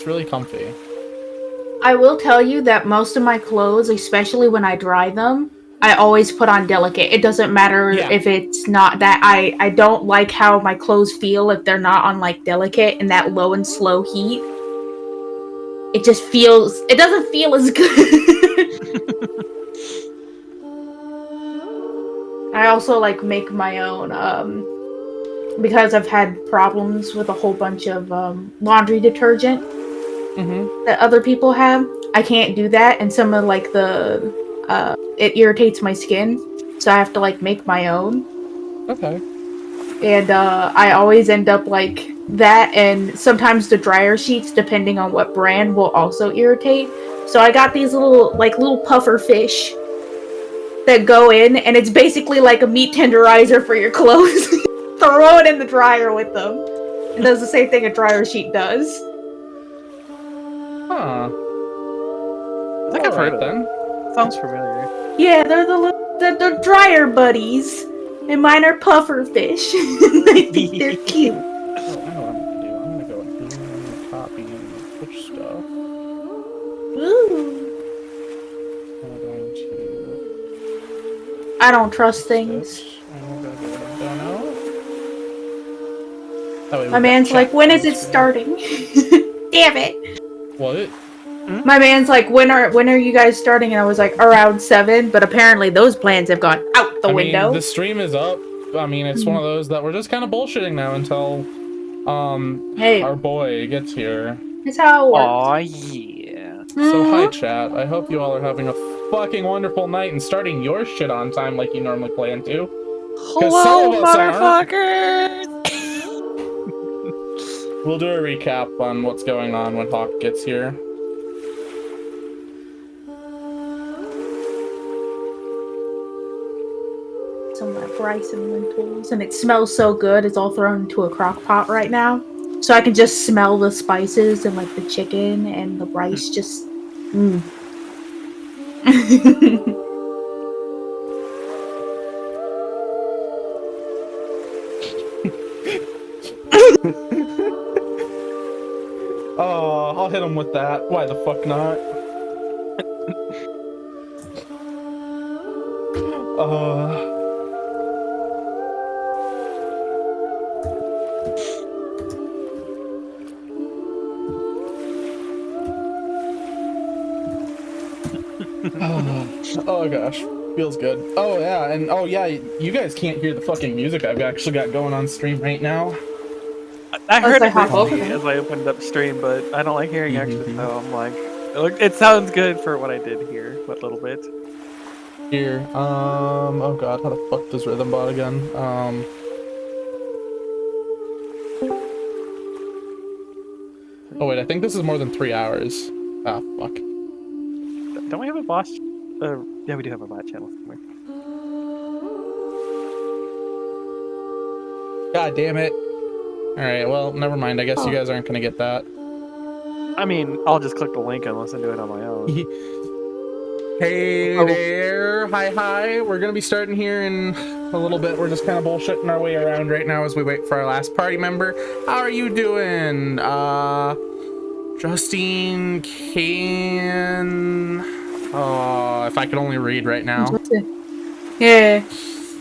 It's really comfy. I will tell you that most of my clothes, especially when I dry them, I always put on delicate. It doesn't matter if it's not that. I don't like how my clothes feel if they're not on like delicate and that low and slow heat. It just feels, it doesn't feel as good. I also like make my own because I've had problems with a whole bunch of laundry detergent that other people have. I can't do that, and some of like the it irritates my skin, so I have to like make my own. Okay. And I always end up like that, and sometimes the dryer sheets, depending on what brand, will also irritate. So I got these little puffer fish that go in, and it's basically like a meat tenderizer for your clothes. Throw it in the dryer with them. It does the same thing a dryer sheet does. Huh. I think I've heard of them. Sounds familiar. Yeah, they're the dryer buddies. And mine are puffer fish. I think they're cute. Oh, I know what I'm gonna do. I'm gonna go in here and copy and push stuff. Ooh. I'm going to... I don't trust things. My man's like, when is it starting? Damn it. What? My man's like, when are you guys starting? And I was like, around 7. But apparently those plans have gone out the window. Mean, the stream is up. I mean, it's one of those that we're just kind of bullshitting now until our boy gets here. That's how it works. Aw, yeah. So hi chat. I hope you all are having a fucking wonderful night and starting your shit on time like you normally plan to. Hello, motherfuckers! We'll do a recap on what's going on when Hawk gets here. Some of my rice and lentils, and it smells so good. It's all thrown into a crock pot right now, so I can just smell the spices and like the chicken and the rice. Just, Oh, I'll hit him with that. Why the fuck not? Oh gosh, feels good. Oh yeah, and oh yeah, you guys can't hear the fucking music I've actually got going on stream right now. I heard it briefly as I opened up stream, but I don't like hearing extra, so I'm like, it sounds good for what I did hear, what little bit. Here, oh god, how the fuck does Rhythm bot again? Oh wait, I think this is more than 3 hours. Ah, fuck. Don't we have a boss? Yeah, we do have a bot channel somewhere. God damn it. Alright, well, never mind. I guess you guys aren't gonna get that. I mean, I'll just click the link and listen to it on my own. Hey there. Hi. We're gonna be starting here in a little bit. We're just kind of bullshitting our way around right now as we wait for our last party member. How are you doing? Justine Kane. Oh, if I could only read right now. Yeah.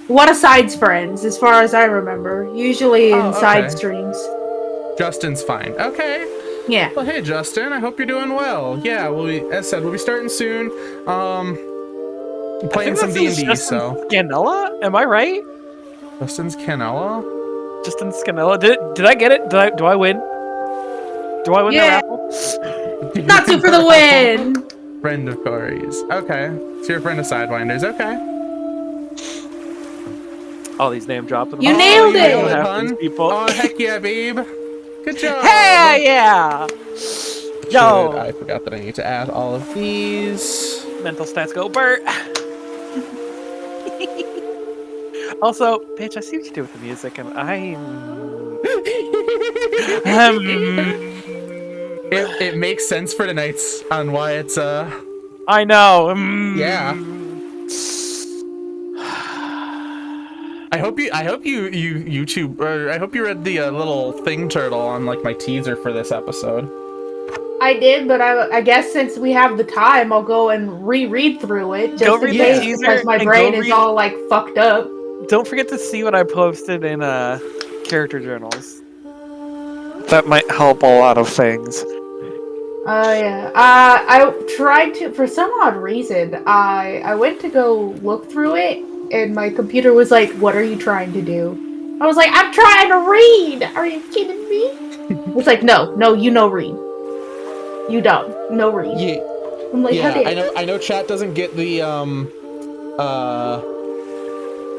One of Side's friends, as far as I remember. Usually in side streams. Justin's fine. Okay. Yeah. Well, hey, Justin. I hope you're doing well. Yeah, as I said, we'll be starting soon. Playing some D&D, so. Scanella? Am I right? Justin's Canella? Justin Scanella. Did I get it? Do I win? Do I win the raffle? Natsu for the win! Friend of Corey's. Okay. So you're a friend of Sidewinders. Okay. All these name drops. You nailed it! People. Oh, heck yeah, babe. Good job. Hey, yeah! Yo! I forgot that I need to add all of these. Mental stats go, Bert. Also, bitch, I see what you do with the music, and It makes sense for tonight's on why it's I know. Yeah. I hope you YouTube, or I hope you read the little thing turtle on like my teaser for this episode. I did, but I guess since we have the time, I'll go and reread through it just in case, because my brain is all like fucked up. Don't forget to see what I posted in character journals. That might help a lot of things. Oh yeah. I tried to, for some odd reason, I went to go look through it, and my computer was like, "What are you trying to do?" I was like, "I'm trying to read. Are you kidding me?" It's like, no, you know read. You don't. No read. Yeah. I'm like, yeah, I know chat doesn't get the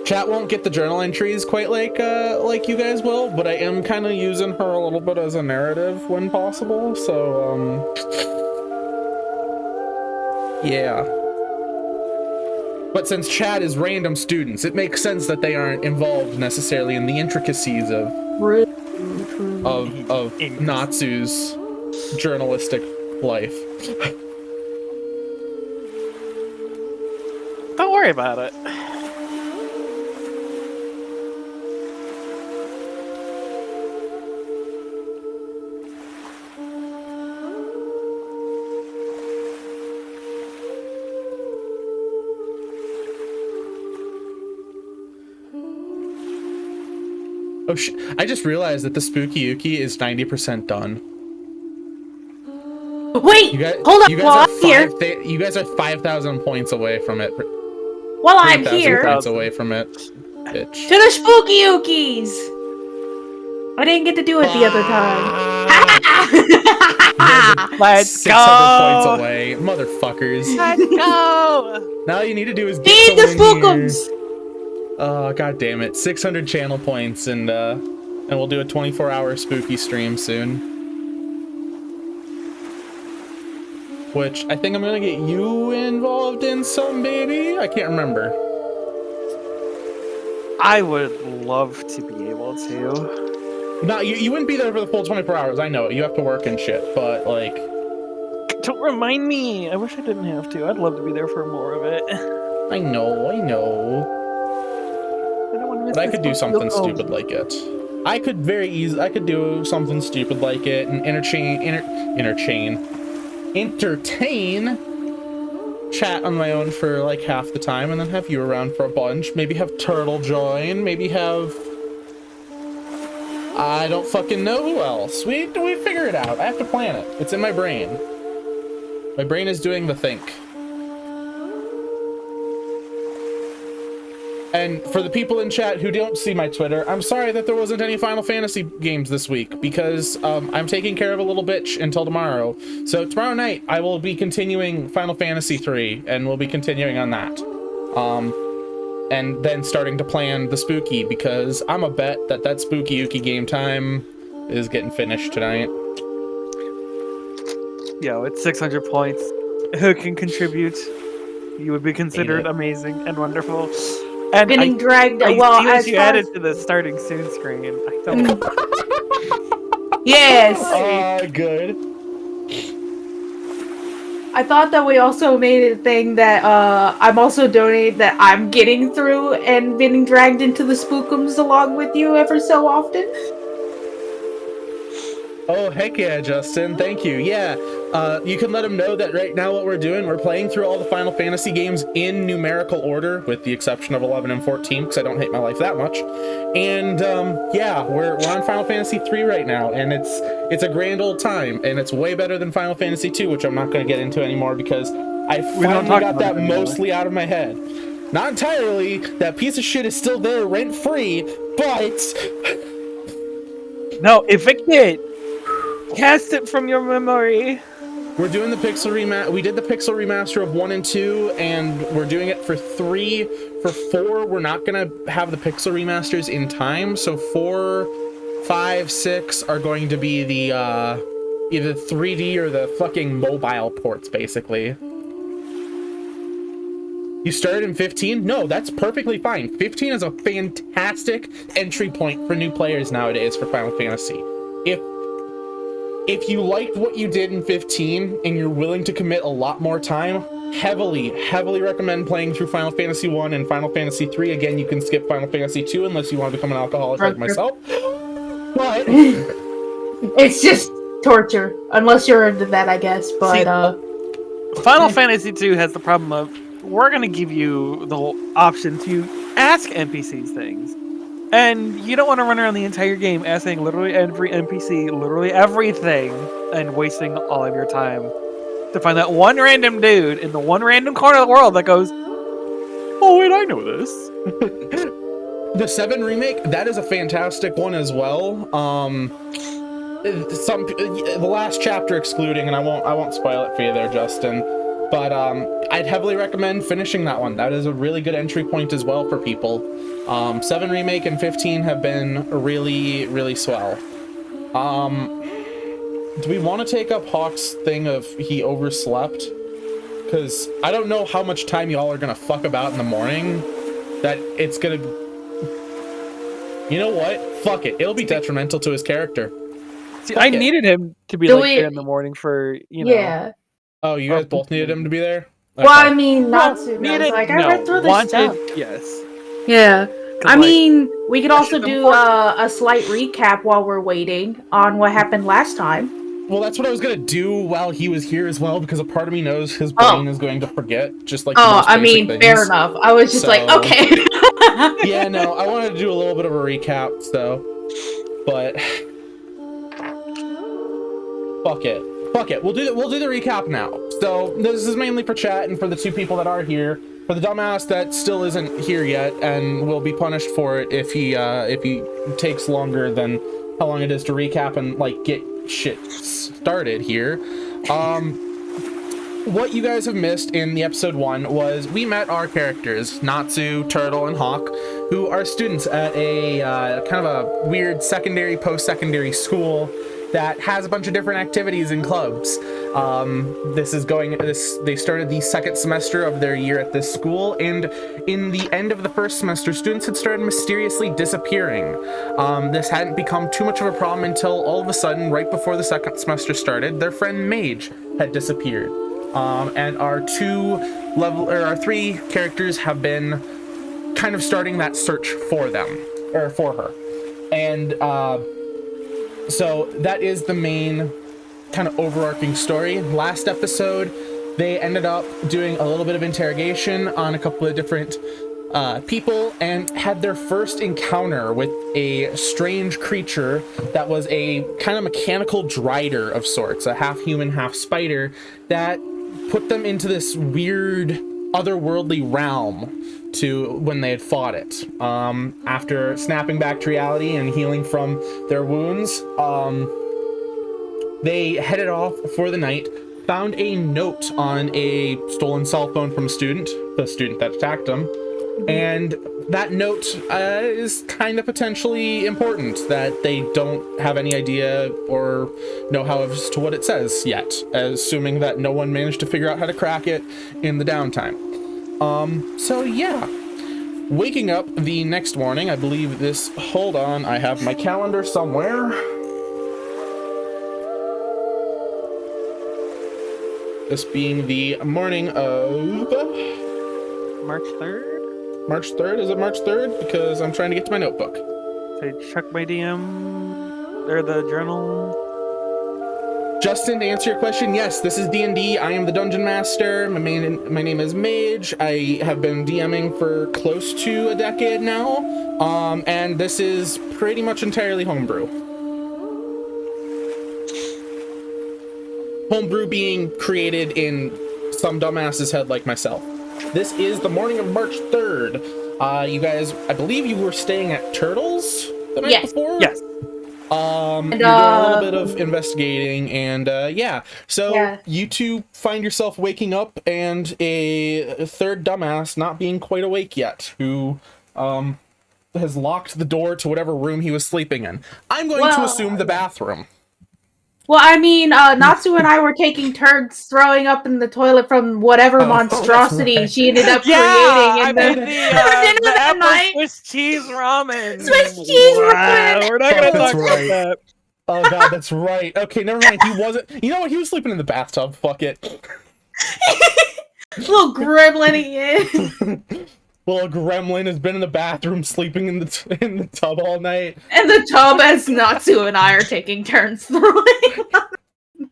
chat won't get the journal entries quite like you guys will, but I am kind of using her a little bit as a narrative when possible, so yeah. But since chat is random students, it makes sense that they aren't involved necessarily in the intricacies of Natsu's journalistic life. Don't worry about it. Oh I just realized that the Spooky Yuki is 90% done. Wait, hold on. While I'm here, you guys are 5,000 points away from it. While I'm here, points away from it. Bitch. To the Spooky Yukis. I didn't get to do it the other time. Let's 600 points away, motherfuckers. Let's go. Now all you need to do is get the Spookums. Oh, god damn it. 600 channel points, and we'll do a 24-hour spooky stream soon. Which I think I'm gonna get you involved in some, baby. I can't remember. I would love to be able to. No, you wouldn't be there for the full 24 hours. I know it. You have to work and shit, but like... Don't remind me. I wish I didn't have to. I'd love to be there for more of it. I know. But I could do something stupid like it. I could do something stupid like it and entertain chat on my own for like half the time, and then have you around for a bunch. Maybe have Turtle join. Maybe have... I don't fucking know who else. We figure it out. I have to plan it. It's in my brain. My brain is doing the think. And for the people in chat who don't see my Twitter, I'm sorry that there wasn't any Final Fantasy games this week, because I'm taking care of a little bitch until tomorrow. So tomorrow night, I will be continuing Final Fantasy 3, and we'll be continuing on that. And then starting to plan the Spooky, because I'm a bet that Spooky Yuki game time is getting finished tonight. Yo, it's 600 points. Who can contribute? You would be considered amazing and wonderful. And getting dragged. I well, see what you added to the starting soon screen. I don't. Yes. Good. I thought that we also made it a thing that I'm also donating, that I'm getting through and getting dragged into the spookums along with you ever so often. Oh, heck yeah, Justin. Thank you. Yeah, you can let them know that right now what we're doing, we're playing through all the Final Fantasy games in numerical order, with the exception of 11 and 14, because I don't hate my life that much. And yeah, we're on Final Fantasy 3 right now, and it's a grand old time, and it's way better than Final Fantasy 2, which I'm not going to get into anymore because I finally got that mostly out of my head. Not entirely. That piece of shit is still there rent-free, but... No, evict it! Cast it from your memory. We're doing the pixel remaster. We did the pixel remaster of 1 and 2, and we're doing it for 3. For 4, we're not gonna have the pixel remasters in time. So 4, 5, 6 are going to be the either 3D or the fucking mobile ports, basically. You started in 15? No, that's perfectly fine. 15 is a fantastic entry point for new players nowadays for Final Fantasy. If you liked what you did in 15 and you're willing to commit a lot more time, heavily recommend playing through Final Fantasy 1 and Final Fantasy 3. Again, you can skip Final Fantasy 2 unless you want to become an alcoholic like myself. But it's just torture, unless you're into that, I guess. But Final Fantasy II has the problem of we're gonna give you the whole option to ask NPCs things, and you don't want to run around the entire game asking literally every NPC literally everything and wasting all of your time to find that one random dude in the one random corner of the world that goes, "Oh wait, I know this." The 7 remake, that is a fantastic one as well. The last chapter excluding, and I won't spoil it for you there, Justin. But I'd heavily recommend finishing that one. That is a really good entry point as well for people. 7 remake and 15 have been really, really swell. Do we want to take up Hawk's thing of he overslept? Because I don't know how much time y'all are gonna fuck about in the morning. That it's gonna. You know what? Fuck it. It'll be detrimental to his character. See, I needed him to be there in the morning for, you know. Yeah. Oh, you guys both needed him to be there? Okay. Well, I mean, not to. Needed, I read through the stuff. Yes. Yeah. I mean, we could also do a slight recap while we're waiting on what happened last time. Well, that's what I was gonna do while he was here as well, because a part of me knows his brain is going to forget, just like. I mean, things. Fair enough. I was just like, okay. Yeah, no, I wanted to do a little bit of a recap, so, but fuck it. We'll do the recap now. So this is mainly for chat and for the 2 people that are here. For the dumbass that still isn't here yet and will be punished for it if he takes longer than how long it is to recap and like get shit started here. What you guys have missed in the episode 1 was we met our characters, Natsu, Turtle, and Hawk, who are students at a kind of a weird secondary, post-secondary school that has a bunch of different activities and clubs. They started the 2nd semester of their year at this school, and in the end of the 1st semester, students had started mysteriously disappearing. This hadn't become too much of a problem until all of a sudden, right before the 2nd semester started, their friend Mage had disappeared. And our 3 characters have been kind of starting that search for her. And so that is the main kind of overarching story. Last episode, they ended up doing a little bit of interrogation on a couple of different people and had their first encounter with a strange creature that was a kind of mechanical drider of sorts, a half human, half spider, that put them into this weird otherworldly realm to when they had fought it. After snapping back to reality and healing from their wounds, they headed off for the night, found a note on a stolen cell phone from a student, the student that attacked them, and that note is kind of potentially important, that they don't have any idea or know-how as to what it says yet, assuming that no one managed to figure out how to crack it in the downtime. So yeah. Waking up the next morning, I believe this, hold on, I have my calendar somewhere. This being the morning of March 3rd? March 3rd? Is it March 3rd? Because I'm trying to get to my notebook. So check my DM, or the journal. Justin, to answer your question, yes, this is D&D. I am the Dungeon Master. My name is Mage. I have been DMing for close to a decade now. And this is pretty much entirely homebrew. Homebrew being created in some dumbass's head like myself. This is the morning of March 3rd. You guys, I believe you were staying at Turtles the night before? Yes. You're doing a little bit of investigating, and yeah. So you 2 find yourself waking up, and a 3rd dumbass not being quite awake yet, who has locked the door to whatever room he was sleeping in. I'm going to assume the bathroom. Well, I mean, Natsu and I were taking turns throwing up in the toilet from whatever monstrosity she ended up creating. And then the apple Swiss cheese ramen. Swiss cheese ramen! We're not going to talk about that. Oh god, that's right. Okay, never mind. He wasn't. You know what? He was sleeping in the bathtub. Fuck it. Little gremlin he is. Well, a gremlin has been in the bathroom sleeping in the tub all night. And the tub, as Natsu and I are taking turns throwing.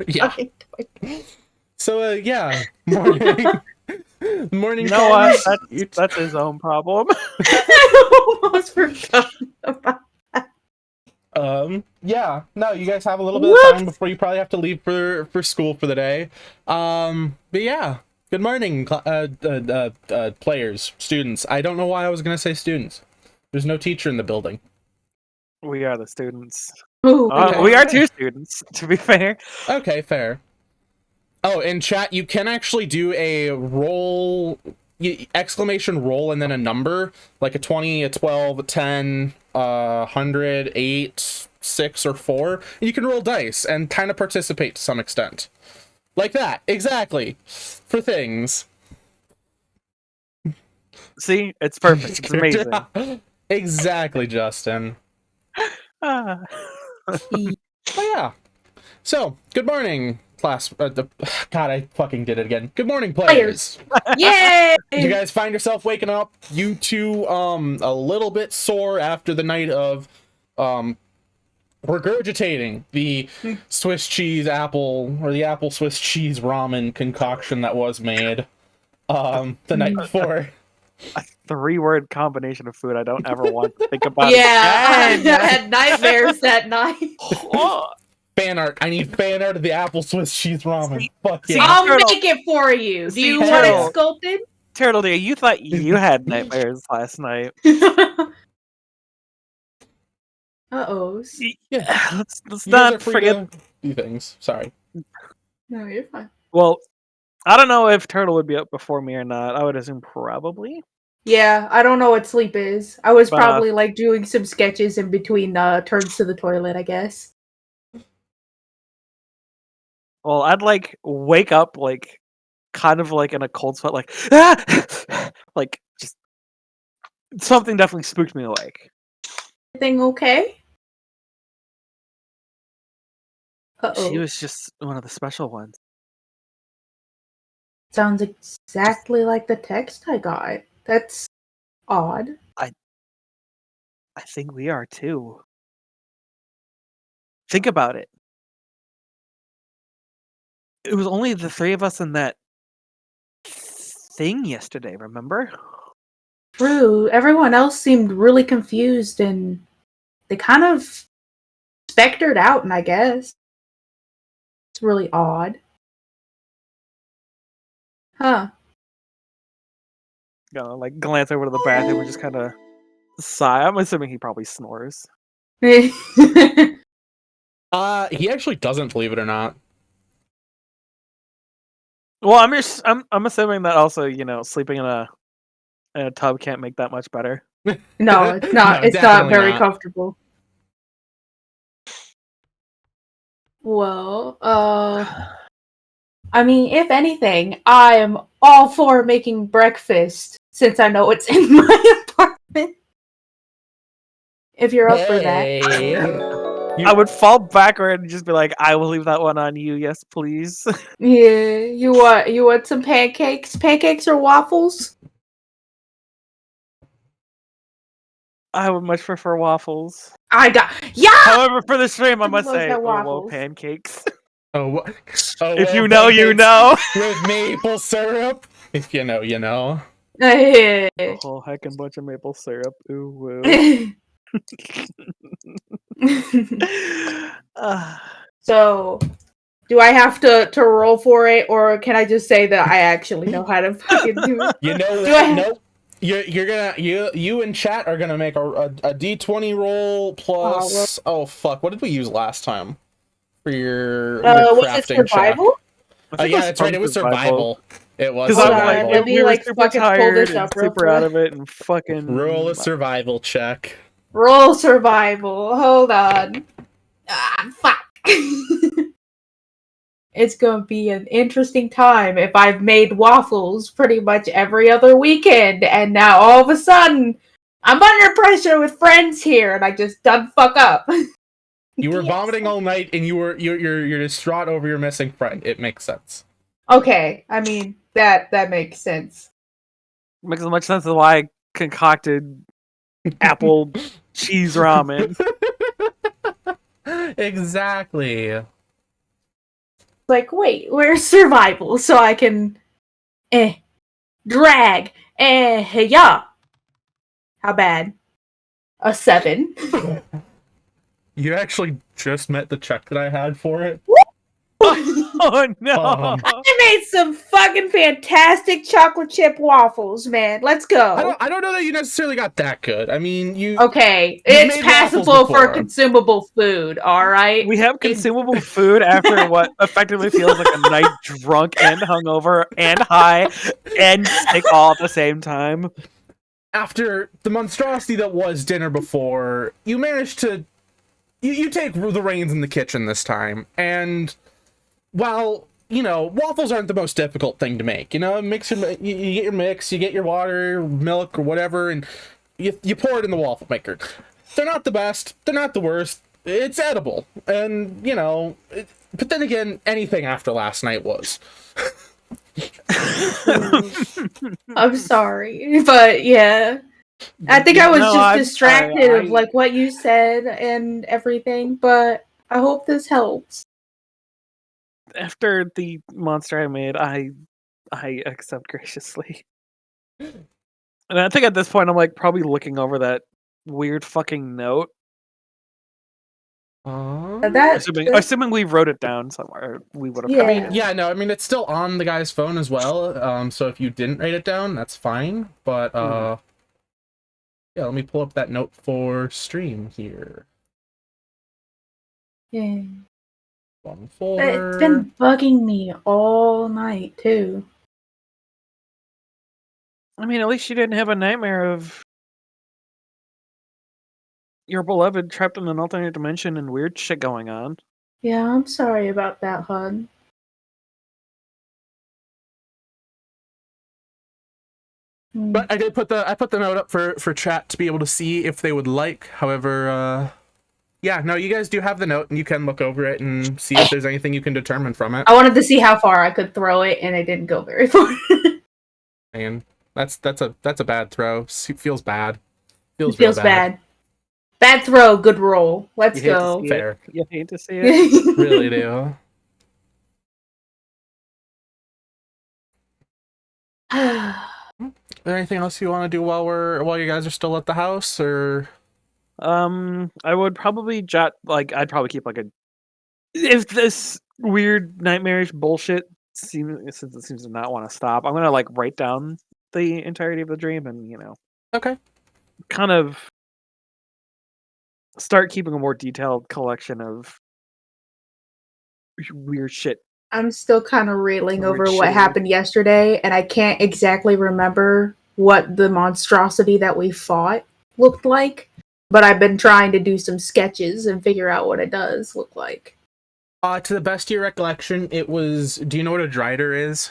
Yeah. fucking toilet. So, yeah. Morning. Morning. You know what? Pens. That's his own problem. I almost forgot about. Yeah. No, you guys have a little bit of Whoops. time before you probably have to leave for school for the day. But yeah. Good morning, players, students. I don't know why I was gonna say students. There's no teacher in the building. We are the students. Ooh, Okay. We are two students, to be fair. Okay, fair. Oh, in chat, you can actually do a roll, exclamation roll, and then a number, like a 20, a 12, a 10, 100, 8, 6, or 4. And you can roll dice and kind of participate to some extent. Like that, exactly. For things. See? It's perfect. It's amazing. Exactly, Justin. Ah. But yeah. So, good morning, class. God, I fucking did it again. Good morning, players. Yay! Did you guys find yourself waking up? You two, a little bit sore after the night of, regurgitating the Swiss cheese apple, or the apple Swiss cheese ramen concoction that was made, the night before. A 3-word combination of food I don't ever want to think about. Yeah, I again. had nightmares that night. Oh, Fan art. I need fan art of the apple Swiss cheese ramen. Fuck see, yeah. I'll Turtle. make it for you. Do See, you want Turtle. it sculpted? Turtle Deer, you thought you had nightmares last night. Uh-oh. Yeah. Let's You guys not are free forget. to do things. Sorry. No, you're fine. Well, I don't know if Turtle would be up before me or not. I would assume probably. Yeah, I don't know what sleep is. I was But, probably like doing some sketches in between turns to the toilet, I guess. Well, I'd like wake up like kind of like in a cold sweat, like ah! Like just something definitely spooked me awake. Everything okay? Uh-oh. She was just one of the special ones. Sounds exactly like the text I got. That's odd. I think we are too. Think about it. It was only the 3 of us in that thing yesterday, remember? True. Everyone else seemed really confused and they kind of spectered out, and I guess. It's really odd. Huh. Like glance over to the bathroom and just kind of sigh. I'm assuming he probably snores. He actually doesn't, believe it or not. Well, I'm assuming that also, sleeping in a tub can't make that much better. No, it's not. No, It's not definitely very not. comfortable. Well, I mean, if anything, I am all for making breakfast since I know it's in my apartment. If you're up for that. Hey. I would fall backward and just be like, I will leave that one on you, yes, please. Yeah, you want some pancakes? Pancakes or waffles? I would much prefer waffles. Yeah! However, for the stream, I must Those say, are oh, well, waffles. pancakes. Oh, If you know, you pancakes know. with maple syrup. If you know, you know. A whole heckin' bunch of maple syrup. Ooh, woo. So, do I have to roll for it, or can I just say that I actually know how to fucking do it? You know Do what? I- Nope. You're gonna you in chat are gonna make a D20 roll plus. Oh fuck! What did we use last time for your was it crafting survival? check? Yeah, that's right. It was survival. It was Because Hold on, survival. let me, we were like, super fucking pull tired this and up real super out quick. of it and fucking Roll a survival check. Roll survival. Hold on. Ah, fuck. It's gonna be an interesting time if I've made waffles pretty much every other weekend, and now all of a sudden I'm under pressure with friends here, and I just done fuck up. You were Yes. vomiting all night, and you're distraught over your missing friend. It makes sense. Okay, I mean that makes sense. Makes as much sense as why I concocted apple cheese ramen. Exactly. Like, wait, where's survival? So I can drag. Yeah. How bad? A 7. You actually just met the check that I had for it. Oh no! I made some fucking fantastic chocolate chip waffles, man. Let's go. I don't know that you necessarily got that good. I mean, you Okay, You've it's made waffles passable for before. consumable food, alright? We have consumable food after what effectively feels like a night drunk and hungover and high and sick all at the same time. After the monstrosity that was dinner before, you managed to you take the reins in the kitchen this time, and while waffles aren't the most difficult thing to make. You get your mix, you get your water, milk, or whatever, and you pour it in the waffle maker. They're not the best, they're not the worst. It's edible, and but then again, anything after last night was. I'm sorry, but yeah. I think I was No, just I'm distracted sorry. of like what you said and everything, but I hope this helps. After the monster I made, I accept graciously. And I think at this point I'm like probably looking over that weird fucking note. Assuming we wrote it down somewhere, we would have. Yeah. I mean, I mean, it's still on the guy's phone as well. So if you didn't write it down, that's fine. But yeah, let me pull up that note for stream here. Yeah. One But folder. it's been bugging me all night too. I mean, at least you didn't have a nightmare of your beloved trapped in an alternate dimension and weird shit going on. Yeah, I'm sorry about that, hon. But I did put the note up for chat to be able to see if they would like. However, yeah, no, you guys do have the note, and you can look over it and see if there's anything you can determine from it. I wanted to see how far I could throw it, and it didn't go very far. And that's a bad throw. Feels bad. Feels bad. Bad throw, good roll. Let's go. Fair. You hate to see it. Really do. Is there anything else you want to do while you guys are still at the house, or? I would probably I'd probably keep like if this weird nightmarish bullshit since it seems to not want to stop, I'm gonna like write down the entirety of the dream and Okay. kind of start keeping a more detailed collection of weird shit. I'm still kind of reeling Weird over what shit. happened yesterday, and I can't exactly remember what the monstrosity that we fought looked like. But I've been trying to do some sketches and figure out what it does look like. To the best of your recollection, it was. Do you know what a drider is?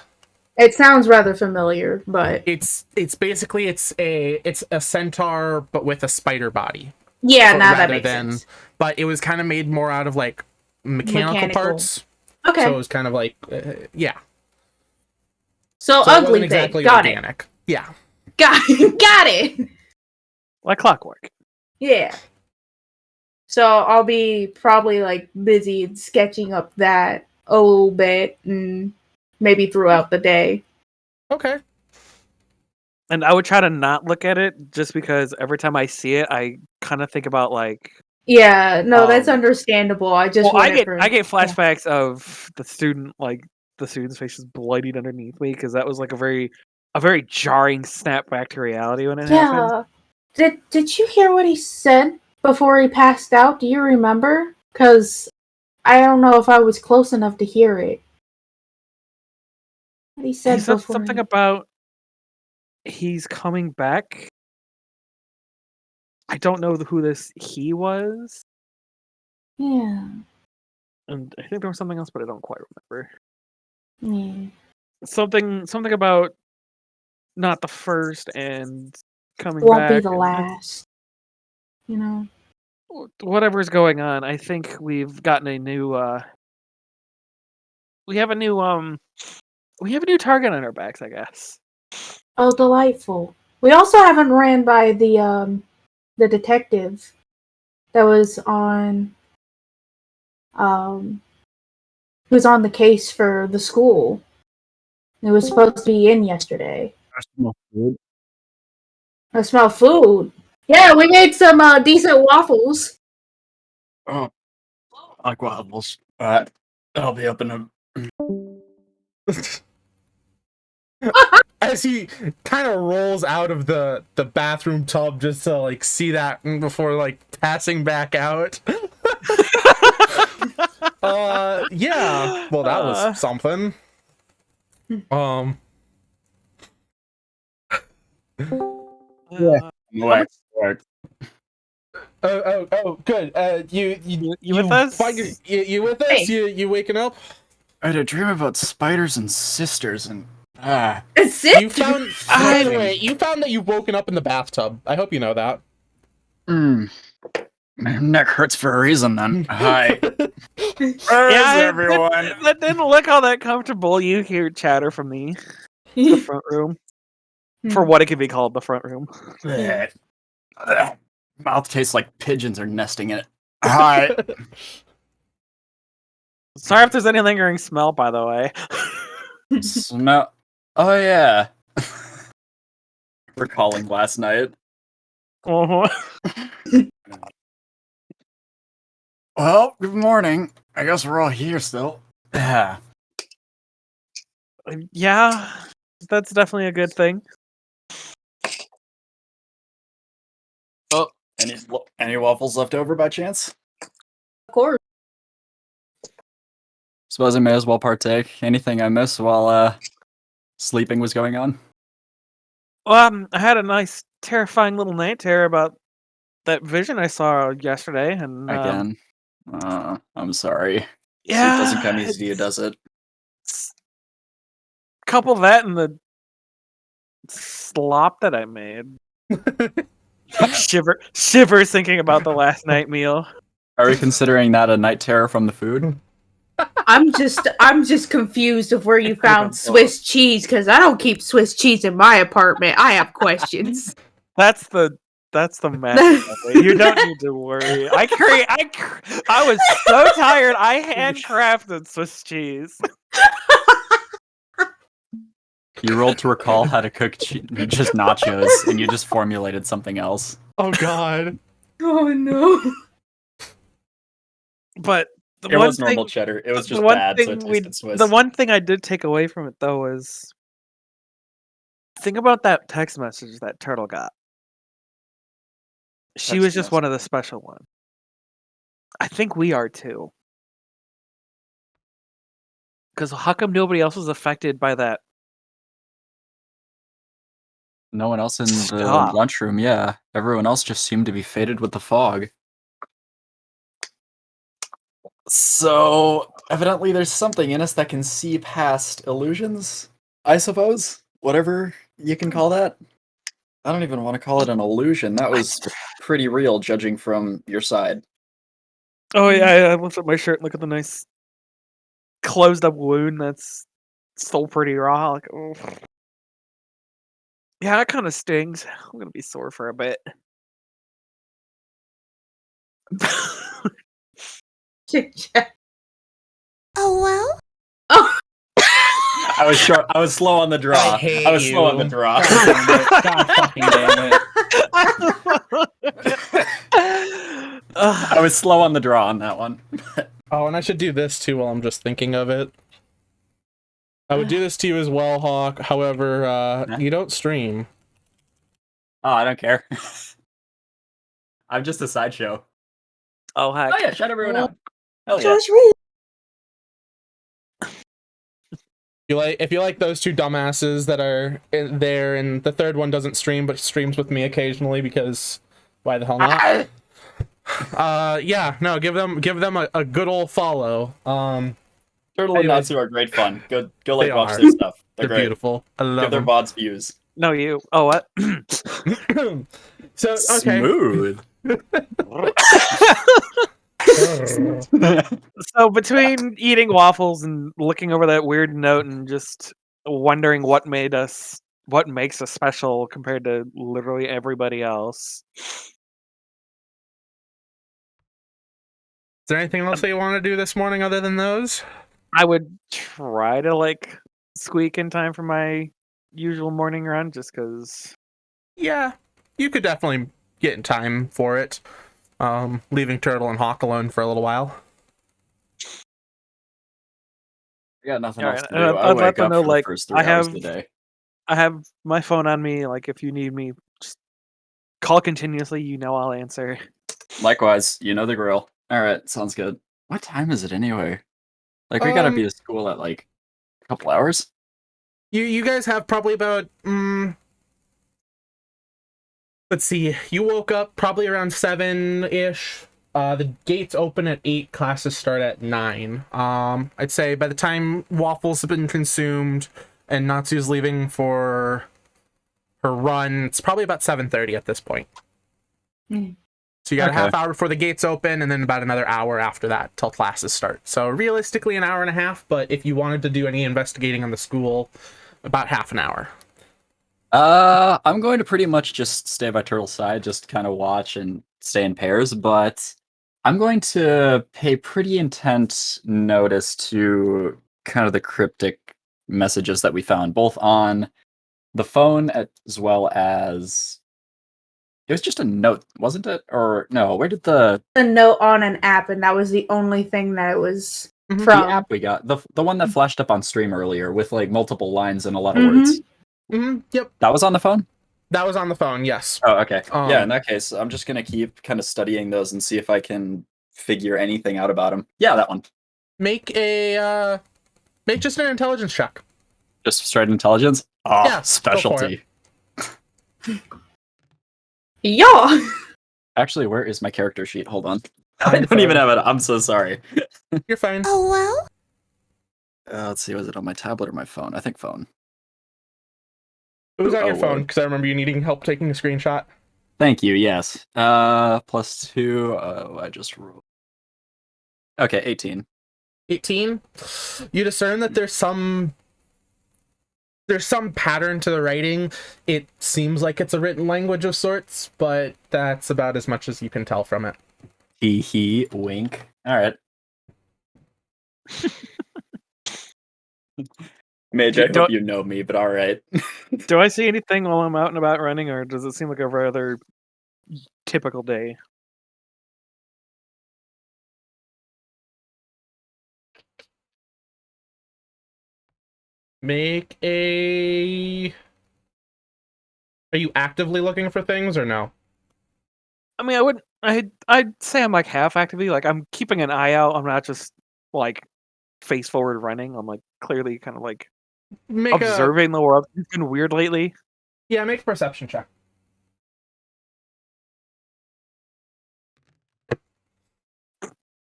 It sounds rather familiar, but It's basically it's a centaur but with a spider body. yeah, now that rather makes than, sense. But it was kind of made more out of like mechanical parts. Okay, So it was kind of like yeah. so So it ugly wasn't thing. exactly Got organic. Yeah. got it. Like clockwork. Yeah. So I'll be probably like busy sketching up that a little bit and maybe throughout the day. Okay. And I would try to not look at it just because every time I see it, I kind of think about like. Yeah, no, that's understandable. I just I get flashbacks of the student's face is bloodied underneath me because that was like a very jarring snap back to reality when it happened. Did you hear what he said before he passed out? Do you remember? Because I don't know if I was close enough to hear it. What he said something about he's coming back. I don't know who this he was. Yeah. And I think there was something else, but I don't quite remember. Yeah. Something about not the first and coming Won't back. be the last. You know. Whatever's going on, I think we've gotten a new we have a new target on our backs, I guess. Oh, delightful. We also haven't ran by the detective that was on who's on the case for the school. It was supposed to be in yesterday. I smell food. I smell food. Yeah, we made some decent waffles. Oh, I like waffles. Alright. I'll be up in a... As he kind of rolls out of the bathroom tub just to like see that before like passing back out. Yeah. Well, that was something. Yeah. Oh, good. You with us? You with us? Hey. You waking up? I had a dream about spiders and sisters and... It's it. You found. By the way, you found that you've woken up in the bathtub. I hope you know that. My neck hurts for a reason then. Hi. Where's Yeah, everyone? That didn't look all that comfortable. You hear chatter from the front room. For what it could be called, the front room. Mouth tastes like pigeons are nesting in it. Hi. Sorry if there's any lingering smell, by the way. Smell. Oh yeah. Recalling last night. Uh-huh. Well, good morning. I guess we're all here still. Yeah. Yeah, that's definitely a good thing. Oh, any waffles left over by chance? Of course. Suppose I may as well partake. Anything I missed while sleeping was going on? Well, I had a nice, terrifying little night terror about that vision I saw yesterday, and Again. I'm sorry. yeah, Sleep doesn't come easy to you, does it? Couple that and the slop that I made. Shivers thinking about the last night meal. Are we considering that a night terror from the food? I'm just confused of where you found Swiss cheese because I don't keep Swiss cheese in my apartment. I have questions. That's the magic of it. You don't need to worry. I was so tired. I handcrafted Swiss cheese. You rolled to recall how to cook just nachos, and you just formulated something else. Oh God. Oh no. But It was normal cheddar. It was just bad, so it tasted Swiss. The one thing I did take away from it, though, was think about that text message that Turtle got. She was just one of the special ones. I think we are too. Because how come nobody else was affected by that? No one else in the lunchroom, yeah. Everyone else just seemed to be faded with the fog. So, evidently there's something in us that can see past illusions, I suppose? Whatever you can call that. I don't even want to call it an illusion. That was pretty real, judging from your side. Oh yeah, I lift up my shirt and look at the nice closed up wound that's still pretty raw. Like, oh. Yeah, that kind of stings. I'm gonna be sore for a bit. Oh well. Oh. I was slow on the draw. I was slow on the draw. God fucking damn it. I was slow on the draw on that one. Oh, and I should do this too while I'm just thinking of it. I would do this to you as well, Hawk. However, you don't stream. Oh, I don't care. I'm just a sideshow. Oh heck. Oh yeah, shut everyone out. Hell yeah. Josh Reed. If you like those two dumbasses that are there, and the third one doesn't stream but streams with me occasionally because why the hell not? Yeah, no, give them a good old follow. Turtle and Natsu are great fun. Go like watch are. their stuff. They're great. Beautiful. I love Give their them. VODs views. No, you. Oh, what? So okay. Smooth. So between eating waffles and looking over that weird note and just wondering what makes us special compared to literally everybody else. Is there anything else that you want to do this morning other than those? I would try to like squeak in time for my usual morning run, just because. Yeah, you could definitely get in time for it. Leaving Turtle and Hawk alone for a little while. I got nothing All else right, to do. I I'd let wake them up know for the like first 3 hours of the day. I have my phone on me. Like if you need me, just call continuously. You know I'll answer. Likewise, you know the grill. All right, sounds good. What time is it anyway? Like we gotta be at school at like a couple hours. You guys have probably about let's see, you woke up probably around 7-ish. The gates open at 8, classes start at 9. I'd say by the time waffles have been consumed and Natsu's leaving for her run, it's probably about 7:30 at this point. So you got a half hour before the gates open, and then about another hour after that till classes start. So realistically, an hour and a half, but if you wanted to do any investigating on the school, about half an hour. I'm going to pretty much just stay by Turtle's side, just kind of watch and stay in pairs, but I'm going to pay pretty intense notice to kind of the cryptic messages that we found, both on the phone as well as it was just a note, wasn't it? Or no, where did the note on an app, and that was the only thing that it was Mhm. from. the app we got, the one that flashed up on stream earlier with like multiple lines and a lot of words? Yep, That was on the phone? that was on the phone. Yes. Oh, okay. Yeah, in that case, I'm just gonna keep kind of studying those and see if I can figure anything out about them. Yeah, that one. Make just an intelligence check. Just straight intelligence? Oh, Yeah, go for specialty. Yeah. Actually, where is my character sheet? Hold on. I'm I don't sorry. even have it. I'm so sorry. You're fine. Oh, well? Let's see, was it on my tablet or my phone? I think phone. It was on Oh, your phone Lord. because I remember you needing help taking a screenshot. Thank you, yes. +2. Oh, I just rolled. Okay, 18. 18. You discern that there's some pattern to the writing. It seems like it's a written language of sorts, but that's about as much as you can tell from it. Hee wink. All right. Mage, I hope you know me, but all right. Do I see anything while I'm out and about running, or does it seem like a rather typical day? Make a... Are you actively looking for things or no? I mean, I'd say I'm like half actively. Like I'm keeping an eye out. I'm not just like face forward running. I'm like clearly kind of like Make observing the world. It's been weird lately. make a perception check.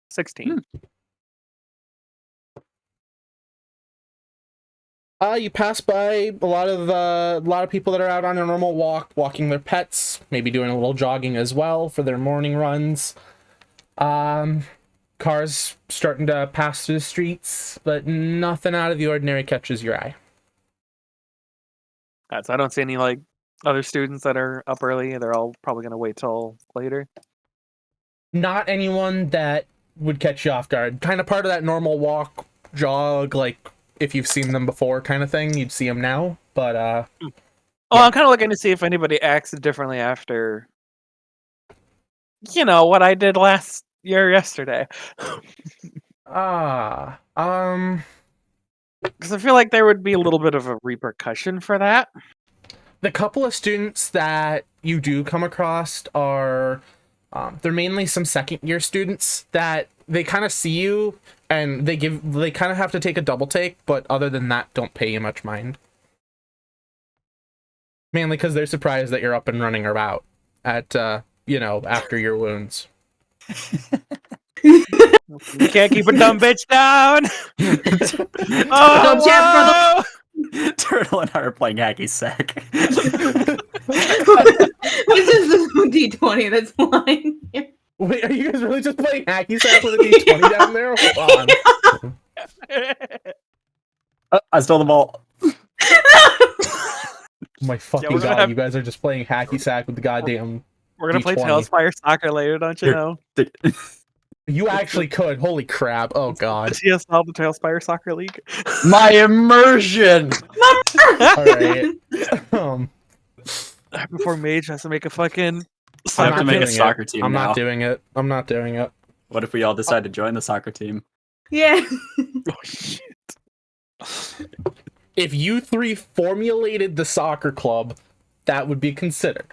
16. You pass by a lot of people that are out on a normal walk, walking their pets, maybe doing a little jogging as well for their morning runs. Cars starting to pass through the streets, but nothing out of the ordinary catches your eye. So I don't see any like other students that are up early. They're all probably gonna wait till later. Not anyone that would catch you off guard. Kind of part of that normal walk, jog, like if you've seen them before kind of thing, you'd see them now. But Oh, yeah. I'm kind of looking to see if anybody acts differently after, what I did yesterday. Because Because I feel like there would be a little bit of a repercussion for that. the couple of students that you do come across are they're mainly some second year students that they kind of see you and they kind of have to take a double take, but other than that, don't pay you much mind. Mainly because they're surprised that you're up and running about at after your wounds. You can't keep a dumb bitch down. Don't chat for the- Turtle and I are playing hacky sack. This is the D20 that's flying. Wait, are you guys really just playing hacky sack with a D20 down there? Hold on. I stole the ball. My fucking we're gonna god, have- you guys are just playing hacky sack with the goddamn We're gonna play D20. Tailspire Soccer later, don't you know? You actually could. Holy crap. Oh, God. TSL, the Tailspire Soccer League. My immersion. All right. Um, Before Mage has to make a fucking I soccer have to make a doing it. soccer team I'm now. not doing it. I'm not doing it. What if we all decide to join the soccer team? Yeah. Oh, shit. If you three formulated the soccer club, that would be considered.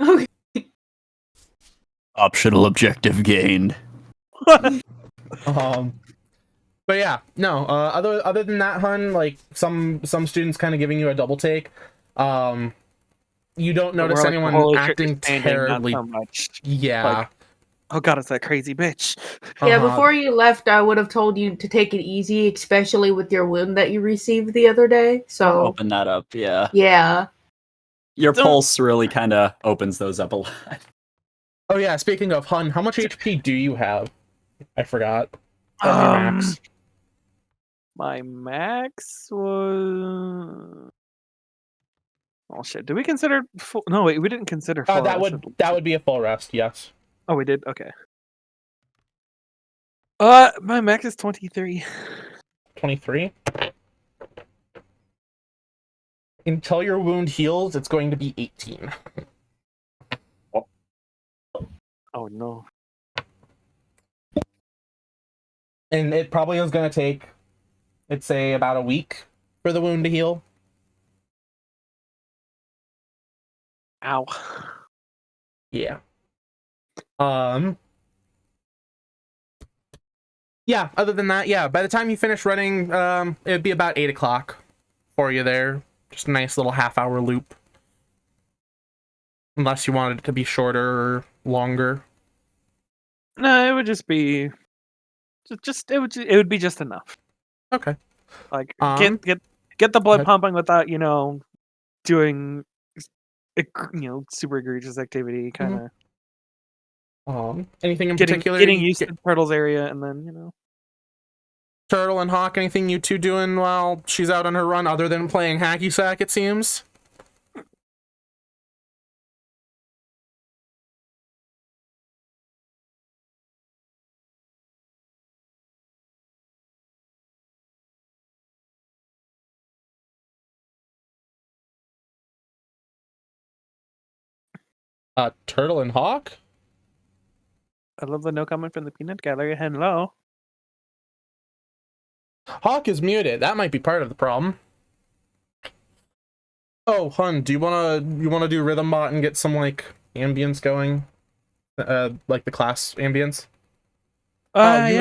Okay. Optional objective gained. But yeah, no. Other than that, hun, like some students kind of giving you a double take. You don't notice More like anyone holy shit, acting you're standing, not terribly. so much. Yeah. Like, oh god, it's that crazy bitch. Yeah, Uh-huh. before you left, I would have told you to take it easy, especially with your wound that you received the other day. So, Open that up, yeah. yeah. Your Don't- pulse really kind of opens those up a lot. Oh yeah. Speaking of, hun, how much HP do you have? I forgot. What's your max? My max was. Oh shit! Did we consider? Full... No, wait, we didn't consider. Full That rest. would be a full rest. Yes. Oh, we did. Okay. My max is 23. 23. Until your wound heals, it's going to be 18. Oh no. And it probably is going to take, let's say, about a week for the wound to heal. Ow. Yeah. Yeah, other than that, yeah, by the time you finish running, it'd be about 8 o'clock for you there. Just a nice little half-hour loop. Unless you wanted it to be shorter or longer. No, it would just be. It would be just enough. Okay. Like Um, get the blood ahead. pumping without doing super egregious activity, kind of Anything in getting particular? used to Turtle's area, and then Turtle and Hawk, anything you two doing while she's out on her run other than playing hacky sack, it seems? Turtle and Hawk? I love the no comment from the peanut gallery. Hello. Hawk is muted. That might be part of the problem. Oh, hun, do you wanna do Rhythm Bot and get some like ambience going? Like the class ambience? Oh, you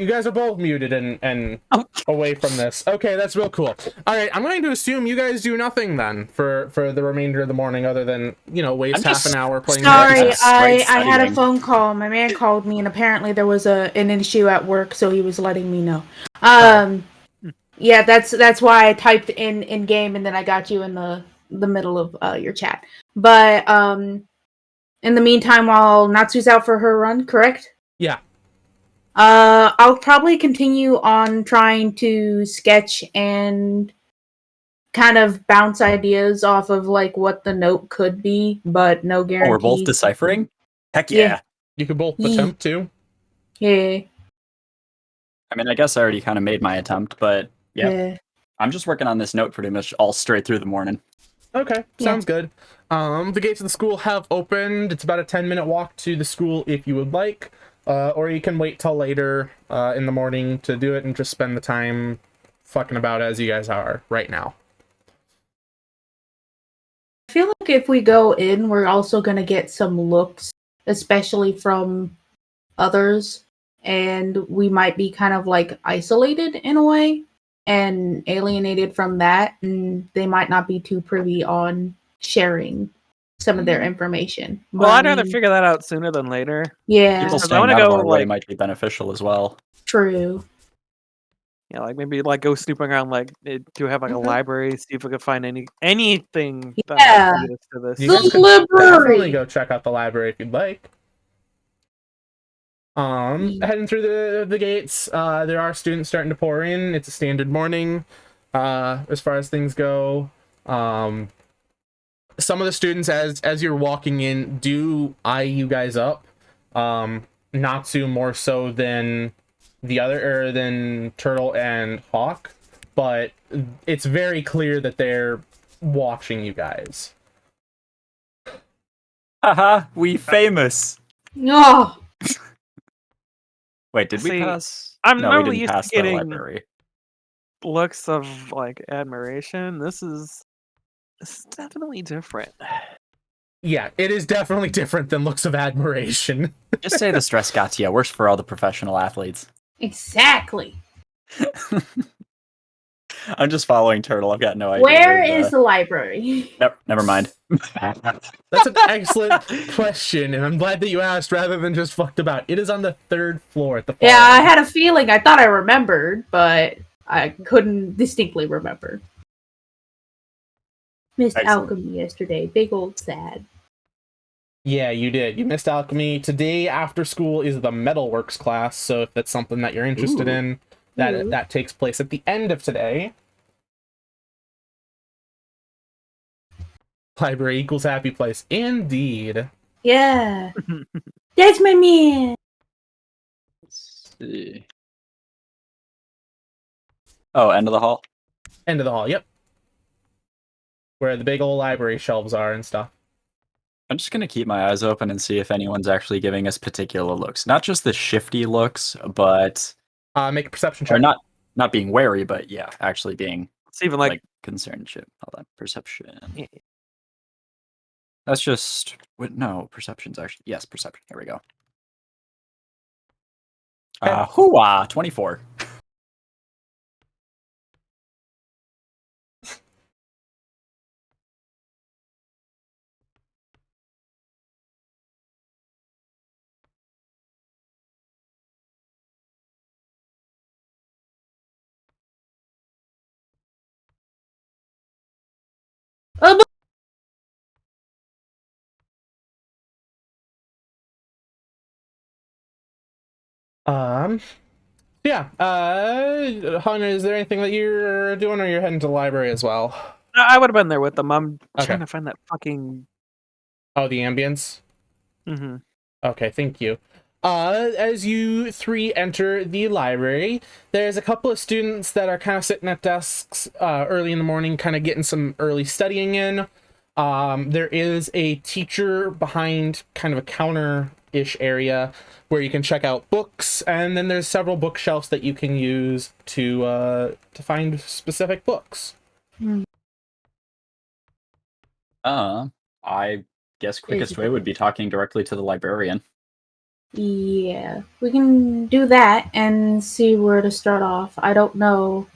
guys are both muted and away from this. Okay, that's real cool. All right, I'm going to assume you guys do nothing then for the remainder of the morning, other than waste half an hour playing. Sorry, Straight I had a studying. phone call. My man called me, and apparently there was an issue at work, so he was letting me know. Yeah, that's why I typed in game, and then I got you in the middle of your chat. But in the meantime, while Natsu's out for her run, correct? Yeah. I'll probably continue on trying to sketch and kind of bounce ideas off of like what the note could be, but no guarantee. Oh, we're both deciphering? Heck yeah. Yeah. You could both attempt to. Yeah. I mean, I guess I already kind of made my attempt, but yeah. I'm just working on this note pretty much all straight through the morning. Okay, sounds good. The gates of the school have opened. It's about a 10-minute walk to the school if you would like. Or you can wait till later in the morning to do it and just spend the time fucking about as you guys are right now. I feel like if we go in, we're also going to get some looks, especially from others, and we might be kind of like isolated in a way and alienated from that, and they might not be too privy on sharing some of their information. Well, But, I'd rather figure that out sooner than later. Yeah, People I staying wanna out of go, our way like- might be beneficial as well. true. Yeah, like maybe like go snooping around. Like, do we have like a library? See if we can find anything that Yeah. might lead us to this. You guys The could definitely library! go check out the library if you'd like. Heading through the gates, there are students starting to pour in. It's a standard morning, as far as things go. Some of the students, as you're walking in, do eye you guys up. Natsu more so than than Turtle and Hawk, but it's very clear that they're watching you guys. Haha, we famous. No. Wait, did we See, pass? I'm No, we normally didn't used to pass the getting- library. Looks of like admiration. This is definitely different. Yeah, it is definitely different than looks of admiration. Just say the stress got to you. Worse for all the professional athletes. Exactly. I'm just following Turtle. I've got no idea. Where is the library? Nope, never mind. That's an excellent question, and I'm glad that you asked rather than just fucked about. It is on the 3rd floor at the far Yeah, I end. had a feeling. I thought I remembered, but I couldn't distinctly remember. Missed Excellent. alchemy yesterday. Big old sad. Yeah, you did. You missed alchemy. Today after school is the metalworks class, so if that's something that you're interested Ooh. in, that takes place at the end of today. Library equals happy place. Indeed. Yeah. That's my man. Let's see. Oh, end of the hall. End of the hall, yep. Where the big old library shelves are and stuff. I'm just gonna keep my eyes open and see if anyone's actually giving us particular looks. Not just the shifty looks, but Make a perception or check. not being wary, but yeah, actually being It's even like, like concerned. Shit, hold on, perception. Yeah. That's just no perception's actually yes, perception. Here we go. Hooah, 24. Oh, Yeah. Hunter, is there anything that you're doing, or you're heading to the library as well? I would have been there with them. I'm Okay. trying to find that fucking. Oh, the ambience? Mm-hmm. Okay, thank you. As you three enter the library, there's a couple of students that are kind of sitting at desks early in the morning, kind of getting some early studying in. There is a teacher behind kind of a counter-ish area where you can check out books, and then there's several bookshelves that you can use to find specific books. I guess quickest way would be talking directly to the librarian. yeah. We can do that and see where to start off. I don't know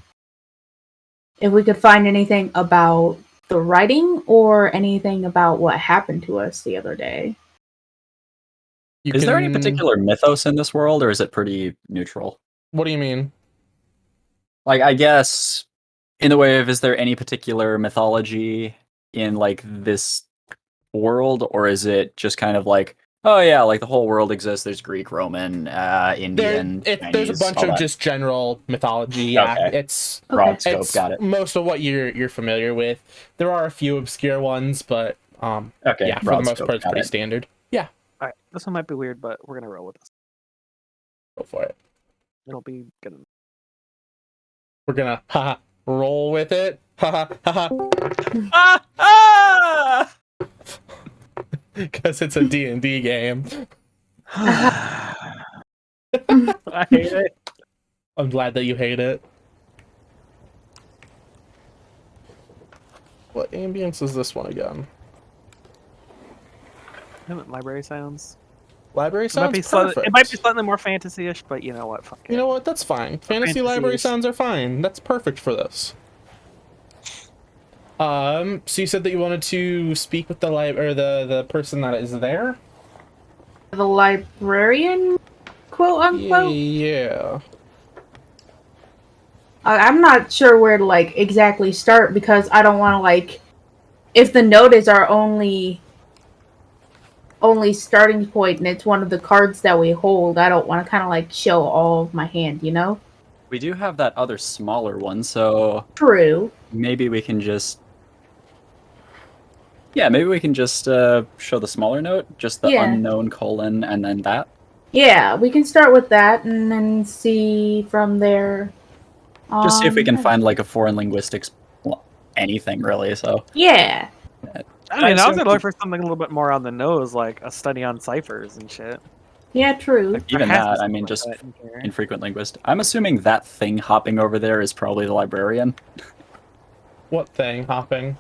if we could find anything about the writing or anything about what happened to us the other day. Is there any particular mythos in this world, or is it pretty neutral? What do you mean? Like, I guess, in the way of, is there any particular mythology in, like, this world, or is it just kind of like, oh yeah, like the whole world exists, there's Greek, Roman, Indian, There's a Chinese, bunch all of that. just general mythology. Yeah, Okay. it's Broad scope, it's got it. most of what you're familiar with. There are a few obscure ones, but Okay, yeah, for the broad most scope, part, it's got pretty it. standard. Yeah, All right, this one might be weird, but we're gonna roll with this. go for it. It'll be good. We're gonna roll with it. Ah! Ah! Because it's a D&D game. I hate it. I'm glad that you hate it. What ambience is this one again? Library sounds. Library It might, be sounds perfect. it might be slightly more fantasy-ish, but you know what? Fuck it. You know what? That's fine. Fantasy library Fantasies. sounds are fine. That's perfect for this. So you said that you wanted to speak with the the person that is there? The librarian, quote unquote. Yeah. I'm not sure where to like exactly start because I don't want to like if the note is our only starting point and it's one of the cards that we hold, I don't want to kind of like show all of my hand, you know? We do have that other smaller one, so True. maybe we can just... Yeah, maybe we can just show the smaller note, just the Yeah. unknown colon, and then that. Yeah, we can start with that and then see from there. Just see if we can Um, find like a foreign linguistics, well, anything really. So Yeah. I mean, I was assume gonna look for something a little bit more on the nose, like a study on ciphers and shit. Yeah, true. Like, there even has to be that, I something mean, like just that in here. infrequent linguist. I'm assuming that thing hopping over there is probably the librarian. What thing? Hopping?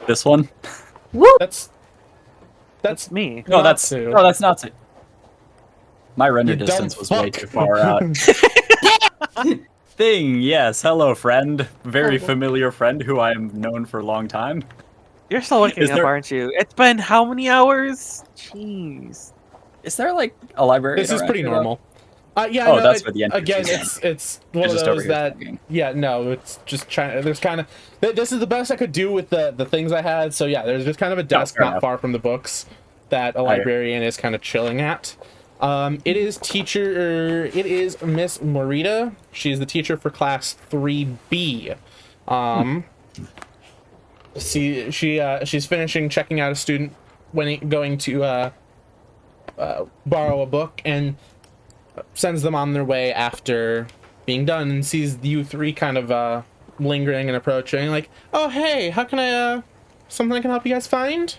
This one? Woo! That's That's me. No, Natsu. that's not. My render You dumb distance was way fuck. too far out. Thing, yes. Hello, friend. Very Hello. familiar friend who I am known for a long time. You're still looking Is up, there- aren't you? It's been how many hours? Jeez. Is there like a library? This is around pretty here, though? normal. Yeah, Oh, no, that's where the NPCs again, are. it's one They're of just over those here that talking. yeah, no, it's just trying. There's kind of this is the best I could do with the things I had. So yeah, there's just kind of a desk fair not enough. far from the books that a librarian is kind of chilling at. It is Miss Morita. She's the teacher for class 3B. She's finishing checking out a student when going to borrow a book and sends them on their way after being done and sees you three kind of lingering and approaching like, oh hey, how can I something I can help you guys find?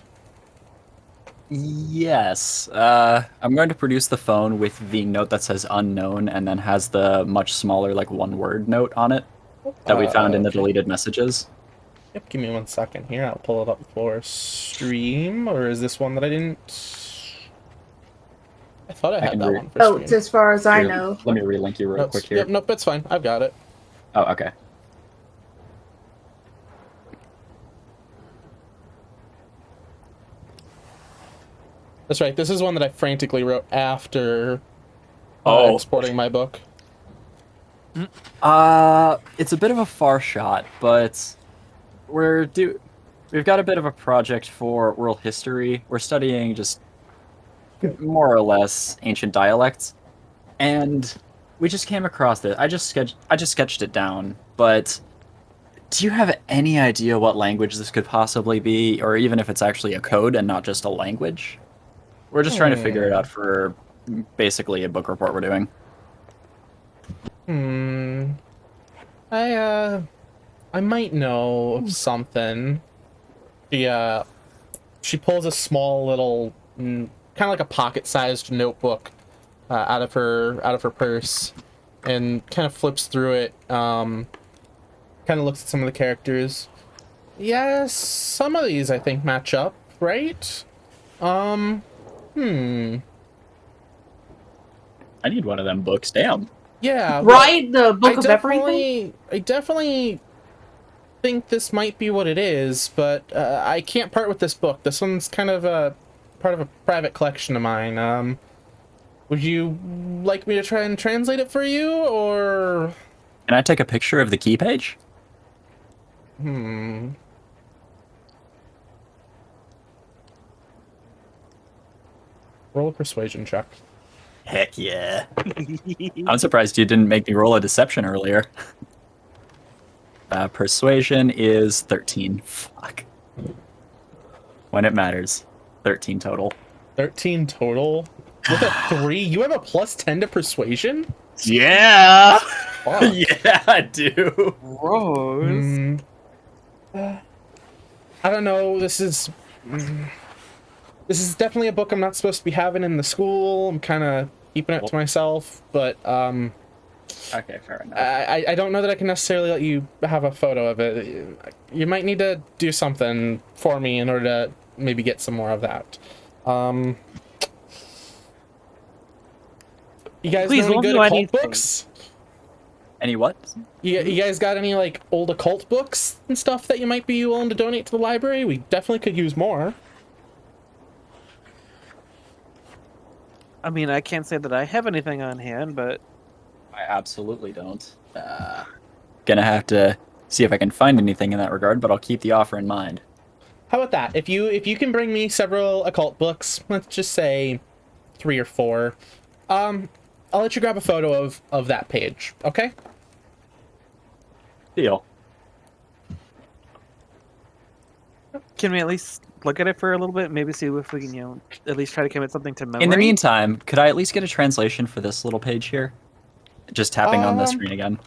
Yes. I'm going to produce the phone with the note that says unknown and then has the much smaller, like, one-word note on it that we found in the Okay. deleted messages. Yep, give me 1 second here. I'll pull it up for stream. Or is this one that I didn't? I thought I had can that read. one for Oh, stream. it's as far as I Here, know. Let me relink you real Nope, quick here. Yep, nope, that's fine. I've got it. Oh, okay. That's right. This is one that I frantically wrote after Oh. exporting my book. It's a bit of a far shot, but we've got a bit of a project for world history. We're studying just more or less ancient dialects, and we just came across it. I just sketched it down, but do you have any idea what language this could possibly be, or even if it's actually a code and not just a language? We're just trying to figure it out for basically a book report we're doing. I might know of something. She pulls a small little, kind of like a pocket-sized notebook out of her purse, and kind of flips through it. Kind of looks at some of the characters. Yes, some of these I think match up, right? I need one of them books. Damn. Yeah. Right? The book of everything? I definitely think this might be what it is, but I can't part with this book. This one's kind of a part of a private collection of mine. Would you like me to try and translate it for you, or? Can I take a picture of the key page? Roll a persuasion check. Heck yeah. I'm surprised you didn't make me roll a deception earlier. Persuasion is 13. Fuck. When it matters. 13 total. 13 total. With a 3, you have a plus 10 to persuasion? Yeah! Fuck. Yeah, I do. Gross. I don't know. This is definitely a book I'm not supposed to be having in the school. I'm kind of keeping it to myself, but Okay, fair enough. I don't know that I can necessarily let you have a photo of it. You might need to do something for me in order to maybe get some more of that. You guys Please, know any won't good do occult anything. books? Any what? You guys got any like old occult books and stuff that you might be willing to donate to the library? We definitely could use more. I mean, I can't say that I have anything on hand, but I absolutely don't. Gonna have to see if I can find anything in that regard, but I'll keep the offer in mind. How about that? If you can bring me several occult books, let's just say 3 or 4, I'll let you grab a photo of that page, okay? Can we at least look at it for a little bit? Maybe see if we can, at least try to commit something to memory? In the meantime, could I at least get a translation for this little page here? Just tapping on the screen again.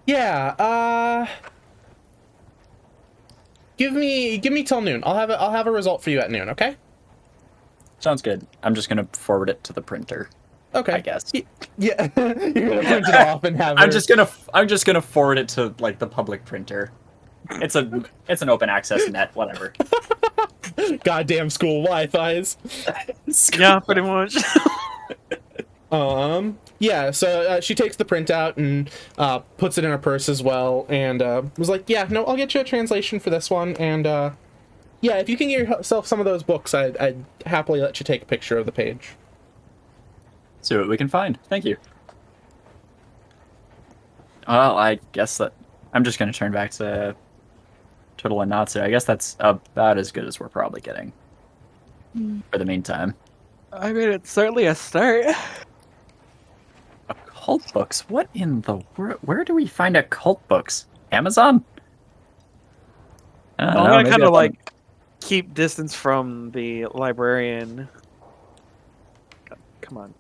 Yeah. Give me till noon. I'll have a result for you at noon. Okay. Sounds good. I'm just gonna forward it to the printer. Okay. I guess. Yeah. You're gonna print it off and have. I'm just gonna forward it to like the public printer. It's an open access net, whatever. Goddamn school Wi-Fi's. Yeah, pretty much. Yeah, so she takes the printout and puts it in her purse as well, and was like, yeah, no, I'll get you a translation for this one, and yeah, if you can get yourself some of those books, I'd happily let you take a picture of the page. See what we can find. Thank you. Well, I guess that I'm just gonna turn back to Turtle and Natsu. I guess that's about as good as we're probably getting for the meantime. I mean, it's certainly a start. Occult books? What in the world? Where do we find occult books? Amazon? I don't know, I'm gonna maybe kind of I'll- like keep distance from the librarian. Come on,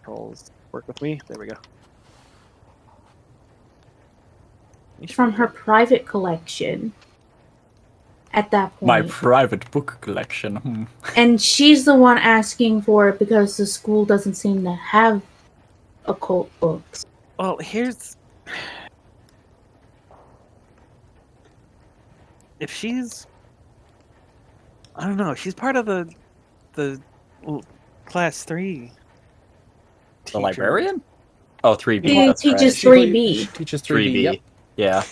trolls, work with me. There we go. From her private collection. At that point. my private book collection. And she's the one asking for it because the school doesn't seem to have occult books. Well, here's if she's, I don't know, she's part of the class 3. The librarian? Oh, 3B. She That's teaches right. 3B. She teaches 3B. 3B. Yep. Yeah.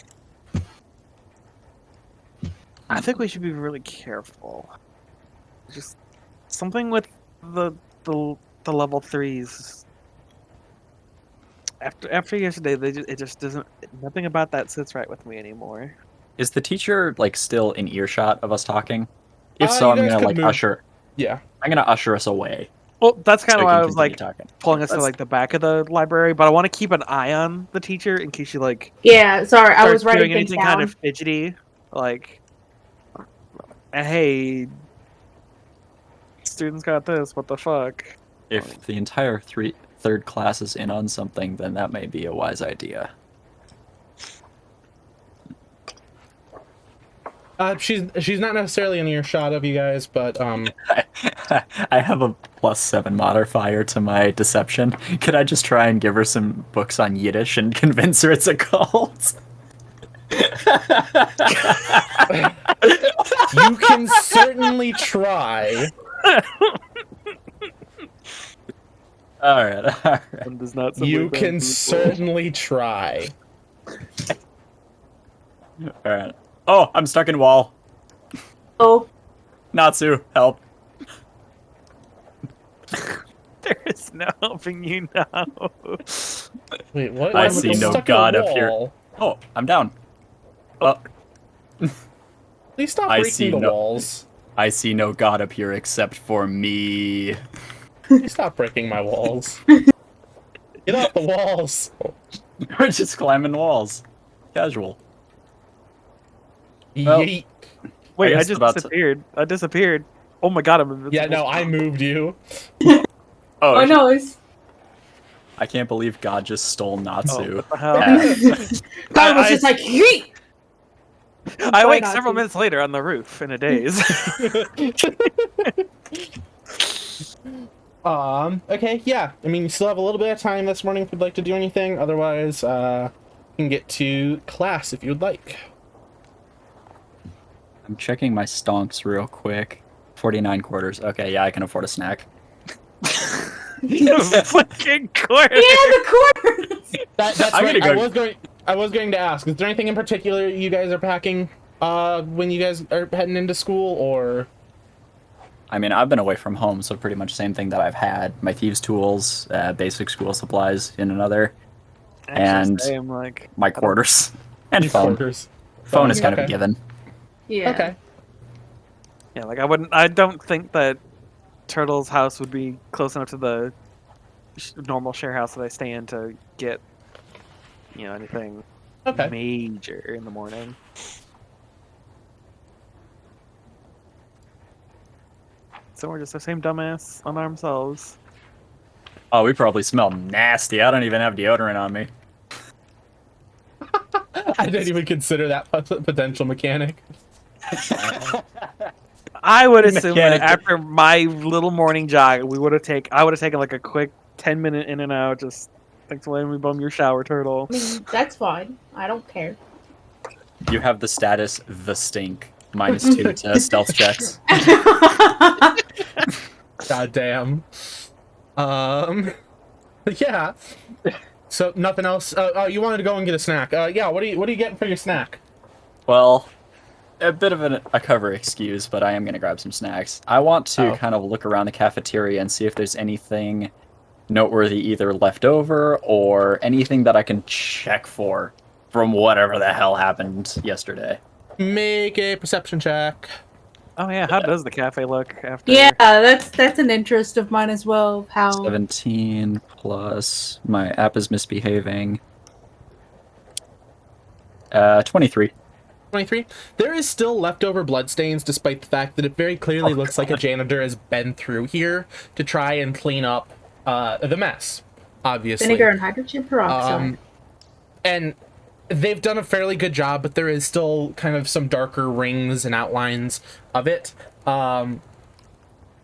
I think we should be really careful. Just something with the level 3s. After yesterday, it just doesn't. Nothing about that sits right with me anymore. Is the teacher like still in earshot of us talking? If You so, I'm guys gonna could like move- usher. Yeah. I'm gonna usher us away. Well, that's kind so of we why can I was continue like talking. pulling us to That's- like the back of the library, but I want to keep an eye on the teacher in case she like Yeah, sorry, I was starts writing doing things anything down. kind of fidgety, like, hey, students got this. What the fuck? If the entire third class is in on something, then that may be a wise idea. She's not necessarily in earshot of you guys, but I have a +7 modifier to my deception. Could I just try and give her some books on Yiddish and convince her it's a cult? you can certainly try. All right. One does not You simply can bend certainly try. All right. Oh, I'm stuck in wall. Oh, Natsu, help. There is no helping you now. Wait, what? I I'm see no stuck in a god up here. wall. Oh, I'm down. Oh, Please stop I breaking see the no- walls. I see no god up here except for me. Please stop breaking my walls. Get off the walls. We're just climbing walls. Casual. Well, Yeet. Wait, I guess just about to- disappeared. I disappeared. Oh my god, I'm invincible. Yeah, no, I moved you. Oh, no, it's I can't believe God just stole Natsu. What the hell? God was I- just like, yeet! I wake not several to. minutes later on the roof in a daze. Okay, yeah. I mean, you still have a little bit of time this morning if you'd like to do anything. Otherwise, you can get to class if you'd like. I'm checking my stonks real quick. 49 quarters. Okay, yeah, I can afford a snack. Fucking course. Yeah, the corners! That's I'm right. gonna go- I was going to ask, is there anything in particular you guys are packing when you guys are heading into school, or? I mean, I've been away from home, so pretty much same thing that I've had. My thieves' tools, basic school supplies in another, and I'm like, my quarters. And phone. Quarters. Phone is kind of a Okay. given. Yeah. Okay. yeah, like I don't think that Turtle's house would be close enough to the normal share house that I stay in to get, anything Okay. major in the morning. So we're just the same dumbass unarmed selves. Oh, we probably smell nasty. I don't even have deodorant on me. I didn't even consider that potential mechanic. I would assume that Mechanic. after my little morning jog, I would have taken like a quick 10-minute in and out. Just thanks for letting me bum your shower, turtle. I mean, that's fine. I don't care. You have the status the stink -2 to stealth checks. God damn. Yeah. So nothing else. Oh, you wanted to go and get a snack. Yeah. What are you getting for your snack? Well, a bit of a cover excuse, but I am gonna grab some snacks. I want to kind of look around the cafeteria and see if there's anything noteworthy either left over or anything that I can check for from whatever the hell happened yesterday. Make a perception check. Oh yeah, how does the cafe look after? Yeah, that's an interest of mine as well. How 17 plus my app is misbehaving. 23. 23. There is still leftover bloodstains, despite the fact that it very clearly looks like a janitor has been through here to try and clean up the mess. Obviously, vinegar and hydrogen peroxide. And they've done a fairly good job, but there is still kind of some darker rings and outlines of it.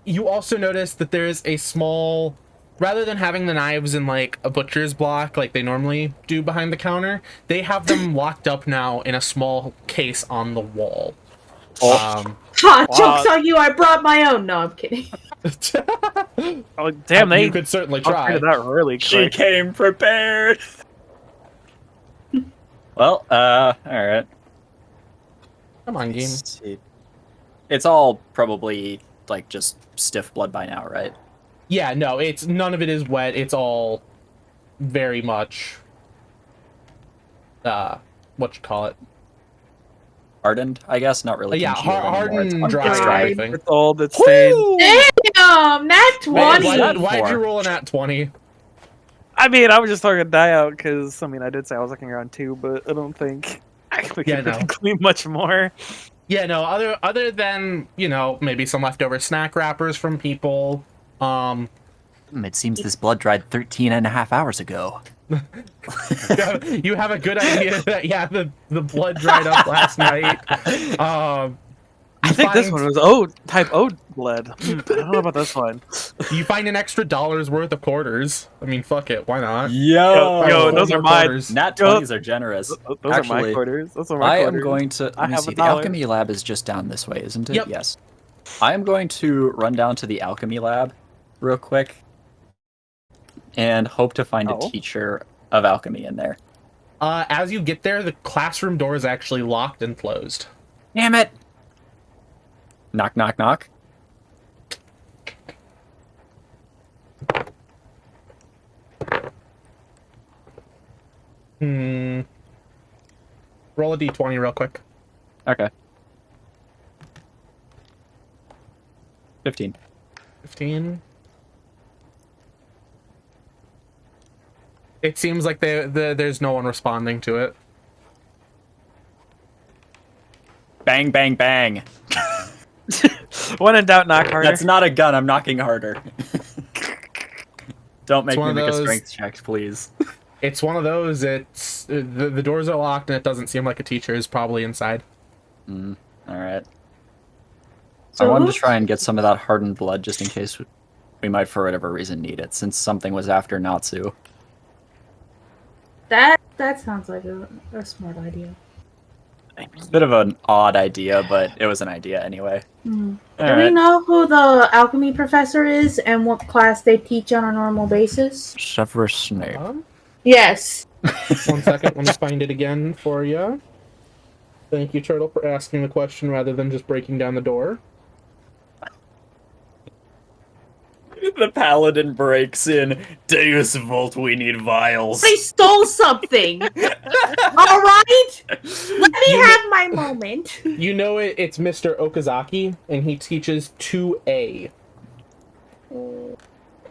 You also notice that there is a small, rather than having the knives in like a butcher's block like they normally do behind the counter, they have them locked up now in a small case on the wall. Ha! Joke's on you! I brought my own. No, I'm kidding. Oh damn, you could certainly try. upgraded that really She quick. came prepared. Well, all right. Come on, game. Let's see. It's all probably like just stiff blood by now, right? Yeah, no, it's none of it is wet. It's all very much what you call it? Hardened, I guess. Not really. Yeah, congealed anymore. It's hardened, dry, dried. everything. It's old, it's stained. Damn, that 20. Why'd you roll an at 20? I mean, I was just throwing a die out because I mean, I did say I was looking around 2, but I don't think I could Yeah, no. clean much more. Yeah, no, other than, you know, maybe some leftover snack wrappers from people. It seems this blood dried 13 and a half hours ago. You have a good idea that, yeah, the blood dried up last night. I think this one was type O blood. I don't know about this one. You find an extra $1 worth of quarters. I mean, fuck it, why not? Yo, those are mine. Quarters. Nat 20s are generous. Those are my quarters. Those are my I quarters. am going to. I Let me have see. $1. The alchemy lab is just down this way, isn't it? Yep. Yes. I am going to run down to the alchemy lab real quick and hope to find a teacher of alchemy in there. As you get there, the classroom door is actually locked and closed. Damn it! Knock, knock, knock. Roll a d20 real quick. Okay. 15. 15. It seems like there's no one responding to it. Bang, bang, bang. When in doubt, knock harder. That's not a gun. I'm knocking harder. Don't make It's me one of make a those- strength check, please. It's one of those, it's the doors are locked and it doesn't seem like a teacher is probably inside. All right. I wanted to try and get some of that hardened blood just in case we might, for whatever reason, need it, since something was after Natsu. That sounds like a smart idea. Bit of an odd idea, but it was an idea anyway. Do Alright. we know who the alchemy professor is and what class they teach on a normal basis? Severus Snape. Yes. 1 second, let me find it again for you. Thank you, Turtle, for asking the question rather than just breaking down the door. The paladin breaks in. Deus Vult, we need vials. They stole something. All right. Let me have my moment. You know it's Mr. Okazaki, and he teaches 2A. You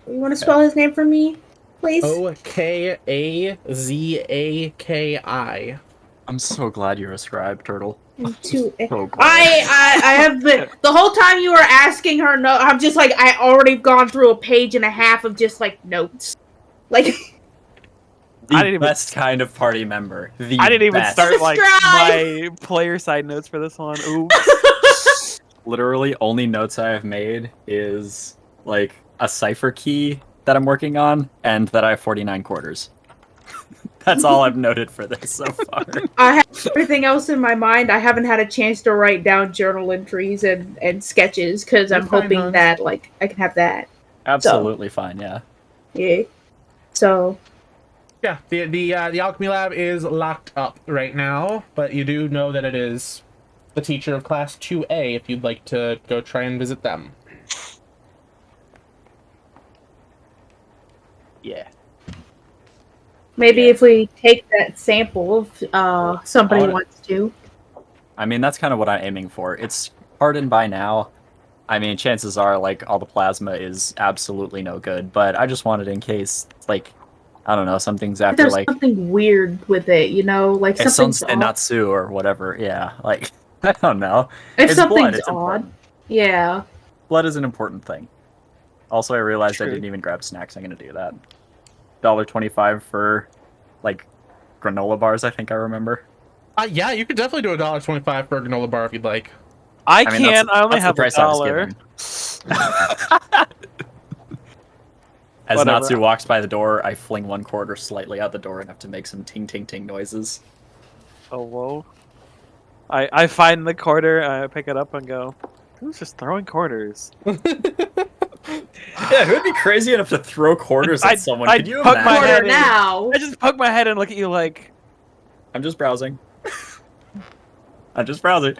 want to spell his name for me, please? Okazaki. I'm so glad you're a scribe, Turtle. Oh, God. I have been the whole time you were asking her no. I'm just like I already gone through a page and a half of just like notes, like The I didn't even- best kind of party member. The I didn't even best. start like Subscribe! my player side notes for this one. Oops. Literally, only notes I have made is like a cipher key that I'm working on, and that I have 49 quarters. That's all I've noted for this so far. I have everything else in my mind. I haven't had a chance to write down journal entries and sketches because You're I'm fine, hoping hon. that like I can have that. Absolutely fine, yeah. Yeah. So Yeah, the alchemy lab is locked up right now, but you do know that it is the teacher of class 2A if you'd like to go try and visit them. Yeah. maybe Yeah. if we take that sample, if somebody Alright. wants to. I mean, that's kind of what I'm aiming for. It's hardened by now. I mean, chances are, like, all the plasma is absolutely no good, but I just wanted in case, like, I don't know, something's If after, there's like, something weird with it, you know, like it's something's some odd. Natsu or whatever, yeah. Like, I don't know. If It's something's blood, it's odd, important. yeah. Blood is an important thing. Also, I realized I True. didn't even grab snacks. I'm gonna do that. $1.25 for, like, granola bars, I think I remember. Yeah, you could definitely do $1.25 for a granola bar if you'd like. I mean, can't. I only that's have the price I was $1. given. As Whatever. Natsu walks by the door, I fling one quarter slightly out the door and have to make some ting ting ting noises. Oh whoa! I find the quarter. I pick it up and go. Who's just throwing quarters? Yeah, who'd be crazy enough to throw quarters at someone? I'd Could you poke my imagine? head Quarter in. now. I just poke my head and look at you like. I'm just browsing. I'm just browsing.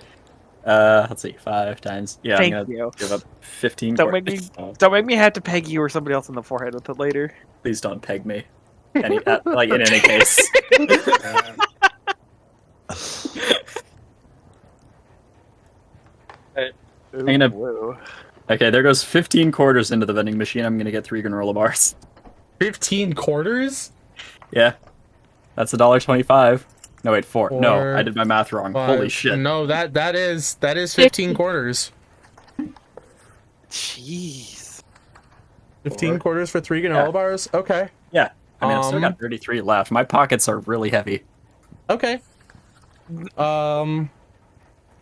Let's see, 5 times. Yeah, Thank I'm gonna you. give up 15 Don't make quarters. me. Don't make me have to peg you or somebody else in the forehead with it later. Please don't peg me. Like in any case. I'm gonna- Okay, there goes 15 quarters into the vending machine. I'm gonna get 3 granola bars. 15 quarters? Yeah, that's $1.25. No, wait, 4. No, Four, I did my math wrong. Holy shit! No, that is 15 quarters. Jeez. 15 quarters for 3 granola Yeah. bars? Okay. Yeah, I mean, I've still Um, got 33 left. My pockets are really heavy. Okay. All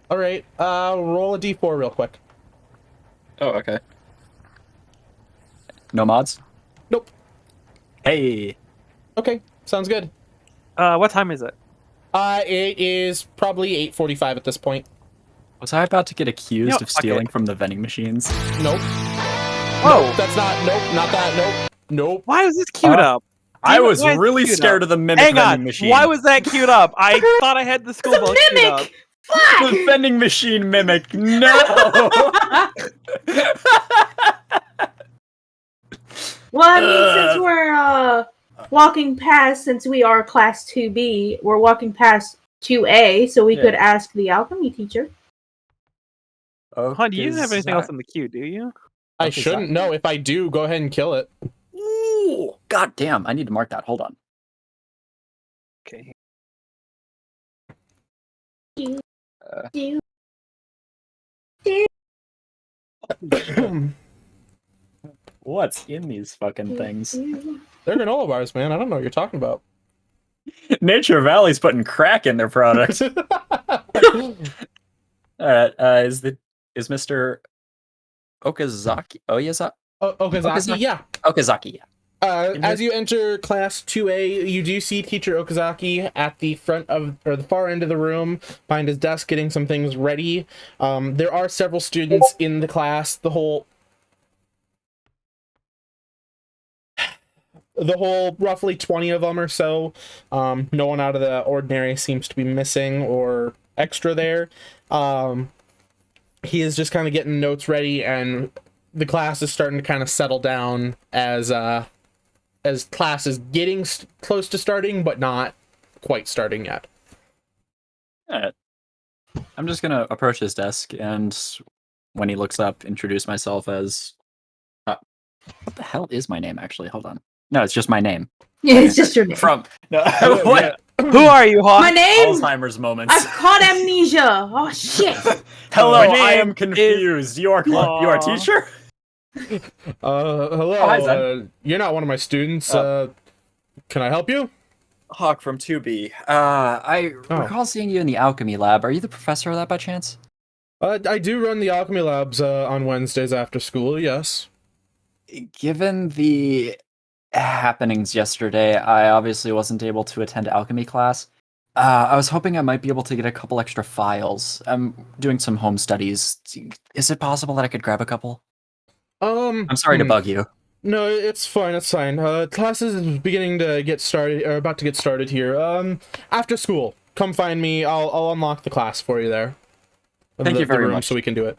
right. Roll a d4 real quick. Oh, okay. No mods? Nope. Hey. Okay, sounds good. What time is it? It is probably 8:45 at this point. Was I about to get accused No, of stealing okay. from the vending machines? Nope. Whoa! Nope, that's not. Nope, not that. Nope. Nope. Why was this queued up? I Damn it, was why is it really queued scared up? of the mimic Hang vending on. machine. Why was that queued up? I thought I had the school It's a bus queued up. mimic. Fuck. The vending machine mimic? No! Well, I mean, since we're walking past, since we are class 2B, we're walking past 2A, so we could Yeah. ask the alchemy teacher. Hon, you didn't have anything else in the queue, do you? I Okay, shouldn't sorry. know. If I do, go ahead and kill it. Ooh, god damn, I need to mark that. Hold on. Okay. What's in these fucking things? They're granola bars, man. I don't know what you're talking about. Nature Valley's putting crack in their product. Alright, is Mr. Okazaki? Okazaki, yeah. Okazaki, yeah. As you enter class 2A, you do see Teacher Okazaki at the front of, or the far end of the room, behind his desk, getting some things ready. There are several students in the class. The whole roughly 20 of them or so. No one out of the ordinary seems to be missing or extra there. He is just kind of getting notes ready, and the class is starting to kind of settle down as class is getting close to starting, but not quite starting yet. Alright. I'm just gonna approach his desk, and when he looks up, introduce myself as... what the hell is my name, actually? Hold on. No, it's just my name. Yeah, it's just your name. From... No, Yeah. Who are you, Hawk? My name? Alzheimer's moments. I've caught amnesia. Oh shit. Hello, My I name am confused. You are Aw. teacher? Hello. hi, Zen. You're not one of my students. Oh. Can I help you? Hawk from 2B. I Oh. recall seeing you in the alchemy lab. Are you the professor of that by chance? I do run the alchemy labs on Wednesdays after school. Yes. Given the happenings yesterday, I obviously wasn't able to attend alchemy class. I was hoping I might be able to get a couple extra files. I'm doing some home studies. Is it possible that I could grab a couple? I'm sorry to bug you. No, it's fine. It's fine. Classes is beginning to get started, or about to get started here. After school, come find me. I'll unlock the class for you there. Thank you very room much. So we can do it.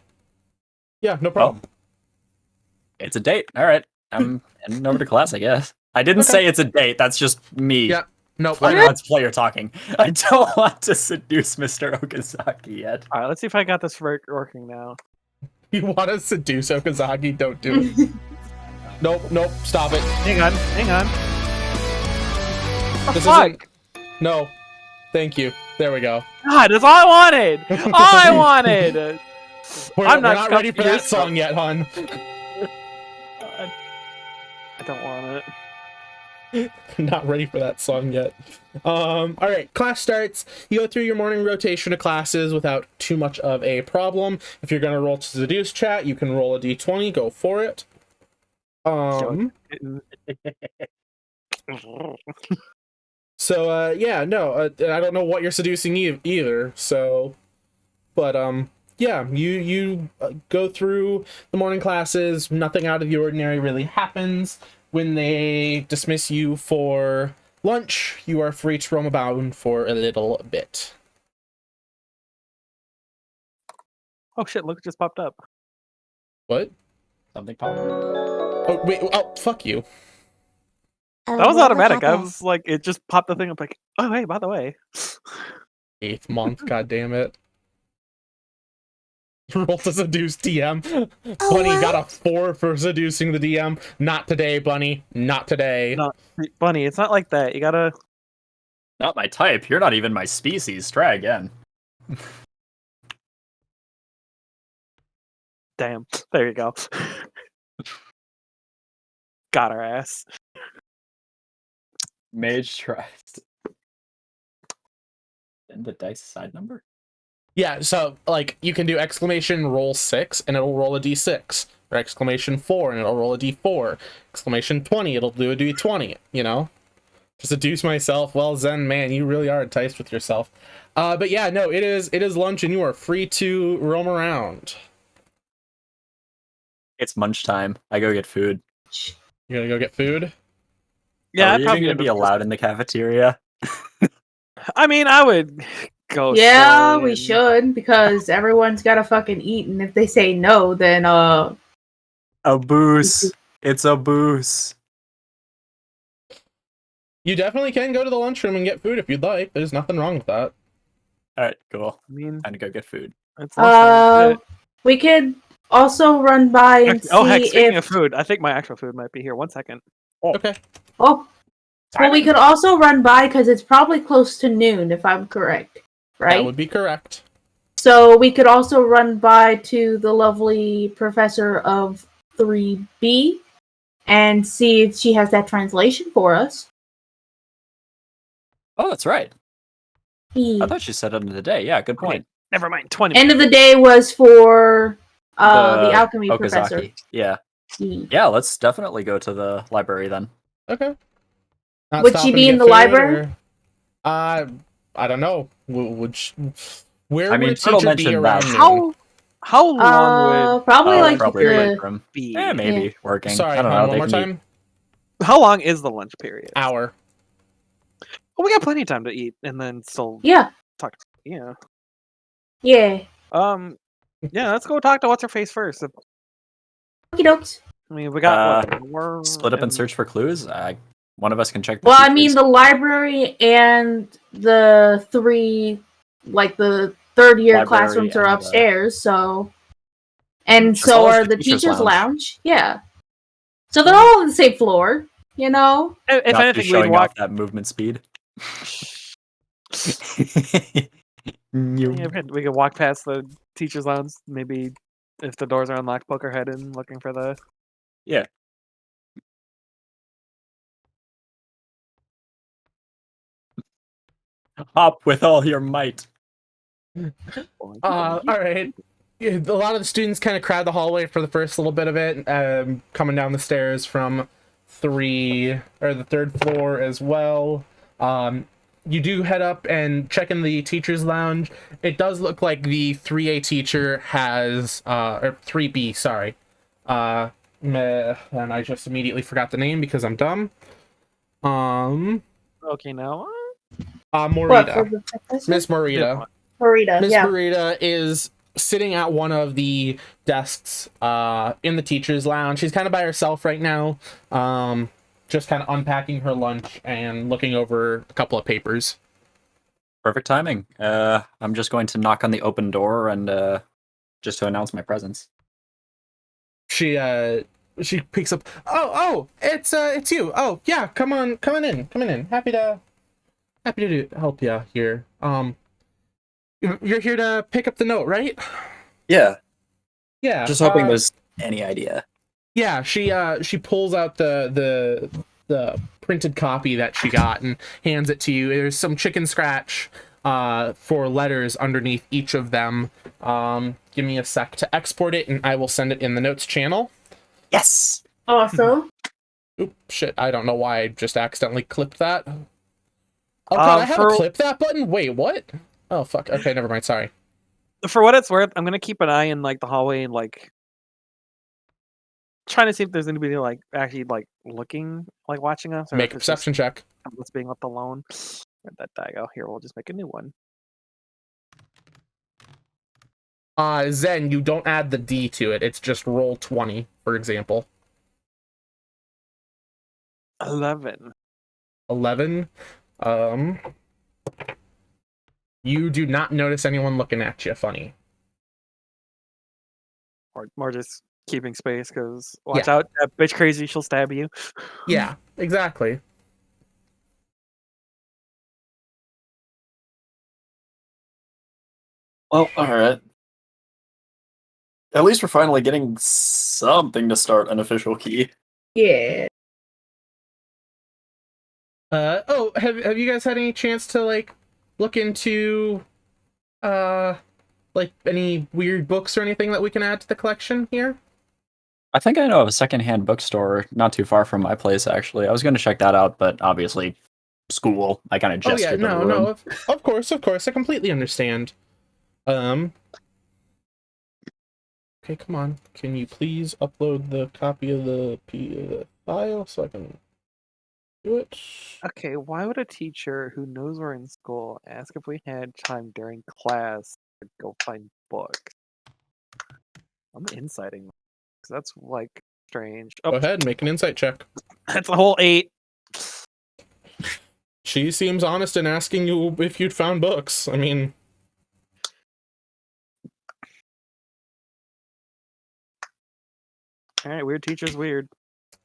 Yeah, no problem. It's a date. All right. I'm heading over to class, I guess. I didn't say it's a date. That's just me. Yeah. No. Let's player talking. I don't want to seduce Mr. Okazaki yet. All right, let's see if I got this working now. You want to seduce Okazaki? Don't do it. Nope. Stop it. Hang on. This Fuck. isn't. No. Thank you. There we go. God, that's all I wanted. All I wanted. We're not not ready for that confused. song yet, hon. I don't want it. Not ready for that song yet. All right, class starts. You go through your morning rotation of classes without too much of a problem. If you're gonna roll to seduce chat, you can roll a d20. Go for it. So yeah, no, I don't know what you're seducing either. So, but yeah, you go through the morning classes. Nothing out of the ordinary really happens. When they dismiss you for lunch, you are free to roam about for a little bit. Oh shit! Look, it just popped up. What? Something popped. Oh wait! Oh fuck you! That was automatic. I was like, it just popped the thing up. Like, oh hey, by the way. 8th month, god damn it! Roll to seduce DM. Bunny got a 4 for seducing the DM. Not today, Bunny. Not today. No, Bunny, it's not like that. You gotta. Not my type. You're not even my species. Try again. Damn. There you go. Got our ass. Mage tries. And the dice side number? Yeah, so like you can do exclamation roll 6 and it'll roll a d6, or exclamation 4 and it'll roll a d4, exclamation 20 it'll do a d20. You know, to seduce myself. Well, Zen man, you really are enticed with yourself. But yeah, no, it is lunch and you are free to roam around. It's munch time. I go get food. You gonna go get food? Yeah, Are I'd you probably even gonna be allowed in the cafeteria? I mean, I would go. Yeah, slowly we and- should, because everyone's gotta fucking eat, and if they say no, then A boost. It's a boost. You definitely can go to the lunchroom and get food if you'd like. There's nothing wrong with that. Alright, cool. I mean, Time to go get food. it's lunchtime. we could also run by and Oh heck! see Speaking if of food, I think my actual food might be here. 1 second. Okay. well, we could also run by because it's probably close to noon, if I'm correct, right? That would be correct. So we could also run by to the lovely professor of 3B and see if she has that translation for us. Oh, that's right. I The thought she said end of the day. Yeah, good point. Never mind. 20. end of the day was for the alchemy professor. Okazaki. Yeah. The- Yeah, let's definitely go to the library then. Okay. Not Would she stopping be to in get the food, library? or- I don't know. Would where I mean, would Turtle teacher be mentioned around that. noon? How long would probably Oh, like probably away the from. be? Yeah, maybe working. Sorry, I don't hon, know. one They more can eat. time. How long is the lunch period? Hour. Well, we got plenty of time to eat and then still yeah. talk. Yeah. Yeah. Yeah. Let's go talk to what's her face first. Okie dokes. I mean, we got what, more Split up and search for clues. One of us can check. The Well, I mean, features. the library and the the third year Library classrooms are and, upstairs, so. And As so well as are the the teacher's teacher's lounge. lounge. Yeah. So they're all on the same floor, you know? If Not anything, just showing we'd walk. off that movement speed. Yeah, we could walk past the teacher's lounge. Maybe if the doors are unlocked, poke our head in looking for the. Yeah. Hop with all your might. All right. Yeah, a lot of the students kind of crowd the hallway for the first little bit of it, coming down the stairs from the third floor as well. You do head up and check in the teacher's lounge. It does look like the 3A teacher has, or 3B, sorry. And I just immediately forgot the name because I'm dumb. Okay, now. What for Morita. the professor? Miss Morita. Marita, Miss yeah. Marita is sitting at one of the desks in the teacher's lounge. She's kind of by herself right now, just kind of unpacking her lunch and looking over a couple of papers. Perfect timing. I'm just going to knock on the open door and just to announce my presence. She picks up. Oh, it's you. Oh yeah, come on in. Happy to help you here. You're here to pick up the note, right? Yeah. Yeah. Just hoping there's any idea. Yeah, she pulls out the printed copy that she got and hands it to you. There's some chicken scratch for letters underneath each of them. Give me a sec to export it, and I will send it in the notes channel. Yes. Awesome. Oop, shit! I don't know why I just accidentally clipped that. Oh god, I have a clip that button. Wait, what? Oh fuck. Okay, never mind. Sorry. For what it's worth, I'm gonna keep an eye in like the hallway and like trying to see if there's anybody like actually like looking, like watching us. Or Make if a it's just perception check. us being left alone. Where'd that die go? Here, we'll just make a new one. Zen, you don't add the D to it. It's just roll 20, for example. 11. 11. You do not notice anyone looking at you funny. Or more just keeping space because watch out, that bitch crazy, she'll stab you. Yeah, exactly. Well, alright. At least we're finally getting something to start an official key. Yeah. Oh, have you guys had any chance to like look into like any weird books or anything that we can add to the collection here? I think I know of a secondhand bookstore not too far from my place, actually. I was going to check that out, but obviously, school. I kind of Oh gestured yeah, to the room. of course, I completely understand. Okay, come on. Can you please upload the copy of the file so I can do it? Okay, why would a teacher who knows we're in school ask if we had time during class to go find books? I'm inciting because that's like strange. Go Oh, ahead, make an insight check. that's a whole 8. She seems honest in asking you if you'd found books. I mean, All right, weird teacher's weird.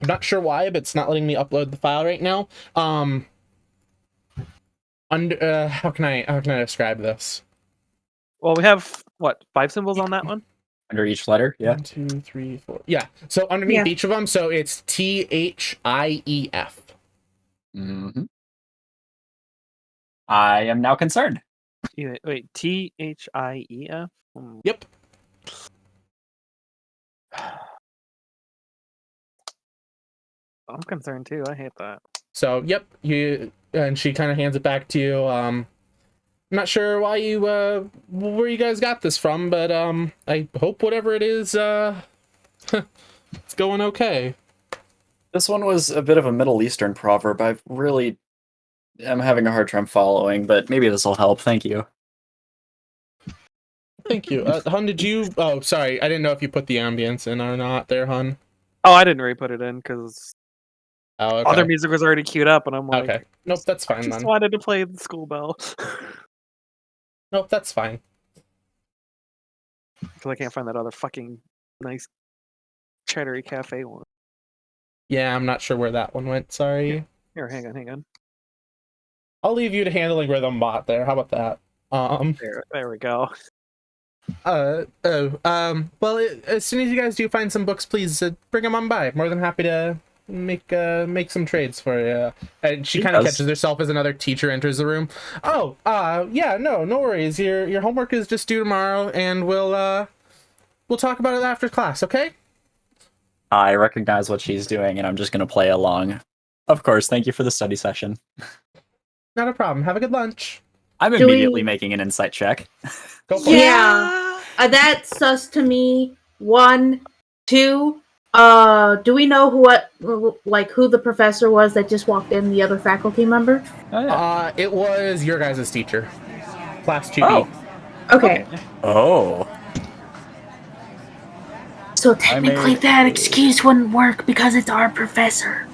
I'm not sure why, but it's not letting me upload the file right now. How can I describe this? Well, we have what 5 symbols on that one. Under each letter, yeah. 1, 2, 3, 4. Yeah. So underneath each of them, so it's THIEF. Mm-hmm. I am now concerned. Wait, THIEF? Yep. I'm concerned too. I hate that. So, yep, and she kind of hands it back to you. I'm not sure why where you guys got this from, but I hope whatever it is, it's going okay. This one was a bit of a Middle Eastern proverb. I really am having a hard time following, but Maybe this will help. Thank you. Thank you. Hun, did you... Oh, sorry. I didn't know if you put the ambience in or not there, Hun. Oh, I didn't really put it in because okay. Other music was already queued up, and I'm like, okay. Nope, that's fine I just then. wanted to play the school bell. Nope, that's fine. Because I can't find that other fucking nice Chattery Cafe one. Yeah, I'm not sure where that one went. Sorry. Here, hang on. I'll leave you to handling Rhythm Bot there. How about that? There we go. Well, as soon as you guys do find some books, please bring them on by. More than happy to make some trades for you. And she kind of catches herself as another teacher enters the room. Oh, yeah, no worries. Your homework is just due tomorrow, and we'll talk about it after class, okay? I recognize what she's doing, and I'm just gonna play along. Of course, thank you for the study session. Not a problem. Have a good lunch. I'm immediately making an insight check. Go for it. Yeah. That's sus to me. 1, 2. Do we know who the professor was that just walked in? The other faculty member? Oh, yeah. It was your guys' teacher, class 2B. Oh. Okay. Oh. So technically, that excuse wouldn't work because it's our professor.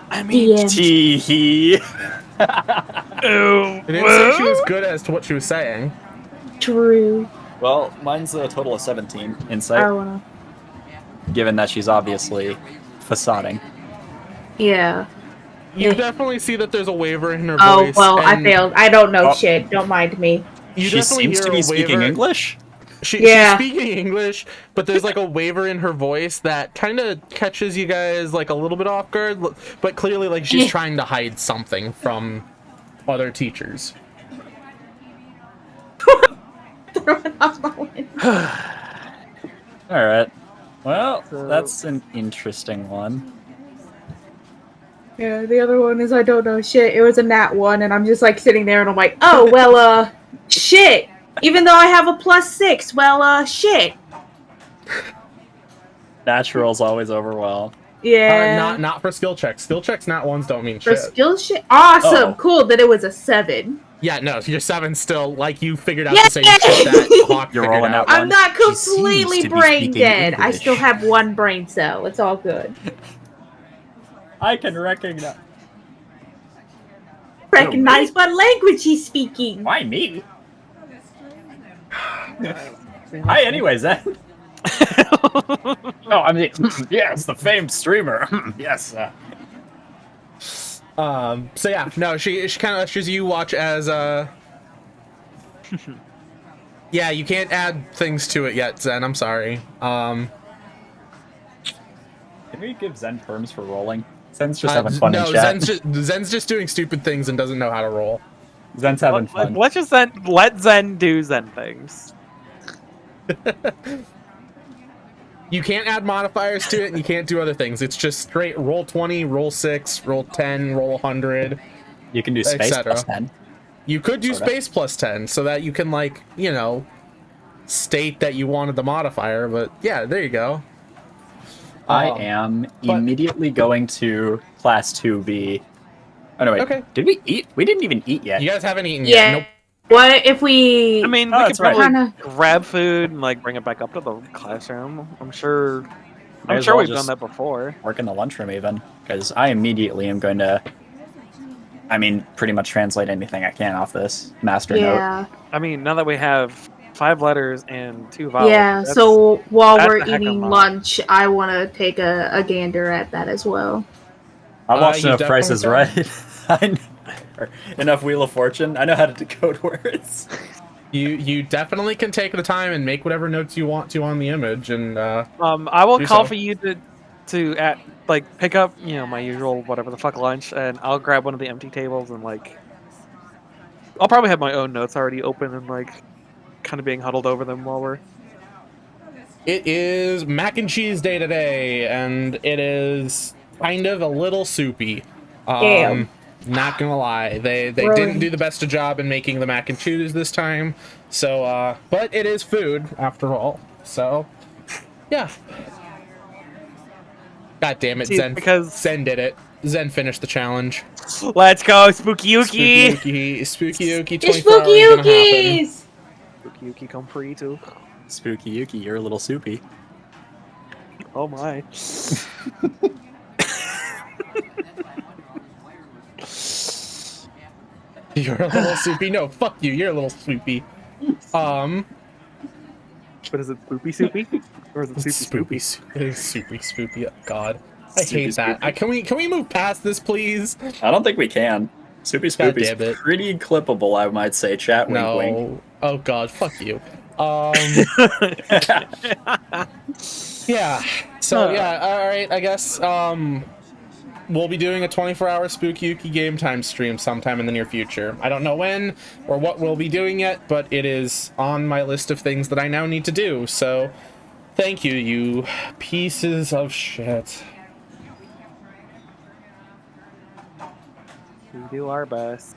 I mean, Tee-hee. I didn't say she was good as to what she was saying. True. Well, mine's a total of 17 insight, Oh, given that she's obviously facading. yeah. You definitely see that there's a waver in her Oh, voice. well, I and failed. I don't know shit. Don't mind me. You She definitely seems hear to be a speaking waver. English. She's Yeah. speaking English, but there's like a waver in her voice that kind of catches you guys like a little bit off guard, but clearly like she's trying to hide something from other teachers. Throw it off my window. All right. Well, that's an interesting one. Yeah, the other one is I don't know shit. It was a nat 1, and I'm just like sitting there, and I'm like, oh well, shit. Even though I have a +6, well, shit. Natural's always overwhelmed. Yeah. Not for skill checks. Skill checks, not ones don't mean For shit. skill shit. Awesome. Oh. Cool that it was a 7. Yeah, no, your 7 still like you figured out Yay! the same shit that Hawk You're figured rolling out. out. I'm not She seems completely to be brain speaking dead. I English. still have 1 brain cell. It's all good. I can recognize. Recognize what language he's speaking. Why me? Hi, anyways, then. Oh, I mean, yes, the famed streamer. Yes. So yeah, no, she kind of ushers you watch as yeah, you can't add things to it yet, Zen. I'm sorry. Can we give Zen terms for rolling? Zen's just having fun in chat. Zen's just doing stupid things and doesn't know how to roll. Zen's having fun. Let's just let Zen do Zen things. You can't add modifiers to it, and you can't do other things. It's just straight roll 20, roll 6, roll 10, roll 100. You can do space etc. plus 10. You could do Sorta. space plus 10, so that you can, like, you know, state that you wanted the modifier, but yeah, there you go. I am immediately going to class 2B. Oh, no, wait. Okay. Did we eat? We didn't even eat yet. You guys haven't eaten Yeah. yet. Nope. What if we? I mean, Oh, we that's could right. probably Kinda- grab food and like bring it back up to the classroom. I'm sure. Might I'm as sure well we've done just that before. Work in the lunchroom even, because I immediately am going to, I mean, pretty much translate anything I can off this master note. Yeah. I mean, now that we have 5 letters and 2 vowels. Yeah. that's- So while that's we're a heck of a eating lot. lunch, I want to take a gander at that as well. I watched you enough Price is definitely Right. I know, enough Wheel of Fortune. I know how to decode words. You definitely can take the time and make whatever notes you want to on the image, and I will do call so. for you to like pick up, you know, my usual whatever the fuck lunch, and I'll grab one of the empty tables and like, I'll probably have my own notes already open and like, kind of being huddled over them while we're. it is mac and cheese day today, and it is kind of a little soupy. Damn. Not gonna lie, they Really? didn't do the best of job in making the mac and cheese this time. So, but it is food after all. So, yeah. God damn it, See, Zen! because- Zen did it. Zen finished the challenge. Let's go, Spooky Yuki! Spooky Yuki, It's 24 hours spooky gonna happen. Yukis! Spooky Yuki come free too. Spooky Yuki, you're a little soupy. Oh my. You're a little soupy. No, fuck you. You're a little soupy. But is it Spoopy Soupy? Or is it Soupy Spoopy? It is soupy spoopy. Oh, God, I Soupy hate that. spoopy. Can we move past this, please? I don't think we can. Soupy God Spoopy's damn it. pretty clippable, I might say. Chat wink No. wink. Oh god, fuck you. Yeah. So yeah, alright, I guess we'll be doing a 24-hour Spooky Yuki game time stream sometime in the near future. I don't know when or what we'll be doing yet, but it is on my list of things that I now need to do. So thank you, you pieces of shit. We do our best.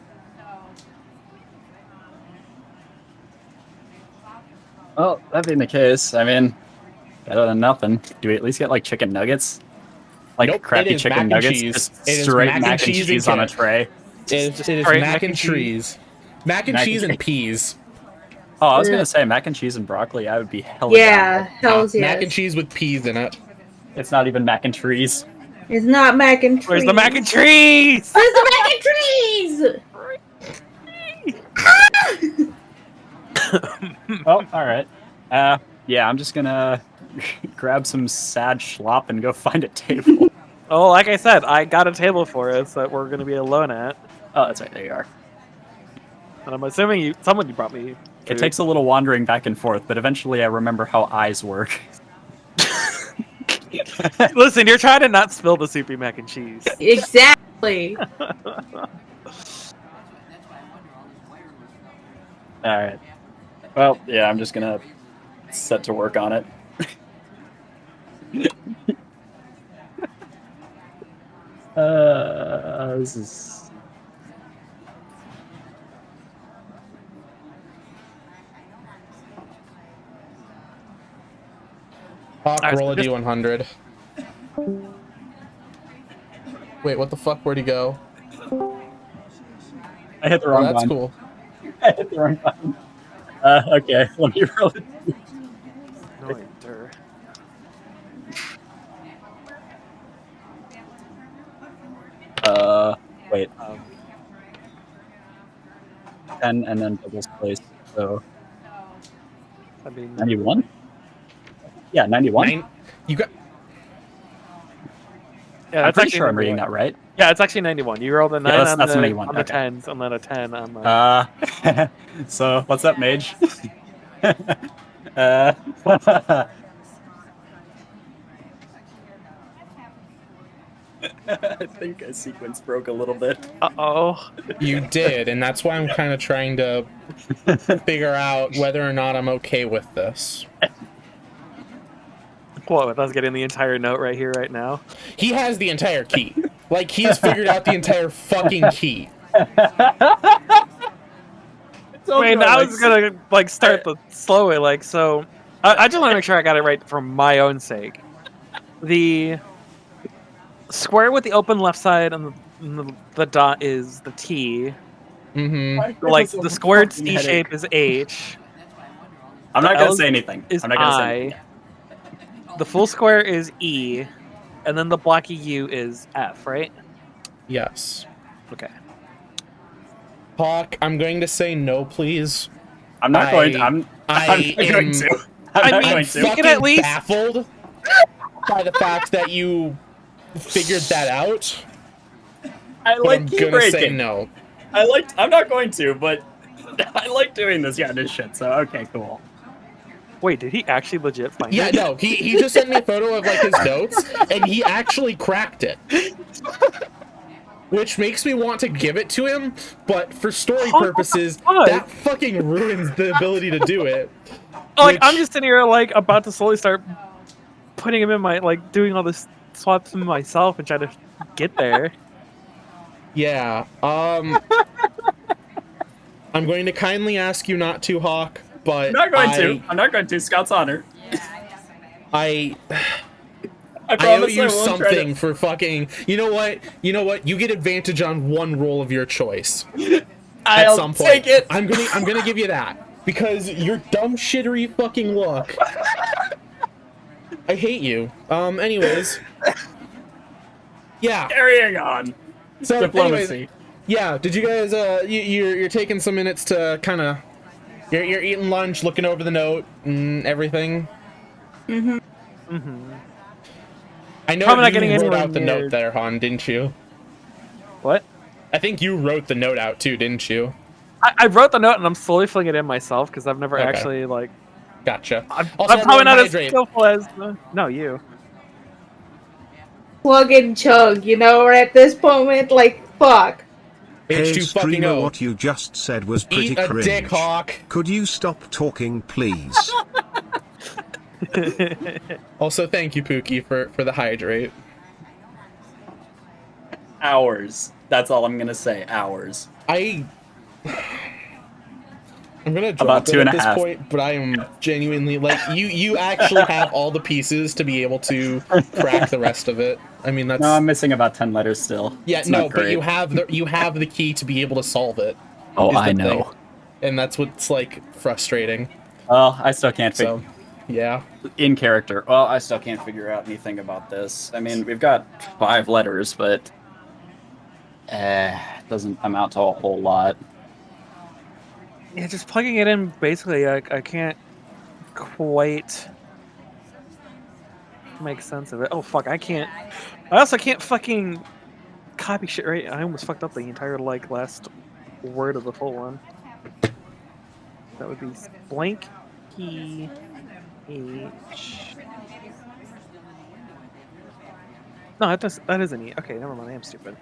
Well, that being the case, I mean, better than nothing. Do we at least get like chicken nuggets? Like Nope, crappy it is chicken mac and nuggets? cheese. Just It is straight mac and mac and cheese cheese and on a kit. tray. It is straight mac and cheese. Mac and Mac and cheese and cheese. peas. Oh, I was gonna say mac and cheese and broccoli. I would be hella Yeah, down with. hells yes. Mac and cheese with peas in it. It's not even mac and trees. It's not mac and cheese. Where's the mac and cheese? Where's the mac and cheese? Oh, all right. Yeah, I'm just gonna grab some sad schlop and go find a table. Oh, like I said, I got a table for us that we're going to be alone at. Oh, that's right. There you are. And I'm assuming someone brought me It food. takes a little wandering back and forth, but eventually I remember how eyes work. Listen, you're trying to not spill the soupy mac and cheese. Exactly. All right. Well, yeah, I'm just gonna set to work on it. This is. Hawk, Alright, roll so a just- D100. Wait, what the fuck? Where'd he go? I hit the Oh, wrong that's button. cool. I hit the wrong button. Okay, let me roll it. No, enter. Wait. 10 and then doubles place. So I mean, 91? Yeah, 91. You got. yeah, I'm that's pretty actually sure I'm reading 91. that right. Yeah, it's actually 91. You rolled a 9 that's- on, that's the, 91, on the okay. 10s, and then a 10 on the... So what's up, Mage? I think a sequence broke a little bit. Uh-oh. You did, and that's why I'm kind of trying to figure out whether or not I'm okay with this. What, with us getting the entire note right here, right now? He has the entire key. Like, he has figured out the entire fucking key. Wait, I was gonna, like, start the slow way, like, so... I just want to make sure I got it right for my own sake. The square with the open left side and the dot is the T. Mm-hmm. Like, the squared C shape is H. I'm not the gonna L say anything. Is I'm not gonna say I. anything. The full square is E. And then the blocky U is F, right? Yes. Okay. Hawk, I'm going to say no, please. I'm not going to. I'm I not going am to. I'm not mean, going to. you can fucking at least- baffled by the fact that you figured that out. I But like I'm key gonna say breaking. no. I'm not going to, but I like doing this kind of shit. So okay, cool. Wait, did he actually legit find Yeah, it? no, he just sent me a photo of like his notes, and he actually cracked it. Which makes me want to give it to him, but for story What the purposes, fuck? that fucking ruins the ability to do it. Like, which- I'm just sitting here, like, about to slowly start putting him in my, like, doing all this swaps myself and try to get there. Yeah, I'm going to kindly ask you not to, Hawk, but I'm not going to. I'm not going to. Scout's honor. I owe promise you I won't try something for fucking. You know what? You get advantage on one roll of your choice. At I'll some point, take it. I'm gonna give you that because your dumb shittery fucking look. I hate you. Anyways. Yeah. Carrying on. So Diplomacy. anyways, yeah. Did you guys? You're taking some minutes to kind of. You're eating lunch, looking over the note and everything. Mm-hmm. Mm-hmm. I know Probably not you getting wrote anywhere out the near- note there, Han, didn't you? What? I think you wrote the note out too, didn't you? I wrote the note and I'm slowly filling it in myself because I've never Okay. actually like. Gotcha. I'm Also, probably everyone not as hydrate. skillful as no you. Plug and chug, you know, or at this moment, like, fuck. Hey H2 fucking streamer, O. what you just said was pretty Eat a dick, cringe. Hawk. Could you stop talking, please? Also, thank you, Pookie, for the hydrate. Hours. That's all I'm gonna say. Hours. I'm gonna About drop it at this 2.5. point, but I am genuinely like you actually have all the pieces to be able to crack the rest of it. I mean, that's No, I'm missing about 10 letters still. yeah, It's no, not but great. you have the key to be able to solve it. Oh, is the I know. thing. And that's what's like frustrating. Well, I still can't figure So, yeah. in character. Well, I still can't figure out anything about this. I mean, we've got 5 letters, but it doesn't amount to a whole lot. Yeah, just plugging it in. Basically, I can't quite make sense of it. Oh fuck, I can't. I also can't fucking copy shit. Right, I almost fucked up the entire like last word of the full one. That would be blank E H. No, that isn't E. Okay, never mind. I am stupid.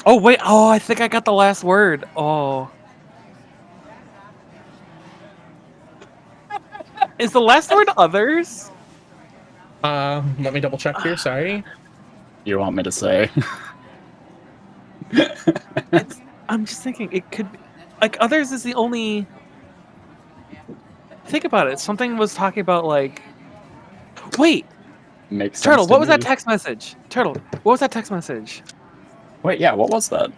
Oh wait! Oh, I think I got the last word. Oh, is the last word others? Let me double check here. Sorry. You want me to say? I'm just thinking it could be like others is the only. Think about it. Something was talking about like. Wait, Makes sense Turtle. to What was that me. text message? Turtle. What was that text message? Wait, yeah, what was that?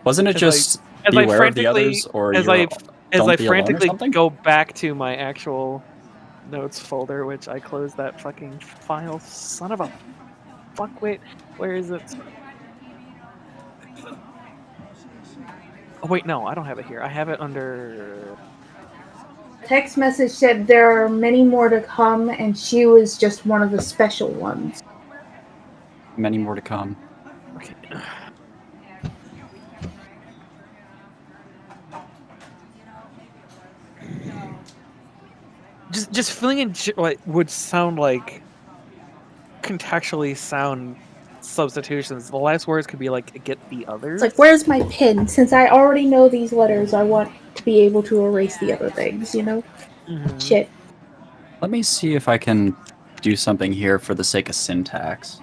Wasn't it As just as I beware of the frantically others, or as you're I as don't I be alone or frantically something? go back to my actual notes folder, which I closed that fucking file. Son of a fuck! Wait, where is it? Oh wait, no, I don't have it here. I have it under. Text message said there are many more to come, and she was just one of the special ones. Many more to come. Okay. Just filling in what would sound like contextually sound substitutions. The last words could be like "get the others." It's like, where's my pen? Since I already know these letters, I want to be able to erase the other things, you know? Mhm. Shit. Let me see if I can do something here for the sake of syntax.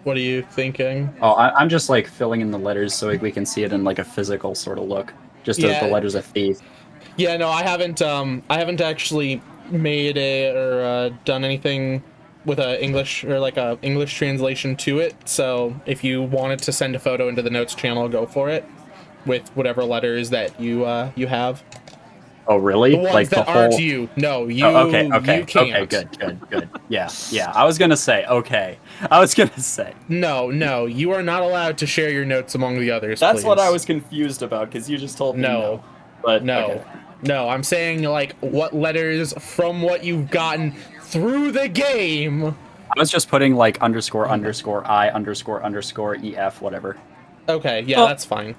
What are you thinking? Oh, I'm just like filling in the letters so we can see it in like a physical sort of look. Just as the Yeah. letters of thief. Yeah, no, I haven't actually made done anything with a English or like a English translation to it. So if you wanted to send a photo into the notes channel, go for it with whatever letters that you have. Oh, really? The ones Like that the aren't whole. you. No, you. Oh, You okay, can't. good. Yeah. I was gonna say okay. I was gonna say. No, you are not allowed to share your notes among the others. That's please. what I was confused about because you just told me no. But No. okay. No, I'm saying like what letters from what you've gotten through the game. I was just putting like underscore I underscore EF whatever. Okay, yeah, Oh. that's fine.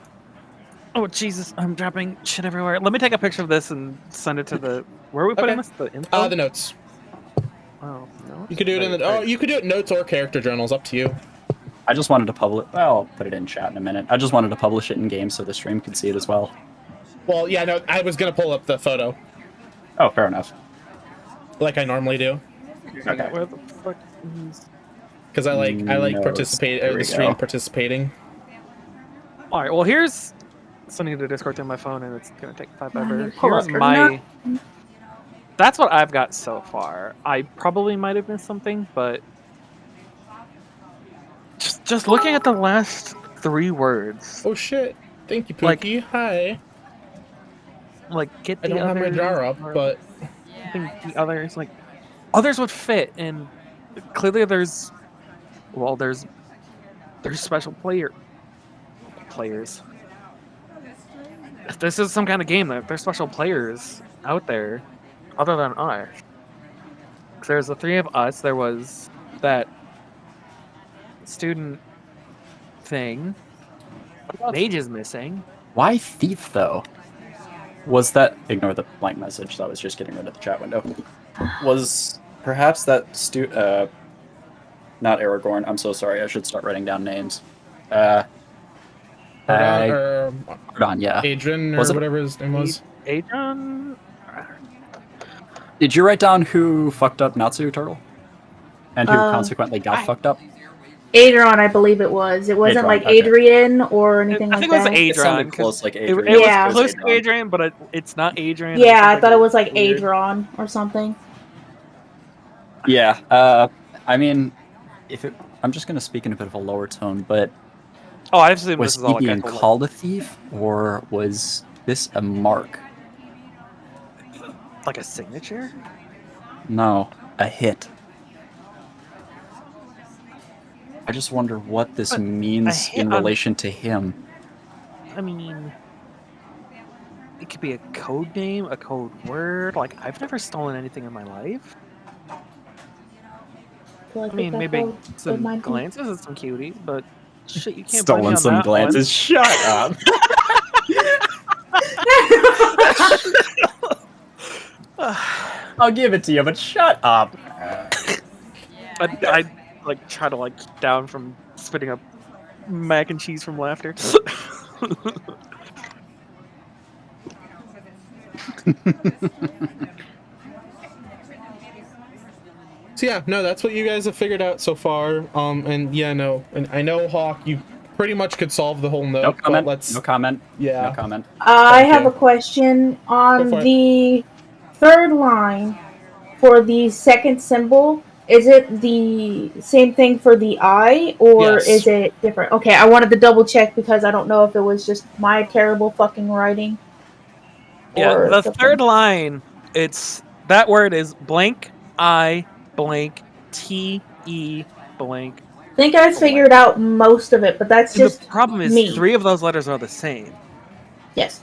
Oh Jesus! I'm dropping shit everywhere. Let me take a picture of this and send it to the. Where are we putting Okay. this? The info. The notes. Oh no. You could do it in the. Oh, you could do it notes or character journals. Up to you. I just wanted to publish. Well, I'll put it in chat in a minute. I just wanted to publish it in game so the stream could see it as well. Well, yeah, no, I was gonna pull up the photo Oh, fair enough. like I normally do Okay. Where the fuck is... because I like Notes. participate There the we stream go. participating. All right. Well, here's sending to Discord to my phone, and it's gonna take forever. Pull Here's up or my. That's what I've got so far. I probably might have missed something, but just looking at the last 3 words, Oh shit! Thank you, Like- Pookie. Hi. like get I the don't have others. my jar up, or but I think the others, like others would fit, and clearly there's special players. this is some kind of game. There's special players out there, other than us. 'Cause there's the three of us. There was that student thing. Mage is missing. Why thief though? Was that ignore the blank message that was just getting rid of the chat window? Was perhaps that not Aragorn? I'm so sorry. I should start writing down names. Hold on, Hold on, yeah. Adrian, or Was it- whatever his name was. Adrian. Did you write down who fucked up Natsu Turtle? And who consequently got fucked up? Adrian, I believe it was. It wasn't Adrian, like okay. Adrian or anything I like think it was that. It Adrian. sounded 'Cause close, like It Adrian. Yeah. was close to Adrian. Adrian, but it's not Adrian. Yeah, I It's thought it was like weird. Adron or something. Yeah, I mean, I'm just gonna speak in a bit of a lower tone, but Oh, I assume was this is he all like being actual, like- called a thief, or was this a mark? like a signature. No, a hit. I just wonder what this But a means hit in on- relation to him. I mean, it could be a code name, a code word. Like, I've never stolen anything in my life. I mean, maybe some glances at some cuties, but shit, you can't blame me Stolen on some that glances. Shut up. one. I'll give it to you, but shut up. I like try to like keep down from spitting up mac and cheese from laughter. So yeah, no, that's what you guys have figured out so far. And yeah, no, and I know Hawk, you pretty much could solve the whole note. No comment. But let's, No comment. yeah. No comment. I Thank have you. a question Go on for it. the third line for the second symbol. Is it the same thing for the I, or Yes. is it different? Okay, I wanted to double check because I don't know if it was just my terrible fucking writing. Yeah, or the something. third line, it's that word is blank I blank T E blank. I think I figured out most of it, but that's And just the problem is me. 3 of those letters are the same. Yes.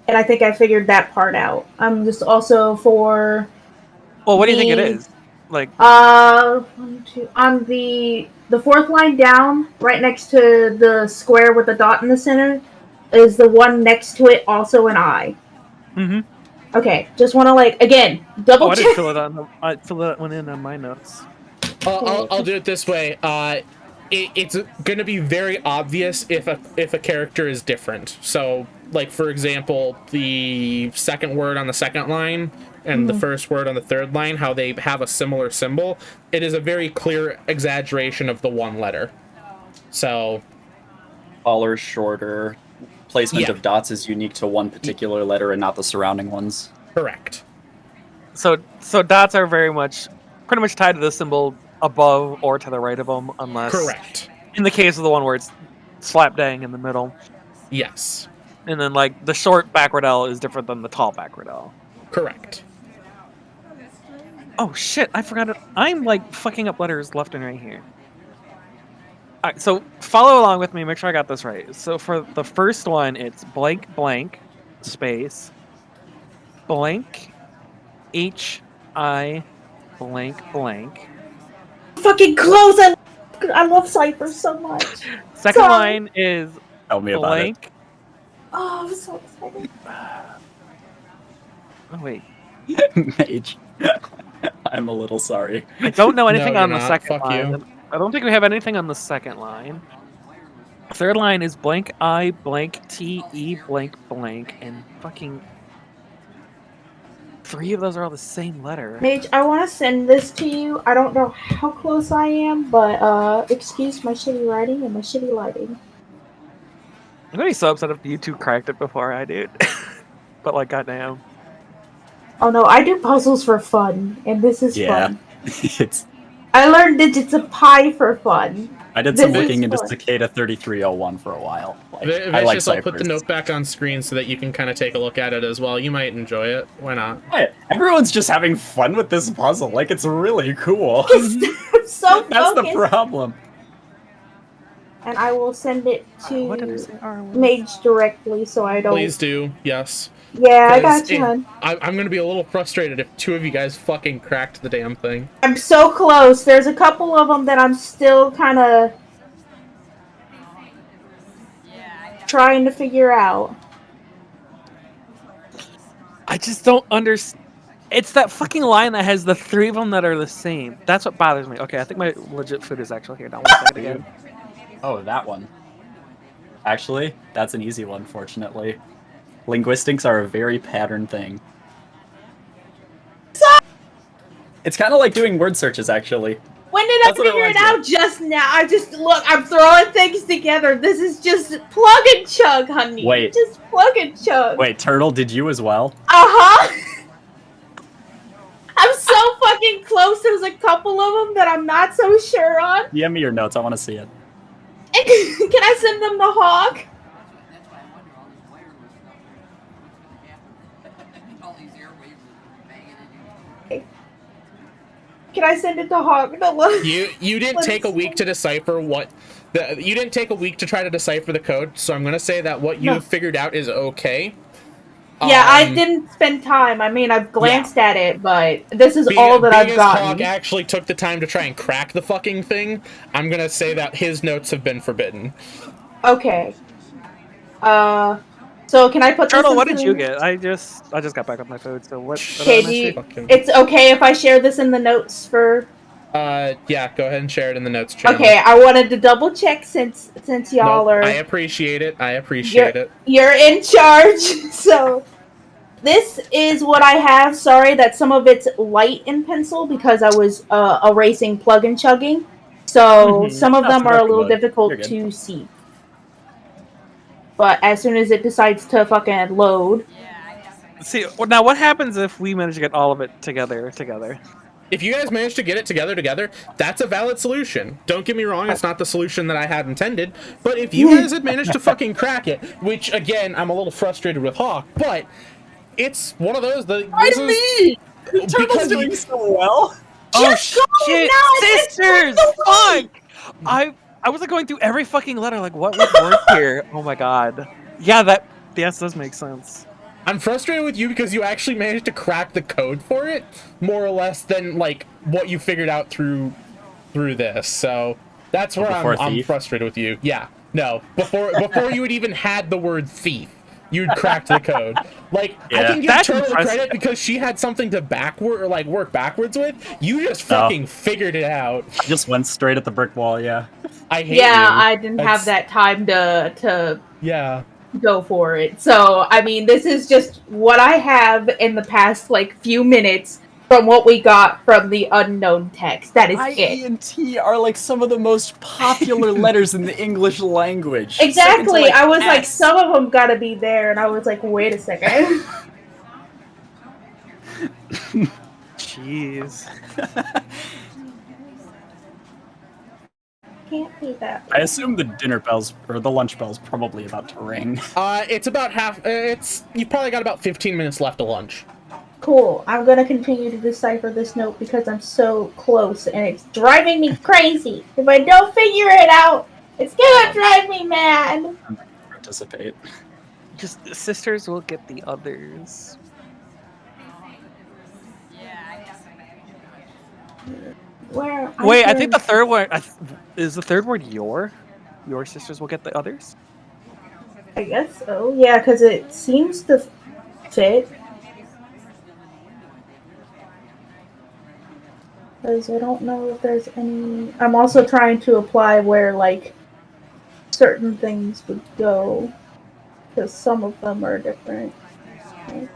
And I think I figured that part out. I'm just also for Well, what do you think it Me. is? Like, 1, 2 on the fourth line down, right next to the square with the dot in the center, is the one next to it also an I. mm-hmm. Okay, just want to like again double Oh, I check. didn't fill it on. I fill that one in on my notes. I'll do it this way. It's going to be very obvious if a character is different. So, like for example, the second word on the second line and the first word on the third line, how they have a similar symbol. It is a very clear exaggeration of the one letter. So, Taller, shorter. Placement Yeah. of dots is unique to one particular letter and not the surrounding ones. correct. So dots are very much, pretty much tied to the symbol above or to the right of them, unless Correct. in the case of the one where it's slap dang in the middle, Yes. and then like the short backward L is different than the tall backward L. Correct. Oh shit! I forgot it. I'm like fucking up letters left and right here. Alright, so follow along with me. Make sure I got this right. So for the first one, it's blank blank space blank H I blank blank. Fucking close! I love Cypher so much. Second Sorry. line is Tell me about blank. Oh, I'm so excited. Oh wait, it. Mage. I'm a little sorry. I don't know anything No, on you're the not. second Fuck line. you. I don't think we have anything on the second line. Third line is blank I blank T E blank blank, and fucking 3 of those are all the same letter. Mage, I want to send this to you. I don't know how close I am, but excuse my shitty writing and my shitty lighting. I'm gonna be so upset if you two cracked it before I did. But like, goddamn. Oh no, I do puzzles for fun, and this is Yeah. fun. It's. I learned digits of pi for fun. I did some This is looking into fun. Cicada 3301 for a while. Like, Vicious, I like I'll put the ciphers. note back on screen so that you can kind of take a look at it as well. You might enjoy it. Why not? Hey, everyone's just having fun with this puzzle. Like, it's really cool. I'm so That's the focused. problem. and I will send it What did I to say? R was? Mage directly so I don't. Please do, yes. Yeah, I 'Cause got you, man. I'm gonna be a little frustrated if two of you guys fucking cracked the damn thing. I'm so close. There's a couple of them that I'm still kind of trying to figure out. I just don't understand. It's that fucking line that has the three of them that are the same. That's what bothers me. Okay, I think my legit food is actually here. Now, 1 second again. Oh, that one. Actually, that's an easy one, fortunately. Linguistics are a very pattern thing. It's kind of like doing word searches, actually. When did That's I what it figure it reminds me out? Just now. I just look. I'm throwing things together. This is just plug and chug, honey. Wait. Just plug and chug. Wait, Turtle, did you as well? I'm so fucking close. There's a couple of them that I'm not so sure on. DM me your notes, I want to see it. Can I send them to Hawk? Can I send it to Hawk? No, look. You didn't take a week to decipher what you didn't take a week to try to decipher the code, so I'm gonna say that what you have figured out is okay. Yeah, I didn't spend time. I mean, I've glanced at it, but this is Being, all that I've as gotten. Hawk actually took the time to try and crack the fucking thing, I'm gonna say that his notes have been forbidden. Okay. So can I put Turtle, this what into... did you get? I just got back with my food. So what? Okay, it's okay if I share this in the notes for... Yeah, go ahead and share it in the notes channel. Okay, I wanted to double check since y'all are... I appreciate it. I appreciate it. You're in charge, so... This is what I have. Sorry that some of it's light in pencil because I was erasing plug and chugging. So some of them are a little difficult to see. But as soon as it decides to fucking load... See, now what happens if we manage to get all of it together? If you guys manage to get it together, that's a valid solution. Don't get me wrong, it's not the solution that I had intended, but if you guys had managed to fucking crack it, which, again, I'm a little frustrated with Hawk, but it's one of those... Turtle's doing so well! Oh, shit! Sisters! Fuck! I was like going through every fucking letter, like, what would work here? Oh my god. Yeah, that does make sense. I'm frustrated with you because you actually managed to crack the code for it, more or less than, like, what you figured out through this, so that's where I'm frustrated with you. Yeah, no, before you had even had the word thief, you'd cracked the code. Like, I can give Turtle credit because she had something to work backwards with. You just fucking figured it out. I just went straight at the brick wall, yeah. I hate you. I didn't have that time to go for it. So, I mean, this is just what I have in the past, like, few minutes from what we got from the unknown text. That is it. I, E, and T are, like, some of the most popular letters in the English language. Exactly. Like, I was like, some of them gotta be there, and I was like, wait a second. Jeez. Can't be that. I assume the dinner bell's, or the lunch bell's probably about to ring. It's about you probably got about 15 minutes left of lunch. Cool. I'm gonna continue to decipher this note because I'm so close and it's driving me crazy. If I don't figure it out, it's gonna drive me mad. I'm not gonna participate. Just sisters will get the others. Wait, I think the third one is the third word your sisters will get the others. I guess so. Yeah, because it seems to fit. Because I don't know if there's any... I'm also trying to apply where, like, certain things would go. Because some of them are different. Okay.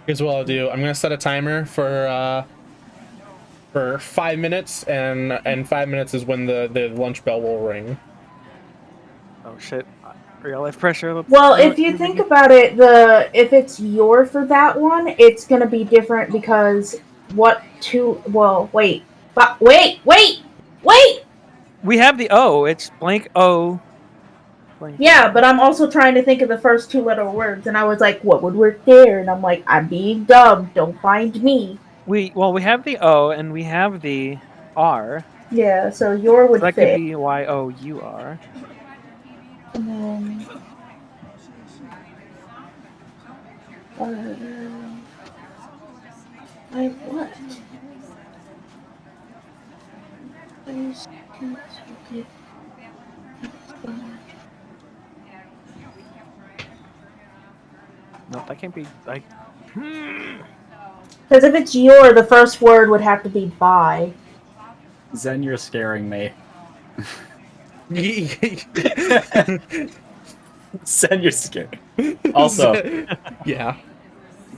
Here's what I'll do. I'm going to set a timer for 5 minutes, and 5 minutes is when the lunch bell will ring. Oh, shit. Real life pressure. Well, if you think about it, if it's your for that one, it's gonna be different because wait. We have the O. It's blank O. Blank Yeah, but I'm also trying to think of the first 2-letter words, and I was like, what would work there? And I'm like, I'm being dumb. Don't find me. We have the O and we have the R. Yeah, so your would That fit. could be YOUR. And then, like what? No, that can't be like. Because if it's your, the first word would have to be by. Zen, you're scaring me. Zen, you're scaring. Also, yeah.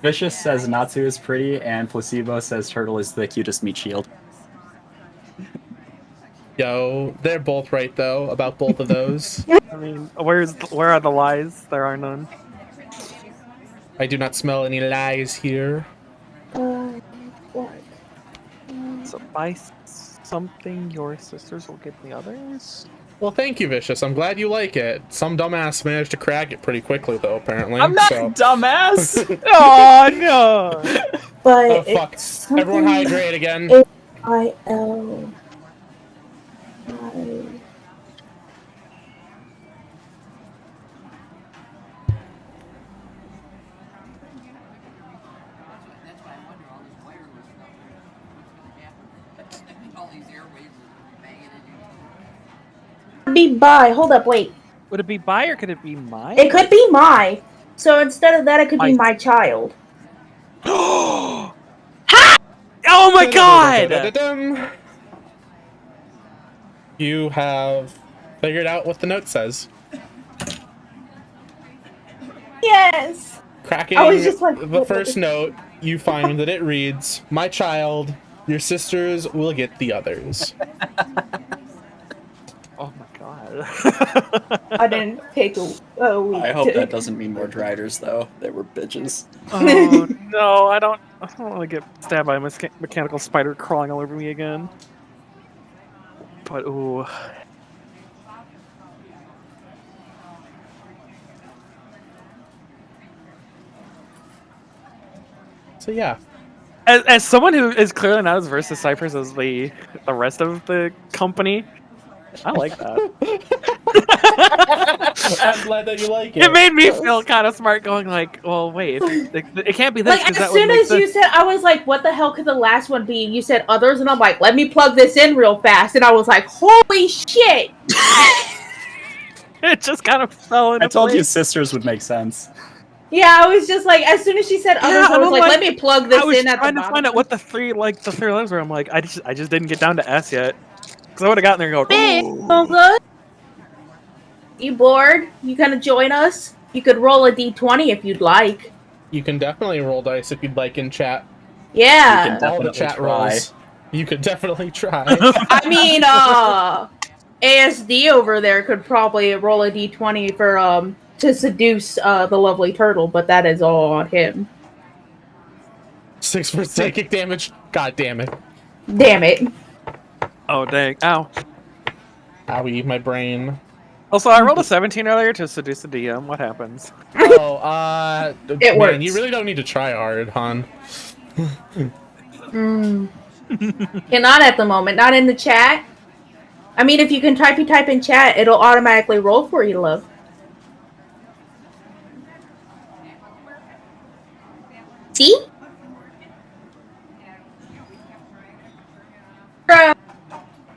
Vicious says Natsu is pretty, and Placebo says Turtle is the cutest meat shield. Yo, they're both right though about both of those. I mean, where are the lies? There are none. I do not smell any lies here. What? So buy something your sisters will get the others. Well, thank you, Vicious. I'm glad you like it. Some dumbass managed to crack it pretty quickly, though, apparently. I'm not so. a dumbass! Oh no! But Oh, fuck. it's Everyone something hydrate again. I-L. Be by. Hold up, wait. Would it be by or could it be my? It could be my. So instead of that, it could be My. my child. Oh my god! Da-da-da-da-da-dum. You have figured out what the note says. Yes. Cracking I was just like, the first note, you find that it reads, "My child, your sisters will get the others." Oh my god. I didn't take a week. I hope that doesn't mean more Driders, though. They were bitches. Oh no, I don't want to get stabbed by a mechanical spider crawling all over me again. But ooh. So yeah. As someone who is clearly not as versed as Cypress as the rest of the company, I like that. I'm glad that you like it. It made me feel kind of smart going like, well, wait, it can't be this. Like, 'cause as that would soon make as you said, I was like, what the hell could the last one be? And you said others, and I'm like, let me plug this in real fast. And I was like, holy shit! It just kind of fell into I told you place. sisters would make sense. Yeah, I was just like, as soon as she said others, I and was I'm like, let me plug this I was in at the trying to bottom. find out what the three letters were. I'm like, I just didn't get down to S yet. Because I would have gotten there and go, So good. You bored? You gonna join us? You could roll a d20 if you'd like. You can definitely roll dice if you'd like in chat. Yeah. You can All the Definitely chat try. rolls. You could definitely try. I mean, ASD over there could probably roll a d20 for to seduce the lovely turtle, but that is all on him. 6 for psychic damage. God damn it. Damn it. oh dang, ow. Owie, my brain. Also, I rolled a 17 earlier to seduce the DM. What happens? Oh, It man, works. you really don't need to try hard, hon. Cannot at the moment. Not in the chat. I mean, if you can type in chat, it'll automatically roll for you, love. See?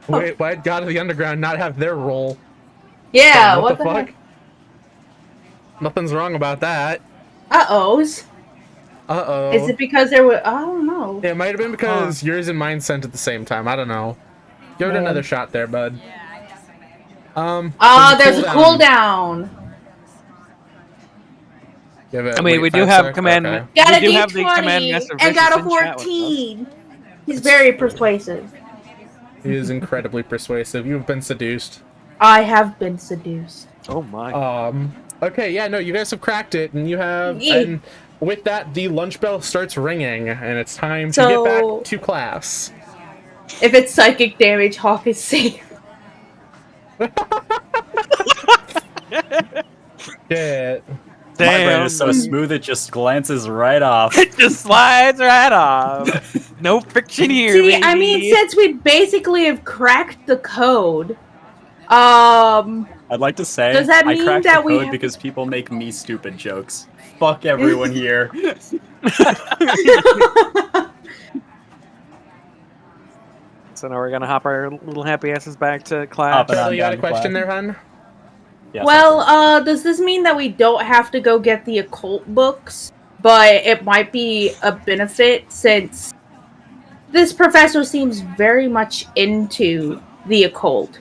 Wait, why'd God of the Underground not have their roll? Yeah, What the fuck? heck? Nothing's wrong about that. Uh-ohs. Uh-oh. Is it because there were... I don't know. It might have been because yours and mine sent at the same time. I don't know. Give it Man. another shot there, bud. There's a cooldown. Give it, I mean, wait, we do 5 have sec? command. Okay. Got we a do have the command d20 master and got a Vicious in chat with us. 14. He's very persuasive. He is incredibly persuasive. You've been seduced. I have been seduced. Oh my. Okay, yeah, no, you guys have cracked it, and you have, Yeet. and with that, the lunch bell starts ringing, and it's time to So- get back to class. If it's psychic damage, Hawk is safe. Shit. My brain Damn. is so smooth it just glances right off. It just slides right off. No fiction here, See, baby. I mean, since we basically have cracked the code, I'd like to say Does that I mean cracked that the we code have- because people make me stupid jokes. Fuck everyone here. So now we're gonna hop our little happy asses back to class. Hopping Turtle, on you got down a to question class. there, hun? Yes, well, I do. does this mean that we don't have to go get the occult books? But it might be a benefit since this professor seems very much into the occult.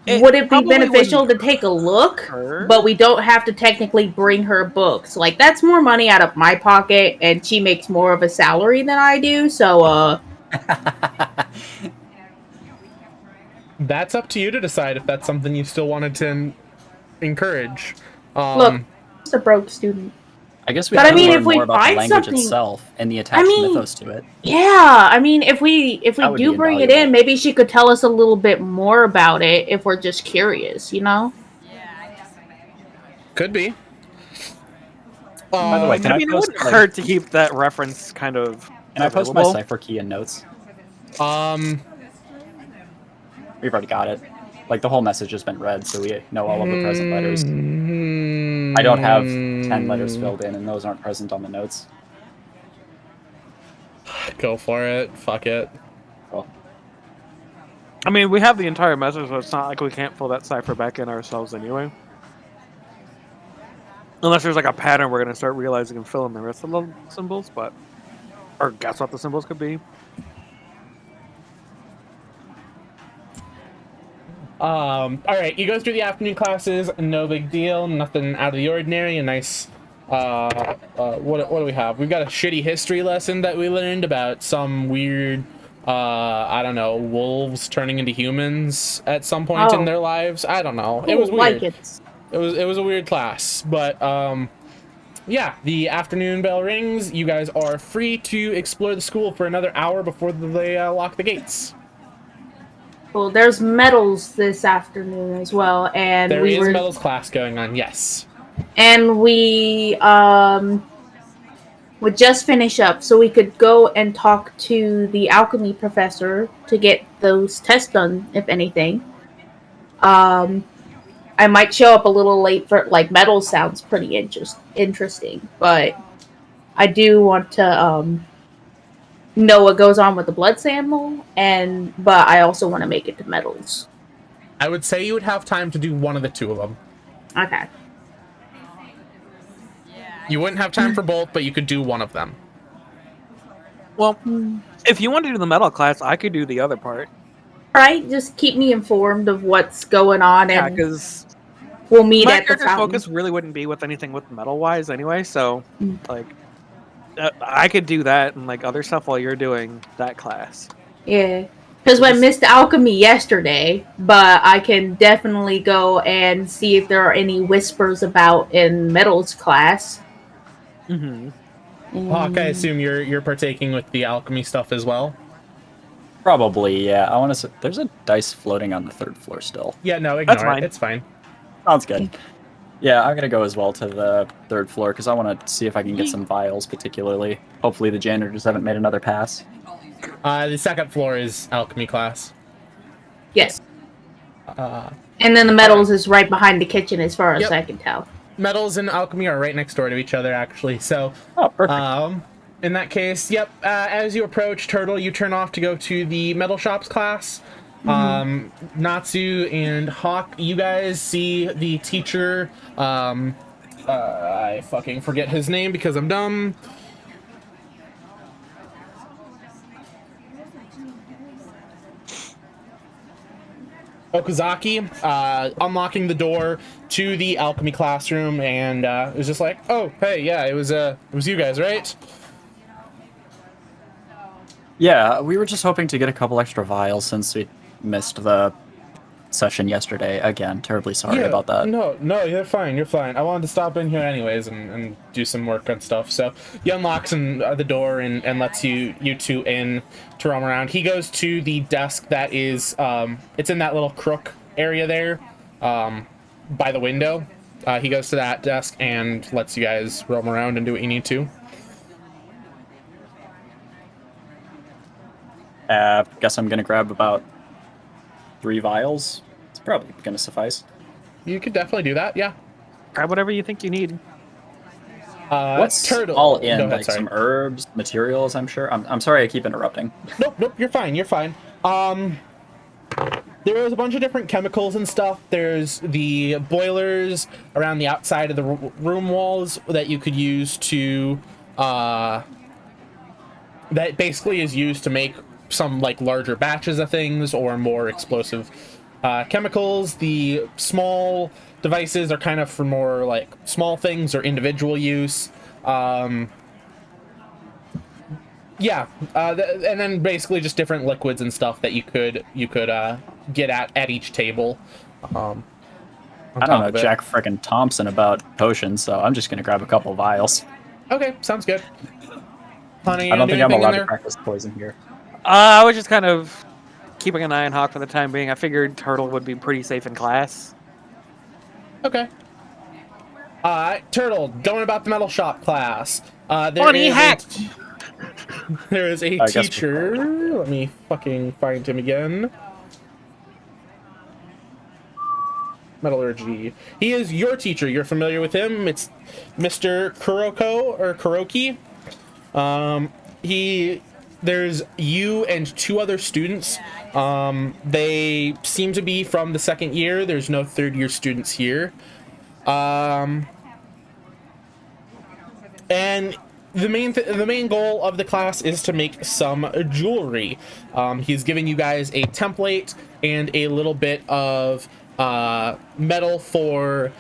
Would it be probably beneficial wouldn't to take a look? hurt. But we don't have to technically bring her books. Like, that's more money out of my pocket, and she makes more of a salary than I do, so, That's up to you to decide if that's something you still wanted to encourage. look, just a broke student. I guess we But have I to mean, learn if we more about the find language something- itself and the attached mean- mythos to it. Yeah, I mean, if we That would do be bring it invaluable. in, maybe she could tell us a little bit more about it if we're just curious, you know? Could be. By the way, Um, can I I mean, it post, wouldn't like- hurt to keep that reference kind of. Can I post my available. cipher key in notes? um, We've already got it. Like the whole message has been read, so we know all of the present letters. I don't have 10 letters filled in, and those aren't present on the notes. Go for it. Fuck it. Well, I mean, we have the entire message, so it's not like we can't fill that cipher back in ourselves anyway. Unless there's like a pattern we're gonna start realizing and fill in the rest of the symbols, but or guess what the symbols could be. All right, you go through the afternoon classes, no big deal, nothing out of the ordinary. A nice, what do we have? We've got a shitty history lesson that we learned about some weird, I don't know, wolves turning into humans at some point in Oh. their lives. I don't know. It Cool, was weird. like it. It was a weird class, but yeah, the afternoon bell rings. You guys are free to explore the school for another hour before they lock the gates. Well, there's medals this afternoon as well, and There we is were medals class going on. Yes. and we would just finish up so we could go and talk to the alchemy professor to get those tests done, if anything. I might show up a little late for like metal sounds pretty interesting, but I do want to know what goes on with the blood sample, but I also want to make it to metals. I would say you would have time to do one of the two of them. Okay. You wouldn't have time for both, but you could do one of them. Well, if you want to do the metal class, I could do the other part. Right, just keep me informed of what's going on, Yeah, and because we'll meet my at the character's fountain. focus really wouldn't be with anything with metal wise anyway. So, Mm. like, I could do that and like other stuff while you're doing that class. Yeah, because I missed alchemy yesterday, but I can definitely go and see if there are any whispers about in metals class. Mm-hmm. Hawk, I assume you're partaking with the alchemy stuff as well. probably, yeah. I want to say there's a dice floating on the third floor still. Yeah, no, ignore That's it. fine. It's fine. Sounds good. Yeah, I'm gonna go as well to the third floor because I want to see if I can get some vials, particularly. Hopefully, the janitors haven't made another pass. The second floor is alchemy class. Yes, Uh, and then the metals is right behind the kitchen, as far as Yep. I can tell. metals and alchemy are right next door to each other, actually. So, Oh, perfect. in that case, yep. As you approach Turtle, you turn off to go to the metal shops class. Natsu and Hawk, you guys see the teacher. I fucking forget his name because I'm dumb. Okazaki, unlocking the door to the alchemy classroom, and it was just like, oh, hey, yeah, it was you guys, right? Yeah, we were just hoping to get a couple extra vials since we missed the session yesterday. Again, terribly sorry about that. No, you're fine. You're fine. I wanted to stop in here anyways and do some work on stuff. So he unlocks the door and lets you two in to roam around. He goes to the desk that is it's in that little crook area there, by the window. He goes to that desk and lets you guys roam around and do what you need to. Guess I'm gonna grab about 3 vials. It's probably gonna suffice. You could definitely do that. Yeah. Grab whatever you think you need. What's Turtle? all Go in? ahead, Like sorry. some herbs, materials, I'm sure. I'm sorry I keep interrupting. Nope, you're fine. You're fine. There's a bunch of different chemicals and stuff. There's the boilers around the outside of the room walls that you could use to, that basically is used to make some like larger batches of things or more explosive chemicals. The small devices are kind of for more like small things or individual use. Yeah, and then basically just different liquids and stuff that you could get at each table. On I don't top know of it. Jack frickin' Thompson about potions, so I'm just gonna grab a couple vials. Okay, sounds good. Honey, I don't think I'm allowed to there? practice poison here. I was just kind of keeping an eye on Hawk for the time being. I figured Turtle would be pretty safe in class. Okay. Turtle, going about the metal shop class. Funny hack! There is a I guess we teacher. Let me fucking find him again. Metallurgy. He is your teacher. You're familiar with him. It's Mr. Kuroko or Kuroki. There's you and 2 other students. They seem to be from the 2nd year. There's no 3rd year students here. And the main goal of the class is to make some jewelry. He's giving you guys a template and a little bit of metal for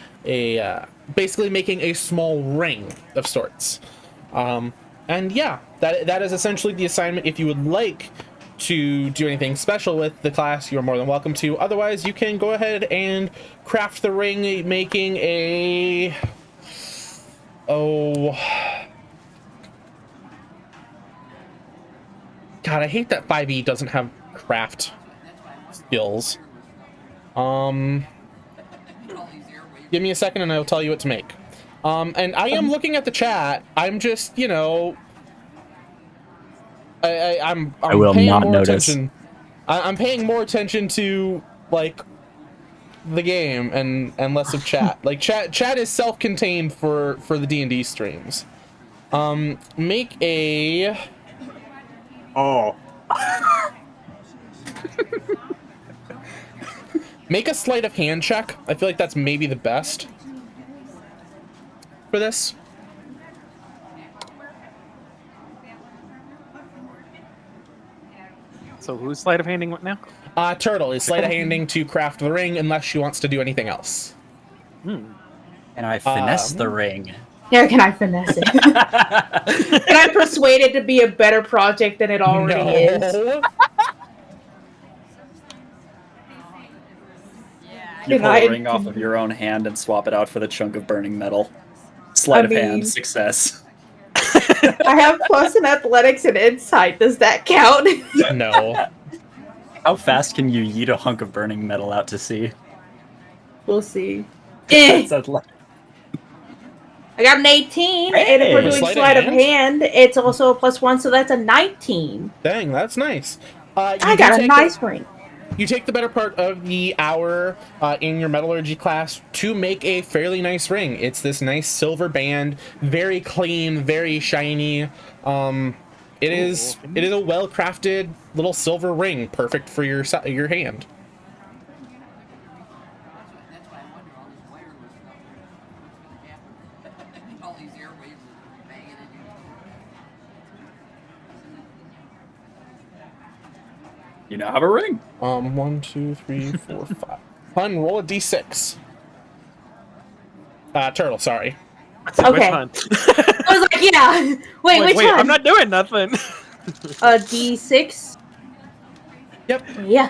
basically making a small ring of sorts. And yeah, that is essentially the assignment. If you would like to do anything special with the class, you're more than welcome to. Otherwise, you can go ahead and craft the ring, making a... God, I hate that 5e doesn't have craft skills. Give me a second and I'll tell you what to make. And I am looking at the chat. I'm just, you know... I'm will paying not more notice. attention. I'm paying more attention to, like, the game and less of chat. Like, chat is self-contained for the D&D streams. Make a... Oh. Make a sleight of hand check. I feel like that's maybe the best for this. So who's sleight of handing what now? Turtle is sleight of handing to craft the ring unless she wants to do anything else. And I finesse the ring. Yeah, can I finesse it? Can I persuade it to be a better project than it already is? You Can pull a I- ring off of your own hand and swap it out for the chunk of burning metal. Sleight of mean- hand, success. I have plus in athletics and insight. Does that count? No. How fast can you yeet a hunk of burning metal out to sea? We'll see. Eh, I got an 18, and if we're Hey, doing sleight of sleight of hand? hand, it's also a +1, so that's a 19. Dang, that's nice. I got a nice ring. You take the better part of the hour in your metallurgy class to make a fairly nice ring. It's this nice silver band, very clean, very shiny. It is a well-crafted little silver ring, perfect for your hand. You now have a ring. 1, 2, 3, 4, 5. Hun, roll a d6. Turtle, sorry. Which Okay. one? I was like, yeah. Wait, which wait, one? I'm not doing nothing. A D6? Yep. Yeah.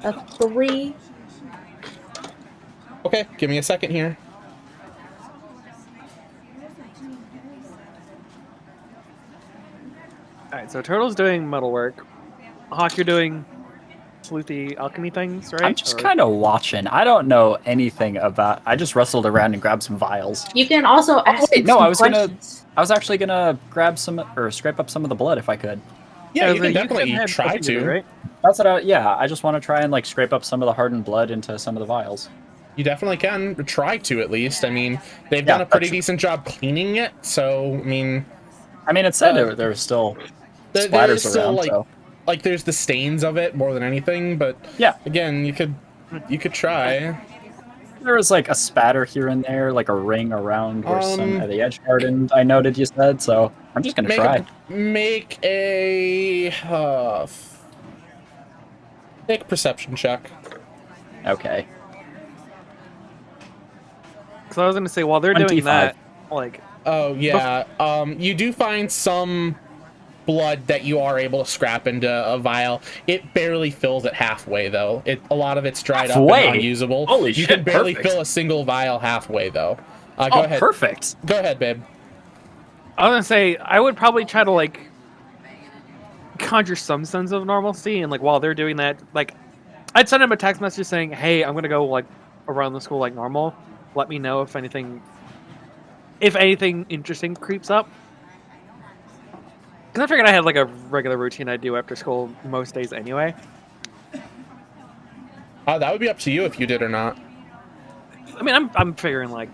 A 3. Okay, give me a second here. Alright, so Turtle's doing metalwork. Hawk, you're doing sleuthy alchemy things, right? I'm just kind of watching. I don't know anything about. I just wrestled around and grabbed some vials. You can also ask wait, him no, some I was gonna- questions. I was actually gonna grab some or scrape up some of the blood if I could. Yeah, you Ezra, can definitely said try something to. right? That's what I just want to try and like scrape up some of the hardened blood into some of the vials. You definitely can try to, at least. I mean, they've Yeah, done a pretty that's- decent job cleaning it, so I mean, it said Uh, there were still there is splatters still around, so like there's the stains of it more than anything, but yeah. again, you could try. There was like a spatter here and there, like a ring around where some of Um, the edge hardened. I noted you said, so I'm just gonna try. Make a make a perception check. Okay, So I was gonna say while they're doing 25. that, like Oh yeah. You do find some blood that you are able to scrap into a vial. It barely fills it halfway though. A lot of it's dried up Halfway? and unusable. Holy you shit, can barely perfect. fill a single vial halfway though. Go Oh, ahead. perfect. Go ahead, babe. I was gonna say, I would probably try to like conjure some sense of normalcy, and like while they're doing that, like I'd send them a text message saying, "Hey, I'm gonna go like around the school like normal. Let me know if anything interesting creeps up." Because I figured I had like a regular routine I do after school most days anyway. That would be up to you if you did or not. I mean, I'm figuring like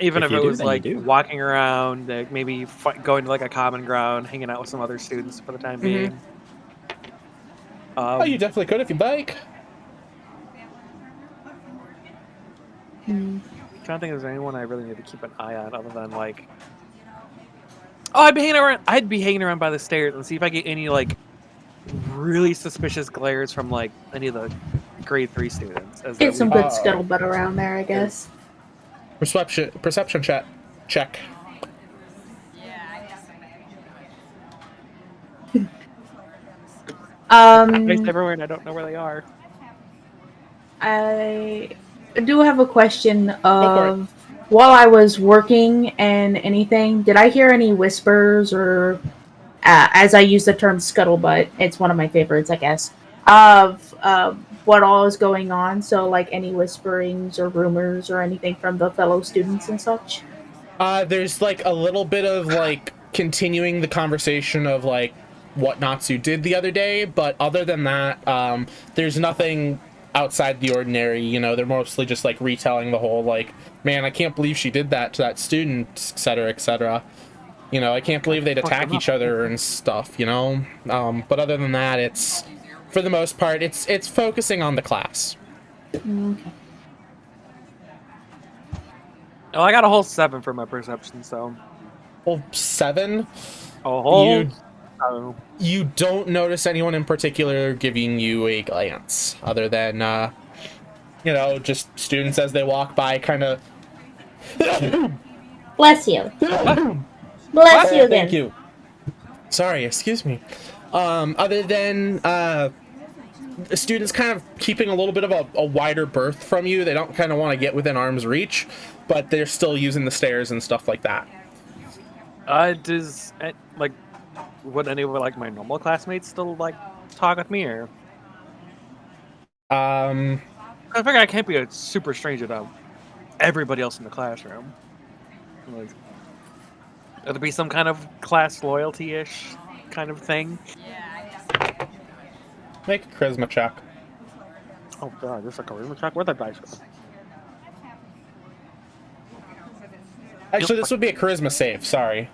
even If if you it do, was then you like do. walking around, like maybe going to like a common ground, hanging out with some other students for the time being. Oh, you definitely could if you'd like. Trying to think if there's anyone I really need to keep an eye on other than like. Oh, I'd be hanging around by the stairs and see if I get any like really suspicious glares from like any of the grade 3 students. Get some good scuttlebutt around there, I guess. Perception check. Space everywhere and I don't know where they are. I do have a question for of while I was working and anything, did I hear any whispers or as I use the term scuttlebutt, it's one of my favorites, I guess, of what all is going on. So like any whisperings or rumors or anything from the fellow students and such. There's like a little bit of like continuing the conversation of like what Natsu did the other day, but other than that, there's nothing outside the ordinary. You know, they're mostly just like retelling the whole like, man, I can't believe she did that to that student, etc., etc. You know, I can't believe they'd attack each other and stuff, you know? But other than that, it's, for the most part, it's focusing on the class. Okay. Oh, I got a whole 7 for my perception, so. Well, 7? A whole. You don't notice anyone in particular giving you a glance, other than, you know, just students as they walk by kind of... Bless you. Bless you again. Thank you. Sorry, excuse me. Other than the students kind of keeping a little bit of a wider berth from you. They don't kind of want to get within arm's reach, but they're still using the stairs and stuff like that. Would any of like my normal classmates still like talk with me, or? I figure I can't be a super stranger to everybody else in the classroom. Like, there'd be some kind of class loyalty-ish kind of thing. Make a charisma check. Oh god, this is a charisma check? Where'd that dice go? Actually, this would be a charisma save. Sorry.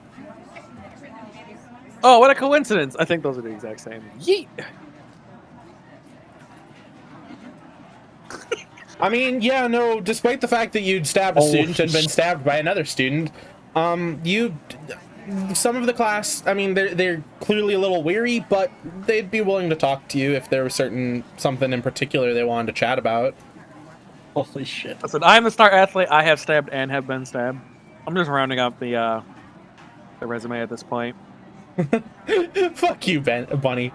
Oh, what a coincidence! I think those are the exact same. Yeet! I mean, yeah, no, despite the fact that you'd stabbed a student and been stabbed by another student, some of the class, I mean, they're clearly a little weary, but they'd be willing to talk to you if there was something in particular they wanted to chat about. Holy shit. Listen, I'm a star athlete. I have stabbed and have been stabbed. I'm just rounding up the resume at this point. Fuck you, Bunny.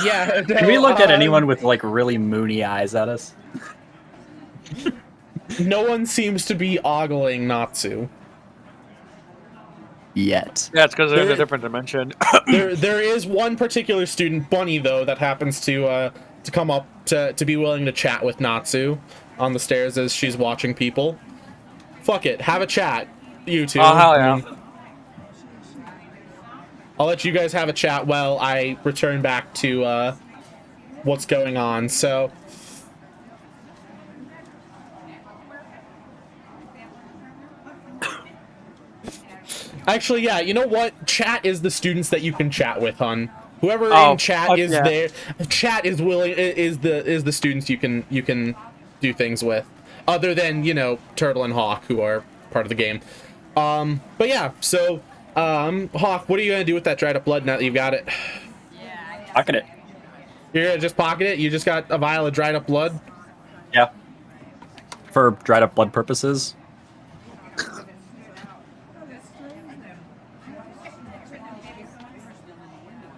Yeah. Can we look at anyone with like really moony eyes at us? No one seems to be ogling Natsu. Yet. Yeah, it's because they're in a different dimension. There is one particular student, Bunny, though, that happens to come up to be willing to chat with Natsu on the stairs as she's watching people. Fuck it, have a chat, you two. Oh, hell yeah. I'll let you guys have a chat while I return back to what's going on. So, actually, yeah, you know what? Chat is the students that you can chat with, hon. Whoever in chat is yeah. there, chat is willing is the students you can do things with, other than Turtle and Hawk, who are part of the game. But yeah, so Hawk, what are you gonna do with that dried up blood now that you've got it? Pocket it. You're gonna just pocket it? You just got a vial of dried up blood? Yeah. For dried up blood purposes.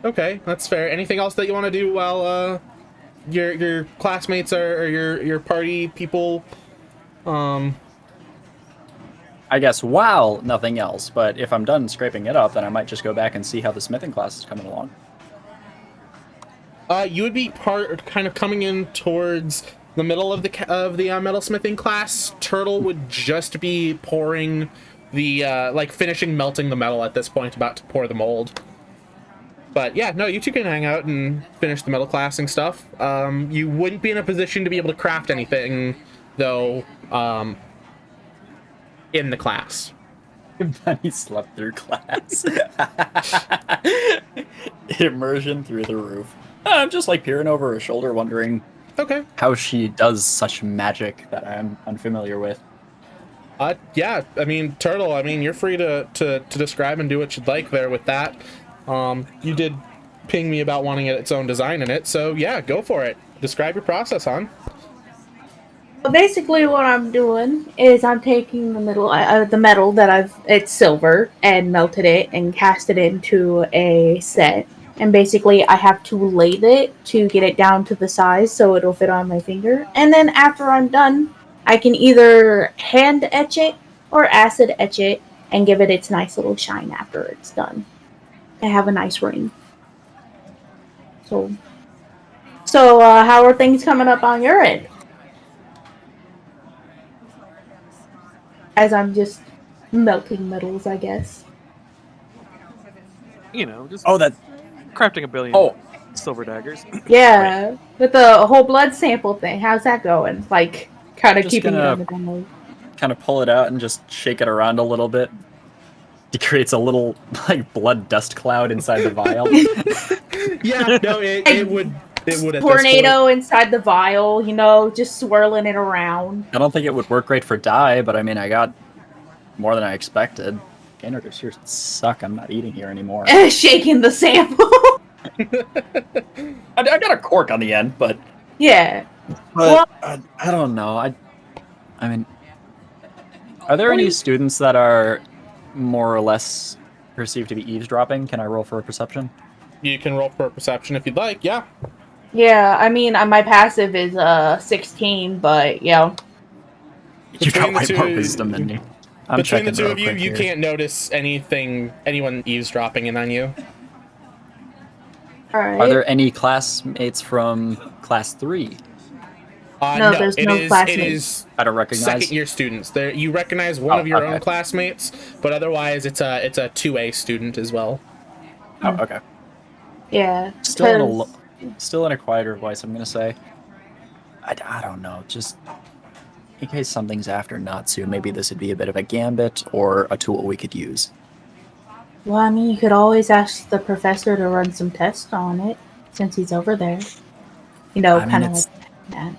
Okay, that's fair. Anything else that you want to do while your classmates or your party people? I guess while nothing else, but if I'm done scraping it up, then I might just go back and see how the smithing class is coming along. You would be kind of coming in towards the middle of the metalsmithing class. Turtle would just be pouring the finishing melting the metal at this point, about to pour the mold. But yeah, no, you two can hang out and finish the metal classing stuff. You wouldn't be in a position to be able to craft anything, though, in the class. He slept through class. Immersion through the roof. I'm just like peering over her shoulder, wondering how she does such magic that I'm unfamiliar with. Yeah, I mean, Turtle, you're free to describe and do what you'd like there with that. You did ping me about wanting its own design in it, so yeah, go for it. Describe your process, hon. Well, basically, what I'm doing is I'm taking the metal that it's silver, and melted it and cast it into a set. And basically, I have to lathe it to get it down to the size so it'll fit on my finger. And then after I'm done, I can either hand etch it or acid etch it and give it its nice little shine after it's done. I have a nice ring. So how are things coming up on your end? As I'm just melting metals, I guess. Just that crafting a billion silver daggers. Yeah, with the whole blood sample thing. How's that going? Like, kind of Just keeping it gonna on the download. kind of pull it out and just shake it around a little bit. It creates a little blood dust cloud inside the vial. Yeah, no, it would at Tornado inside the vial, just swirling it around. I don't think it would work great for dye, but I got more than I expected. Janitors here suck. I'm not eating here anymore. Shaking the sample. I got a cork on the end, but Yeah. But I don't know. Are there any students that are more or less perceived to be eavesdropping? Can I roll for a perception? You can roll for a perception if you'd like, yeah. Yeah, my passive is 16, but yeah. You got way more wisdom than me. Between the two of you, you can't notice anyone eavesdropping in on you. Alright. Are there any classmates from class 3? No, there's no classmates. It is I don't recognize. second-year students. You recognize one of your own classmates, but otherwise it's a 2A student as well. Oh, okay. Yeah. Still in a quieter voice, I'm gonna say. I don't know. Just in case something's after Natsu, maybe this would be a bit of a gambit or a tool we could use. Well, you could always ask the professor to run some tests on it, since he's over there. Kind of like that.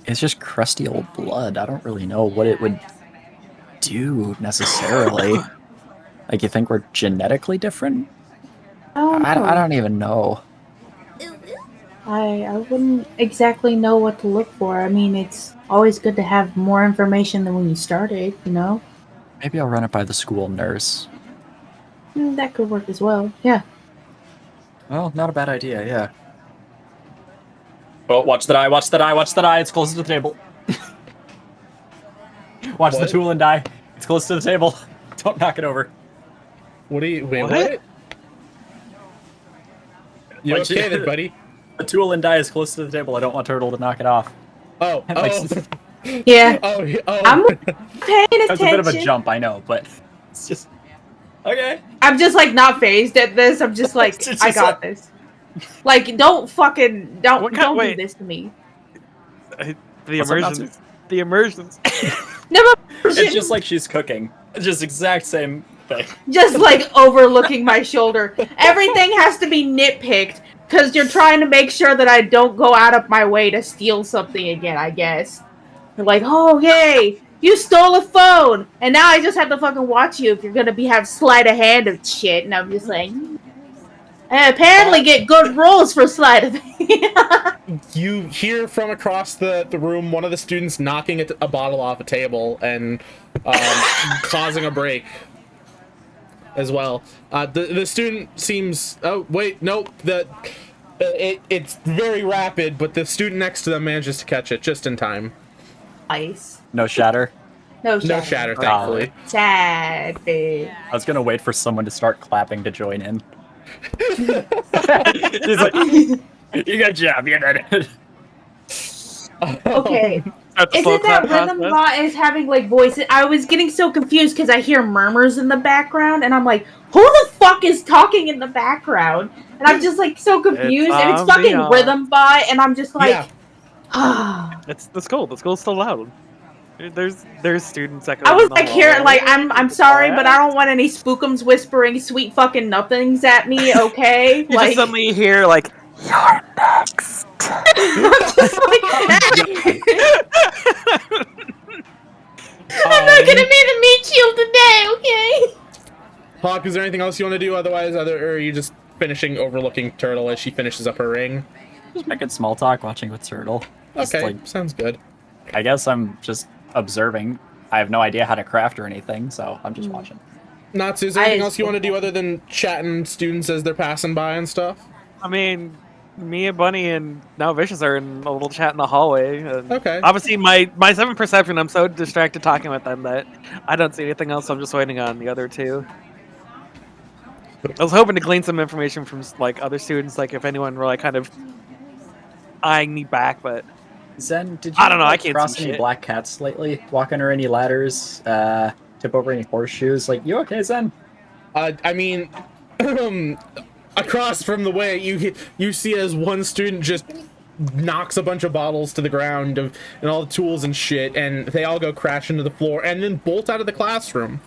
It's just crusty old blood. I don't really know what it would do necessarily. Like, you think we're genetically different? I don't even know. I wouldn't exactly know what to look for. It's always good to have more information than when you started, Maybe I'll run it by the school nurse. That could work as well, yeah. Well, not a bad idea, yeah. Oh, watch the die, watch the die, watch the die. It's close to the table. Watch the tool and die. It's close to the table. Don't knock it over. What? What? You okay there, buddy? The tool and die is close to the table. I don't want Turtle to knock it off. Oh. Yeah. Oh. I'm paying attention. That's a bit of a jump, I know, but it's just... Okay. I'm just like not phased at this. I'm just like, It's I just got this. Like, don't fucking What kind- don't do wait. this to me. The What's up, immersions. The immersions. Never. It's just like she's cooking. It's just exact same thing. Just like overlooking my shoulder. Everything has to be nitpicked because you're trying to make sure that I don't go out of my way to steal something again, I guess. You're like, oh yay, you stole a phone, and now I just have to fucking watch you if you're gonna have sleight of hand of shit. And I'm just like, I apparently get good rolls for sleight of hand. You hear from across the room one of the students knocking a bottle off a table and causing a break as well. The student seems... Oh, wait, nope. It's very rapid, but the student next to them manages to catch it just in time. Nice. No shatter. No No shatter. shatter, thankfully. Sad bitch. I was gonna wait for someone to start clapping to join in. He's like, you got a job, you did it. Okay. Start the slow Isn't that clap rhythm process. bot is having like voices? I was getting so confused because I hear murmurs in the background, and I'm like, who the fuck is talking in the background? And I'm just like so confused, and it's fucking ambiance. rhythm bot, and I'm just like, Yeah. ah. It's the school. The school's still loud. There's students echoing. I was in the like here, hallway. like I'm sorry, but I don't want any spookums whispering sweet fucking nothings at me. Okay, You like just suddenly hear like, "You're next." I'm just like, I'm not gonna be the meat shield today. Okay. Hawk, is there anything else you want to do otherwise, or are you just finishing overlooking Turtle as she finishes up her ring? Just making small talk, watching with Turtle. Just, Okay, like, sounds good. I guess I'm just observing. I have no idea how to craft or anything, so I'm just watching. Natsu, is there anything else you want to do other than chatting students as they're passing by and stuff? I mean, me and Bunny and now Vicious are in a little chat in the hallway. And Okay. Obviously, my 7 perception, I'm so distracted talking with them that I don't see anything else. So I'm just waiting on the other two. I was hoping to glean some information from like other students, like if anyone were like kind of eyeing me back, but Zen, did you I don't know, I like, can't cross see any shit. black cats lately? Walk under any ladders? Tip over any horseshoes? Like, you okay, Zen? I mean, across from the way, you see as one student just knocks a bunch of bottles to the ground and all the tools and shit, and they all go crash into the floor and then bolt out of the classroom.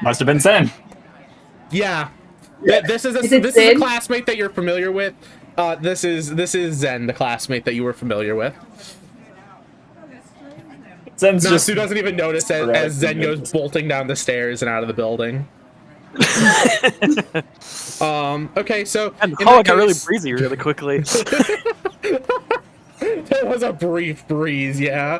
Must have been Zen. Yeah. This is Is it a Zen? classmate that you're familiar with. This is Zen, the classmate that you were familiar with. Zen's just Natsu doesn't even notice as Zen goes bolting down the stairs and out of the building. Okay, so and the in hall that got really case- breezy really quickly. There was a brief breeze, yeah.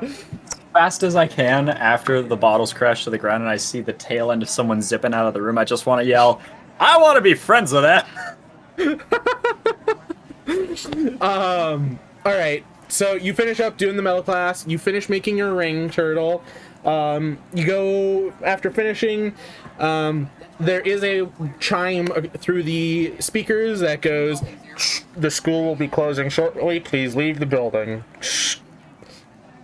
fast as I can after the bottles crash to the ground and I see the tail end of someone zipping out of the room. I just want to yell, I want to be friends with that. All right. So you finish up doing the metal class. You finish making your ring, Turtle. You go after finishing. There is a chime through the speakers that goes, "The school will be closing shortly. Please leave the building."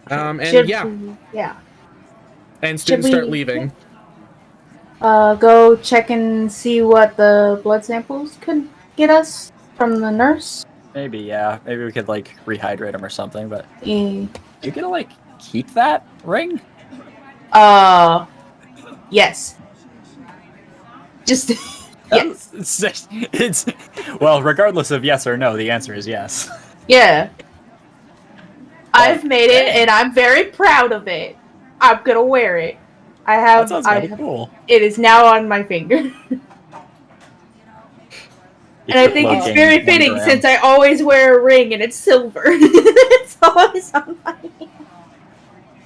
And Should yeah, we- yeah. and students we- start leaving. Go check and see what the blood samples could get us from the nurse. Maybe, yeah. Maybe we could, like, rehydrate him or something, but... Eh, You gonna, like, keep that ring? yes. Just yes. It's... Well, regardless of yes or no, the answer is yes. Yeah. I've made it, and I'm very proud of it. I'm gonna wear it. I have. That sounds I kind have of cool. It is now on my finger. And I think it's Looking very 1 fitting gram. since I always wear a ring and it's silver. It's always on my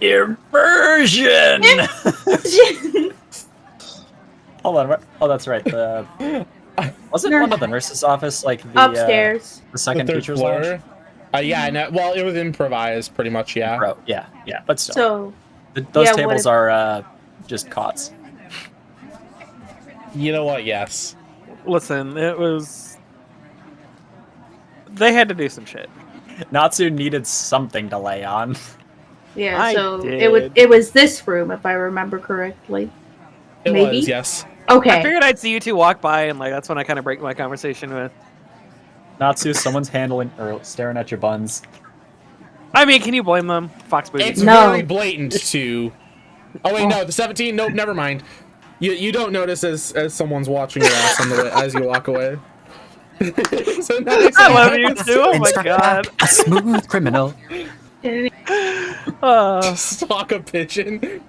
Immersion! hand. Hold on, oh, that's right. Wasn't one of the nurse's office, like, the... Upstairs. the second The third teacher's floor. lounge? Yeah, no, well, it was improvised, pretty much. Yeah. Bro, yeah, but still. So, Those yeah, what tables if- are, just cots. You know what? Yes. Listen, it was. They had to do some shit. Natsu needed something to lay on. Yeah, I so did. it was this room, if I remember correctly. It Maybe? was, yes. Okay. I figured I'd see you two walk by, and like that's when I kind of break my conversation with. Natsu, someone's handling or staring at your buns. I mean, can you blame them? Fox booty. It's No. very blatant to. Oh wait, no, the 17. Nope, never mind. You don't notice as someone's watching your ass on the way as you walk away. So nice. I love you too. Oh my god. A smooth criminal. Stalk a pigeon.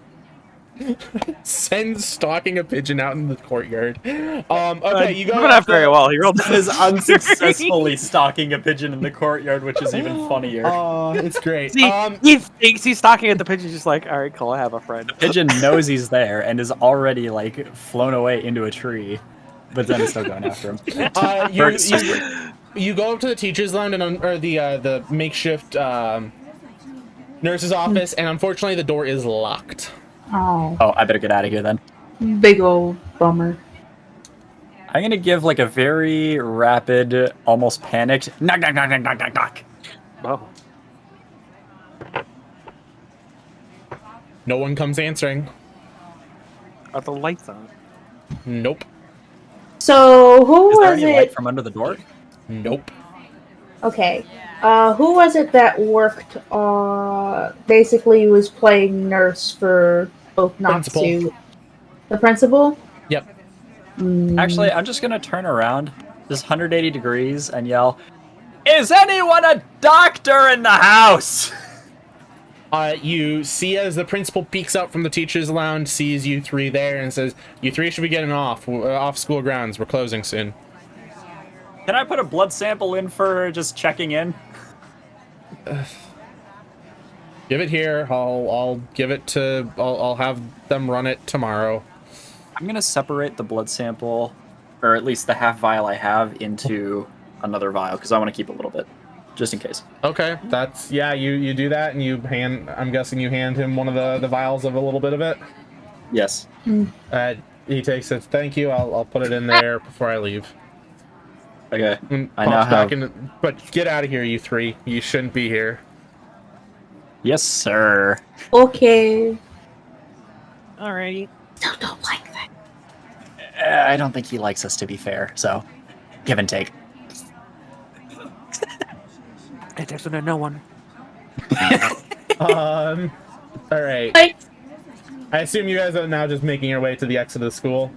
Send stalking a pigeon out in the courtyard. Okay, you go. Not very well. He rolled That is unsuccessfully stalking a pigeon in the courtyard, which is even funnier. Oh, it's great. See, he thinks he's stalking at the pigeon, just like, all right, cool, I have a friend. Pigeon knows he's there and is already like flown away into a tree, but then it's still going after him. You go up to the teacher's lounge or the makeshift nurse's office, and unfortunately the door is locked. Oh, I better get out of here then. big old bummer. I'm gonna give like a very rapid, almost panicked knock knock knock knock knock knock knock. Oh. No one comes answering. Are the lights on? Nope. So who Is there was any light it? from under the door? Nope. Okay. Who was it that worked? Basically was playing nurse for both Natsu. Principal. The principal. Yep. Actually, I'm just gonna turn around, just 180 degrees, and yell, "Is anyone a doctor in the house?" You see as the principal peeks out from the teacher's lounge, sees you three there, and says, "You three should be getting off school grounds. We're closing soon." Can I put a blood sample in for just checking in? Give it here. I'll give it to. I'll have them run it tomorrow. I'm gonna separate the blood sample, or at least the half vial I have, into another vial because I want to keep a little bit, just in case. Okay, that's You do that, and you hand. I'm guessing you hand him one of the vials of a little bit of it. Yes. He takes it. Thank you. I'll put it in there before I leave. Okay. And I now pops back have. in, but get out of here, you three. You shouldn't be here. Yes, sir. Okay. Alrighty. Still don't like that. I don't think he likes us, to be fair. So, give and take. It doesn't know no one. All right. Like, I assume you guys are now just making your way to the exit of the school.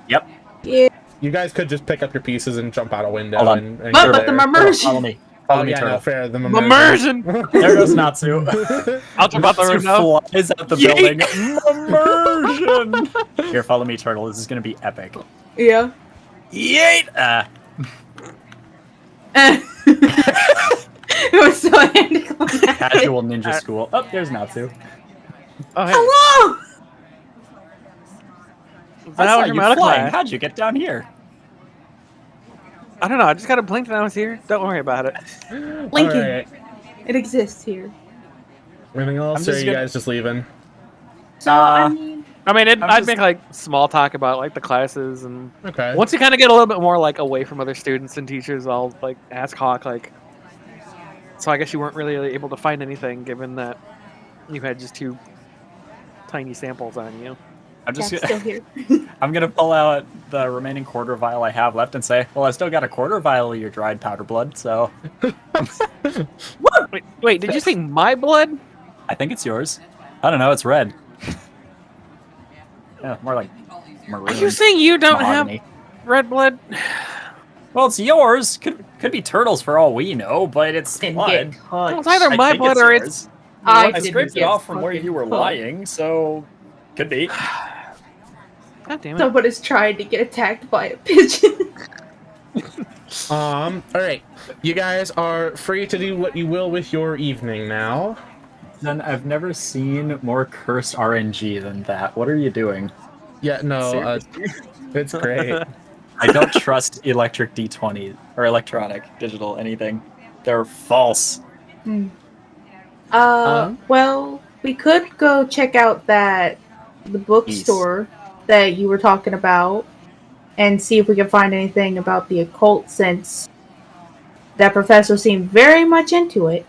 Yep. yeah. You guys could just pick up your pieces and jump out a window. Hold on. And But go the there. immersion. Follow me. Follow Oh me, yeah, turtle. no, fair. The Immersion! There goes Natsu. I'll jump out the Natsu window. flies out the Yeet. building. Immersion! Here, follow me, turtle. This is gonna be epic. Yeah. Yeet! It was so anticlimactic. Casual ninja school. Oh, there's Natsu. Oh, hey. Hello. I How saw was you your medical flying. class? How'd you get down here? I don't know. I just got a blink and I was here. Don't worry about it. Lincoln. All right. It exists here. Anything else, I'm or are just you gonna- guys just leaving? So I mean, I mean, I'm I'd just- make like small talk about like the classes, and Okay. once you kind of get a little bit more like away from other students and teachers, I'll like ask Hawk like. So I guess you weren't really able to find anything, given that you had just 2 tiny samples on you. I'm just Jack's still here. I'm gonna pull out the remaining quarter vial I have left and say, well, I still got a quarter vial of your dried powder blood, so Wait, did you say my blood? I think it's yours. I don't know, it's red. Yeah, more like maroon. Are you saying you don't mahogany. have red blood? Well, it's yours. Could be turtles for all we know, but it's Didn't blood. get cut. It's either I my think blood or yours. it's. I I didn't scraped it get off from where fucking you were cut. lying, so could be. God damn it. Somebody's trying to get attacked by a pigeon. All right. You guys are free to do what you will with your evening now. Then I've never seen more cursed RNG than that. What are you doing? Yeah, no, it's great. I don't trust electric D20 or electronic, digital, anything. They're false. Well, we could go check out the bookstore that you were talking about and see if we can find anything about the occult, since that professor seemed very much into it.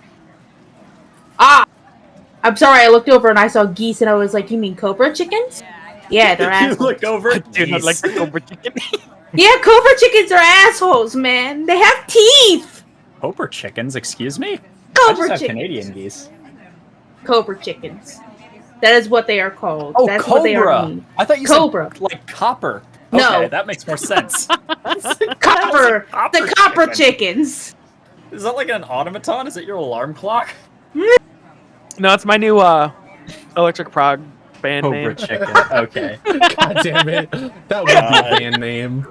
I'm sorry, I looked over and I saw geese and I was like, you mean cobra chickens? Yeah, they're You assholes. look over I at do not like geese. the cobra chicken. Yeah, cobra chickens are assholes, man. They have teeth. Cobra chickens, excuse me? I Cobra just have chickens. Canadian geese. Cobra chickens. That is what they are called. Oh, That's what they are cobra! named. I thought you Cobra. said like copper. No. Okay, that makes more sense. Copper. Copper The copper chicken. chickens. Is that like an automaton? Is it your alarm clock? No, it's my new electric prog band Cobra name. chicken. Okay. God damn it. That would be a band name.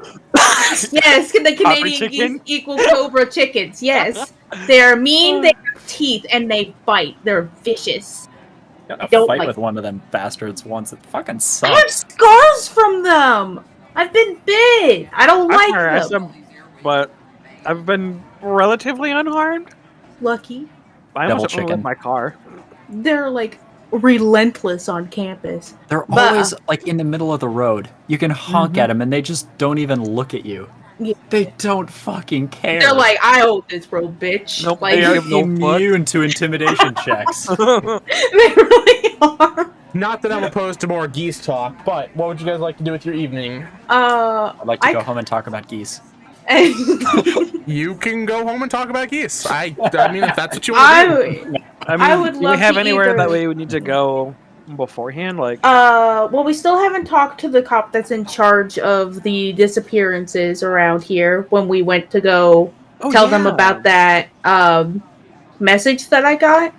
Yes, the Canadian chicken? geese equal cobra chickens. Yes. They're mean, they have teeth, and they bite. They're vicious. Got a Don't fight like- with one of them bastards once. It fucking I have sucks. scars from them. I've been bit. I don't I've like harassed them. them, but I've been relatively unharmed. Lucky. I Devil almost went chicken. with my car. They're like relentless on campus. They're But- always like in the middle of the road. You can honk at them and they just don't even look at you. Yeah. They don't fucking care. They're like, I hold this road, bitch. Nope, Like, they They're have no foot. immune to intimidation checks. they really are. Not that I'm opposed to more geese talk, but what would you guys like to do with your evening? I'd like to I- go home and talk about geese. You can go home and talk about geese. I mean, if that's what you want to do. I mean, I would do we love have to anywhere either- that way we need to go beforehand? Like, well, we still haven't talked to the cop that's in charge of the disappearances around here when we went to go tell them about that message that I got.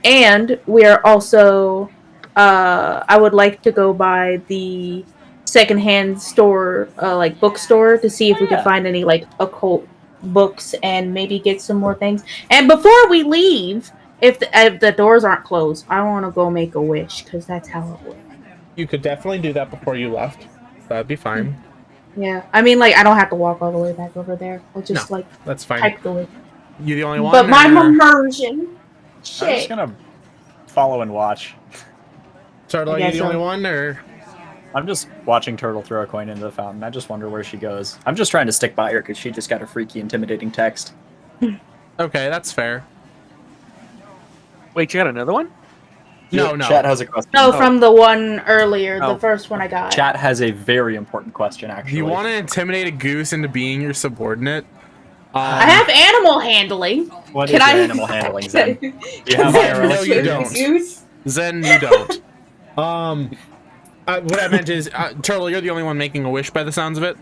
And we're also, I would like to go by the secondhand store, like bookstore, to see if we yeah. can find any like occult books and maybe get some more things. And before we leave, if the doors aren't closed, I want to go make a wish because that's how it works. You could definitely do that before you left. That'd be fine. Yeah, I mean, like I don't have to walk all the way back over there. I'll just No. like That's fine. type the way. You the only one? But my or- immersion, I'm just shit. gonna follow and watch. Turtle, I are you guess the so. only one, or I'm just watching Turtle throw a coin into the fountain. I just wonder where she goes. I'm just trying to stick by her because she just got a freaky, intimidating text. okay, that's fair. wait, you got another one? No. Chat has a question. No, from the one earlier, Oh. the first one I got. Chat has a very important question, Do actually. you want to intimidate a goose into being your subordinate? I have animal handling. What Can is I? your animal handling, Zen? Can You have I IRL No, you experience? don't. Goose? Zen, you don't. What I meant is, Turtle, you're the only one making a wish by the sounds of it.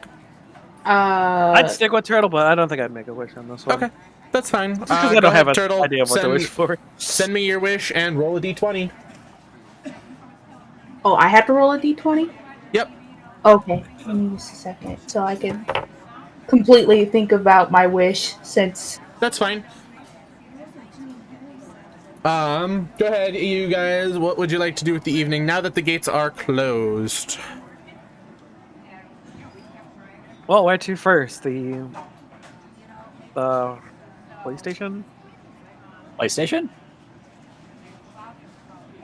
I'd stick with Turtle, but I don't think I'd make a wish on this one. Okay, that's fine. Because I Go don't have ahead, an Turtle. idea of what to wish for. Send me your wish and roll a d20. Oh, I have to roll a d20? Yep. Okay, give me just a second so I can completely think about my wish since. That's fine. Go ahead, you guys. What would you like to do with the evening now that the gates are closed? Well, where to first? The PlayStation? PlayStation?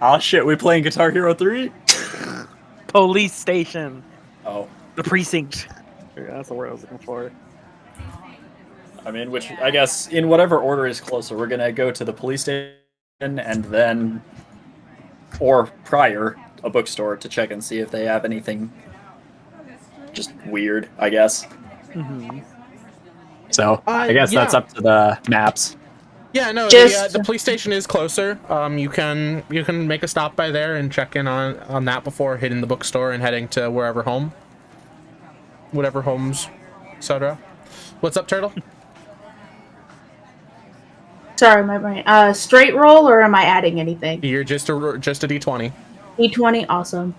Oh shit, we playing Guitar Hero 3? Police station. Oh. The precinct. Yeah, that's the word I was looking for. I mean, which, I guess, in whatever order is closer, we're gonna go to the police station and then, or prior, a bookstore to check and see if they have anything just weird, I guess. Mm-hmm. So, I guess yeah. that's up to the maps. Yeah, no, Just- the police station is closer. You can make a stop by there and check in on that before hitting the bookstore and heading to whatever homes, etc. What's up, Turtle? Sorry, my brain. Straight roll, or am I adding anything? You're just a d20. D20, awesome.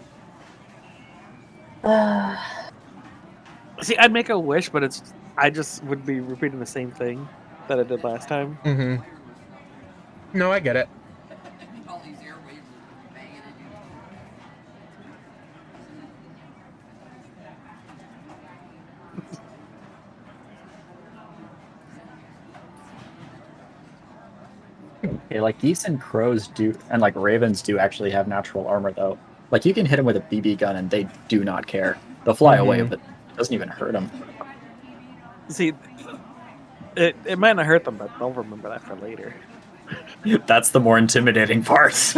See, I'd make a wish, but I just would be repeating the same thing that I did last time. Mm-hmm. No, I get it. Okay, like geese and crows do, and like ravens do actually have natural armor though. Like you can hit them with a BB gun and they do not care. They'll fly away, but it doesn't even hurt them. See, it might not hurt them, but they'll remember that for later. That's the more intimidating part.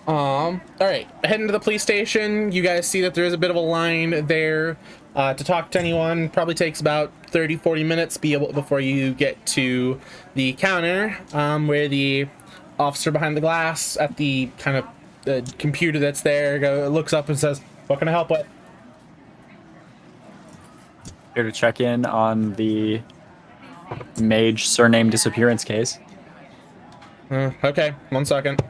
All right, heading to the police station. You guys see that there is a bit of a line there. To talk to anyone probably takes about 30-40 minutes before you get to the counter, where the officer behind the glass at the kind of the computer that's there looks up and says, "What can I help with?" Here to check in on the Mage surname disappearance case. Okay, 1 second.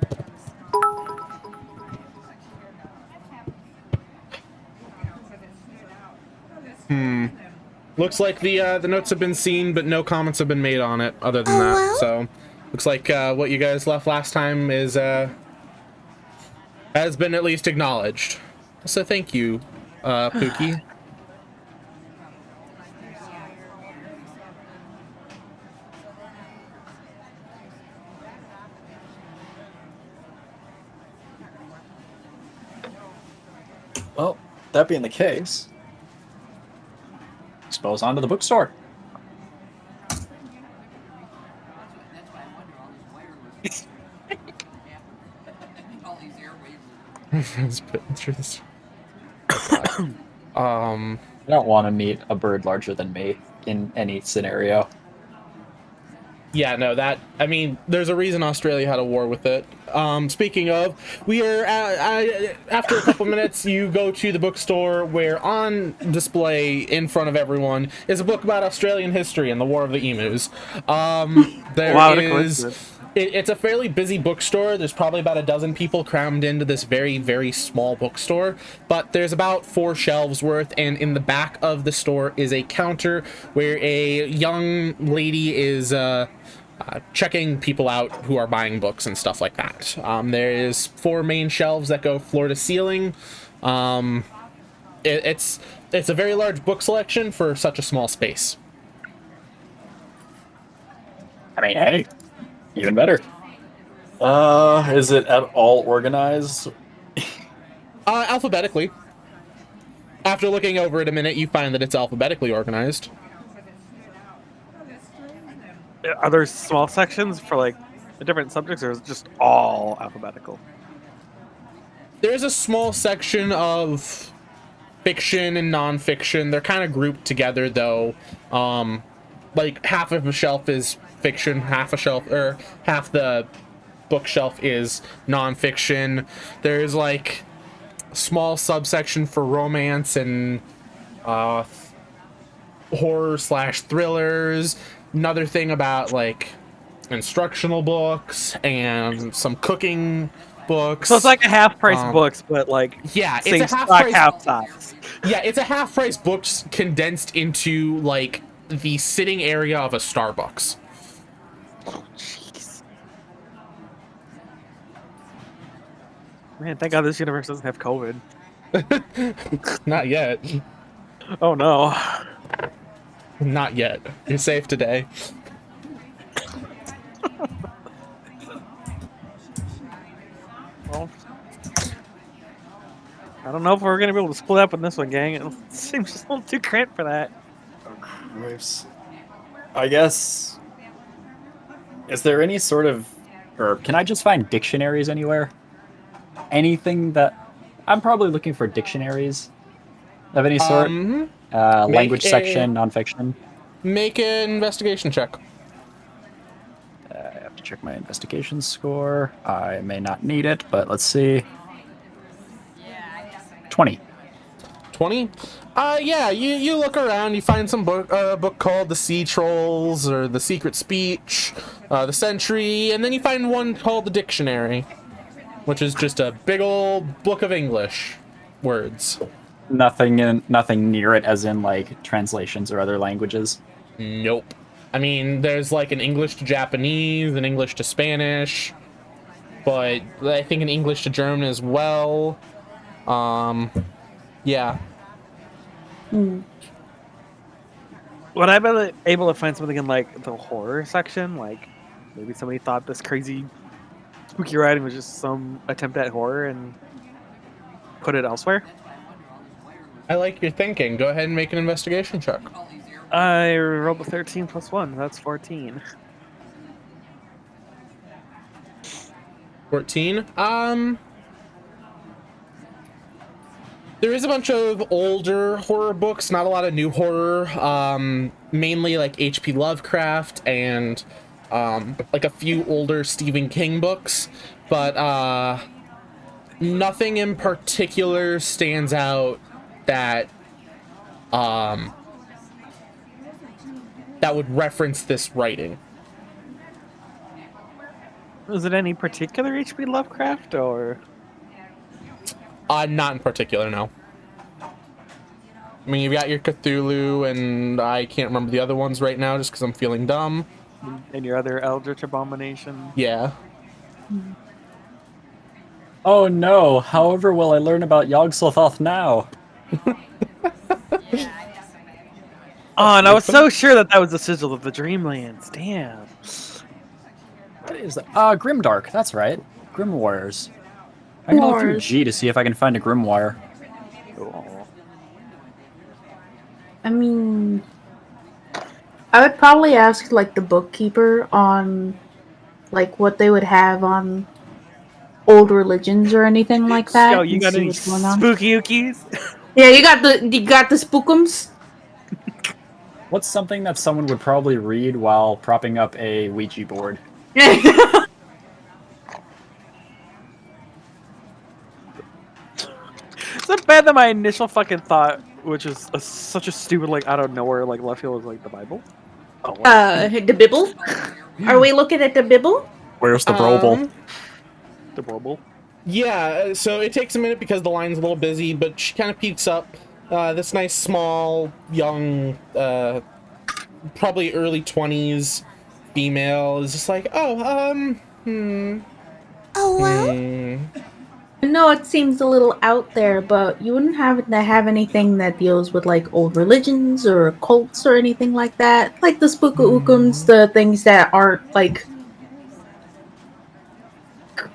Looks like the notes have been seen, but no comments have been made on it other than that. So, looks like what you guys left last time is has been at least acknowledged. So thank you, Pookie. Well, that being the case, Suppose onto the bookstore. Let's put through this. I don't want to meet a bird larger than me in any scenario. Yeah, no, I mean, there's a reason Australia had a war with it. Speaking of, we are, after a couple minutes, you go to the bookstore where on display in front of everyone is a book about Australian history and the War of the Emus. There Wow, what a is... coincidence. It's a fairly busy bookstore. There's probably about a dozen people crammed into this very, very small bookstore. But there's about 4 shelves worth, and in the back of the store is a counter where a young lady is checking people out who are buying books and stuff like that. There is 4 main shelves that go floor to ceiling. It's a very large book selection for such a small space. I mean, hey, even better. is it at all organized? Alphabetically. After looking over it a minute, you find that it's alphabetically organized. Are there small sections for like the different subjects, or is it just all alphabetical? There's a small section of fiction and nonfiction. They're kind of grouped together, though. Like half of a shelf is fiction, half the bookshelf is nonfiction. There's like a small subsection for romance and horror/thrillers. Another thing about like instructional books and some cooking books. So it's like a half price books, but like yeah, same it's a half stock, price. half size. Yeah, it's a half price books condensed into like the sitting area of a Starbucks. Jeez. Man, thank God this universe doesn't have COVID. Not yet. Oh no. Not yet. You're safe today. Well, I don't know if we're gonna be able to split up in this one, gang. It seems just a little too cramped for that. Cripes. I guess. Is there any sort of, or can I just find dictionaries anywhere? Anything that I'm probably looking for dictionaries of any sort. Language section, nonfiction. Make an investigation check. I have to check my investigation score. I may not need it, but let's see. 20. 20? Yeah, you look around, you find some book called The Sea Trolls, or The Secret Speech, The Century, and then you find one called The Dictionary, which is just a big old book of English words. Nothing near it, as in like translations or other languages. Nope. I mean, there's like an English to Japanese, an English to Spanish, but I think an English to German as well. Yeah. Would I be able to find something in like the horror section? Like maybe somebody thought this crazy spooky writing was just some attempt at horror and put it elsewhere? I like your thinking. Go ahead and make an investigation check. I rolled a 13 plus 1. That's 14. 14. There is a bunch of older horror books, not a lot of new horror. Mainly like H.P. Lovecraft and like a few older Stephen King books, but nothing in particular stands out that that would reference this writing. Was it any particular H.P. Lovecraft or? Not in particular, no. I mean, you've got your Cthulhu, and I can't remember the other ones right now just because I'm feeling dumb. And your other Eldritch Abomination? Yeah. Oh no, however will I learn about Yogg-Sothoth now? Oh, and I was so sure that was the sigil of the Dreamlands. Damn. What is that? Grimdark, that's right. Grimoires. I can look through Wars. G to see if I can find a grimoire. Oh. I mean, I would probably ask like the bookkeeper on like what they would have on old religions or anything like that. Yo, you and got see any what's going on. spooky ookies? Yeah, you got the spookums. What's something that someone would probably read while propping up a Ouija board? It's not bad that my initial fucking thought, which is such a stupid, like, out of nowhere, like, left field, was like the Bible. Oh, what? The Bible. Are we looking at the Bible? Where's the Brobel? The Bible. Yeah, so it takes a minute because the line's a little busy, but she kind of peeks up. This nice, small, young, probably early 20s female is just like, oh, Oh well. hmm. No, it seems a little out there, but you wouldn't have anything that deals with like old religions or cults or anything like that, like the spookookums, the things that aren't like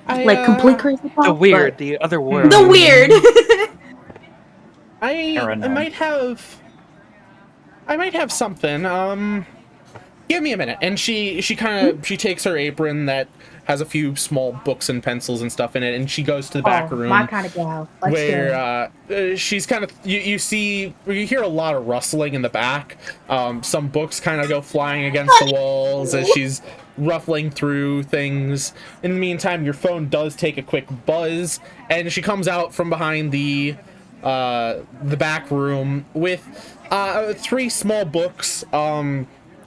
complete crazy talk, The weird, but- the other world. the weird. I Paranoid. might have something. Give me a minute. And she takes her apron that has a few small books and pencils and stuff in it, and she goes to the back room My kind of gal. Let's do it. where she's kind of you hear a lot of rustling in the back. Some books kind of go flying against the walls as she's ruffling through things. In the meantime, your phone does take a quick buzz, and she comes out from behind the back room with 3 small books,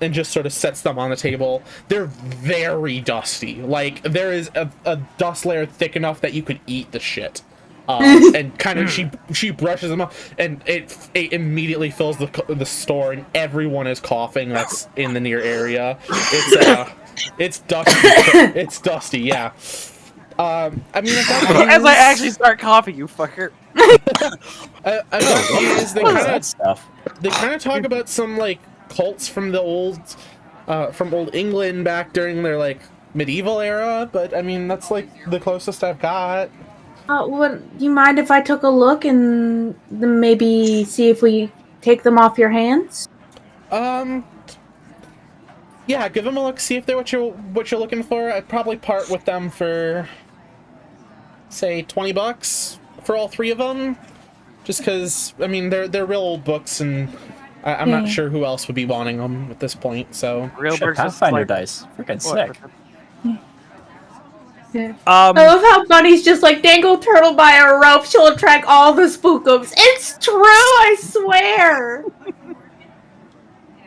and just sort of sets them on the table. They're very dusty. Like, there is a dust layer thick enough that you could eat the shit. And kind of she brushes them up, and it immediately fills the store, and everyone is coughing that's in the near area. It's dusty. It's dusty, yeah. I mean, if that As I actually start coughing, you fucker. is, What is that stuff? they kind of talk about some like cults from the old England back during their like medieval era, but I mean that's like the closest I've got. Would you mind if I took a look and maybe see if we take them off your hands? Yeah, give them a look, see if they're what you're looking for. I'd probably part with them for say $20 for all 3 of them, just because I mean they're real old books, and I'm not sure who else would be wanting them at this point. So Real Shit, versus Pathfinder like, dice. Freaking what? sick. I love how Bunny's just like, dangle turtle by a rope, she'll attract all the spookums. It's true, I swear!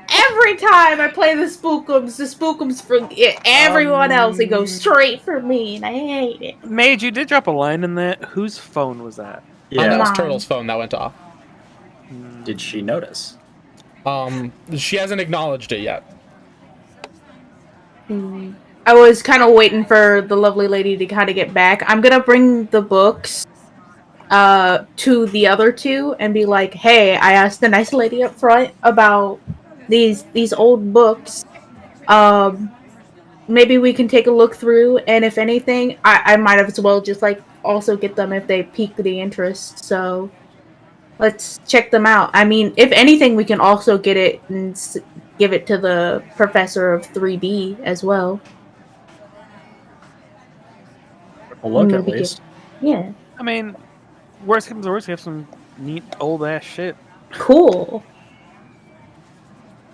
Every time I play the spookums forget everyone else. It goes straight for me, and I hate it. Mage, you did drop a line in that. Whose phone was that? that Yeah. was Mom. Turtle's phone that went off. Did she notice? She hasn't acknowledged it yet. I was kind of waiting for the lovely lady to kind of get back. I'm gonna bring the books to the other 2 and be like, hey, I asked the nice lady up front about these old books. Maybe we can take a look through, and if anything, I might as well just like also get them if they pique the interest. So Let's check them out. I mean, if anything, we can also get it and give it to the professor of 3B as well. A look at Maybe least. Yeah. I mean, worst comes to worst, we have some neat old ass shit. Cool.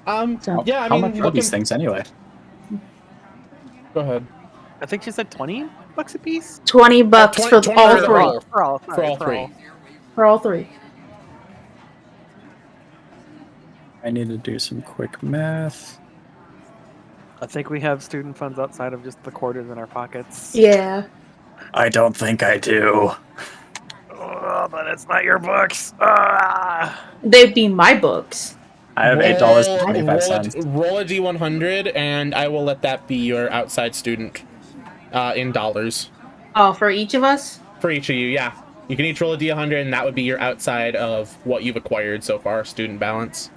So, Yeah, I How mean, much are looking. these things anyway? Go ahead. I think she said $20 a piece. 20 bucks 20 for 20 all for the three. roll. For all, For all three. For all three. I need to do some quick math. I think we have student funds outside of just the quarters in our pockets. Yeah. I don't think I do. Oh, but it's not your books. Ah. They'd be my books. I have $8.25. Roll a D100, and I will let that be your outside student in dollars. Oh, for each of us? For each of you, yeah. You can each roll a D100, and that would be your outside of what you've acquired so far, student balance.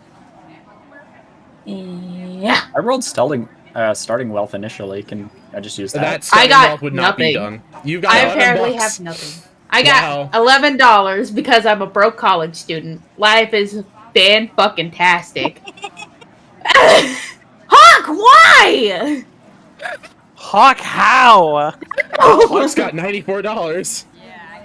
Yeah. I rolled starting wealth initially. Can I just use that? That starting got wealth would not be nothing. done. You got I 11 apparently bucks. have nothing. I got Wow. $11 because I'm a broke college student. Life is fan-fucking-tastic. Hawk, why? Hawk, how? Hawk's got $94.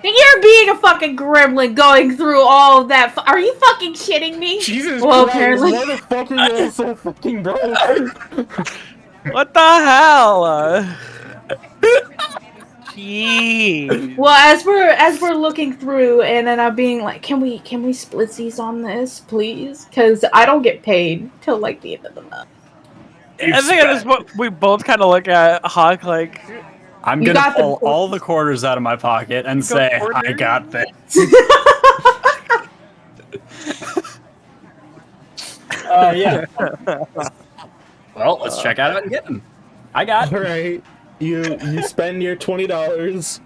You're being a fucking gremlin going through all of that. Are you fucking shitting me? Jesus Well, Christ, apparently. motherfucker, you're so fucking broke. What the hell? Jeez. Well, as we're looking through, and then I'm being like, can we split these on this, please? Because I don't get paid till like the end of the month. I think at this point we both kind of look at Hawk like, I'm You gonna got the pull all the quarters out of my pocket and say, I quarters? got this. Yeah. Well, let's check out of it and get them. I got. All right, you spend your $20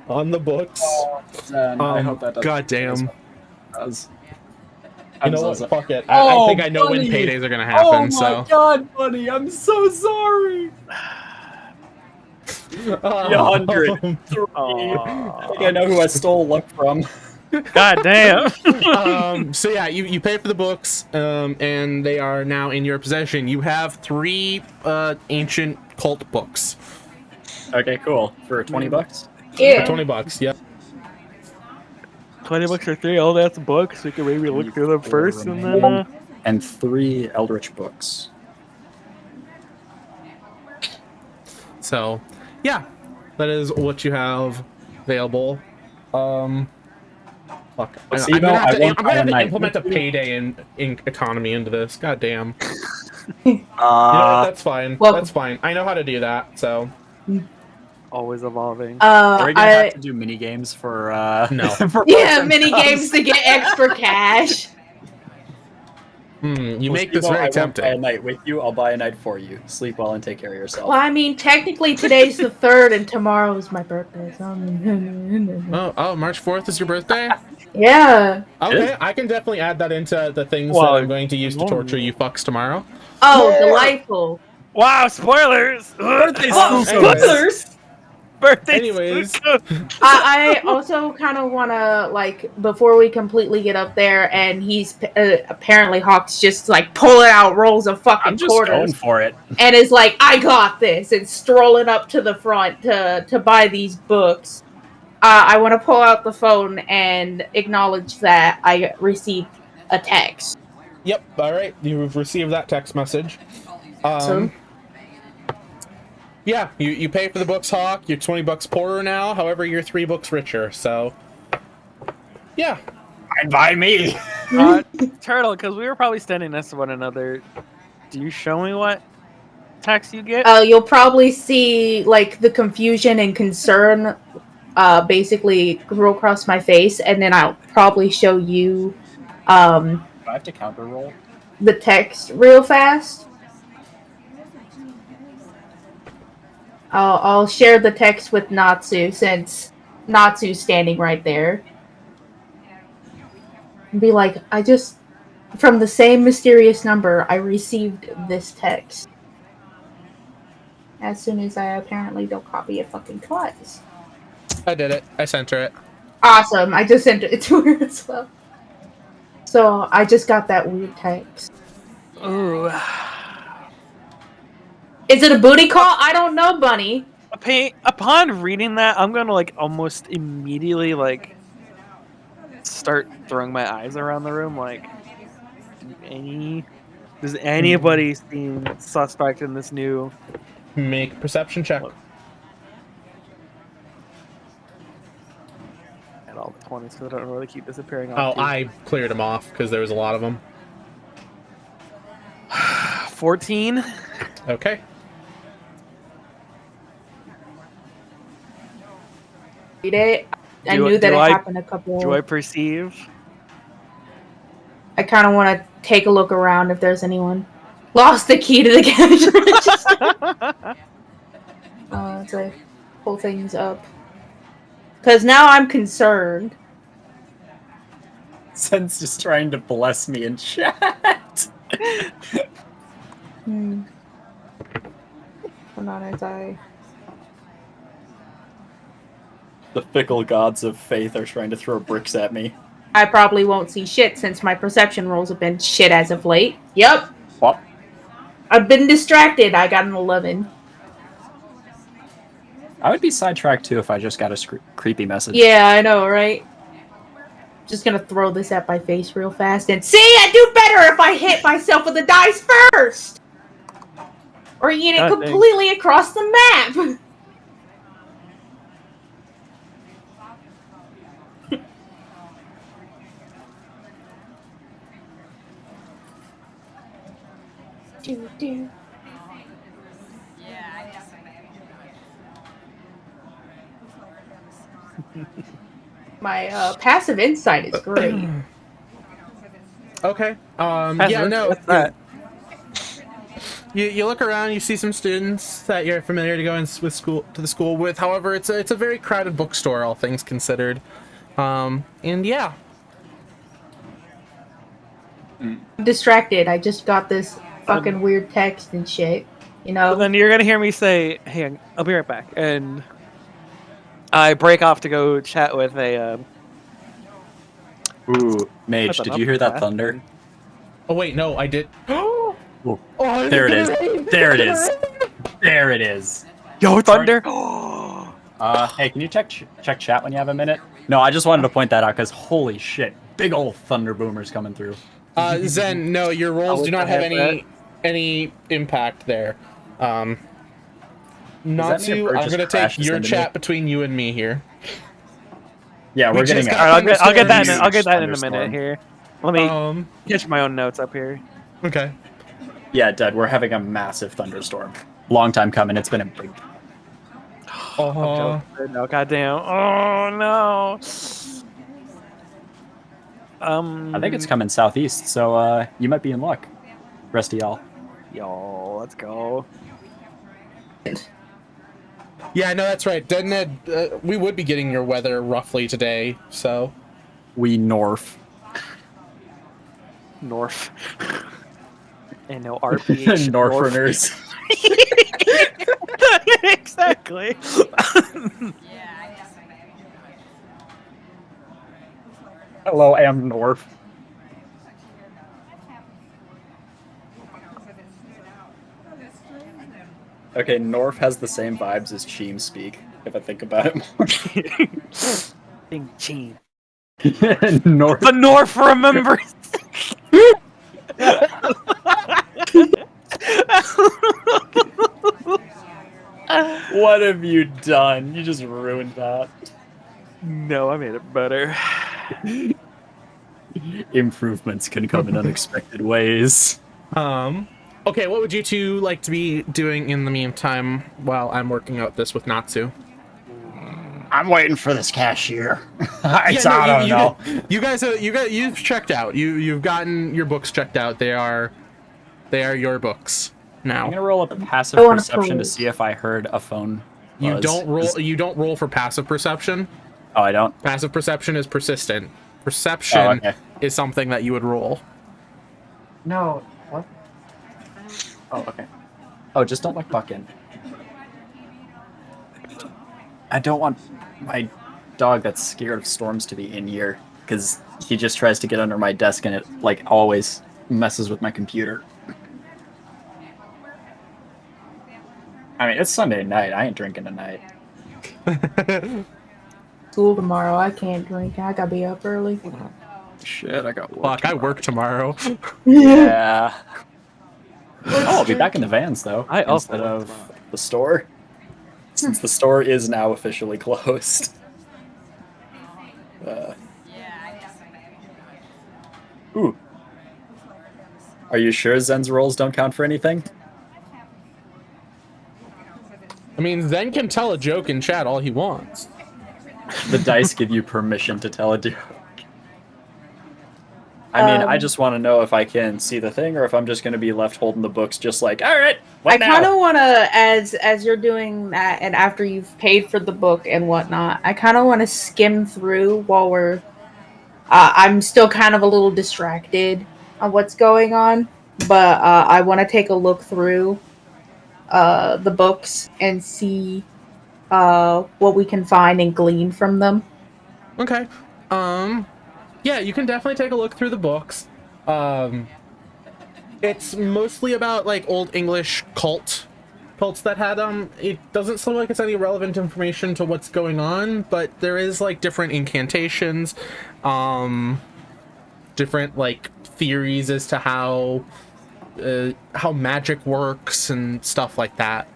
on the books. I hope that doesn't. Goddamn. Does. You know what? Fuck it. Oh, I think I know when buddy. paydays are gonna happen. Oh my god, buddy! I'm so sorry. So. 100. I think I know who I stole luck from. God damn. So yeah, you pay for the books, and they are now in your possession. You have 3 ancient cult books. Okay, cool. For 20 bucks. Yeah. For $20, yep. 20 bucks or 3 old ass books. We can maybe look through them first and then. And 3 Eldritch books. So, yeah, that is what you have available. Fuck. I'm gonna have to implement a payday in economy into this. God damn. You know what? That's fine. Well- That's fine. I know how to do that. So Always evolving. Are we gonna have to do mini games for No. for Yeah, Russian mini subs? games to get extra cash. you Well, make this Steve-O, very I won't buy a tempting. night with you. I'll buy a night for you. Sleep well and take care of yourself. Well, I mean, technically today's the 3rd and tomorrow is my birthday. So Oh, March 4th is your birthday? yeah. Okay, I can definitely add that into the things Well, that I'm going to use to torture you fucks tomorrow. Oh, delightful. Wow, spoilers! Birthday Oh, spookos. spoilers! Birthday Anyways. spookos. I also kind of want to, like, before we completely get up there, and he's apparently Hawk's just like pulling out rolls of fucking I'm just going quarters, for it. and is like, "I got this," and strolling up to the front to buy these books. I want to pull out the phone and acknowledge that I received a text. Yep, alright, you've received that text message. So? Yeah, you pay for the books, Hawk. You're $20 poorer now. However, you're 3 books richer. So, yeah. Fine by me. Turtle, because we were probably standing next to one another. Do you show me what text you get? You'll probably see like the confusion and concern, basically roll across my face, and then I'll probably show you, Do I have to counter roll? the text real fast. I'll share the text with Natsu since Natsu's standing right there. And be like, from the same mysterious number, I received this text. As soon as I apparently don't copy it fucking twice. I did it. I sent her it. Awesome. I just sent it to her as well. So I just got that weird text. Ooh. Is it a booty call? I don't know, Bunny. Upon reading that, I'm gonna like almost immediately like start throwing my eyes around the room. Like, does anybody seem suspect in this new? Make a perception check. At all the 20s, because I don't really keep disappearing Oh, off. I cleared them off because there was a lot of them. 14. Okay. Read it. I Do- knew that do it I- happened a couple. Do I perceive? I kind of want to take a look around if there's anyone. Lost the key to the cash register. Let's like pull things up. Because now I'm concerned. Sen's just trying to bless me in chat. Hold on, as I. The fickle gods of faith are trying to throw bricks at me. I probably won't see shit since my perception rolls have been shit as of late. Yep. What? I've been distracted. I got an 11. I would be sidetracked too if I just got a creepy message. Yeah, I know, right? Just gonna throw this at my face real fast and see, I do better if I hit myself with the dice first! Or eat it God dang. completely across the map! do. My passive insight is great. Okay. Yeah, no. What's that? You look around, you see some students that you're familiar to go to the school with. However, it's a very crowded bookstore, all things considered. And yeah. I'm distracted. I just got this fucking weird text and shit. You know? So then you're gonna hear me say, "Hey, I'll be right back," and I break off to go chat with a. Ooh, Mage, did you hear that thunder? Oh wait, no, I did. Ooh. Oh, There it is. There it is. There it is. Yo, thunder! Hey, can you check chat when you have a minute? No, I just wanted to point that out because holy shit, big old thunder boomers coming through. Zen, no, your rolls do not have that. any impact there. Does that mean a Natsu, bird I'm just gonna take crashes your into chat me? betwén you and me here. Yeah, We we're getting just it. got- Alright, I'll get that. Thunderstorms. I'll get that in a Thunderstorm. minute here. Let me catch my own notes up here. Okay. Yeah, Dad, we're having a massive thunderstorm. Long time coming. It's been a big. Oh, No, goddamn! Oh no! I think it's coming southeast, so you might be in luck. Rest of y'all. Yo, let's go. yeah, no, that's right. Ned, we would be getting your weather roughly today, so. We North. North. And no RPH. Northerners. Exactly. Hello, I am North. Okay, North has the same vibes as Cheem speak, if I think about it more. Ding ching. North. The North remembers. What have you done? You just ruined that. No, I made it better. Improvements can come in unexpected ways. Okay, what would you two like to be doing in the meantime while I'm working out this with Natsu? I'm waiting for this cashier. You've checked out. You've gotten your books checked out. They are your books I'm now. gonna roll up a passive I wanna perception to prove. see if I heard a phone. You buzz. don't roll for passive perception. Oh, I don't. Passive perception is persistent. Perception Oh, okay. is something that you would roll. No. What? Oh, okay. Oh, just don't let Buck in. I don't want my dog that's scared of storms to be in here, because he just tries to get under my desk, and it like always messes with my computer. I mean, it's Sunday night. I ain't drinking tonight. School tomorrow. I can't drink. I gotta be up early. Shit, I got work. Fuck, I work tomorrow. Yeah. Oh, I'll be back in the vans though, I also instead work of tomorrow. the store, since the store is now officially closed. Ooh. Are you sure Zen's rolls don't count for anything? I mean, Zen can tell a joke in chat all he wants. The dice give you permission to tell a joke. I mean, I just want to know if I can see the thing, or if I'm just going to be left holding the books, just like, all right, what I now? kind of want to, as you're doing that, and after you've paid for the book and whatnot, I kind of want to skim through while we're. I'm still kind of a little distracted on what's going on, but I want to take a look through the books and see what we can find and glean from them. Okay. Yeah, you can definitely take a look through the books. It's mostly about like old English cults that had it doesn't seem like it's any relevant information to what's going on, but there is like different incantations, different like theories as to how magic works and stuff like that.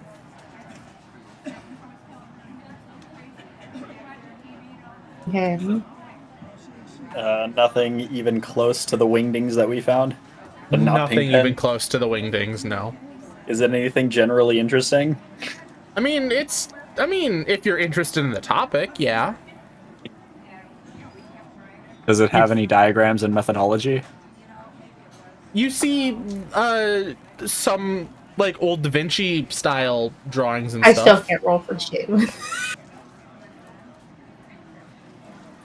Yeah. Nothing even close to the wingdings that we found. But not Nothing Pink Pen? even close to the wingdings, no. Is it anything generally interesting? I mean, if you're interested in the topic, yeah. Does it have any diagrams and methodology? You see some like old Da Vinci style drawings and I stuff. still can't roll for shit.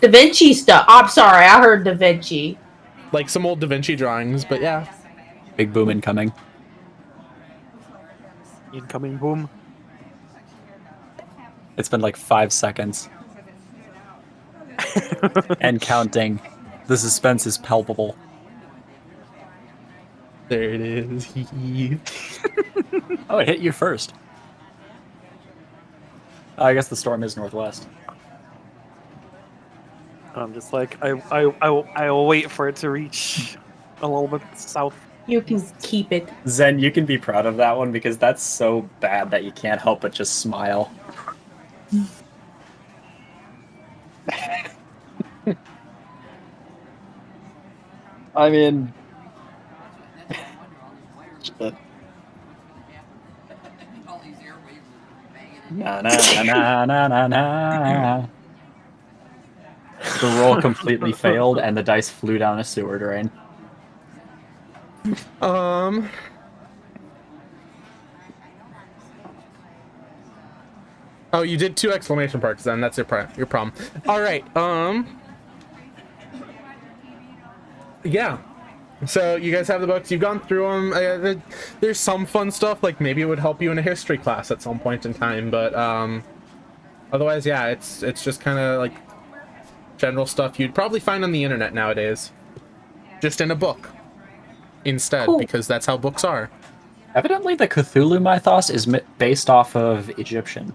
Da Vinci stuff. I'm sorry, I heard Da Vinci. Like some old Da Vinci drawings, but yeah. Big boom incoming. Incoming boom. It's been like 5 seconds. And counting. The suspense is palpable. There it is. Oh, it hit you first. Oh, I guess the storm is northwest. I'm just like, I will wait for it to reach a little bit south. You can keep it. Zen, you can be proud of that one because that's so bad that you can't help but just smile. I mean... Na na na na na na. The roll completely failed, and the dice flew down a sewer drain. Oh, you did 2 exclamation marks then. That's your problem. All right. Yeah. So you guys have the books. You've gone through them. There's some fun stuff. Like maybe it would help you in a history class at some point in time. But otherwise, yeah, it's just kind of like general stuff you'd probably find on the internet nowadays. Just in a book instead, because that's how books are. Evidently, the Cthulhu mythos is based off of Egyptian.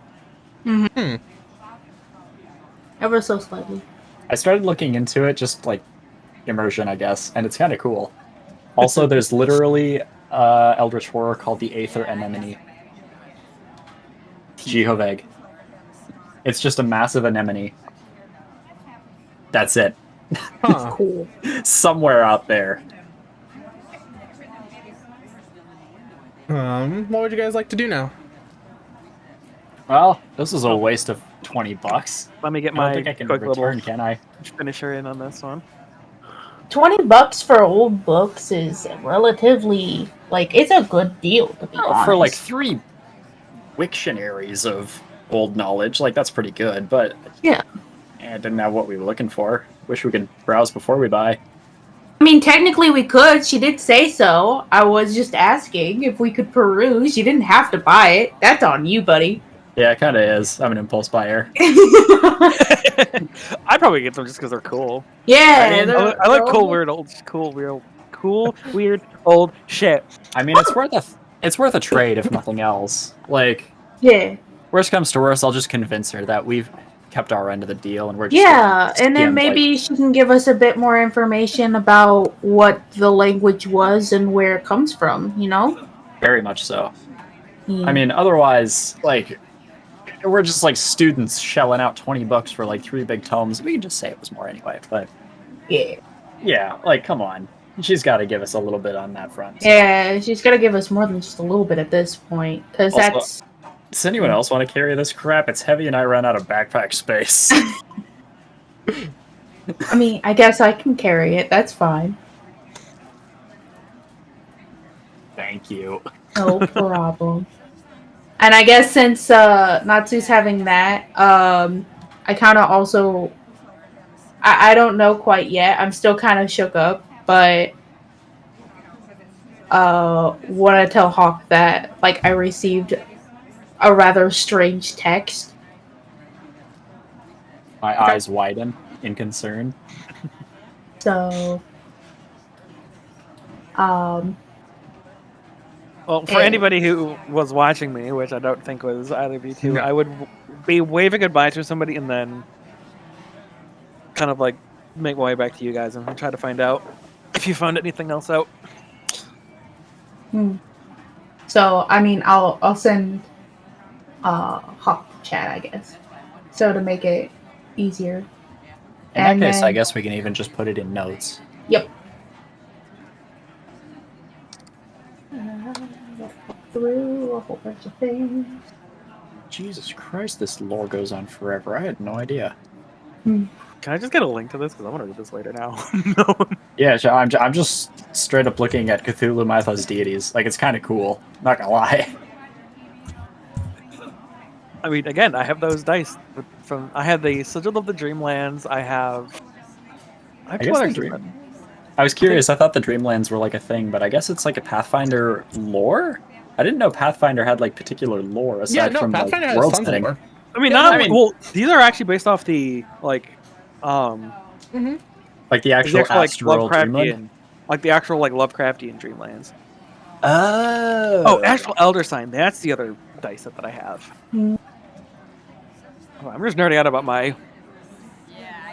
Ever so slightly. I started looking into it, just like immersion, I guess, and it's kind of cool. Also, there's literally eldritch horror called the Aether Anemone. Jehovah. It's just a massive anemone. That's it. Huh. Cool. Somewhere out there. What would you guys like to do now? Well, this is a waste of $20. Let me get I don't my think I can quick return, little can I? finisher in on this one. $20 for old books is relatively it's a good deal to be honest. For like 3 Wiktionaries of old knowledge, like that's pretty good, but Yeah. I didn't have what we were looking for. Wish we could browse before we buy. I mean, technically we could. She did say so. I was just asking if we could peruse. You didn't have to buy it. That's on you, buddy. Yeah, it kind of is. I'm an impulse buyer. I'd probably get them just because they're cool. Yeah, I mean, they're- I like they're cool, all- weird, old shit. I mean, it's worth a trade if nothing else. Like, Yeah, worst comes to worst, I'll just convince her that we've kept our end of the deal and we're just yeah, getting and then skimmed, maybe like, she can give us a bit more information about what the language was and where it comes from. You know? very much so. Yeah. I mean, otherwise, like, we're just like students shelling out $20 for like 3 big tomes. We can just say it was more anyway, but yeah, yeah, like, come on. She's got to give us a little bit on that front. yeah. She's gotta give us more than just a little bit at this point, because Also- that's. Does anyone else want to carry this crap? It's heavy and I ran out of backpack space. I mean, I guess I can carry it. That's fine. Thank you. No problem. And I guess since Natsu's having that, I kind of also, I don't know quite yet. I'm still kind of shook up, but want to tell Hawk that like I received a rather strange text. My eyes widen in concern. So, Well, for And- anybody who was watching me, which I don't think was either of you two, No. I would be waving goodbye to somebody and then kind of like make my way back to you guys and try to find out if you found anything else out. so I mean, I'll send Hawk chat, I guess, so to make it easier. In that And case, I then- guess we can even just put it in notes. Yep. Through a whole bunch of things. Jesus Christ, this lore goes on forever. I had no idea. Can I just get a link to this? Because I want to read this later now. No. Yeah, so I'm just straight up looking at Cthulhu Mythos deities. Like, it's kind of cool. Not gonna lie. I mean, again, I have those dice from. I have the Sigil of the Dreamlands. I have. I have I two guess others. the dream. I was curious. I thought the Dreamlands were like a thing, but I guess it's like a Pathfinder lore. I didn't know Pathfinder had like particular lore aside Yeah, no, from Pathfinder like has world tons of setting. lore. I mean, Yeah, not I mean- well. These are actually based off the like, Like the actual, like astral dreamland. Lovecraftian, like the actual like Lovecraftian Dreamlands. Oh. Oh, Astral Elder Sign. That's the other dice set that I have. Hmm. Oh, I'm just nerding out about my.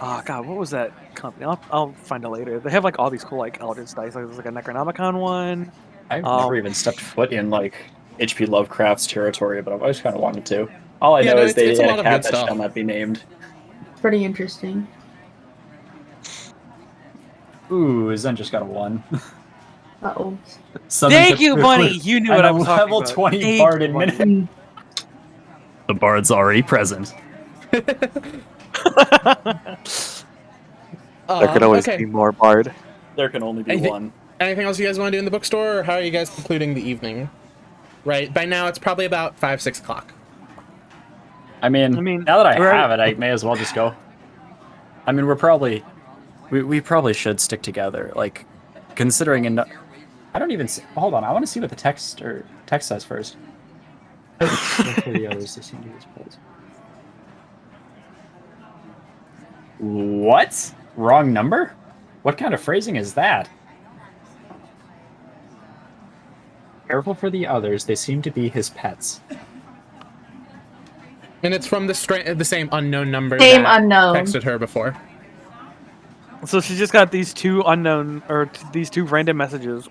Oh God, what was that company? I'll find it later. They have like all these cool like Eldritch dice. Like there's like a Necronomicon one. I've never even stepped foot in like H.P. Lovecraft's territory, but I've always kind of wanted to. All I Yeah, know no, is they it's a had lot a of cat good that stuff. shall not be named. Pretty interesting. Ooh, Zen just got a 1. Uh-oh. Thank you, Bunny. You knew what I was talking level about. 20 Thank bard you, in Bunny. minute. The bard's already present. There could always okay. be more bard. There can only be Anything- one. Anything else you guys want to do in the bookstore, or how are you guys concluding the evening? Right, by now it's probably about 5-6 o'clock. I mean, mean, now that I we're- have it, I may as well just go. I mean, we probably should stick together. Like, considering I don't even hold on. I want to see what the text says first. For the others, they seem to be supposed. What? Wrong number? What kind of phrasing is that? Careful for the others. They seem to be his pets. And it's from the same unknown number Same that unknown. texted her before. So she just got these two unknown or these two random messages.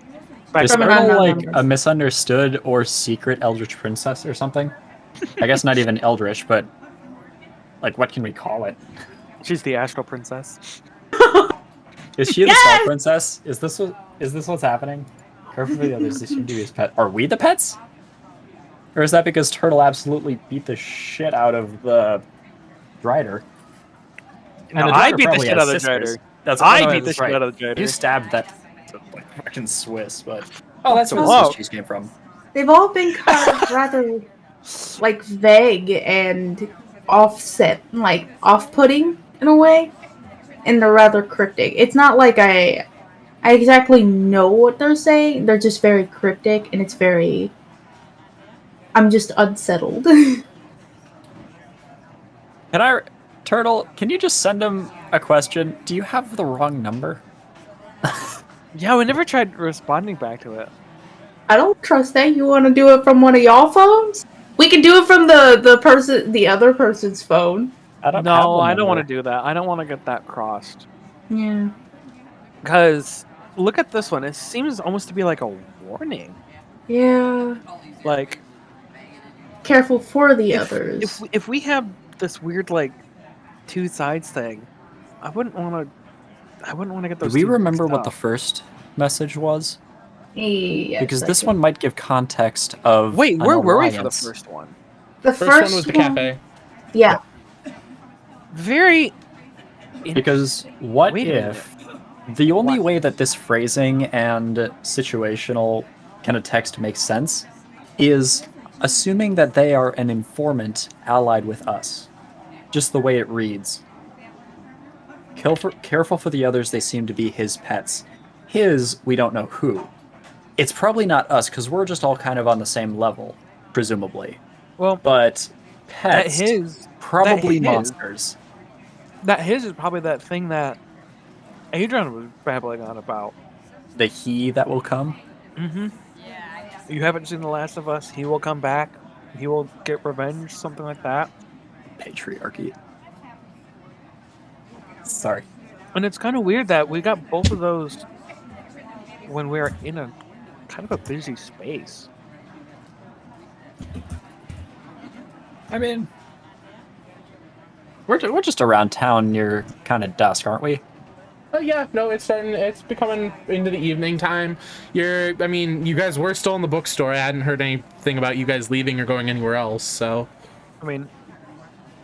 Back Is From an Myrtle unknown like number. a misunderstood or secret eldritch princess or something? I guess not even eldritch, but like what can we call it? She's the Astral Princess. Is she the Star Princess? Is this what's happening? Careful for the others. They seem to be his pet. Are we the pets? Or is that because Turtle absolutely beat the shit out of the Drider? No, the I Drider beat the probably shit has out of the sisters. Drider. That's I beat the shit out of the You Drider. stabbed that like fucking Swiss, but that's where Whoa. the Swiss cheese came from. They've all been kind of rather like vague and offset, like off-putting in a way, and they're rather cryptic. It's not like I exactly know what they're saying. They're just very cryptic, and it's very. I'm just unsettled. Can I Turtle, can you just send him a question? Do you have the wrong number? Yeah, we never tried responding back to it. I don't trust that. You want to do it from one of y'all phones? We can do it from the other person's phone. I don't have No, the I don't want to number. do that. I don't want to get that crossed. Yeah. Because look at this one. It seems almost to be like a warning. Yeah. Like, Careful for the others. if we have this weird like two sides thing, I wouldn't want to get Do those. we two remember mixed what the up. first message was? Yes, Because I this do. one might give context of Wait, an where were we for the alliance. first one? The First one was the cafe. Yeah. Very. Because what Wait a minute. if the only What? way that this phrasing and situational kind of text makes sense is assuming that they are an informant allied with us. Just the way it reads. Careful for the others, they seem to be his pets. His, we don't know who. It's probably not us, because we're just all kind of on the same level, presumably. Well, But that pets, his probably that his- monsters. that his is probably that thing that Adrian was babbling on about. The he that will come. Mm-hmm. You haven't seen The Last of Us. He will come back. He will get revenge. Something like that. Patriarchy. Sorry. And it's kind of weird that we got both of those when we're in a kind of a busy space. I mean, we're just around town near kind of dusk, aren't we? Oh yeah, no, it's becoming into the evening time. You guys were still in the bookstore. I hadn't heard anything about you guys leaving or going anywhere else, so. I mean,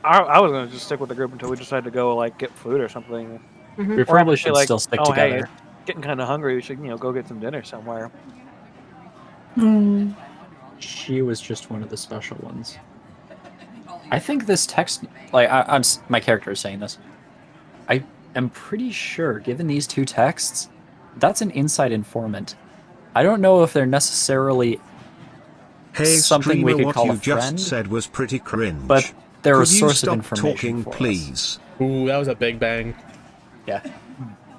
I was gonna just stick with the group until we decided to go like get food or something. We Or probably even should like, still stick oh hey, together. it's getting kind of hungry. We should go get some dinner somewhere. Hmm. She was just one of the special ones. I think this text, my character is saying this. I am pretty sure, given these two texts, that's an inside informant. I don't know if they're necessarily Hey something we streamer, could what call you a friend, just said was pretty cringe. but they're a Could you source of stop information talking, for us. please? Ooh, that was a big bang. Yeah.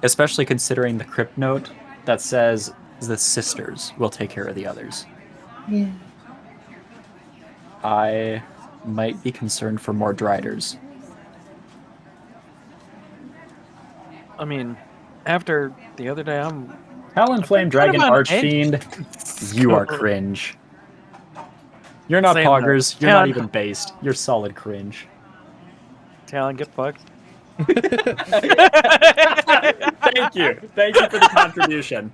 Especially considering the crypt note that says the sisters will take care of the others. Yeah. I might be concerned for more Driders. I mean, after the other day, I'm Talonflame Dragon kind of on edge. Archfiend, you are cringe. You're not Same though. poggers, you're not Talon- even based. You're solid cringe. Talon, get fucked. Thank you. Thank you for the contribution.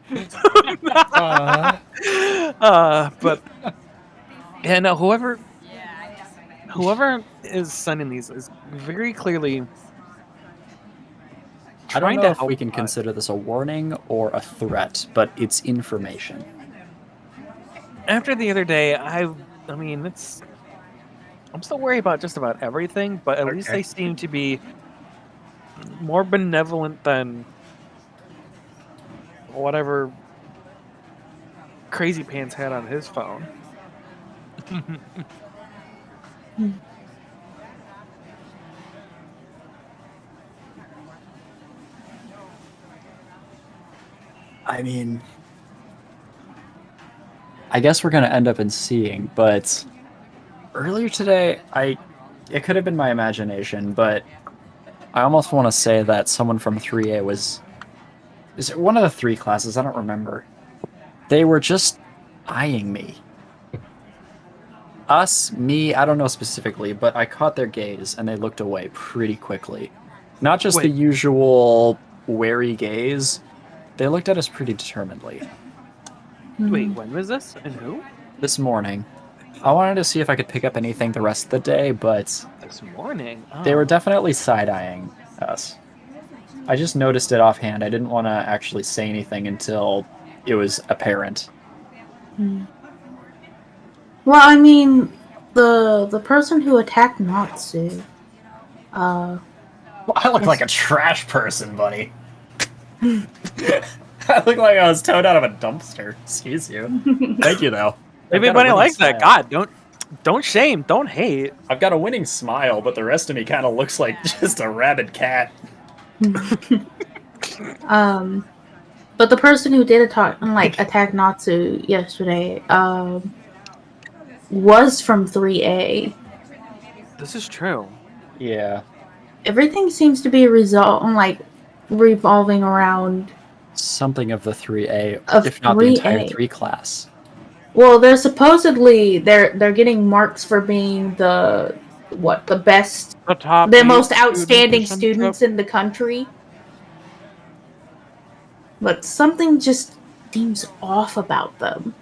But yeah, no. Whoever is sending these is very clearly I don't trying know to if help we can us. consider this a warning or a threat, but it's information. After the other day, I mean, I'm still worried about just about everything, but at least Okay. they seem to be more benevolent than whatever Crazy Pants had on his phone. I mean, I guess we're gonna end up in seeing, but earlier today, it could have been my imagination, but I almost want to say that someone from 3A is it one of the 3 classes? I don't remember. They were just eyeing me. Me, I don't know specifically, but I caught their gaze and they looked away pretty quickly. Not just the Wait. usual wary gaze, they looked at us pretty determinedly. Wait, when was this? And who? This morning, I wanted to see if I could pick up anything the rest of the day, but This morning. Oh. they were definitely side-eyeing us. I just noticed it offhand. I didn't want to actually say anything until it was apparent. Well, I mean, the person who attacked Natsu, Well, I look like a trash person, buddy. I look like I was towed out of a dumpster. Excuse you. Thank you, though. Everybody likes that. God, Don't shame, don't hate. I've got a winning smile, but the rest of me kind of looks like just a rabid cat. But the person who did attack Natsu yesterday, was from 3A. This is true. Yeah. Everything seems to be revolving around Something of the 3A, Of if not the entire 3A. 3 class. Well, they're getting marks for being the best, The top the 8 most students or outstanding some students crap. in the country. But something just seems off about them.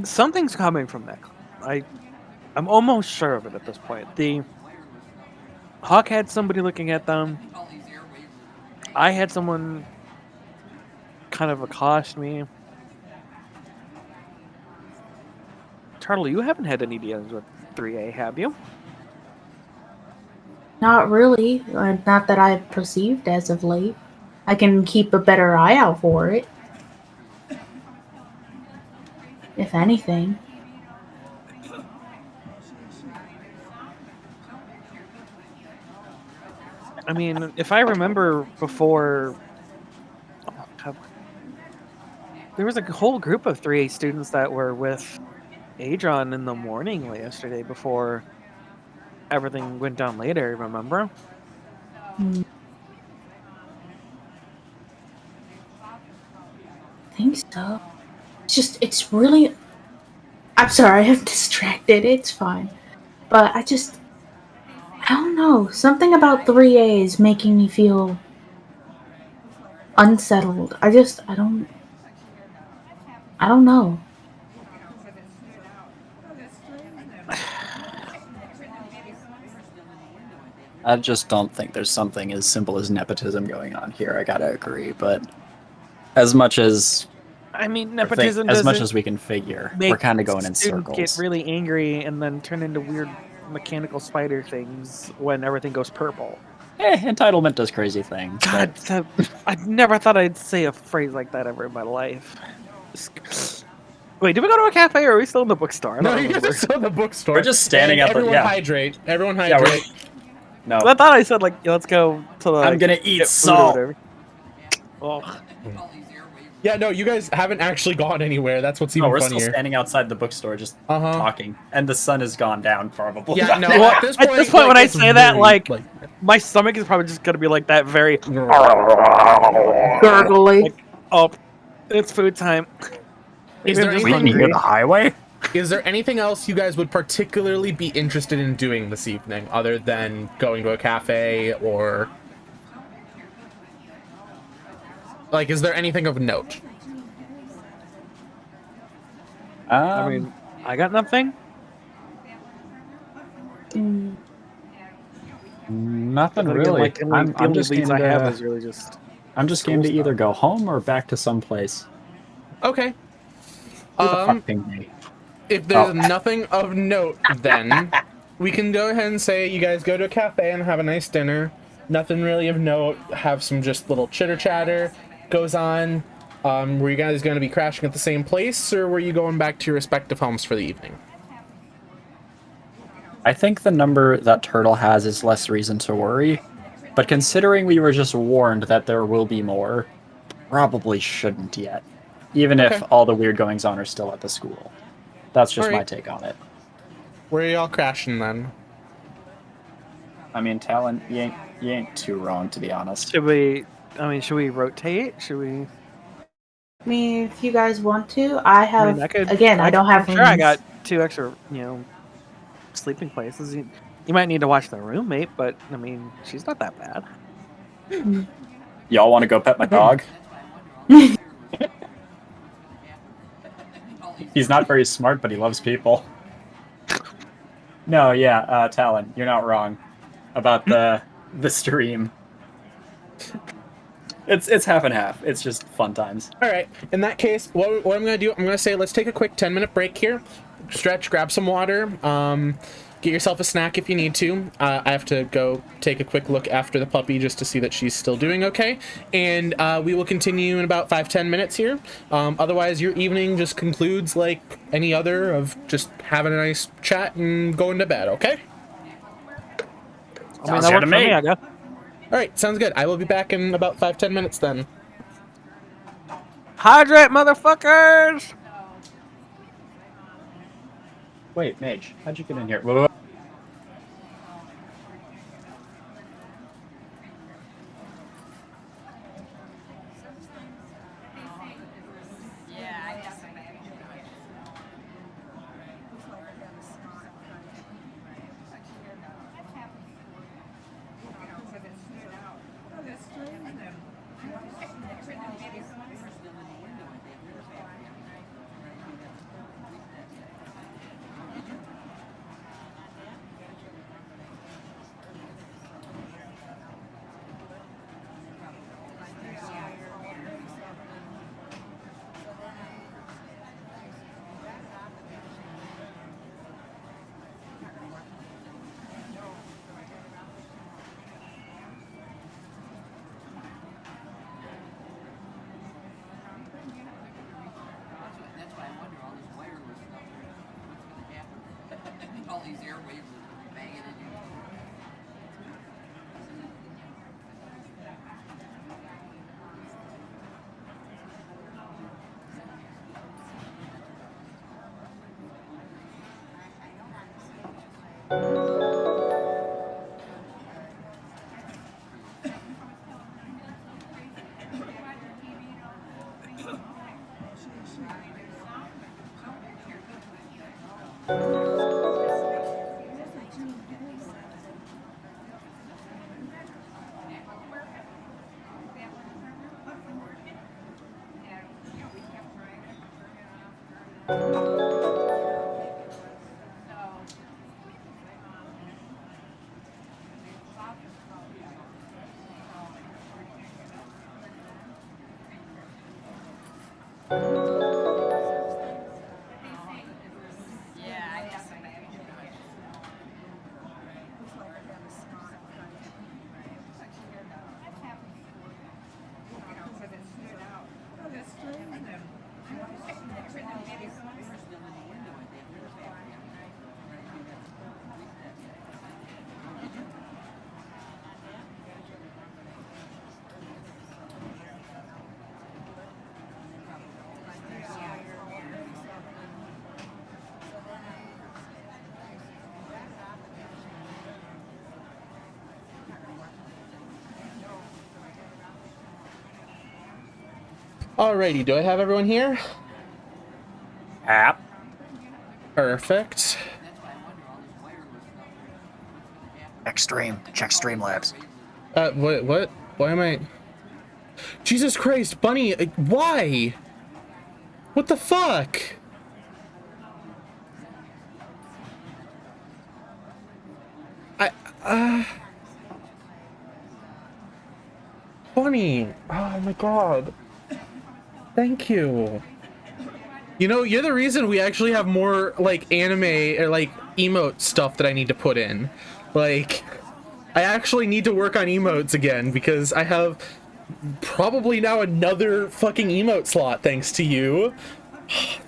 Something's coming from that. I'm almost sure of it at this point. The Hawk had somebody looking at them. I had someone kind of accost me. Turtle, you haven't had any dealings with 3A, have you? Not really, or not that I've perceived as of late. I can keep a better eye out for it. If anything. I mean, if I remember before, there was a whole group of 3A students that were with Adron in the morning yesterday before everything went down later, remember? I think so. It's really... I'm sorry, I'm distracted. It's fine. But I don't know. Something about 3A is making me feel unsettled. I don't know. I just don't think there's something as simple as nepotism going on here. I gotta agree, but as much as I mean, nepotism as much doesn't as we can figure, make we're kind of going in students circles. get really angry and then turn into weird mechanical spider things when everything goes purple. Entitlement does crazy things. God, I never thought I'd say a phrase like that ever in my life. Wait, did we go to a cafe or are we still in the bookstore? I don't No, you guys remember. are still in the bookstore. We're just standing And at the- everyone yeah. hydrate. Everyone Yeah, hydrate. No, I thought I said like, yeah, let's go to the. I'm gonna eat get food or salt. whatever. Oh, Yeah, no, you guys haven't actually gone anywhere. That's what's even No, we're funnier. still standing outside the bookstore, just Uh-huh. talking, and the sun has gone down probably. Yeah, no, Well, at this at point, this point when I it's say that, really, my stomach is probably just gonna be like that very. Gurgly. Oh, it's food time. Is there I'm just anything- hungry. highway? Is there anything else you guys would particularly be interested in doing this evening, other than going to a cafe or... Like, is there anything of note? I mean, I got nothing. Nothing But again, really. like, the only I'm just leads game I have to, is really just. I'm just game to either go home or back to some place. Okay. Who the fuck pinged me? If there's nothing of note, then we can go ahead and say you guys go to a cafe and have a nice dinner. Nothing really of note. Have some just little chitter chatter goes on. Were you guys going to be crashing at the same place, or were you going back to your respective homes for the evening? I think the number that Turtle has is less reason to worry, but considering we were just warned that there will be more, probably shouldn't yet. Even if all the weird goings on are still at the school. That's just my take on it. Where are y'all crashing then? I mean, Talon, you ain't too wrong, to be honest. Should we rotate? Should we? I mean, if you guys want to, I have. I mean, I don't have. I'm sure I rooms. got 2 extra, sleeping places. You might need to watch the roommate, but I mean, she's not that bad. Y'all want to go pet my dog? He's not very smart, but he loves people. No, yeah, Talon, you're not wrong about the stream. It's half and half. It's just fun times. All right. In that case, what I'm going to do, I'm going to say let's take a quick 10-minute break here. Stretch, grab some water, get yourself a snack if you need to. I have to go take a quick look after the puppy just to see that she's still doing okay. And we will continue in about 5-10 minutes here. Otherwise, your evening just concludes like any other of just having a nice chat and going to bed, okay? I mean, that worked for me, I guess. All right, sounds good. I will be back in about 5-10 minutes then. Hydrate, motherfuckers! Wait, Mage, how'd you get in here? Whoa. All these airwaves are banging in you. Alrighty, do I have everyone here? App. Perfect. Extreme. Check Streamlabs. What? Why am I... Jesus Christ, Bunny, why? What the fuck? Bunny, oh my god. Thank you. You know, you're the reason we actually have more, like, anime or, like, emote stuff that I need to put in. Like, I actually need to work on emotes again because I have probably now another fucking emote slot thanks to you.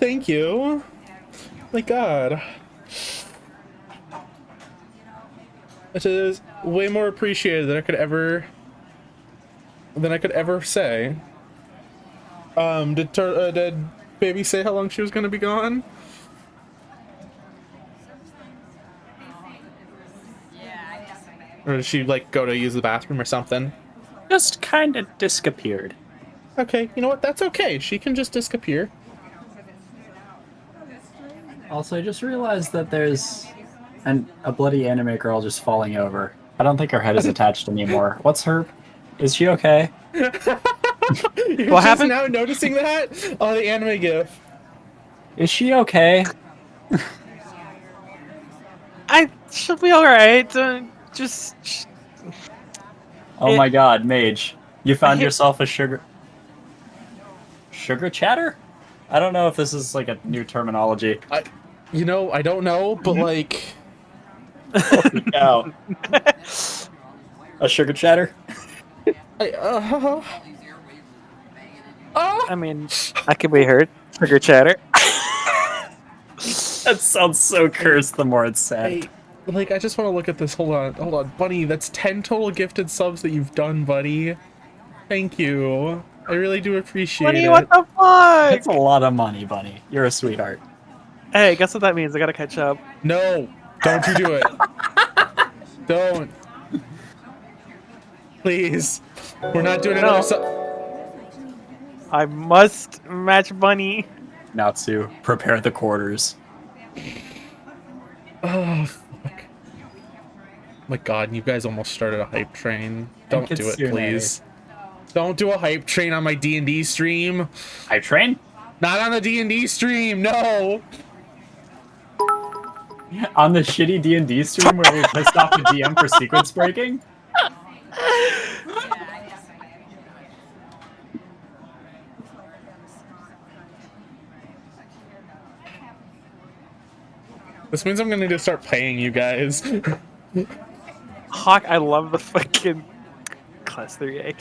Thank you. My god. Which is way more appreciated than I could ever say. Did Baby say how long she was gonna be gone? Or did she, like, go to use the bathroom or something? Just kind of disappeared. Okay, you know what? That's okay. She can just disappear. Also, I just realized that there's a bloody anime girl just falling over. I don't think her head is attached anymore. What's her... Is she okay? You're What just happened? now noticing that? Oh, the anime gif. Is she okay? She'll be alright. Oh my god, Mage. You found hate- yourself a sugar chatter? I don't know if this is like a new terminology. You know, I don't know, but like... Holy cow. A sugar chatter? I mean, I could be heard. Trigger chatter. That sounds so cursed the more it's said. Hey, like, I just want to look at this. Hold on. Bunny, that's 10 total gifted subs that you've done, buddy. Thank you. I really do appreciate Bunny, it. what the fuck? That's a lot of money, Bunny. You're a sweetheart. Hey, guess what that means? I gotta catch up. No, don't you do it. Don't. Please. We're not doing another I must match Bunny. Natsu, prepare the quarters. Oh, fuck. My god, you guys almost started a hype train. Don't do it, Kitsune. please. Don't do a hype train on my D&D stream. Hype train? Not on the D&D stream, no! On the shitty D&D stream where we pissed off the DM for sequence breaking? This means I'm gonna need to start paying you guys. Hawk, I love the fucking class 3A.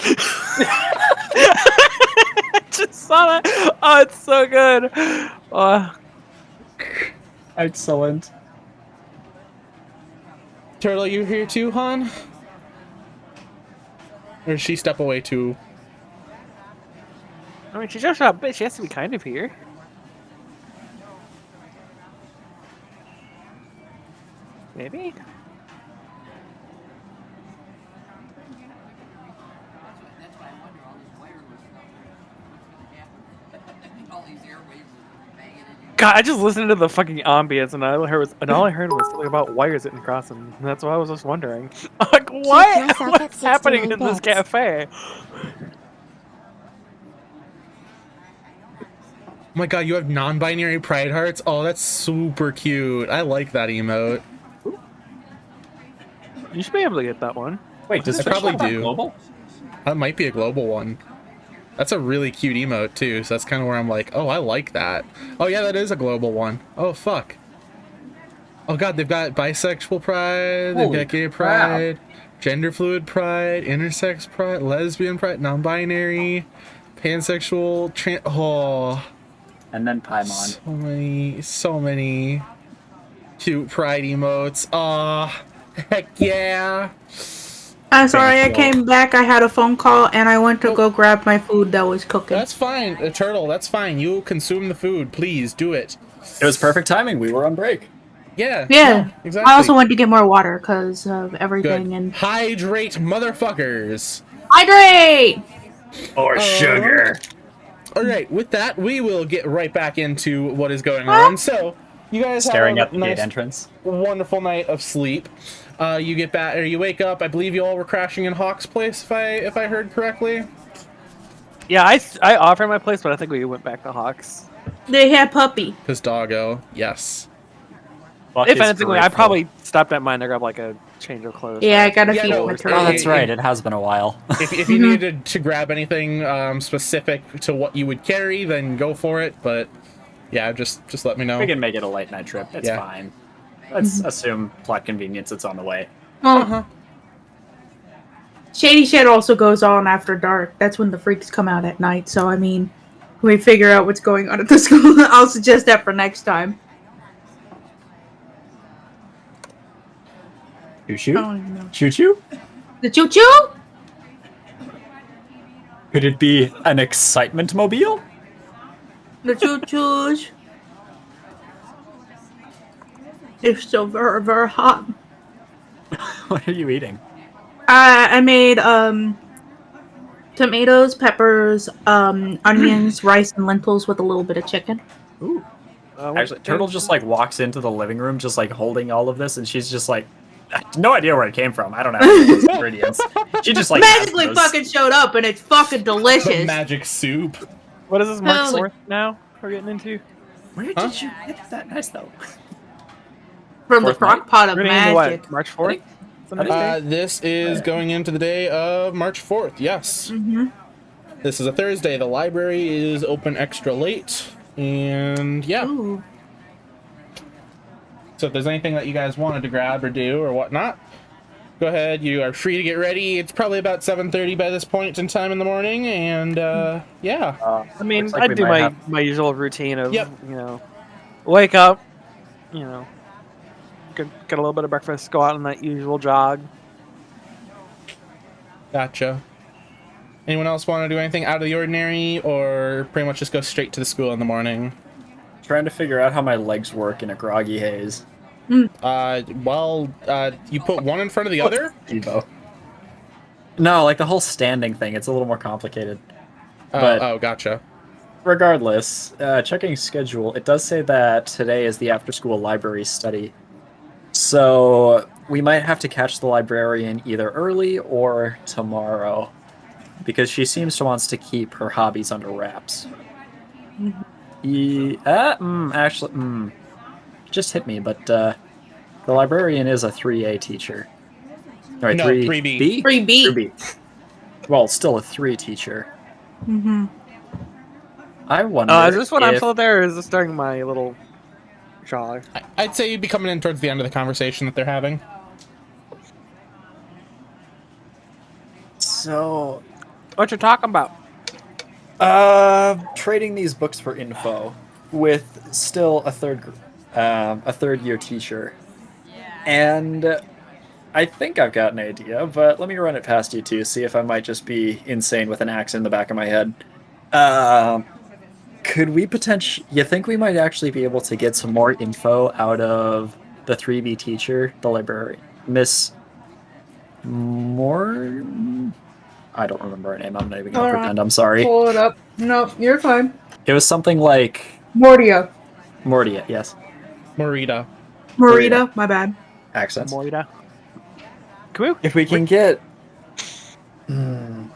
I just saw that. Oh, it's so good. Excellent. Turtle, you here too, hon? Or does she step away too? I mean, she just shot, but she has to be kind of here. Maybe? That's why I wonder all this wireless stuff. All these airwaves are banging into God, I just listened to the fucking ambience, and all I heard was something about wires sitting across them. And that's why I was just wondering, like, what? What's happening in this cafe? Oh my god, you have non-binary pride hearts? Oh, that's super cute. I like that emote. You should be able to get that one. Wait, does I probably Fish have do. Global? That might be a global one. That's a really cute emote too, so that's kind of where I'm like, oh, I like that. Oh yeah, that is a global one. Oh fuck. Oh god, they've got bisexual pride, they've Holy got gay crap. pride, gender fluid pride, intersex pride, lesbian pride, non-binary, pansexual, oh, And then Paimon. so many cute pride emotes. Ah, heck yeah. I'm sorry, I Thank you. came back. I had a phone call and I went to go grab my food that was cooking. That's fine, Turtle, that's fine. You consume the food, please do it. It was perfect timing. We were on break. Yeah. Yeah. no, exactly. I also went to get more water because of everything Good. and Hydrate, motherfuckers. hydrate. Or sugar. All right, with that, we will get right back into what is going on. So, you guys Staring have at the a gate nice, entrance. wonderful night of sleep. You get back, or you wake up. I believe you all were crashing in Hawk's place, if I heard correctly. Yeah, I offered my place, but I think we went back to Hawks. They had puppy. Cause doggo, yes. Buck If is anything, I grateful. probably stopped at mine to grab like a change of clothes. Yeah, I gotta Yeah, feed no, my it's- turtle. Oh, that's right. It has been a while. If you needed to grab anything specific to what you would carry, then go for it. But yeah, just let me know. We can make it a late night trip. It's Yeah. fine. Let's assume plot convenience. It's on the way. Well, Shady Shed also goes on after dark. That's when the freaks come out at night. So, I mean, when we figure out what's going on at the school, I'll suggest that for next time. Choo I choo? don't even know. Choo choo? The choo choo? Could it be an excitement mobile? The choo choos. It's still very, very hot. What are you eating? I made tomatoes, peppers, onions, rice, and lentils with a little bit of chicken. Ooh. Actually, Turtle just like walks into the living room, just like holding all of this, and she's just like, no idea where it came from. I don't have any of those ingredients. She just like has Magically those. fucking showed up and it's fucking delicious. Magic soup. What is this March Hell, 4th now? We're getting into. Where Huh? did you get that? Nice though. From the Fourth crock pot of We're getting into magic. what? March 4th? Is that next day? This is going into the day of March 4th. Yes. Mm-hmm. This is a Thursday. The library is open extra late, and yeah. Ooh. So if there's anything that you guys wanted to grab or do or whatnot, go ahead. You are free to get ready. It's probably about 7:30 by this point in time in the morning, and yeah. I mean, Looks like I we do might my have- my usual routine of Yep. wake up, get a little bit of breakfast, go out on that usual jog. Gotcha. Anyone else want to do anything out of the ordinary, or pretty much just go straight to the school in the morning? Trying to figure out how my legs work in a groggy haze. You put one in front of the other? Evo. No, like the whole standing thing. It's a little more complicated. But Oh, gotcha. regardless, checking schedule, it does say that today is the after-school library study. So we might have to catch the librarian either early or tomorrow, because she seems to wants to keep her hobbies under wraps. Actually, just hit me, but the librarian is a 3A teacher. All right, No, 3B. 3B. 3B. Well, still a 3 teacher. Mm-hmm. I wonder. Is this when I'm if- still there, or is this during my little jog? I'd say you'd be coming in towards the end of the conversation that they're having. So, What you talking about? trading these books for info with still a third year teacher, and I think I've got an idea, but let me run it past you two, see if I might just be insane with an axe in the back of my head. Could we you think we might actually be able to get some more info out of the 3B teacher, the librarian, Miss Moore? I don't remember her name. I'm not even gonna Alright. pretend. I'm sorry. Pull it up. No, you're fine. It was something like Mordia. Mordia, yes. Morita. Morita, my bad. Accents. Moida. Can we? If we can get... I mean,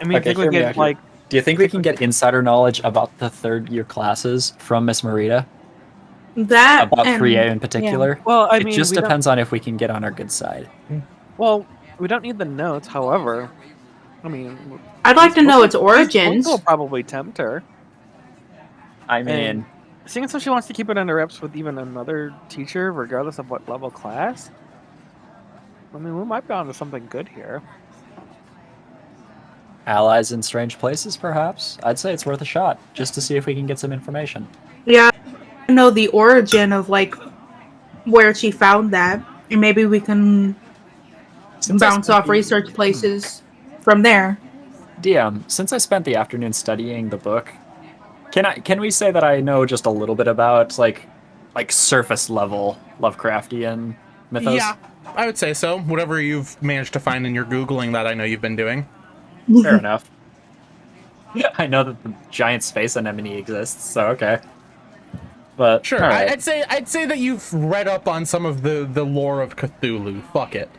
Okay, think we hear me get out here. like Do you think we can get insider knowledge about the third year classes from Miss Marita? That About and 3A in particular? Well, I It mean, just we don't- depends on if we can get on our good side. Well, we don't need the notes. However, I mean, I'd like to these know books- its origins. These books will probably tempt her. I mean, And seeing as though she wants to keep it under wraps with even another teacher, regardless of what level class, I mean, we might be onto something good here. Allies in strange places, perhaps? I'd say it's worth a shot, just to see if we can get some information. Yeah, I know the origin of like where she found that, and maybe we can Since I bounce spent off the- research places from there. DM, since I spent the afternoon studying the book, can we say that I know just a little bit about like surface level Lovecraftian mythos? Yeah, I would say so. Whatever you've managed to find in your Googling that I know you've been doing. Fair enough. I know that the giant space anemone exists, so okay. But Sure, all right. I'd say that you've read up on some of the lore of Cthulhu. Fuck it.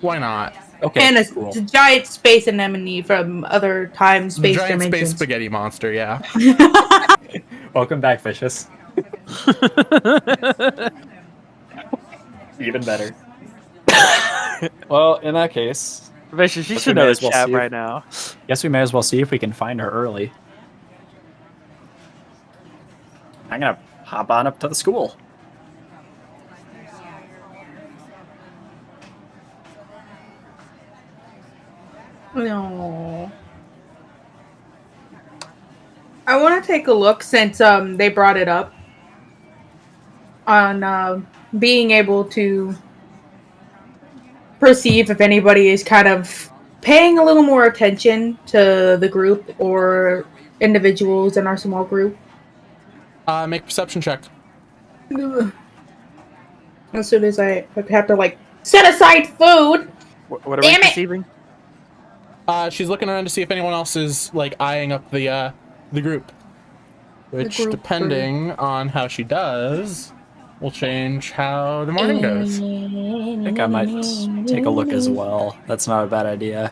Why not? Okay, And a cool. giant space anemone from other time space Giant space dimensions. spaghetti monster, yeah. Welcome back, Vicious. Even better. well, in that case, Vicious, you Guess we should may know as the well chat see if- right now. Guess we may as well see if we can find her early. I'm gonna hop on up to the school. No. I want to take a look since they brought it up on being able to perceive if anybody is kind of paying a little more attention to the group or individuals in our small group. Make a perception check. As soon as I have to like set aside food. What are Damn we it! perceiving? She's looking around to see if anyone else is like eyeing up the group. Which, group depending on how she does, will change how the morning goes. I think I might take a look as well. That's not a bad idea.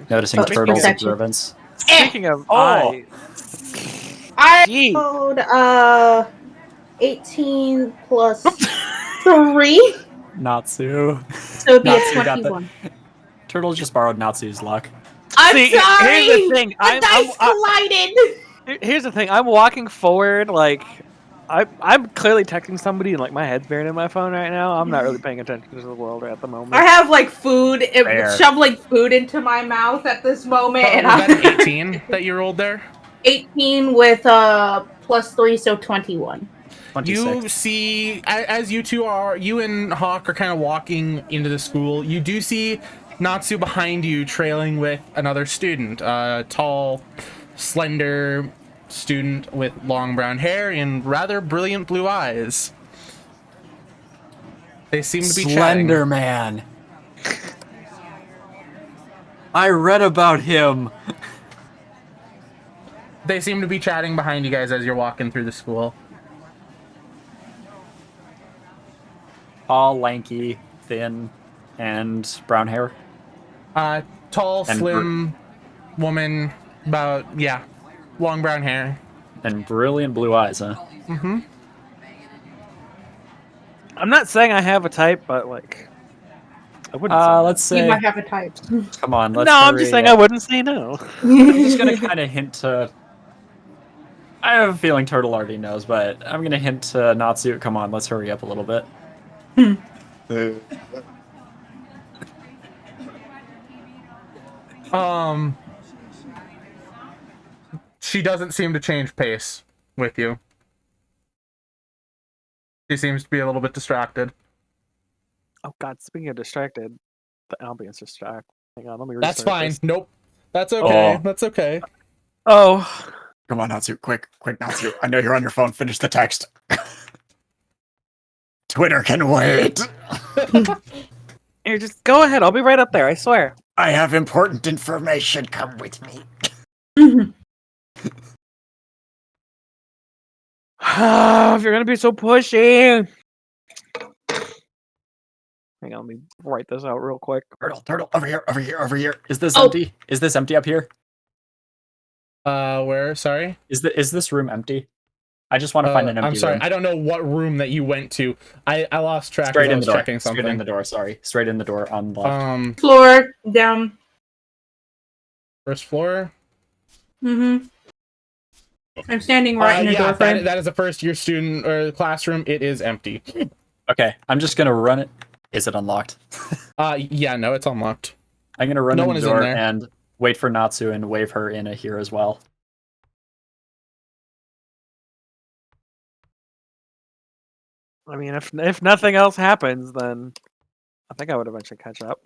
Noticing Oh, Turtle's perception. observance. Speaking of Oh. I Gee. rolled 18 plus 3, Natsu. so it'd be Natsu a got the- 21. Turtle just borrowed Natsu's luck. I'm See, sorry! here's the thing. The dice collided! Here's the thing. I'm walking forward, like I'm clearly texting somebody and like my head's buried in my phone right now. I'm not really paying attention to the world at the moment. I have like food, Fair. shoveling food into my mouth at this moment, Oh, and was that an I'm 18 that you rolled there? 18 with +3, so 21. 26. You see, as you two are, you and Hawk are kind of walking into the school. You do see Natsu behind you, trailing with another student, a tall, slender student with long brown hair and rather brilliant blue eyes. They seem to be Slender chatting. Man. I read about him. They seem to be chatting behind you guys as you're walking through the school. Tall, lanky, thin, and brown hair. Tall, And slim woman, about, yeah, long brown hair. And brilliant blue eyes, huh? I'm not saying I have a type, but like I wouldn't. Say no. Let's You say. might have a type. Come on, let's. No, I'm just hurry saying up. I wouldn't say no. I'm just gonna kind of hint to. I have a feeling Turtle already knows, but I'm gonna hint to Natsu. Come on, let's hurry up a little bit. She doesn't seem to change pace with you. She seems to be a little bit distracted. Oh God, speaking of distracted, the ambience distract. Hang on, let me. That's restart fine. this. Nope. That's okay. Oh. That's okay. Oh, Come on, Natsu. Quick, Natsu. I know you're on your phone. Finish the text. Twitter can wait. here, just go ahead. I'll be right up there. I swear. I have important information. Come with me. If you're gonna be so pushy. Hang on, let me write this out real quick. Turtle, over here. Is this Oh. empty? Is this empty up here? Where? Sorry? Is this room empty? I just want to find an empty I'm sorry. room. I don't know what room that you went to. I lost track Straight as I in was the door. checking something. Straight in the door. Sorry. Straight in the door on the left. Floor down. First floor. Mm-hmm. I'm standing right in the yeah, door frame. that is a first year student or classroom. It is empty. Okay, I'm just gonna run it. Is it unlocked? Yeah, no, it's unlocked. I'm gonna run No in one the is in door there. and wait for Natsu and wave her in here as well. I mean, if nothing else happens, then I think I would eventually catch up.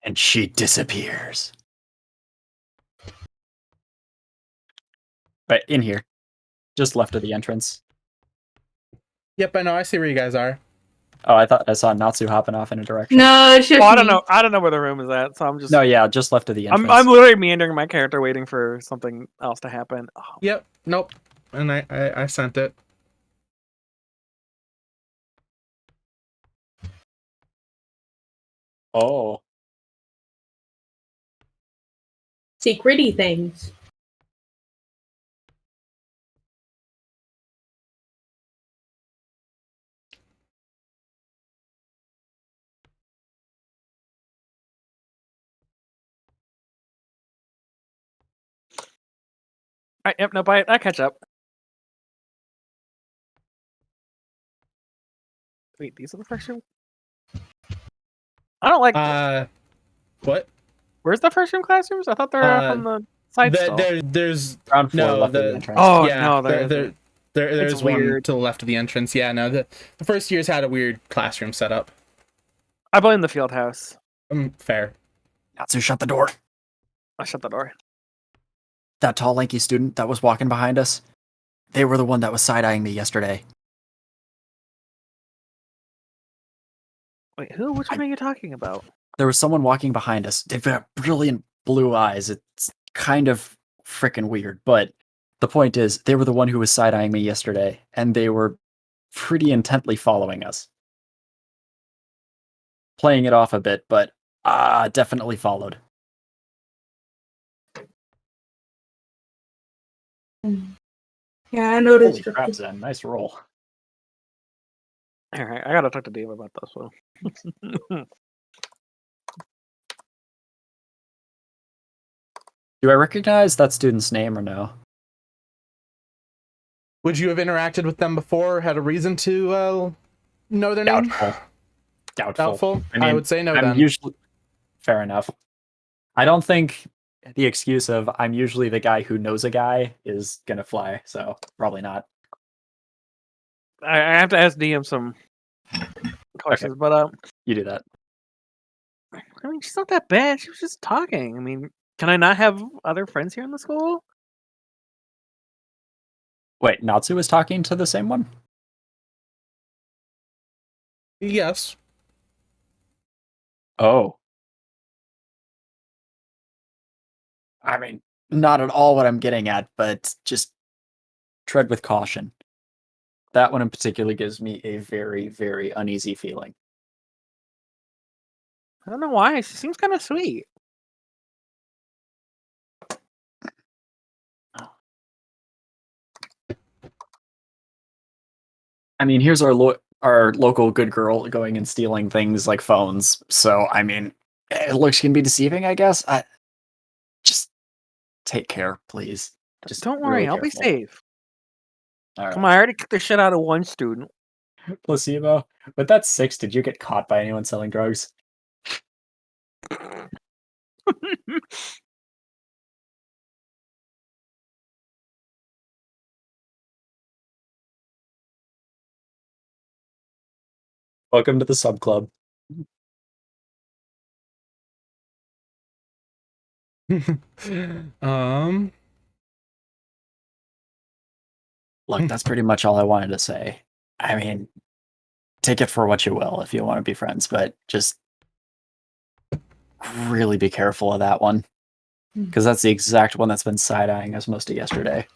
And she disappears. Right in here, just left of the entrance. Yep, I know. I see where you guys are. Oh, I thought I saw Natsu hopping off in a direction. No, it's just Oh, I don't me. know. I don't know where the room is at, so I'm just. No, yeah, just left of the entrance. I'm literally meandering my character, waiting for something else to happen. Oh, Yep. Nope. And I sent it. Oh, Secrety things. all right, yep, no, I catch up. Wait, these are the first room. I don't like. What? Where's the first room classrooms? I thought they were up on the side stall. There's ground floor no left of the the entrance. Oh yeah no, there's It's one weird. to the left of the entrance. Yeah, no, the first year's had a weird classroom setup. I blame the field house. Fair. Natsu, shut the door. I shut the door. That tall, lanky student that was walking behind us, they were the one that was side-eyeing me yesterday. Wait, who? Which one are you talking about? There was someone walking behind us. They've got brilliant blue eyes. It's kind of freaking weird, but the point is, they were the one who was side-eyeing me yesterday, and they were pretty intently following us. Playing it off a bit, but definitely followed. Yeah, I noticed. Holy crap, Zen. Nice roll. All right, I gotta talk to Dave about this one. Do I recognize that student's name or no? Would you have interacted with them before, or had a reason to know their name? Doubtful. I would say no I'm then. usually fair enough. I don't think the excuse of I'm usually the guy who knows a guy is gonna fly, so probably not. I have to ask DM some questions, but You do that. I mean, she's not that bad. She was just talking. I mean, can I not have other friends here in the school? Wait, Natsu is talking to the same one? Yes. Oh. I mean, not at all what I'm getting at, but just tread with caution. That one in particular gives me a very, very uneasy feeling. I don't know why. She seems kind of sweet. I mean, here's our local good girl going and stealing things like phones. So, I mean, looks can be deceiving, I guess. Just take care, please. Just Don't worry, really I'll be careful. safe. All Come right. on, I already kicked the shit out of one student. Placebo. With that 6, did you get caught by anyone selling drugs? Welcome to the sub club. Look, that's pretty much all I wanted to say. I mean, take it for what you will if you want to be friends, but just really be careful of that one. Because that's the exact one that's been side-eyeing us most of yesterday.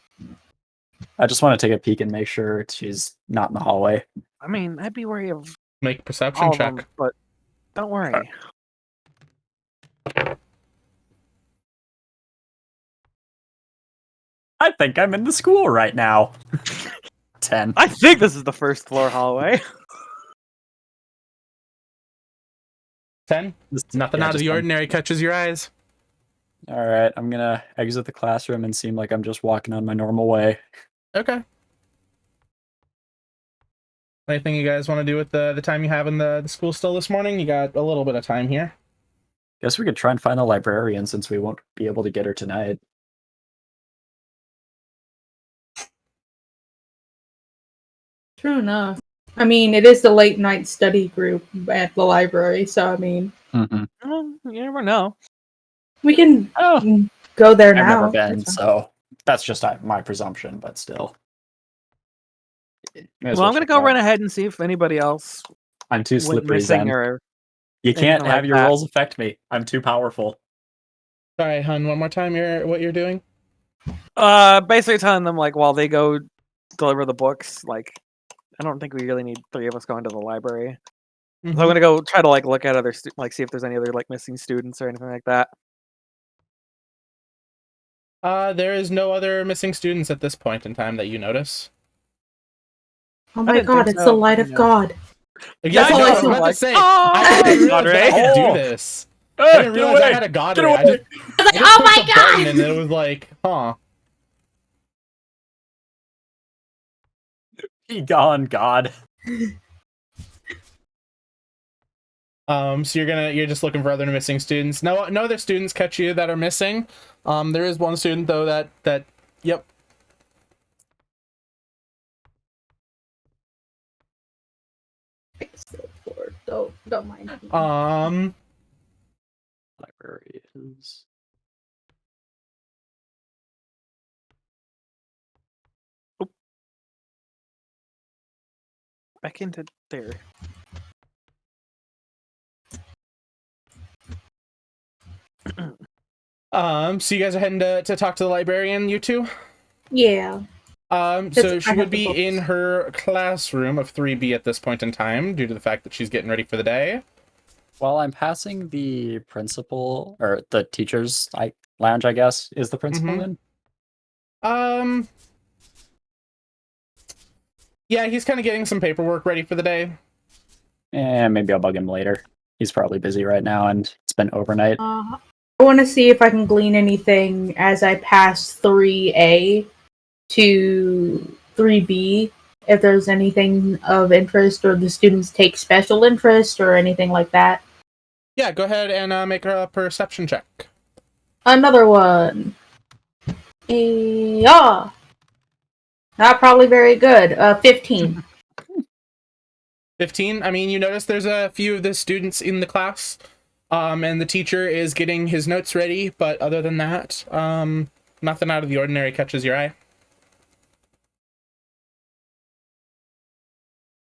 I just want to take a peek and make sure she's not in the hallway. I mean, I'd be wary of Make a perception all of check. them, but don't worry. I think I'm in the school right now. 10. I think this is the first floor hallway. 10? Nothing Yeah, out of just the 10. ordinary catches your eyes. All right, I'm gonna exit the classroom and seem like I'm just walking on my normal way. Okay. Anything you guys want to do with the time you have in the school still this morning? You got a little bit of time here. Guess we could try and find the librarian since we won't be able to get her tonight. True enough. I mean, it is the late night study group at the library, so I mean, Mm-hmm. Well, you never know. we can Oh, go there I've now. never been, That's fine. so that's just my presumption, but still. May as Well, I'm gonna check go it out. run ahead and see if anybody else I'm too went slippery, missing Zen. or You can't anything have like your that. roles affect me. I'm too powerful. Sorry, hun, one more time what you're doing? Basically telling them like while they go deliver the books, like I don't think we really need 3 of us going to the library. So I'm gonna go try to like look at other like see if there's any other like missing students or anything like that. There is no other missing students at this point in time that you notice. Oh my didn't god, think it's so. the light of Yeah. God. Yeah, That's all I I was saw. about to Like, say. oh, I didn't realize that I could do Oh. this. I didn't realize I had a god ray. I just Like, pushed oh my a button god! and it was like, huh. Be gone, God. So you're just looking for other missing students. No other students catch you that are missing. There is one student though that yep. Don't mind me. Library is. Back into there. So you guys are heading to talk to the librarian, you two? Yeah. So I she have would the be books. in her classroom of 3B at this point in time, due to the fact that she's getting ready for the day. While I'm passing the principal or the teacher's lounge, I guess, is the principal Mhm. in? Yeah, he's kind of getting some paperwork ready for the day. Maybe I'll bug him later. He's probably busy right now, and it's been overnight. I want to see if I can glean anything as I pass 3A to 3B if there's anything of interest or the students take special interest or anything like that. Yeah, go ahead and make a perception check. Another one. Yeah. Not probably very good. 15. 15. I mean, you notice there's a few of the students in the class, and the teacher is getting his notes ready, but other than that, nothing out of the ordinary catches your eye.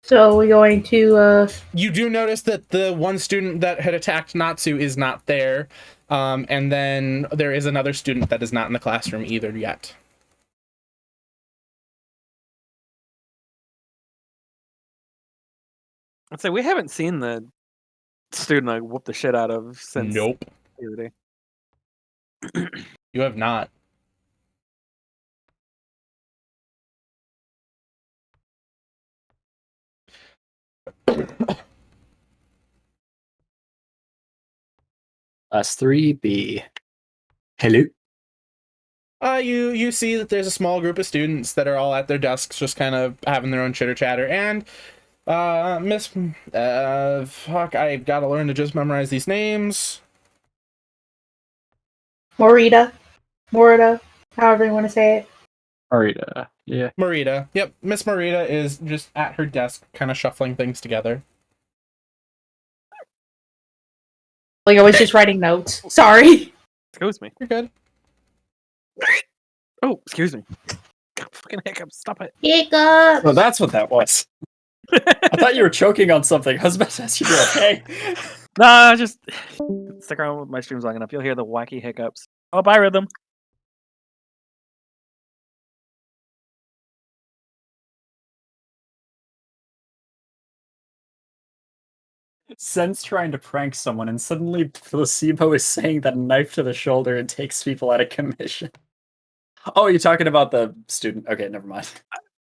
So we're going to, You do notice that the one student that had attacked Natsu is not there, and then there is another student that is not in the classroom either yet. I'd say we haven't seen the student I whooped the shit out of since Nope, the other day. you have not. Class 3B. Hello. You see that there's a small group of students that are all at their desks, just kind of having their own chitter chatter. And Miss, fuck, I've got to learn to just memorize these names. Morita, however you want to say it. Marita. Yeah. Marita. Yep, Miss Marita is just at her desk, kind of shuffling things together. Like I was just writing notes. Sorry. Excuse me. You're good. Oh, excuse me. God, fucking hiccups. Stop it. Hiccups. Oh, that's what that was. I thought you were choking on something. I was about to ask you, okay? Nah, just stick around with my streams long enough. You'll hear the wacky hiccups. Oh, bye, Rhythm. Sen's trying to prank someone, and suddenly Placebo is saying that a knife to the shoulder and takes people out of commission. Oh, you're talking about the student. Okay, never mind.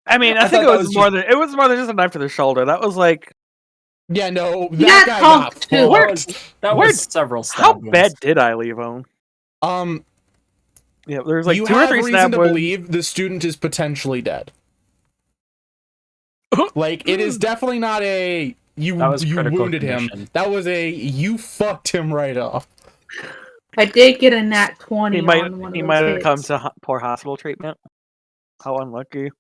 I mean, I think it was more than just a knife to the shoulder. That was like, Yeah, no, You that got guy punked, got too. fucked. That Where- was several stab how wounds. bad did I leave him? Yeah, there was like You 2 or have 3 reason stab to wounds. believe the student is potentially dead. Like, it is definitely not a you That was critical wounded condition. him. That was a you fucked him right off. I did get a nat 20 He might on one he of might those have come hits. to poor hospital treatment. How unlucky.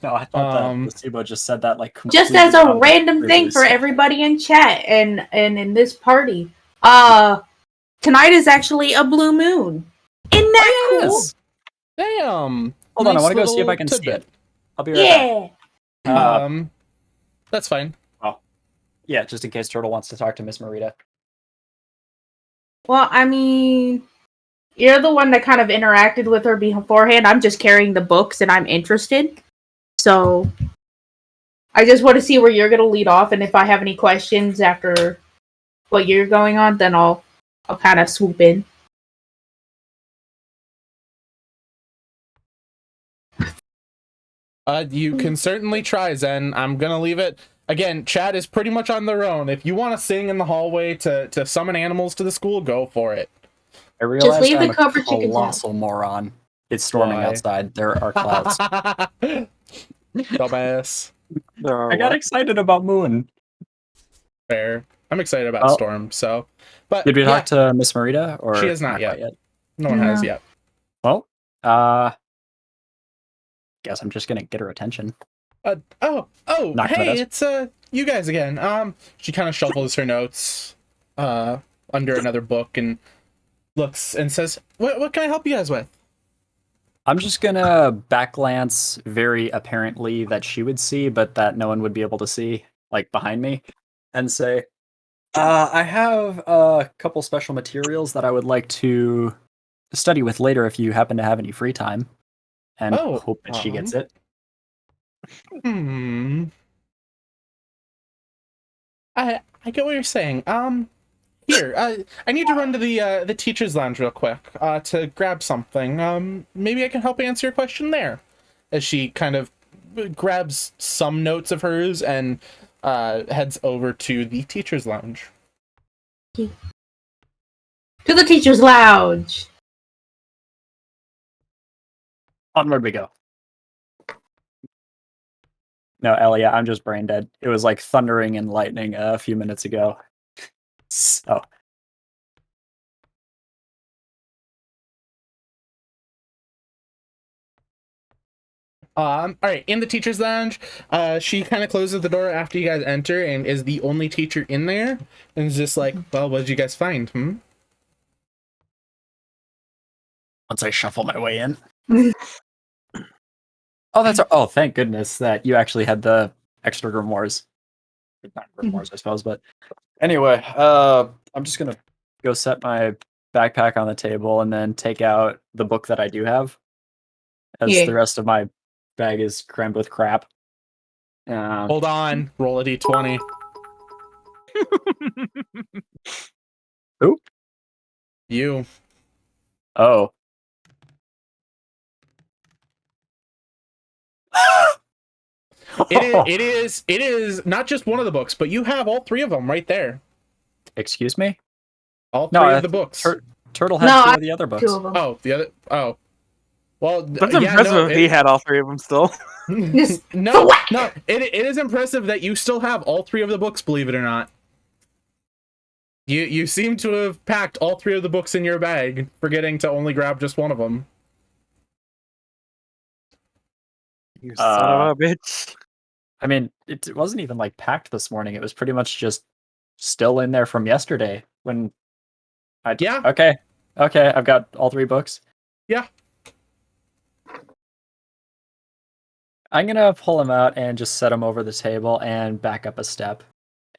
No, I thought that Placebo just said that like Just completely as out a of random thing rivers. for everybody in chat and in this party. Tonight is actually a blue moon. Isn't that cool? Yes. Damn. Hold on, I Nice want to go see if little I can see tidbit. it. I'll be right Yeah. back. That's fine. Yeah, just in case Turtle wants to talk to Miss Marita. Well, I mean, you're the one that kind of interacted with her beforehand. I'm just carrying the books and I'm interested. So I just want to see where you're going to lead off, and if I have any questions after what you're going on, then I'll kind of swoop in. You can certainly try, Zen. I'm gonna leave it. Again, chat is pretty much on their own. If you want to sing in the hallway to summon animals to the school, go for it. I realize leave the I'm a cover chickens out. colossal moron. It's storming Why? outside. There are clouds. Dumbass. There are I got what? excited about Moon. Fair. I'm excited about Oh. Storm, so. But Did we yeah, talk to Miss Marita? Or She has not yet. quite no one has No. yet. Well, guess I'm just gonna get her attention. Oh, Knock my hey, desk. it's you guys again. She kind of shuffles her notes under another book and looks and says, "What can I help you guys with?" I'm just gonna backglance very apparently that she would see, but that no one would be able to see, like behind me, and say, I have a couple special materials that I would like to study with later if you happen to have any free time. And Oh, hope that she gets it. I get what you're saying. Here, I need to run to the teacher's lounge real quick to grab something. Maybe I can help answer your question there. As she kind of grabs some notes of hers and heads over to the teacher's lounge. To the teacher's lounge. Onward we go. No, Ellie, I'm just brain dead. It was like thundering and lightning a few minutes ago. So, All right, in the teacher's lounge, she kind of closes the door after you guys enter and is the only teacher in there. And is just like, well, what did you guys find? once I shuffle my way in. Oh, thank goodness that you actually had the extra grimoires. Not grimoires, I suppose, but anyway, I'm just gonna go set my backpack on the table and then take out the book that I do have, as Yeah. the rest of my bag is crammed with crap. Hold on, roll a d20. Who? You. Oh. It is not just one of the books, but you have all three of them right there. Excuse me? All three of the books. Turtle had No, two I of the other books. Two of them. Oh, the other. Oh, well, That's yeah, impressive no, if he had all three of them still. no, it is impressive that you still have all three of the books. Believe it or not, you seem to have packed all three of the books in your bag, forgetting to only grab just one of them. You son of a bitch. I mean, it wasn't even like packed this morning. It was pretty much just still in there from yesterday when Yeah. Okay, I've got all three books. Yeah. I'm gonna pull them out and just set them over the table and back up a step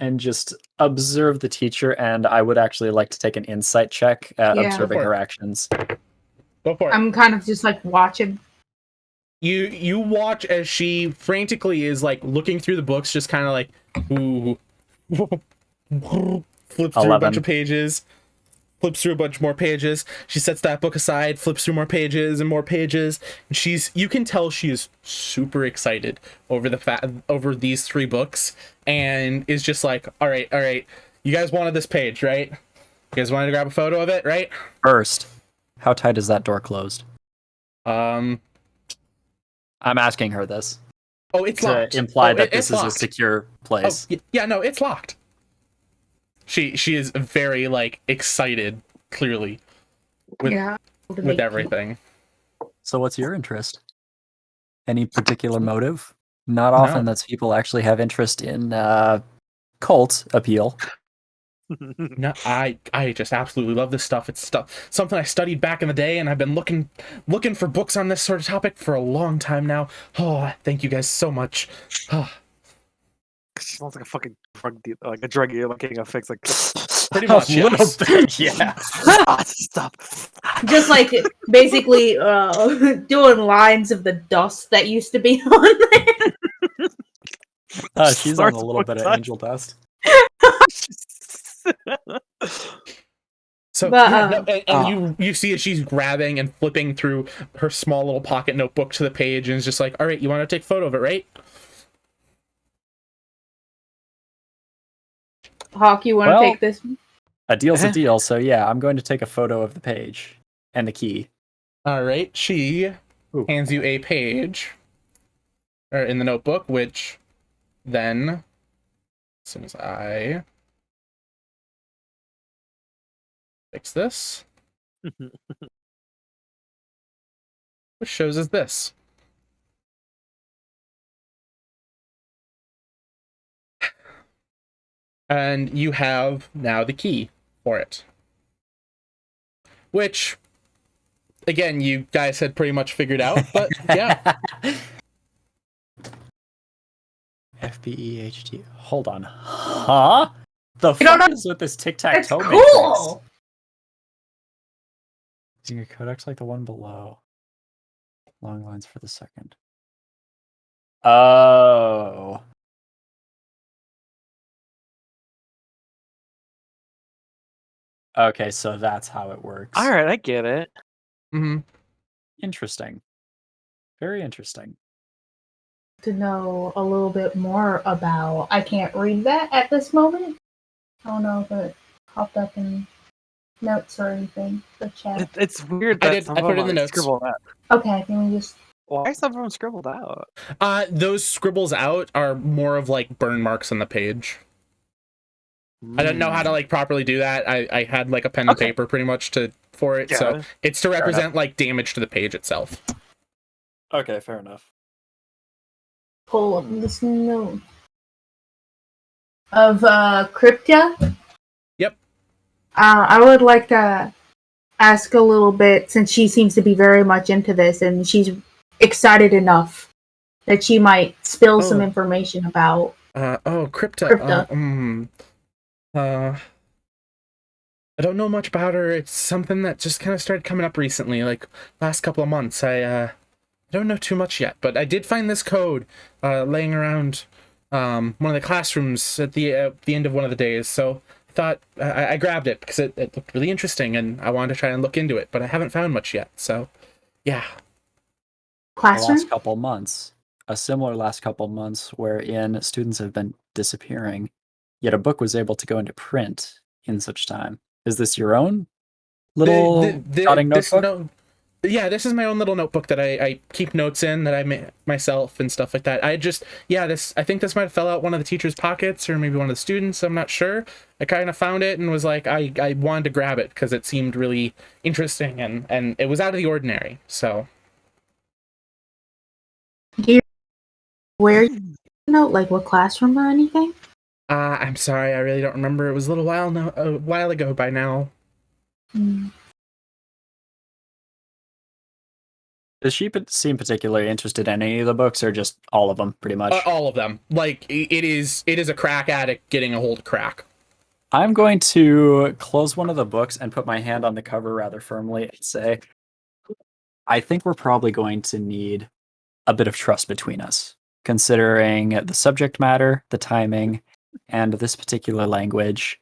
and just observe the teacher. And I would actually like to take an insight check at Yeah. observing Go for her it. actions. Go for it. I'm kind of just like watching. You watch as she frantically is like looking through the books, just kind of like, ooh, flips through a 11. bunch of pages, flips through a bunch more pages. She sets that book aside, flips through more pages and more pages. And you can tell she is super excited over over these three books, and is just like, all right, you guys wanted this page, right? You guys wanted to grab a photo of it, right? First, how tight is that door closed? I'm asking her this Oh, it's to locked. imply that it's this is a locked. secure place. Oh, yeah, no, it's locked. She is very like excited, clearly, with Yeah. with everything. So what's your interest? Any particular motive? Not often No. that people actually have interest in cult appeal. No, I just absolutely love this stuff. It's something I studied back in the day, and I've been looking for books on this sort of topic for a long time now. Oh, thank you guys so much. She sounds like a fucking drug dealer, like a drug dealer looking a fix, like Pretty much, A little yes. bit, yeah. Stop. Just like basically doing lines of the dust that used to be on there. She's on Starts a little with bit of that. angel dust. So But, yeah, no, and you see as she's grabbing and flipping through her small little pocket notebook to the page, and is just like, all right, you want to take a photo of it, right? Hawk, you want to Well- take this one? A deal's a deal, so yeah, I'm going to take a photo of the page and the key. All right, she Ooh. hands you a page or in the notebook, which then, as soon as I fix this, which shows us this. And you have now the key for it. Which, again, you guys had pretty much figured out, but yeah. FBEHD. Hold on. Huh? The You don't fuck know- is with this That's tic-tac-toe cool. Using a codex like the one below. Long lines for the second. Oh. Okay, so that's how it works. All right, I get it. Mm-hmm. Interesting. Very interesting. To know a little bit more about. I can't read that at this moment. I don't know if it popped up in notes or anything. The chat. It's weird I that did- some I put of it in the them notes. scribble that. Okay, can we just Why is some of them scribbled out? Those scribbles out are more of like burn marks on the page. I don't know how to like properly do that. I had like a pen and Okay. paper pretty much for it. Yeah. So it's to represent like damage to the page itself. Okay, fair enough. Pull up this note of Cryptia. Yep. I would like to ask a little bit, since she seems to be very much into this and she's excited enough that she might spill some information about Crypta. I don't know much about her. It's something that just kind of started coming up recently, like last couple of months. I don't know too much yet, but I did find this code laying around one of the classrooms at the end of one of the days. So I thought I grabbed it because it looked really interesting, and I wanted to try and look into it, but I haven't found much yet. So yeah. The classroom. last couple months, a similar last couple months wherein students have been disappearing, yet a book was able to go into print in such time. Is this your own little jotting notebook? This is my own little notebook that I keep notes in that I made myself and stuff like that. I think this might have fell out one of the teacher's pockets or maybe one of the students. I'm not sure. I kind of found it and was like, I wanted to grab it because it seemed really interesting and it was out of the ordinary. So. Do you where you note, like what classroom or anything? I'm sorry, I really don't remember. It was a while ago by now. Does she seem particularly interested in any of the books, or just all of them, pretty much? All of them. Like it is a crack addict getting a hold of crack. I'm going to close one of the books and put my hand on the cover rather firmly and say, I think we're probably going to need a bit of trust between us, considering the subject matter, the timing, and this particular language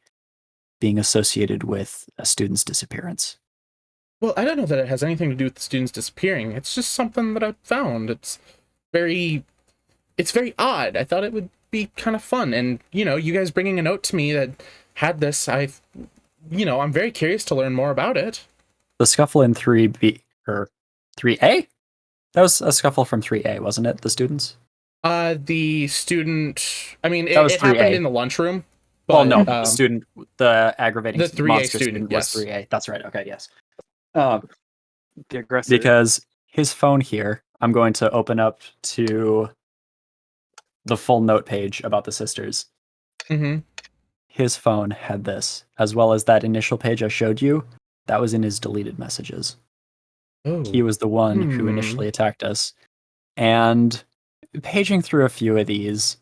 being associated with a student's disappearance. Well, I don't know that it has anything to do with the students disappearing. It's just something that I found. It's very odd. I thought it would be kind of fun. And, you guys bringing a note to me that had this, I'm very curious to learn more about it. The scuffle in 3B, or 3A? That was a scuffle from 3A, wasn't it? The students? The student, I mean, it 3A. happened in the lunchroom. Well, no, the student, the aggravating the 3A monster student, yes. was 3A. That's right. Okay, yes. The aggressive. Because his phone here, I'm going to open up to the full note page about the sisters. Mm-hmm. His phone had this, as well as that initial page I showed you. That was in his deleted messages. Oh. He was the one who initially attacked us. And paging through a few of these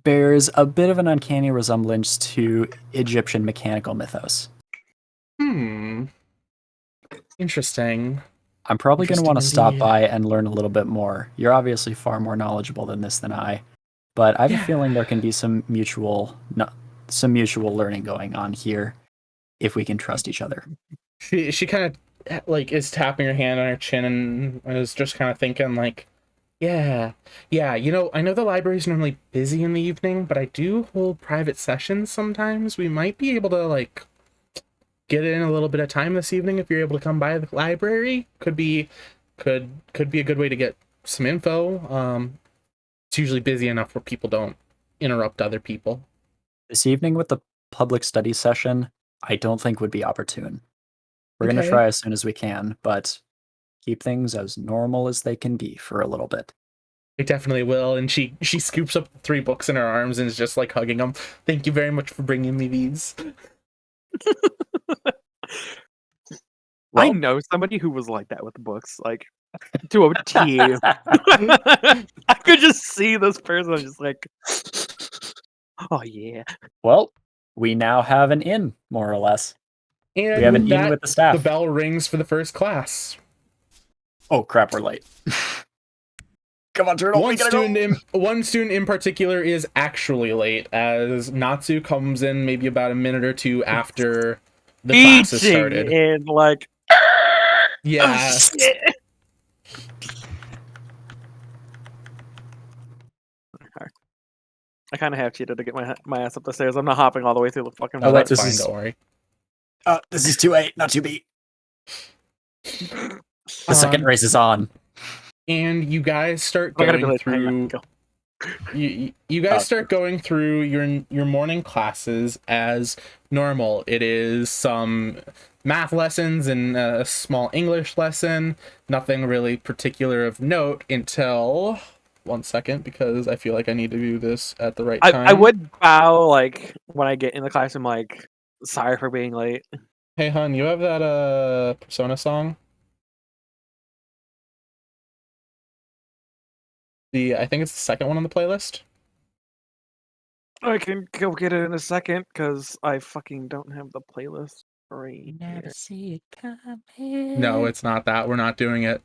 bears a bit of an uncanny resemblance to Egyptian mechanical mythos. Interesting. I'm probably going to want to stop indeed. by and learn a little bit more. You're obviously far more knowledgeable than this than I, but I have a feeling there can be some mutual learning going on here if we can trust each other. She kind of like is tapping her hand on her chin and is just kind of thinking like, yeah. I know the library's normally busy in the evening, but I do hold private sessions sometimes. We might be able to like get in a little bit of time this evening if you're able to come by the library. Could be a good way to get some info. It's usually busy enough where people don't interrupt other people. This evening with the public study session, I don't think would be opportune. We're going to Okay. try as soon as we can, but keep things as normal as they can be for a little bit. I definitely will. And she scoops up 3 books in her arms and is just like hugging them. Thank you very much for bringing me these. I know somebody who was like that with the books, like to a T. I could just see this person just like, oh yeah. Well, we now have an in, more or less. And We have an in with the staff. The bell rings for the first class. Oh crap, we're late. Come on, Turtle. One student in particular is actually late, as Natsu comes in maybe about a minute or two after the class has started. And like, Yeah. oh, shit. I kind of have cheated to get my ass up the stairs. I'm not hopping all the way through the fucking. Oh, wait, that's this fine. is- Don't worry. This is 2A, not 2B. The second race is on. and you guys start I gotta be going late. Hang on, through. go. You guys start going through your morning classes as normal. It is some math lessons and a small English lesson. Nothing really particular of note until 1 second, because I feel like I need to do this at the right time. I would bow like when I get in the class. I'm like, sorry for being late. Hey, hun, you have that Persona song? I think it's the second one on the playlist. I can go get it in a second because I fucking don't have the playlist right here. see it coming. No, it's not that. We're not doing it.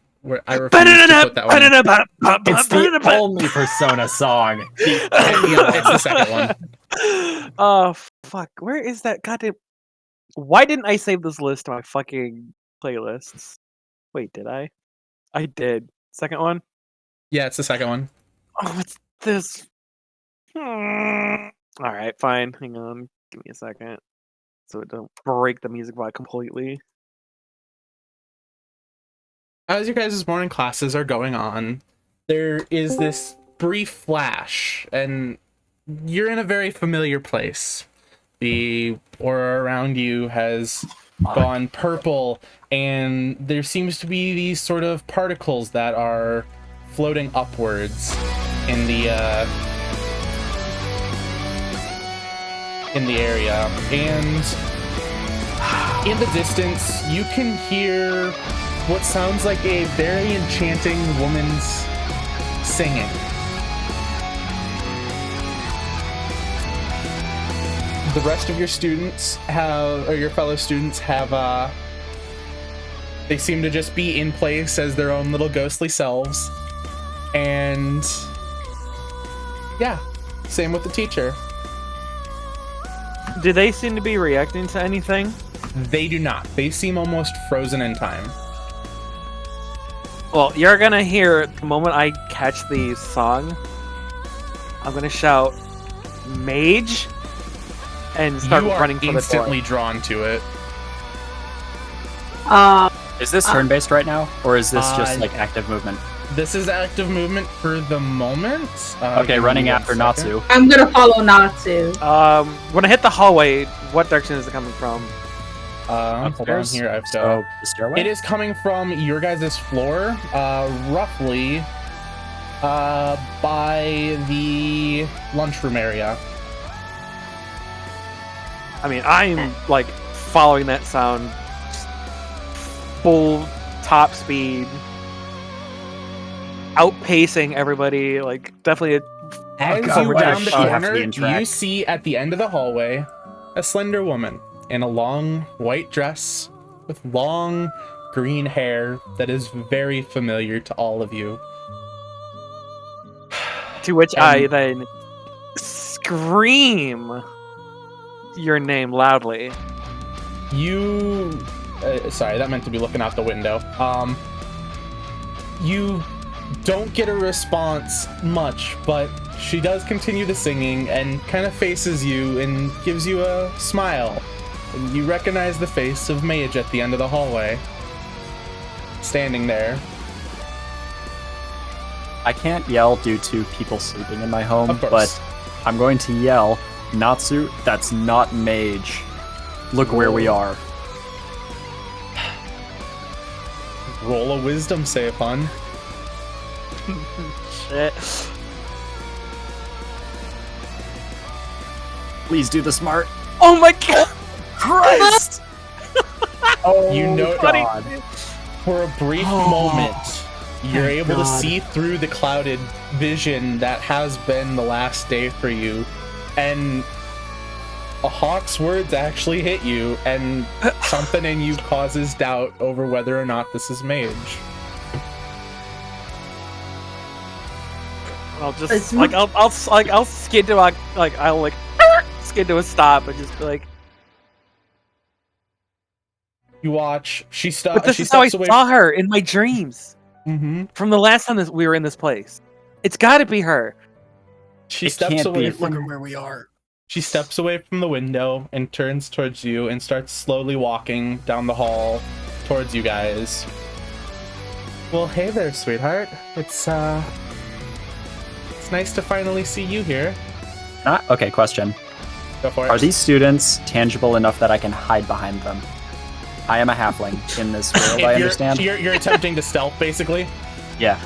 I refuse to put that one in. It's the only Persona song. It's the second one. Oh fuck! Where is that goddamn? Why didn't I save this list to my fucking playlists? Wait, did I? I did. Second one. Yeah, it's the second one. Oh, what's this? All right, fine. Hang on. Give me a second, so it don't break the music vibe completely. As your guys' morning classes are going on, there is this brief flash, and you're in a very familiar place. The aura around you has gone purple, and there seems to be these sort of particles that are floating upwards in the area. And in the distance, you can hear what sounds like a very enchanting woman's singing. The rest of your students your fellow students have, they seem to just be in place as their own little ghostly selves. And yeah, same with the teacher. Do they seem to be reacting to anything? They do not. They seem almost frozen in time. Well, you're gonna hear the moment I catch the song. I'm gonna shout, "Mage!" and start You are running for the door. instantly drawn to it. Is this turn-based right now, or is this just like active movement? This is active movement for the moment. Okay, give me running 1 after second. Natsu. I'm gonna follow Natsu. When I hit the hallway, what direction is it coming from? Hold on Upstairs? here. I've So got. the stairway. It is coming from your guys' floor, roughly by the lunchroom area. I mean, I'm like following that sound, full top speed, outpacing everybody. Like definitely. As God, you we're gonna round the have to corner, be in track. you see at the end of the hallway a slender woman in a long white dress with long green hair that is very familiar to all of you. To which I then scream your name loudly. You sorry, that meant to be looking out the window. You don't get a response much, but she does continue the singing and kind of faces you and gives you a smile. And you recognize the face of Mage at the end of the hallway, standing there. I can't yell due to people sleeping in my home, Of course. but I'm going to yell, Natsu, that's not Mage. Look where we are. Roll a wisdom save, hun. Shit. Please do the smart. Oh my god! Christ! Oh, You know- God. For a brief moment, you're thank able to God. see through the clouded vision that has been the last day for you, and a hawk's words actually hit you, and something in you causes doubt over whether or not this is Mage. I'll just It's like I'll skid to I'll skid to a stop and just be like. You watch. She But stops. this She is how I steps away. saw her in my dreams Mm-hmm. from the last time we were in this place. It's got to be her. She It steps can't away be. from. Look at where we are. She steps away from the window and turns towards you and starts slowly walking down the hall towards you guys. Well, hey there, sweetheart. It's nice to finally see you here. Okay, question. Go for it. Are these students tangible enough that I can hide behind them? I am a halfling in this world, I understand. You're attempting to stealth, basically. Yeah,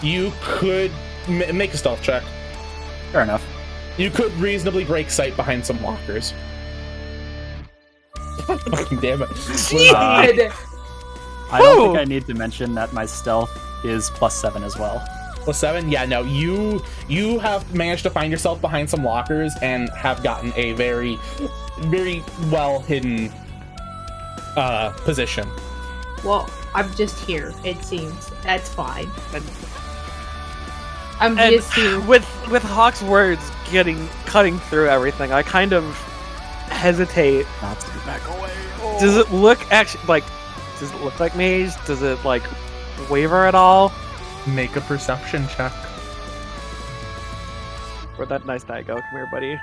You could make a stealth check. fair enough. You could reasonably break sight behind some lockers. Fucking damn it. Good. I don't think I need to mention that my stealth is +7 as well. +7? Yeah, no. You have managed to find yourself behind some lockers and have gotten a very, very well hidden position. Well, I'm just here, it seems. That's fine. And- I'm And just here. with Hawk's words cutting through everything, I kind of hesitate. Not to back away. Does it look like mage? Does it like waver at all? Make a perception check. Where'd that nice die go? Come here, buddy.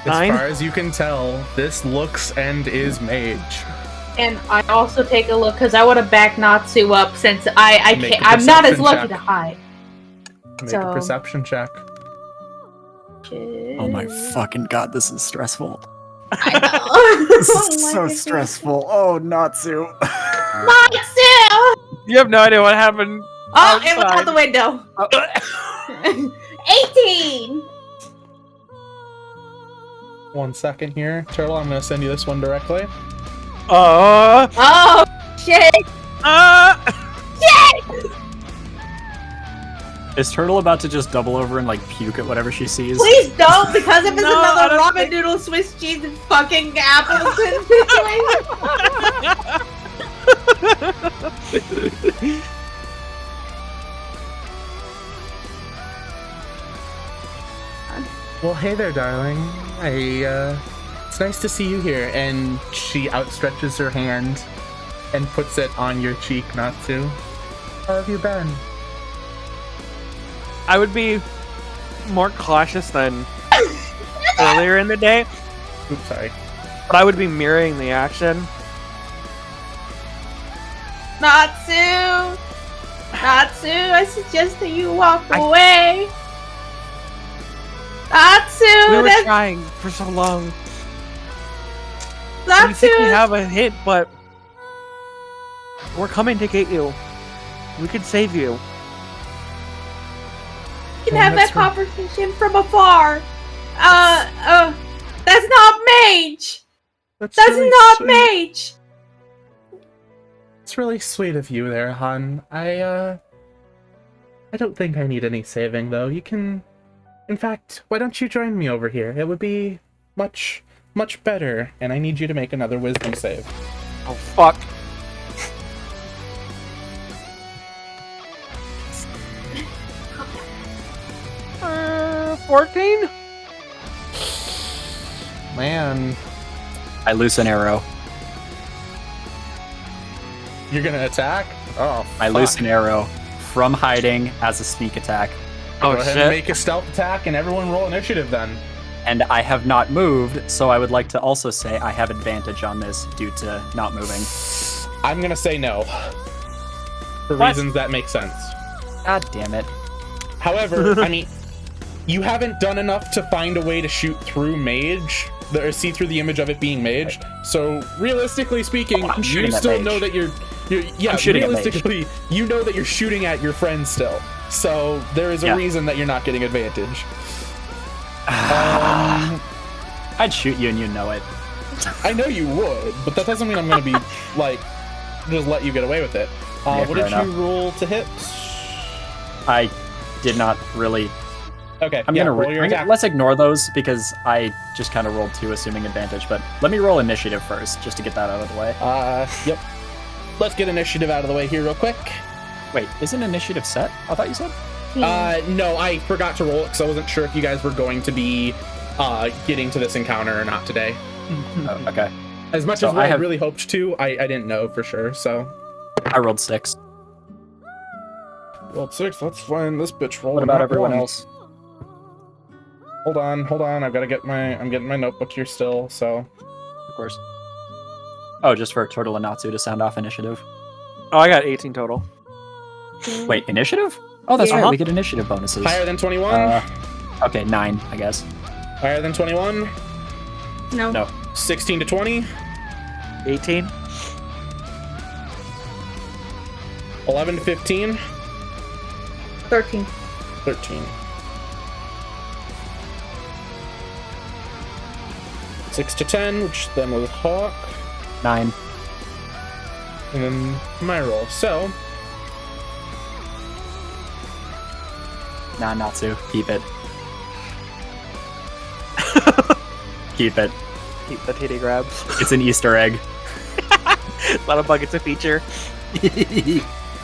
As 9? far as you can tell, this looks and is mage. And I also take a look because I want to back Natsu up since I Make can't. a I'm not as perception lucky check. to hide. Make So- a perception check. Oh my fucking god, this is stressful. I know. This Oh is my so goodness. stressful. Oh, Natsu. Natsu! You have no idea what happened. Oh, it went Outside. out the window. 18! 1 second here. Turtle, I'm going to send you this one directly. Oh, shit! Is Turtle about to just double over and like puke at whatever she sees? Please don't, because if it's No, I another don't ramen noodle, Swiss cheese, and fucking apples situation. Well, hey there, darling. It's nice to see you here. And she outstretches her hand and puts it on your cheek, Natsu. How have you been? I would be more cautious than earlier in the day, Oops, sorry. but I would be mirroring the action. Natsu! Natsu, I suggest that you walk away. Natsu! We were That's trying for so long. We Natsu! think we have a hit, but we're coming to get you. We could save you. We can Well, have that that's right. conversation from afar. That's not mage! That's really not sweet. mage! It's really sweet of you there, hon. I don't think I need any saving, though. You can... In fact, why don't you join me over here? It would be much, much better, and I need you to make another wisdom save. Oh, fuck. Uh, 14? Man, I loose an arrow. you're gonna attack? Oh, I fuck. loose an arrow from hiding as a sneak attack. Oh, Go ahead shit. and make a stealth attack, and everyone roll initiative then. And I have not moved, so I would like to also say I have advantage on this due to not moving. I'm gonna say no. For What? reasons that make sense. God damn it. However, I mean, you haven't done enough to find a way to shoot through mage, or see through the image of it being mage. So realistically speaking, Oh, I'm you shooting at still mage. know that you're yeah. I'm shooting at mage. Realistically, you know that you're shooting at your friend still. So there is a Yeah. reason that you're not getting advantage. I'd shoot you and you know it. I know you would, but that doesn't mean I'm gonna be like just let you get away with it. Yeah, What fair did enough. you roll to hit? I did not really. Okay, I'm yeah, gonna roll your attack. let's ignore those because I just kind of rolled 2 assuming advantage. But let me roll initiative first, just to get that out of the way. Yep. Let's get initiative out of the way here real quick. Wait, isn't initiative set? I thought you said. No, I forgot to roll it because I wasn't sure if you guys were going to be getting to this encounter or not today. Oh, okay. As much So as what I I have- really hoped to, I didn't know for sure, so. I rolled 6. Rolled 6, that's fine. This bitch rolled What about not everyone one. else? Hold on. I'm getting my notebook here still. So, Of course. Oh, just for Turtle and Natsu to sound off initiative. Oh, I got 18 total. Wait, initiative? Oh, that's Yeah. right. We get initiative bonuses. higher than 21. Okay, 9, I guess. Higher than 21. No. No. 16 to 20. 18. 11 to 15. 13. 13. 6 to 10, which then was Hawk, 9. and then my roll. So, Nah, Natsu. Keep it. Keep it. Keep the titty grabs. It's an Easter egg. Not a bug, it's a feature.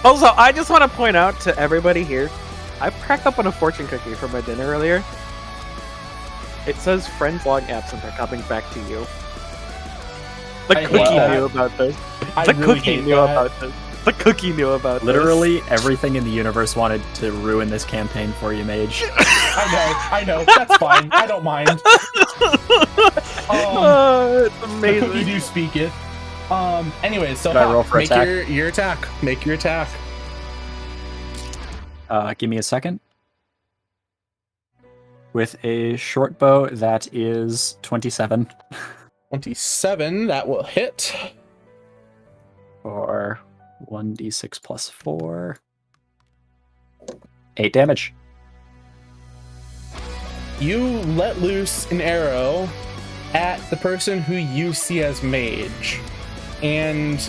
Also, I just want to point out to everybody here, I cracked open a fortune cookie for my dinner earlier. It says friends long absent are coming back to you. The I hate cookie that. knew about this. I The really cookie hate knew that. about this. The cookie knew about this. Literally everything in the universe wanted to ruin this campaign for you, Mage. I know. That's fine. I don't mind. It's The cookie amazing. do speak it. Anyways, so Should I Hawk, roll for make attack? your attack. Make your attack. Give me a second. With a short bow, that is 27. 27, that will hit. For 1d6 plus 4. 8 damage. You let loose an arrow at the person who you see as Mage. And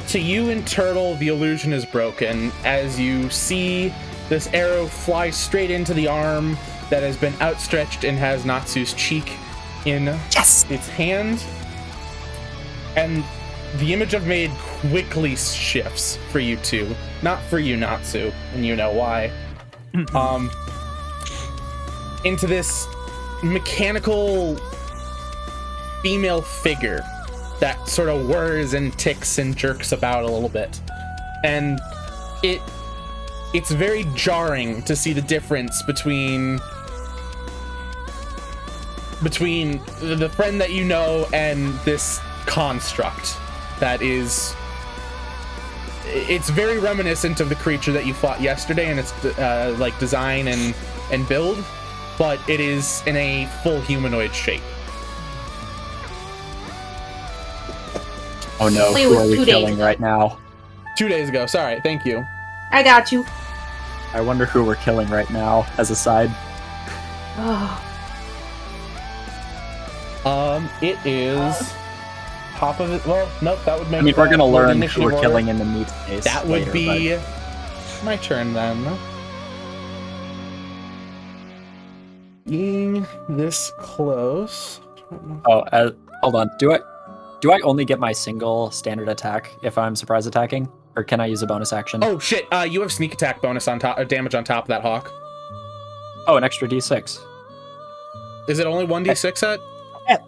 to you and Turtle, the illusion is broken as you see this arrow fly straight into the arm that has been outstretched and has Natsu's cheek in its hand. And the image of Maid quickly shifts for you two. Not for you, Natsu, and you know why. Into this mechanical female figure that sort of whirs and ticks and jerks about a little bit. And it's very jarring to see the difference between the friend that you know and this construct that is, it's very reminiscent of the creature that you fought yesterday and its like design and build, but it is in a full humanoid shape. Oh no, Wait, who are we 2 days killing ago. right now? 2 days ago, sorry, thank you. I got you. I wonder who we're killing right now, as a side. Oh, It is top of it. Well, nope, that would make. I mean, we're that gonna for the learn who initiative we're order. killing in the meat case. That would later, be my turn then. Being this close. Hold on. Do I only get my single standard attack if I'm surprise attacking, or can I use a bonus action? Oh shit! You have sneak attack bonus on top, damage on top of that Hawk. Oh, an extra d6. Is it only 1d6 at?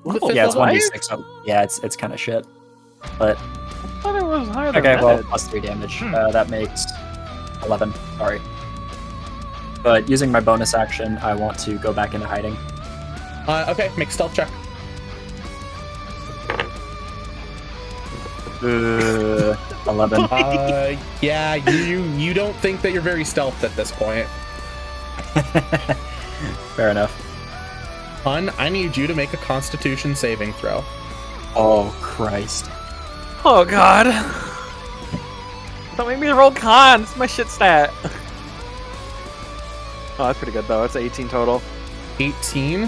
level Yeah, it's five? 1d6. So yeah, it's kind of shit. But I thought it was higher than okay, well, that. plus 3 damage. That makes 11. Sorry. But using my bonus action, I want to go back into hiding. Okay, make a stealth check. 11. Yeah, you don't think that you're very stealthed at this point. Fair enough. Hun, I need you to make a Constitution saving throw. Oh Christ. Oh god. Don't make me roll con. It's my shit stat. Oh, that's pretty good though. It's 18 total. 18. Yeah,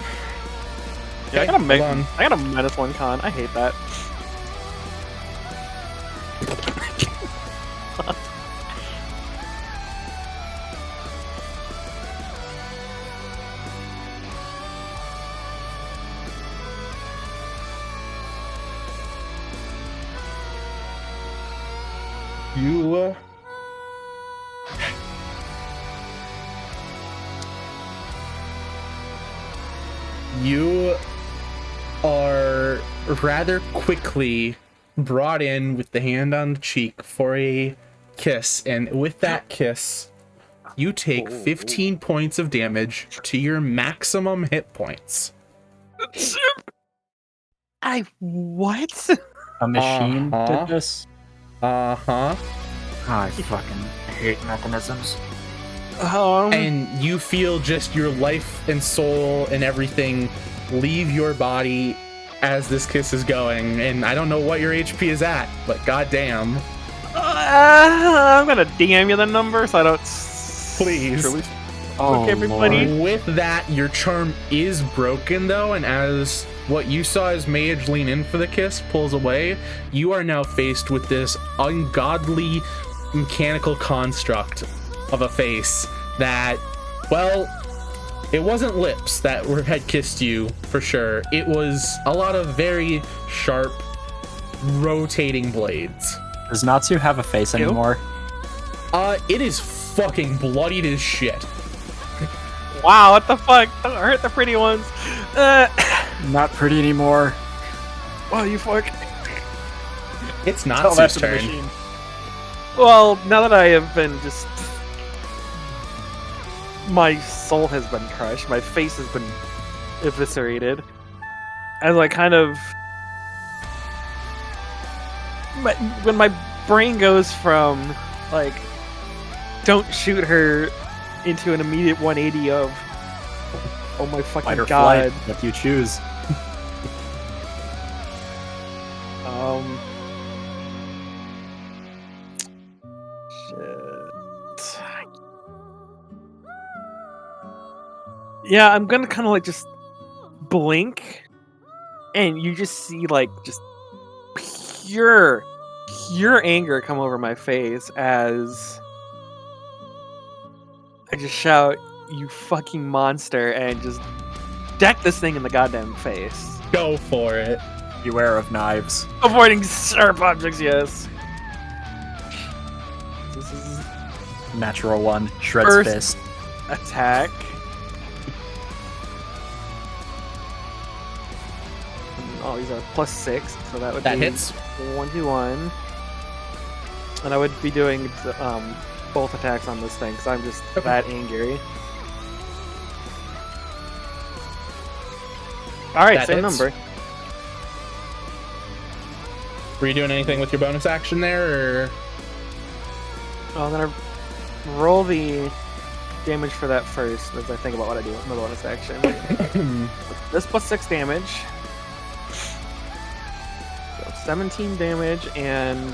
Okay, I got hold on. I got a -1 con. I hate that. You are rather quickly brought in with the hand on the cheek for a kiss, and with that kiss, you take 15 points of damage to your maximum hit points. What? A machine Uh-huh. did this? Uh-huh. I fucking hate mechanisms. And you feel just your life and soul and everything leave your body as this kiss is going. And I don't know what your HP is at, but goddamn. I'm gonna DM you the number so I don't. Please. Truly Oh, fuck everybody. Lord. With that, your charm is broken though, and as what you saw as Mage lean in for the kiss pulls away, you are now faced with this ungodly mechanical construct of a face that, well, it wasn't lips that had kissed you for sure. It was a lot of very sharp, rotating blades. Does Natsu have a face anymore? It is fucking bloodied as shit. Wow, what the fuck? Don't hurt the pretty ones. Not pretty anymore. Oh, you fuck. It's Tell that Natsu's to the turn. machine. Well, now that I have been just. My soul has been crushed, my face has been eviscerated. As I kind of. When my brain goes from, like, don't shoot her into an immediate 180 of, oh my fucking Fight or god. flight, what you choose. Shit. Yeah, I'm gonna kind of like just blink, and you just see like just pure anger come over my face as I just shout, "You fucking monster!" and just deck this thing in the goddamn face. Go for it. Beware of knives. Avoiding sharp objects, yes. This is Natural one. Shreds First- fist. attack. Oh, these are +6, so that would That be hits. 1d1. And I would be doing both attacks on this thing because I'm just Okay. that angry. Alright, That same hits. number. Were you doing anything with your bonus action there, or? I'm gonna roll the damage for that first as I think about what I do with my bonus action. This +6 damage. So 17 damage and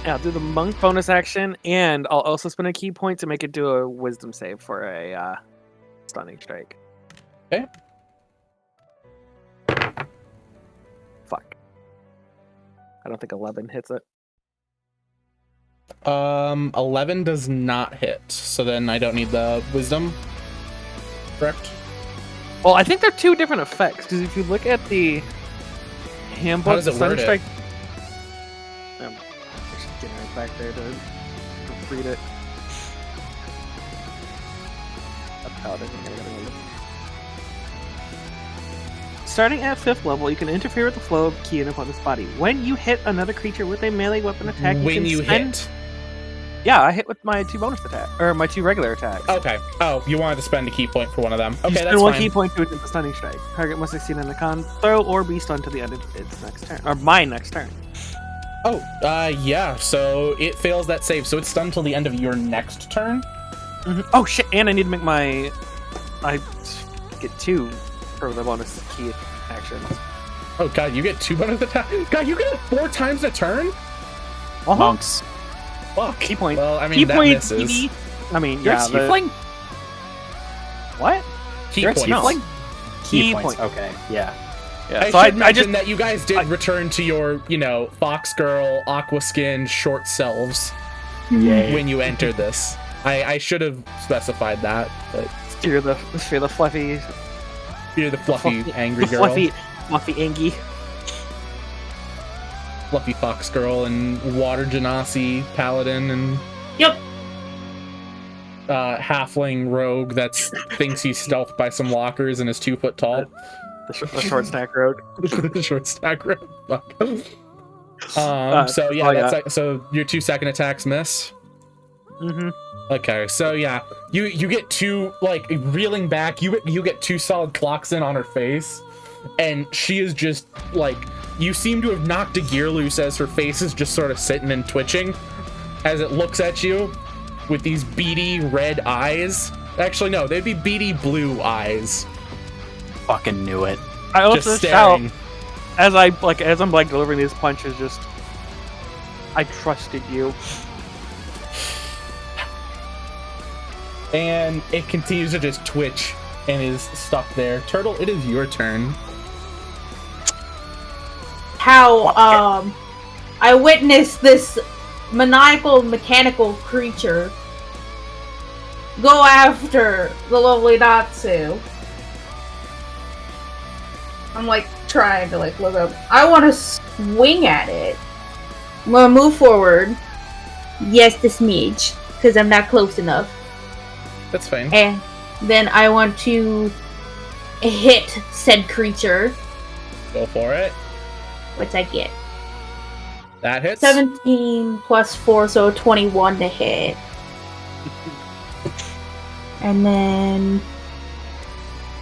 yeah, I'll do the monk bonus action, and I'll also spend a key point to make it do a wisdom save for a stunning strike. Okay. Fuck. I don't think 11 hits it. 11 does not hit, so then I don't need the wisdom. Correct? Well, I think they're two different effects, because if you look at the handbook, How does it stunning word it? strike. I should get right back there to read it. A paladin, I gotta look. Starting at 5th level, you can interfere with the flow of ki in an opponent's body. When you hit another creature with a melee weapon attack, When can you spend... hit. Yeah, I hit with my 2 bonus attack, or my 2 regular attacks. Okay. Oh, you wanted to spend a key point for one of them. You Okay, spend that's one fine. key point to attempt the stunning strike. Target must succeed in a con throw or be stunned to the end of its next turn, or my next turn. Oh, yeah. So it fails that save, so it's stunned till the end of your next turn. Oh shit! And I need to make my. I get 2 for the bonus key actions. Oh god, you get 2 bonus attack. God, you get it 4 times a turn. Monks. Fuck. Key point. Well, I mean Key that point. misses. PD. I mean, You're yeah. a tiefling? What? Key You're a points. tiefling? Key points. point. Okay, yeah. Yeah. I So I should mention just that you guys did return to your, fox girl, aqua skin, short selves Yay. when you entered this. I should have specified that, but steer the fluffy, you're the fluffy, angry the girl. fluffy angy. Fluffy Fox Girl and Water Genasi Paladin and Yep. Halfling Rogue that thinks he's stealthed by some lockers and is 2 foot tall. The short snack road. The short stack road. Fuck. So yeah, oh, that's yeah. like, so your 2 second attacks miss. Mm-hmm. Okay, so yeah, you get 2 like reeling back. You get 2 solid clocks in on her face, and she is just like, you seem to have knocked a gear loose as her face is just sort of sitting and twitching as it looks at you with these beady red eyes. Actually, no, they'd be beady blue eyes. Fucking knew it. I also Just shout staring. as I'm delivering these punches. Just, I trusted you. And it continues to just twitch and is stuck there. Turtle, it is your turn. How I witnessed this maniacal mechanical creature go after the lovely Natsu. I'm like trying to like look up. I want to swing at it. I'm gonna move forward. Yes, this mage, because I'm not close enough. That's fine. And then I want to hit said creature. Go for it. What's I get? That hits. 17 plus 4, so 21 to hit. And then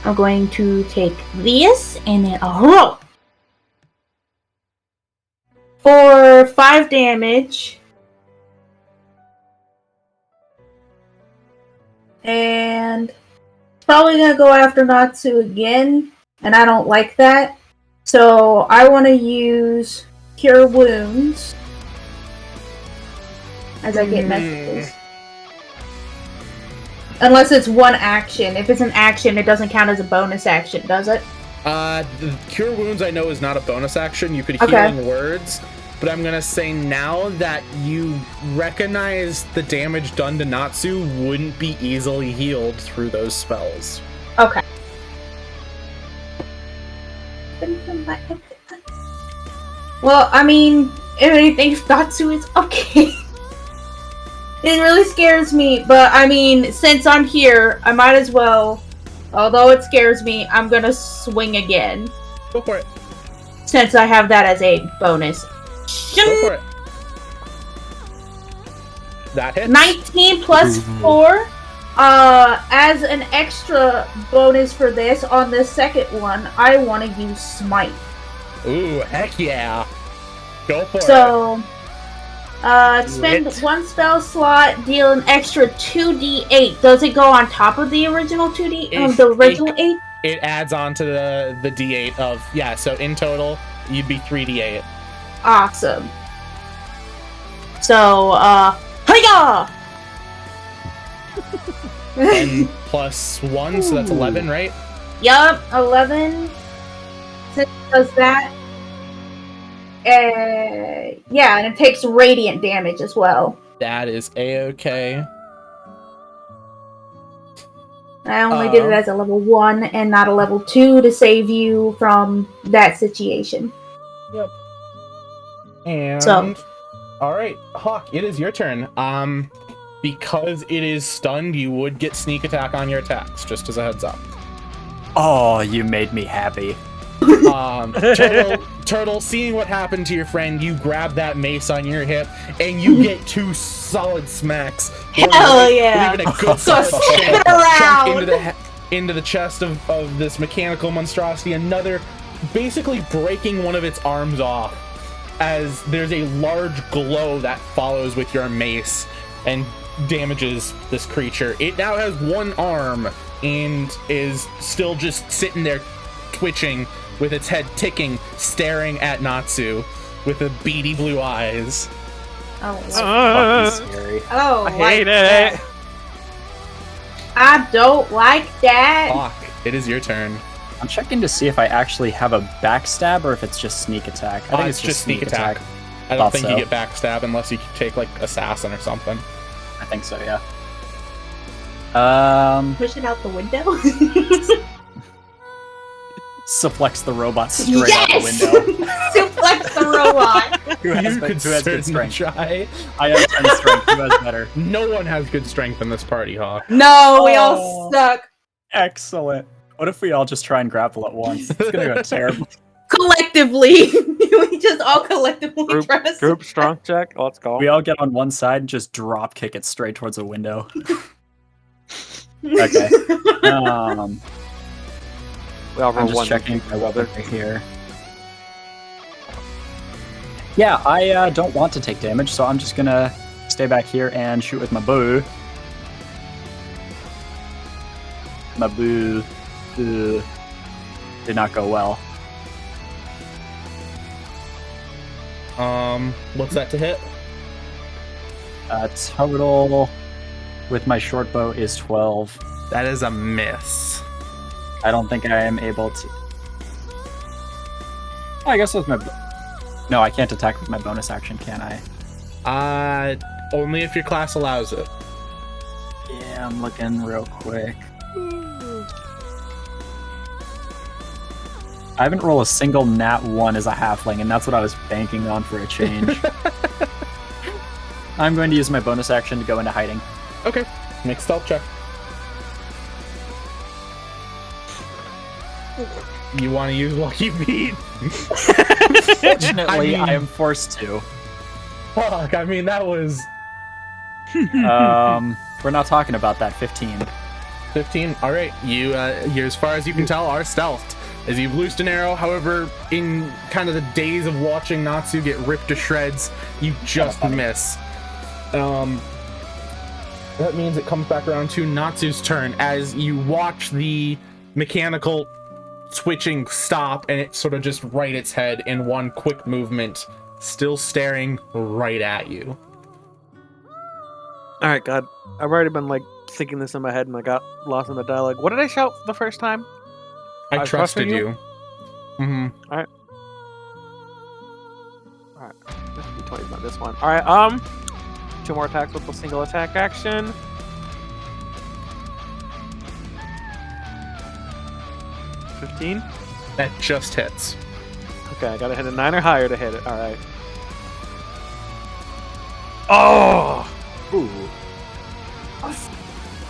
I'm going to take this and then I'll roll for 5 damage. And probably gonna go after Natsu again, and I don't like that. So I want to use Cure Wounds as I get messages. Unless it's one action. If it's an action, it doesn't count as a bonus action, does it? The Cure Wounds I know is not a bonus action. You could Okay. Healing Words, but I'm gonna say now that you recognize the damage done to Natsu wouldn't be easily healed through those spells. Okay. Well, I mean, if anything, Natsu is okay. It really scares me, but I mean, since I'm here, I might as well, although it scares me, I'm gonna swing again. Go for it. Since I have that as a bonus. Go for it. That hits. 19 plus 4. As an extra bonus for this, on the second one, I want to use Smite. Ooh, heck yeah. Go for it. So, spend 1 spell slot, deal an extra 2d8. Does it go on top of the original 2d? The original 8? It adds on to the d8 of, yeah, so in total, you'd be 3d8. Awesome. So, hiya! And plus 1, so that's 11, right? Yup, 11. Since it does that. Yeah, and it takes radiant damage as well. That is a-okay. I only did it as a level 1 and not a level 2 to save you from that situation. Yep. And So. Alright, Hawk, it is your turn. Because it is stunned, you would get sneak attack on your attacks, just as a heads up. Oh, you made me happy. Turtle, seeing what happened to your friend, you grab that mace on your hip, and you get 2 solid smacks. Hell yeah! Leaving a good So solid flip it chunk around! into the chest of this mechanical monstrosity. Another, basically breaking one of its arms off, as there's a large glow that follows with your mace and damages this creature. It now has 1 arm and is still just sitting there twitching with its head ticking, staring at Natsu with the beady blue eyes. Oh, Fucking scary. oh, I like hate that. it. I don't like that. Hawk, it is your turn. I'm checking to see if I actually have a backstab or if it's just sneak attack. I think It's just sneak attack. I don't Thought think so. you get backstab unless you take like assassin or something. I think so, yeah. Push it out the window. suplex the robot straight out the Yes! window. Suplex the robot. Who has You could who has good certainly strength? try. I have 10 strength. Who has better? No one has good strength in this party, Hawk. No, we Oh. all suck. Excellent. What if we all just try and grapple at once? It's gonna go terrible. Collectively. We just all collectively Group- try to Group strong check. Let's go. We all get on one side and just drop kick it straight towards a window. Okay. We all I'm roll just one. checking my weapon right here. Yeah, I don't want to take damage, so I'm just gonna stay back here and shoot with my bow. My bow did not go well. What's that to hit? Total with my short bow is 12. That is a miss. I don't think I am able to. I guess with my. No, I can't attack with my bonus action, can I? Only if your class allows it. Yeah, I'm looking real quick. I haven't rolled a single nat 1 as a halfling, and that's what I was banking on for a change. I'm going to use my bonus action to go into hiding. Okay, make stealth check. You want to use Lucky Beat? Fortunately, I mean- I am forced to. Fuck, I mean, that was We're not talking about that. 15. 15. All right, you're as far as you can tell, are stealthed. As you've loosed an arrow, however, in kind of the days of watching Natsu get ripped to shreds, you just miss. That means it comes back around to Natsu's turn as you watch the mechanical switching stop and it sort of just right its head in one quick movement, still staring right at you. All right, God. I've already been like thinking this in my head, and I got lost in the dialogue. What did I shout the first time? I I trusted trusted you. you? Mm-hmm. All right. This D20's not this one. All right. 2 more attacks with the single attack action. $15. That just hits. Okay, I gotta hit a 9 or higher to hit it. All right. Oh! Ooh.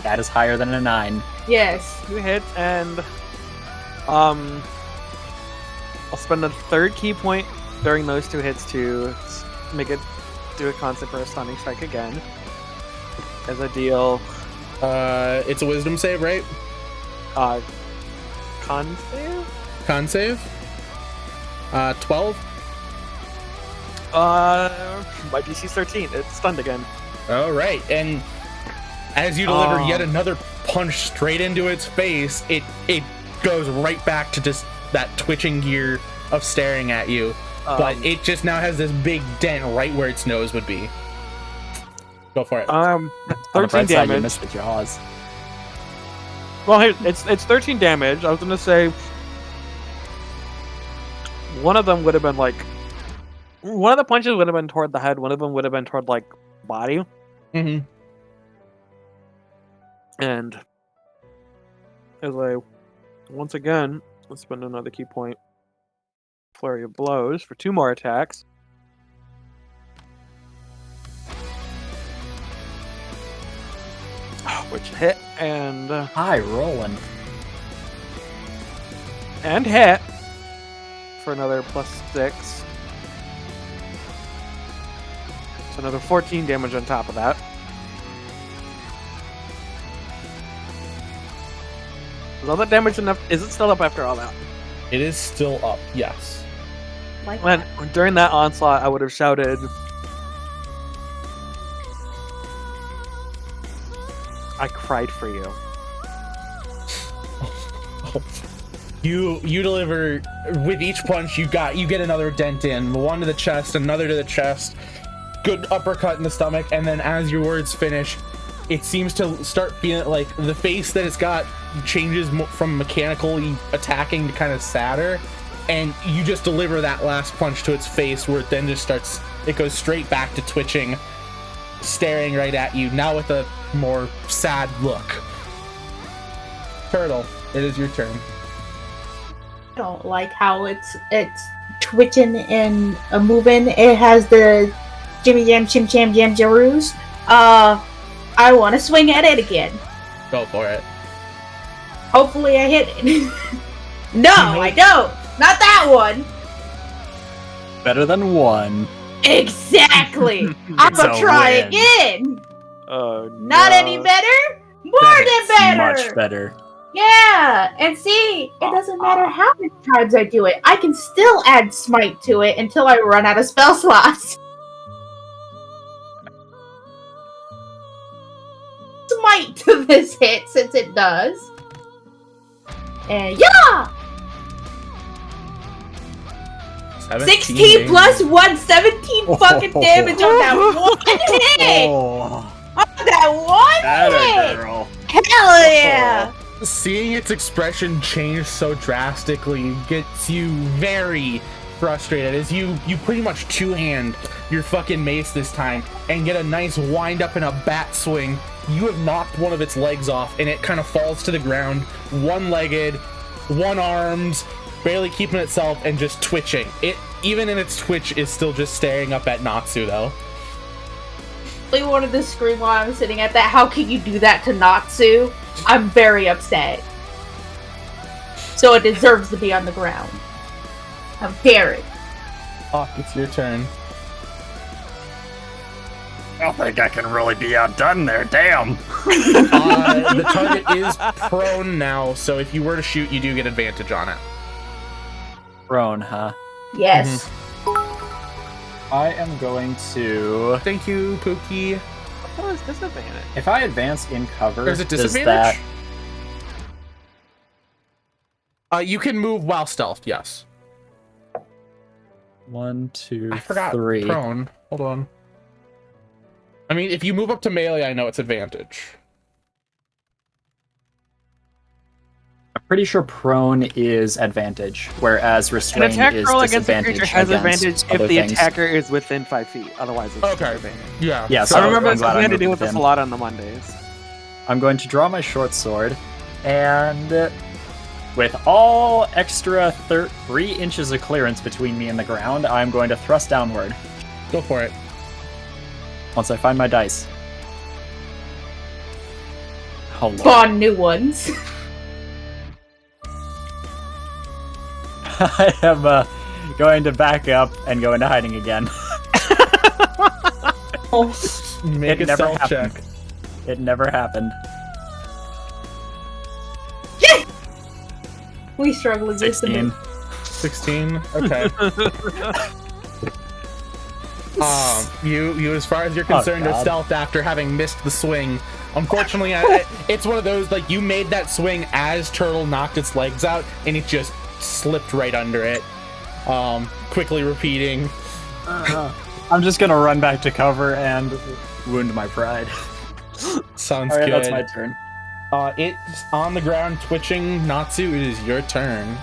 That is higher than a 9. Yes. 2 hits, and I'll spend a third key point during those 2 hits to make it do a constant for a stunning strike again. As a deal, It's a wisdom save, right? con save? Con save? 12? My DC's 13. It's stunned again. All right, and as you deliver Oh. yet another punch straight into its face, it goes right back to just that twitching gear of staring at you, but it just now has this big dent right where its nose would be. Go for it. 13 13 You damage. missed the jaws. Well, here, it's 13 damage. I was gonna say one of them would have been like one of the punches would have been toward the head. One of them would have been toward like body. Mm-hmm. And as I once again let's spend another key point. Flurry of blows for 2 more attacks. Which hit and Hi, rolling. hit for another +6. So another 14 damage on top of that. Is all that damage enough? Is it still up after all that? It is still up, yes. Like When that. during that onslaught, I would have shouted, "I cried for you." You deliver with each punch you get another dent in, one to the chest, another to the chest, good uppercut in the stomach, and then as your words finish, it seems to start feeling like the face that it's got changes from mechanically attacking to kind of sadder, and you just deliver that last punch to its face where it then just starts, it goes straight back to twitching, staring right at you, now with a more sad look. Turtle, it is your turn. don't like how it's twitching and moving. It has the Jimmy Jam Chim Cham Jam Jaroos. I want to swing at it again. Go for it. Hopefully I hit it. No, I don't. Not that one. Better than one. Exactly. I'm gonna a try win. again. Oh, Not no. any better. More than better. Much better. Yeah, and see, it doesn't matter how many times I do it. I can still add smite to it until I run out of spell slots. Smite to this hit since it does. And yeah! 16 plus 1, 17 fucking damage on that one hit! Oh, On that one hit! girl. Hell yeah! Seeing its expression change so drastically gets you very frustrated as you pretty much two-hand your fucking mace this time and get a nice wind up in a bat swing. You have knocked one of its legs off and it kind of falls to the ground, one-legged, one-armed, barely keeping itself and just twitching. It, even in its twitch, is still just staring up at Natsu though. I wanted to scream while I'm sitting at that. How can you do that to Natsu? I'm very upset. So it deserves to be on the ground. How dare it? Hawk, it's your turn. I don't think I can really be outdone there. Damn. The target is prone now, so if you were to shoot, you do get advantage on it. Prone, huh? Yes. I am going to. Thank you, Pookie. What is disadvantage? If I advance in cover, There's a does disadvantage? that You can move while stealthed, yes. 1, 2, I forgot 3. prone. Hold on. I mean, if you move up to melee, I know it's advantage. I'm pretty sure prone is advantage, whereas An restrain attack is roll against the disadvantage creature has against advantage if other the things. attacker is within 5 feet. Otherwise, it's Okay. disadvantage. Yeah. Yeah, So I remember I'm glad we I had to moved deal with with this him. a lot on the Mondays. I'm going to draw my short sword, and with all extra 3 inches of clearance between me and the ground, I'm going to thrust downward Go for it. once I find my dice. Oh, Lord. Spawn new ones. I am going to back up and go into hiding again. Make It a never stealth happened. check. It never happened. We struggle against 16. 16. Okay. You as far as you're concerned, are God. stealthed after having missed the swing. Unfortunately, it's one of those, like, you made that swing as Turtle knocked its legs out, and it just slipped right under it. Quickly repeating. I'm just gonna run back to cover and wound my pride. Sounds Alright, good. that's my turn. It's on the ground twitching. Natsu, it is your turn.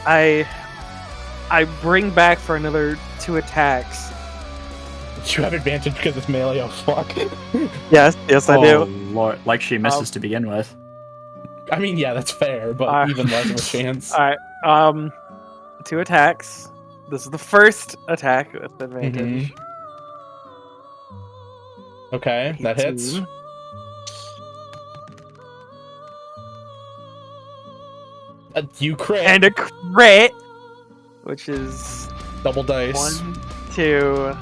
I bring back for another 2 attacks. You have advantage because it's melee. Oh, fuck. Yes, I Oh, do. Lord. Like she misses to begin with. I mean, yeah, that's fair, but even less of a chance. Alright, 2 attacks. This is the first attack with advantage. Okay, that hits. 18. You crit. And a crit, which is Double dice. 1, 2,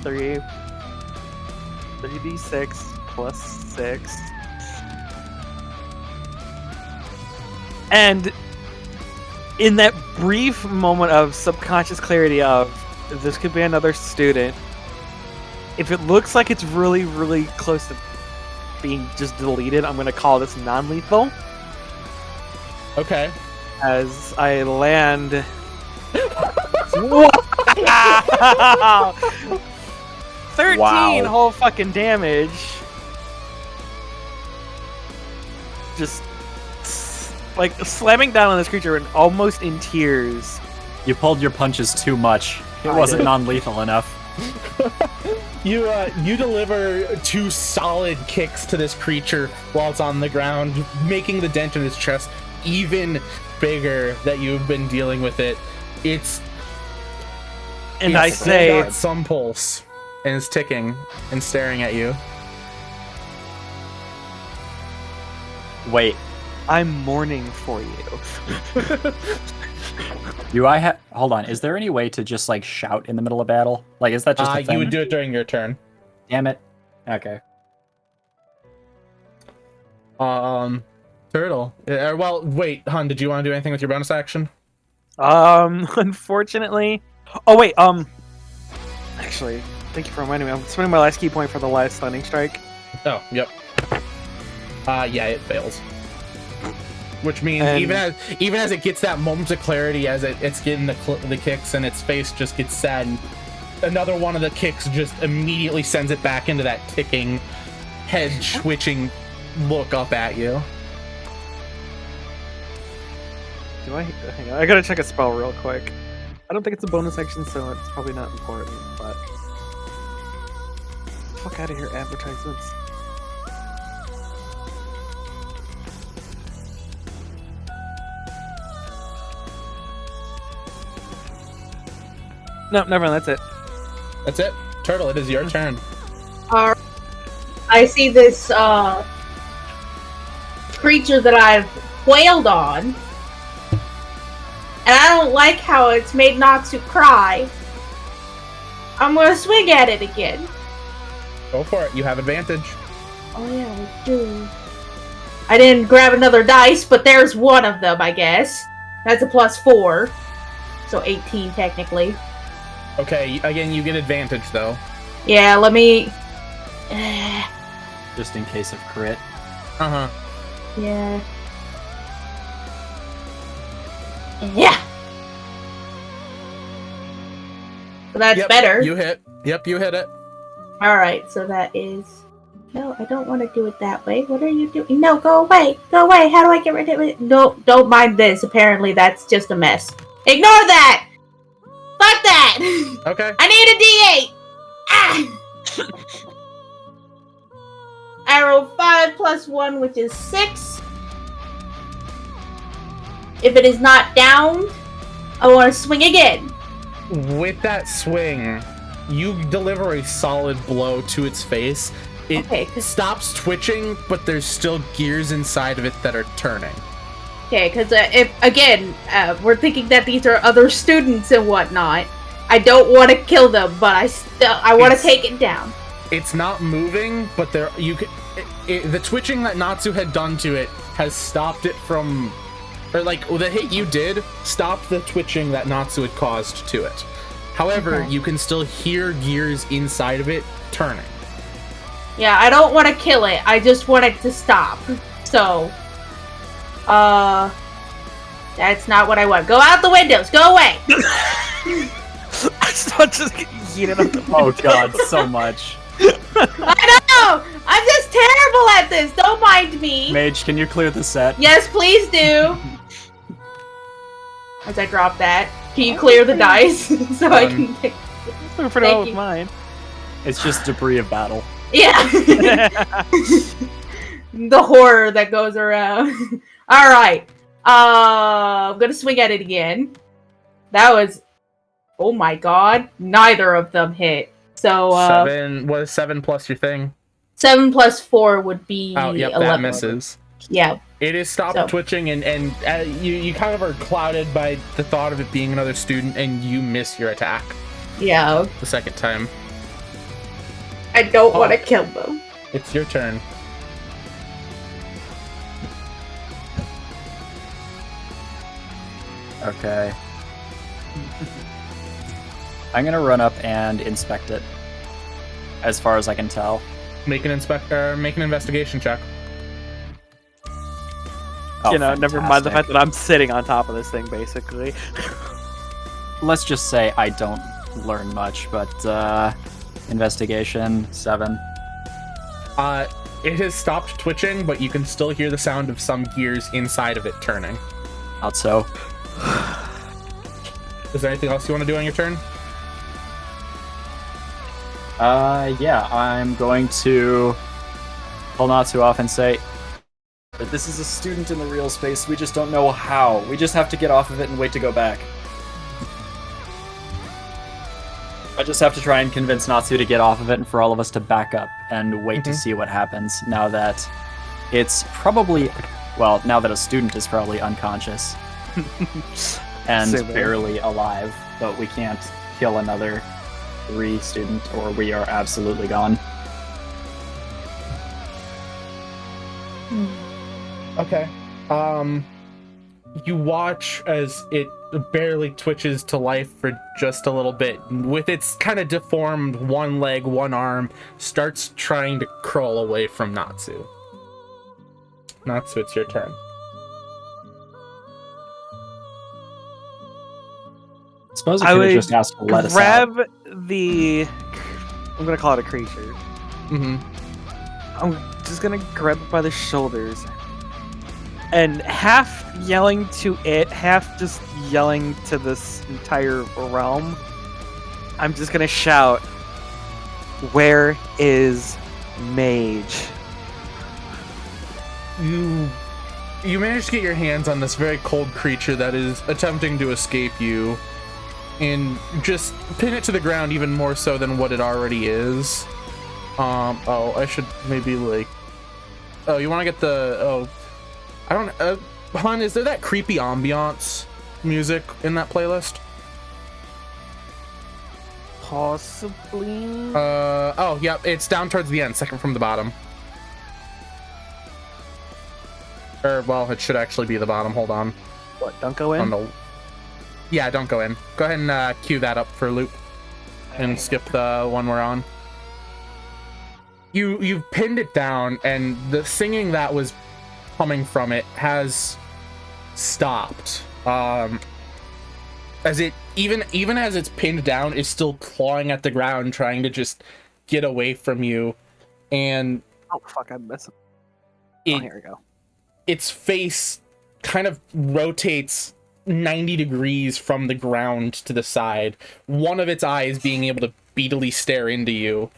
3, 3d6 plus 6. And in that brief moment of subconscious clarity of this could be another student, if it looks like it's really, really close to being just deleted, I'm going to call this non-lethal. Okay. As I land. Wow! 13 Wow. whole fucking damage. Just like slamming down on this creature and almost in tears. You pulled your punches too much. It I wasn't did. non-lethal enough. You deliver 2 solid kicks to this creature while it's on the ground, making the dent in its chest even bigger that you've been dealing with it. It's I still say, got some pulse and is ticking and staring at you. Wait, I'm mourning for you. do I have? Hold on. Is there any way to just like shout in the middle of battle? Like, is that just a thing? You would do it during your turn. Damn it. Okay. Turtle. Well, wait, Hun, did you want to do anything with your bonus action? Unfortunately. Oh wait, actually, thank you for reminding me. I'm spending my last key point for the last stunning strike. Oh, yep. Yeah, it fails. Which means And- even as it gets that moment of clarity, as it's getting the kicks, and its face just gets sad, and another one of the kicks just immediately sends it back into that ticking, head twitching look up at you. Do I? Hang on, I gotta check a spell real quick. I don't think it's a bonus action, so it's probably not important. But fuck out of here, advertisements. No, never mind. That's it. That's it. Turtle, it is your turn. I see this creature that I've wailed on, and I don't like how it's made Natsu cry. I'm gonna swing at it again. Go for it. You have advantage. Oh yeah, I do. I didn't grab another dice, but there's one of them, I guess. That's a +4. So 18 technically. Okay, again, you get advantage, though. Yeah, let me... Just in case of crit. Uh-huh. yeah. Yeah! So that's Yep, better. You hit. Yep, you hit it. Alright, so that is... No, I don't want to do it that way. What are you doing? No, go away! Go away! How do I get rid of it? No, don't mind this. Apparently that's just a mess. Ignore that! Fuck that! Okay. I need a D8! Ah! I roll 5 plus 1, which is 6. If it is not downed, I want to swing again. With that swing, you deliver a solid blow to its face. It Okay, 'cause- stops twitching, but there's still gears inside of it that are turning. Okay, because if again, we're thinking that these are other students and whatnot. I don't want to kill them, but I want to It's- take it down. It's not moving, but the twitching that Natsu had done to it has stopped it from, or like the hit you did stopped the twitching that Natsu had caused to it. However, Okay. you can still hear gears inside of it turning. Yeah, I don't want to kill it. I just want it to stop. So, that's not what I want. Go out the windows. Go away. I start just getting yeeted out the Oh window. god, so much. I know. I'm just terrible at this. Don't mind me. Mage, can you clear the set? Yes, please do. As I drop that, can you clear the dice so I can take? Doing pretty well Thank with you. mine. It's just debris of battle. Yeah. The horror that goes around. All right. I'm gonna swing at it again. That was. Oh my god! Neither of them hit. So 7. What is 7 plus your thing? 7 plus 4 would be Oh, yep, 11. that misses. Yeah. It is stopped So- twitching, and you kind of are clouded by the thought of it being another student, and you miss your attack Yeah. the second time. I don't Oh. want to kill them. It's your turn. Okay. I'm gonna run up and inspect it. As far as I can tell. Make an investigation check. Oh, You know, never mind the fantastic. fact that I'm sitting on top of this thing, basically. Let's just say I don't learn much, but investigation 7. It has stopped twitching, but you can still hear the sound of some gears inside of it turning. Not so. Is there anything else you want to do on your turn? Yeah, I'm going to pull Natsu off and say, but this is a student in the real space, we just don't know how. We just have to get off of it and wait to go back. I just have to try and convince Natsu to get off of it and for all of us to back up and wait to see what happens now that it's probably, well, now that a student is probably unconscious and Same here. barely alive, but we can't kill another 3 student or we are absolutely gone. Okay. You watch as it barely twitches to life for just a little bit. With its kind of deformed one leg, one arm, starts trying to crawl away from Natsu. Natsu, it's your turn. I suppose I I could have would just asked to let us out. grab the. I'm gonna call it a creature. Mm-hmm. I'm just gonna grab it by the shoulders and half yelling to it, half just yelling to this entire realm. I'm just gonna shout, "Where is Mage?" You manage to get your hands on this very cold creature that is attempting to escape you and just pin it to the ground even more so than what it already is. Oh, I should maybe like, oh, you want to get the, oh, I don't, Han, is there that creepy ambiance music in that playlist? Possibly. Oh, yeah, it's down towards the end, second from the bottom. Or, well, it should actually be the bottom, hold on. What? Don't go in. On the, yeah, don't go in. Go ahead and cue that up for loop and skip the one we're on. You've pinned it down, and the singing that was coming from it has stopped. As it even as it's pinned down, is still clawing at the ground, trying to just get away from you. And Oh fuck! I'm missing. it, Oh, here we go. its face kind of rotates 90 degrees from the ground to the side, one of its eyes being able to beadily stare into you.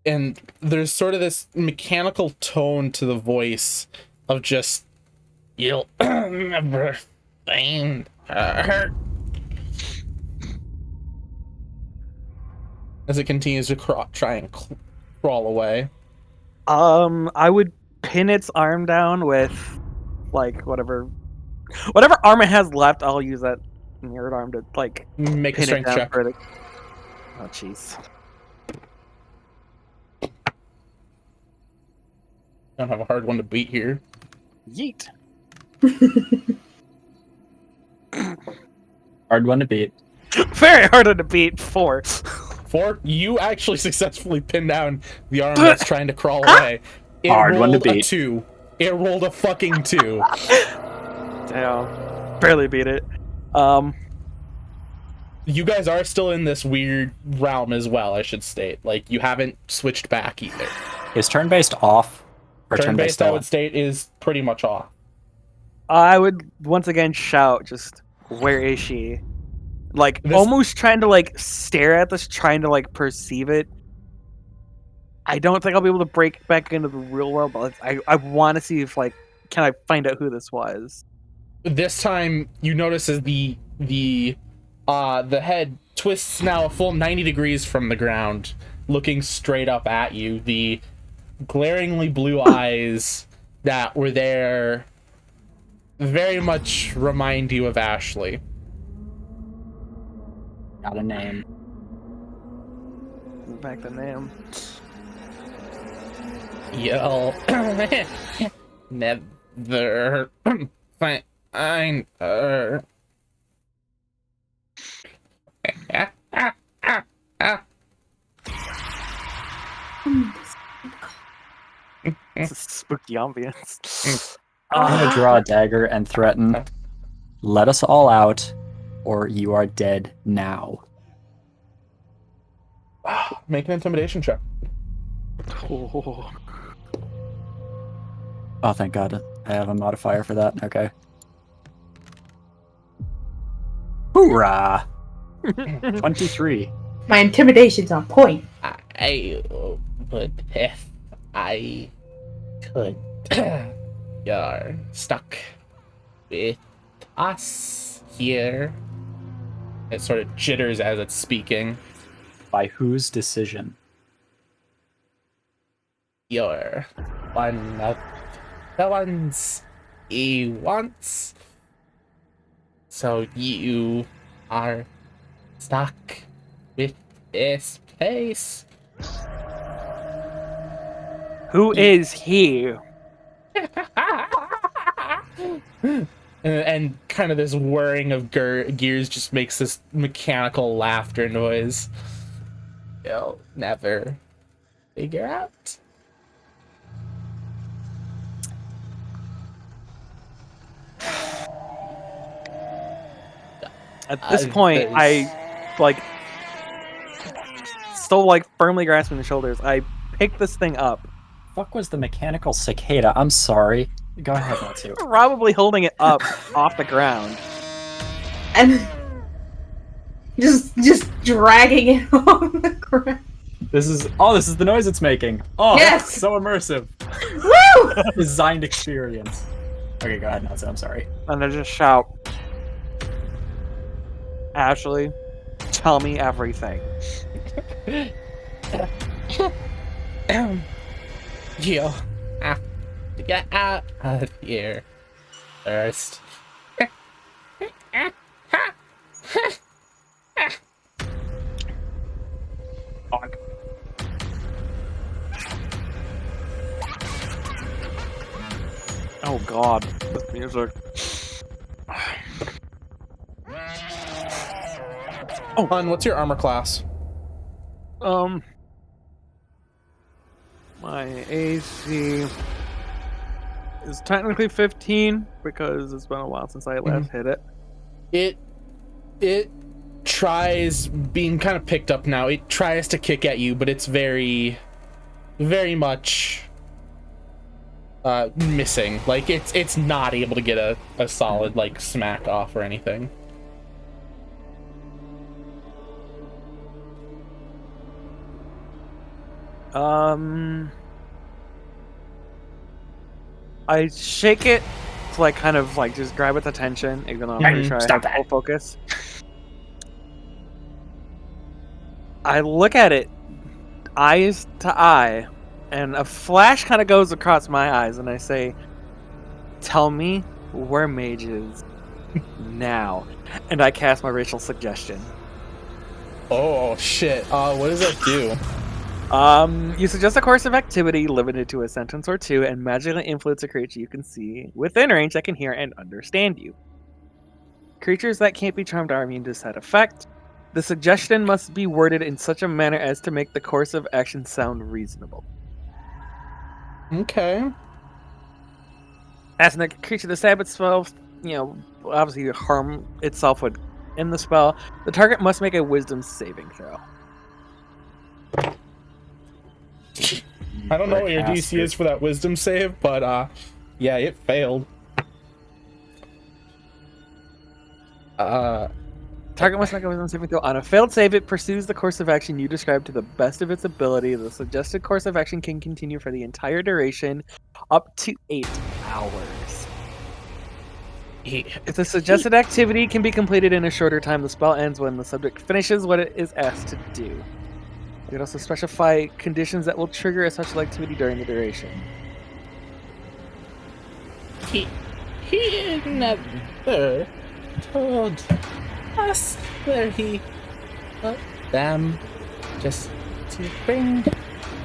And there's sort of this mechanical tone to the voice of just, "You'll never find her," as it continues to try and crawl away. I would pin its arm down with, like, whatever arm it has left. I'll use that mirrored arm to like Make a pin it strength down check. for the. Oh jeez. Don't have a hard one to beat here. Yeet. Hard one to beat. Very hard to beat. 4. 4, you actually successfully pin down the arm that's trying to crawl away. It Hard one to rolled a beat. 2. It rolled a fucking 2. Damn. Barely beat it. You guys are still in this weird realm as well, I should state. Like, you haven't switched back either. Is turn-based off? Or Turn-based, I would on? state, is pretty much off. I would once again shout, just, "Where is she?" Like, This- almost trying to, like, stare at this, trying to, like, perceive it. I don't think I'll be able to break back into the real world, but I want to see if, like, can I find out who this was? This time, you notice as the head twists now a full 90 degrees from the ground, looking straight up at you. The glaringly blue eyes that were there very much remind you of Ashley. Got a name. Back the name. Yell. Never find her. It's a spooky ambience. I'm gonna draw a dagger and threaten, "Let us all out, or you are dead now." Make an intimidation check. Oh. Oh, thank God. I have a modifier for that. Okay. Hoorah! 23. My intimidation's on point. I would if I could. You're stuck with us here. It sort of jitters as it's speaking. By whose decision? You're one of the ones he wants. So you are stuck with this place. Who is he? And kind of this whirring of gears just makes this mechanical laughter noise. You'll never figure out. At this point, I still firmly grasping the shoulders. I pick this thing up, Fuck was the mechanical cicada? I'm sorry. Go ahead, Matsu. probably holding it up off the ground. And just dragging it on the ground. This is the noise it's making. Oh, Yes! so immersive. Woo! Designed experience. Okay, go ahead, Natsu. I'm sorry. And I just shout, Ashley, tell me everything. You'll have to get out of here first. Fuck. Oh god, this music. Oh, hon, what's your armor class? My AC is technically 15 because it's been a while since I last hit it. It tries being kind of picked up now. It tries to kick at you, but it's very, very much missing. Like it's not able to get a solid smack off or anything. I shake it to kind of just grab its attention, even though I'm pretty sure I have full focus. I look at it, eyes to eye, and a flash kind of goes across my eyes, and I say, "Tell me where Mage is now." And I cast my racial suggestion. Oh shit! What does that do? You suggest a course of activity limited to a sentence or two and magically influence a creature you can see within range that can hear and understand you. Creatures that can't be charmed are immune to said effect. The suggestion must be worded in such a manner as to make the course of action sound reasonable. Okay. Asking the creature to stab itself, obviously harm itself would end the spell. The target must make a wisdom saving throw. I don't know what your DC is for that wisdom save, but yeah, it failed. Target must make a wisdom saving throw. On a failed save, it pursues the course of action you described to the best of its ability. The suggested course of action can continue for the entire duration, up to 8 hours. If the suggested activity can be completed in a shorter time, the spell ends when the subject finishes what it is asked to do. You can also specify conditions that will trigger a such activity during the duration. He never told us where he put them, just to bring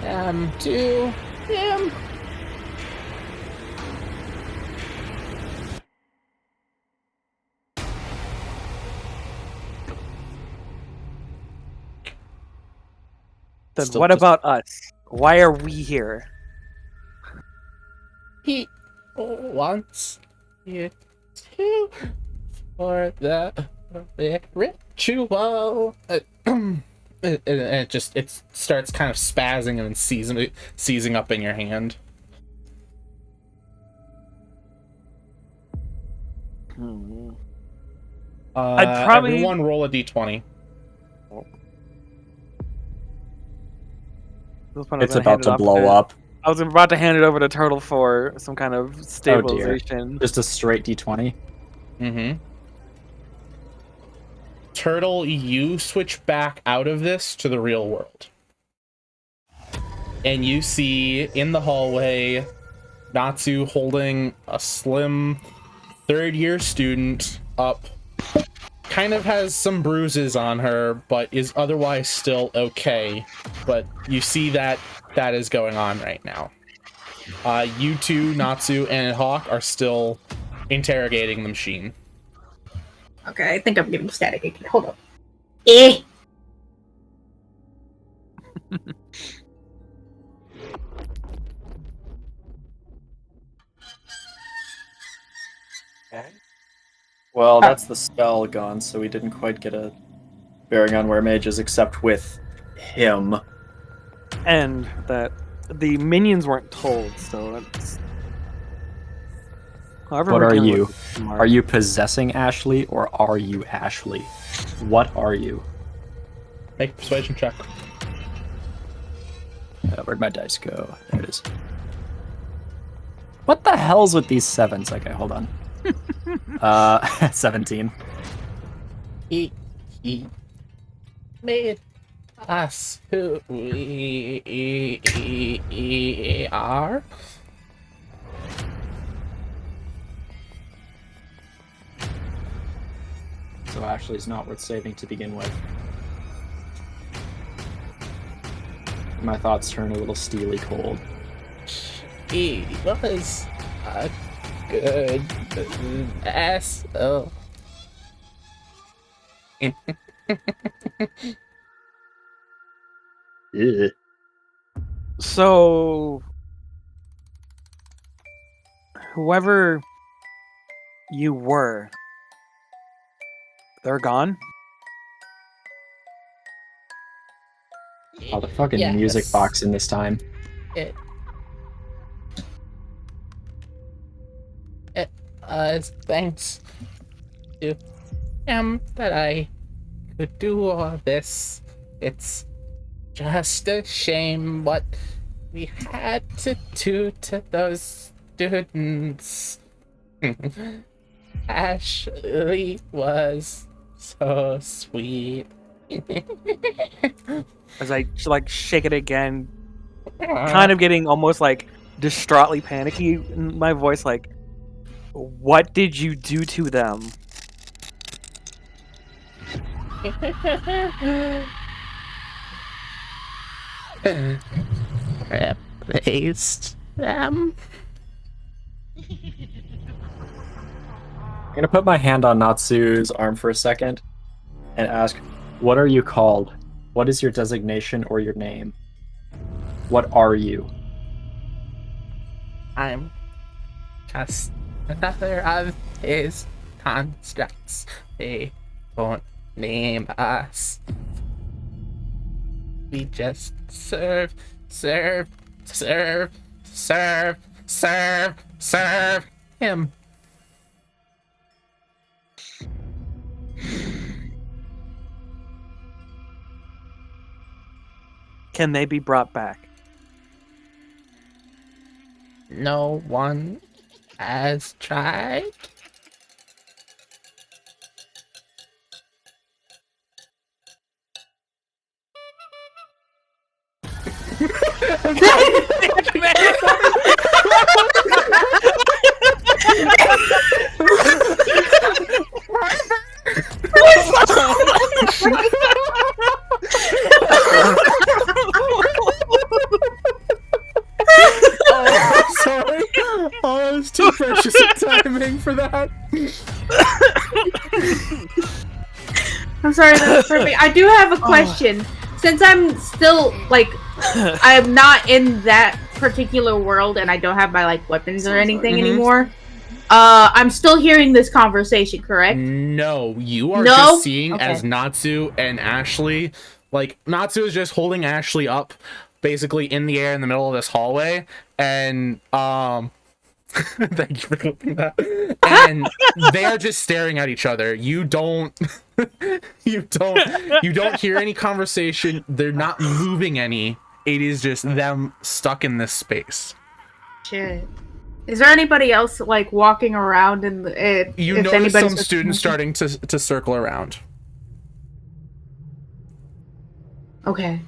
them to him. Then Still what just- about us? Why are we here? He wants you to for the ritual. And it starts kind of spazzing and seizing up in your hand. I'd probably- Everyone roll a d20. This one I was It's gonna about hand it to off blow up. I was about to hand it over to Turtle for some kind of Oh dear. stabilization. Just a straight D20. Mm-hmm. Turtle, you switch back out of this to the real world. And you see in the hallway Natsu holding a slim third-year student up. Kind of has some bruises on her, but is otherwise still okay. But you see that is going on right now. You two, Natsu and Hawk, are still interrogating the machine. Okay, I think I'm getting static again. Hold up. Eh. Well, that's the spell gone, so we didn't quite get a bearing on where Mage is, except with him. And that the minions weren't told, so that's. However, What we're are dealing you? with this mark. Are you possessing Ashley or are you Ashley? What are you? Make a persuasion check. Where'd my dice go? There it is. What the hell's with these sevens? Okay, hold on. 17. He made us who we are. So Ashley's not worth saving to begin with. My thoughts turn a little steely cold. He was a good asshole. Ugh. So, whoever you were, they're gone? Oh, the fucking music box in this time. It thanks to him that I could do all this. It's just a shame what we had to do to those students. Ashley was so sweet. As I like shake it again, kind of getting almost like distraughtly panicky in my voice, like, what did you do to them? Replaced them. I'm gonna put my hand on Natsu's arm for a second and ask, what are you called? What is your designation or your name? What are you? I'm just another of his constructs. They won't name us. We just serve him. Can they be brought back? No one has tried. Oh, sorry. Oh, it was too precious a timing for that. I'm sorry, that's perfect. I do have a question. Since I'm still like, I'm not in that particular world, and I don't have my like weapons or anything anymore. I'm still hearing this conversation, correct? No, you are No? just seeing Okay. as Natsu and Ashley. Like, Natsu is just holding Ashley up, basically in the air in the middle of this hallway, and thank you for clipping that. And they are just staring at each other. You don't you don't hear any conversation. They're not moving any. it is just them stuck in this space. Shit. Is there anybody else like walking around in the? You if notice anybody's some students starting to circle around. Okay.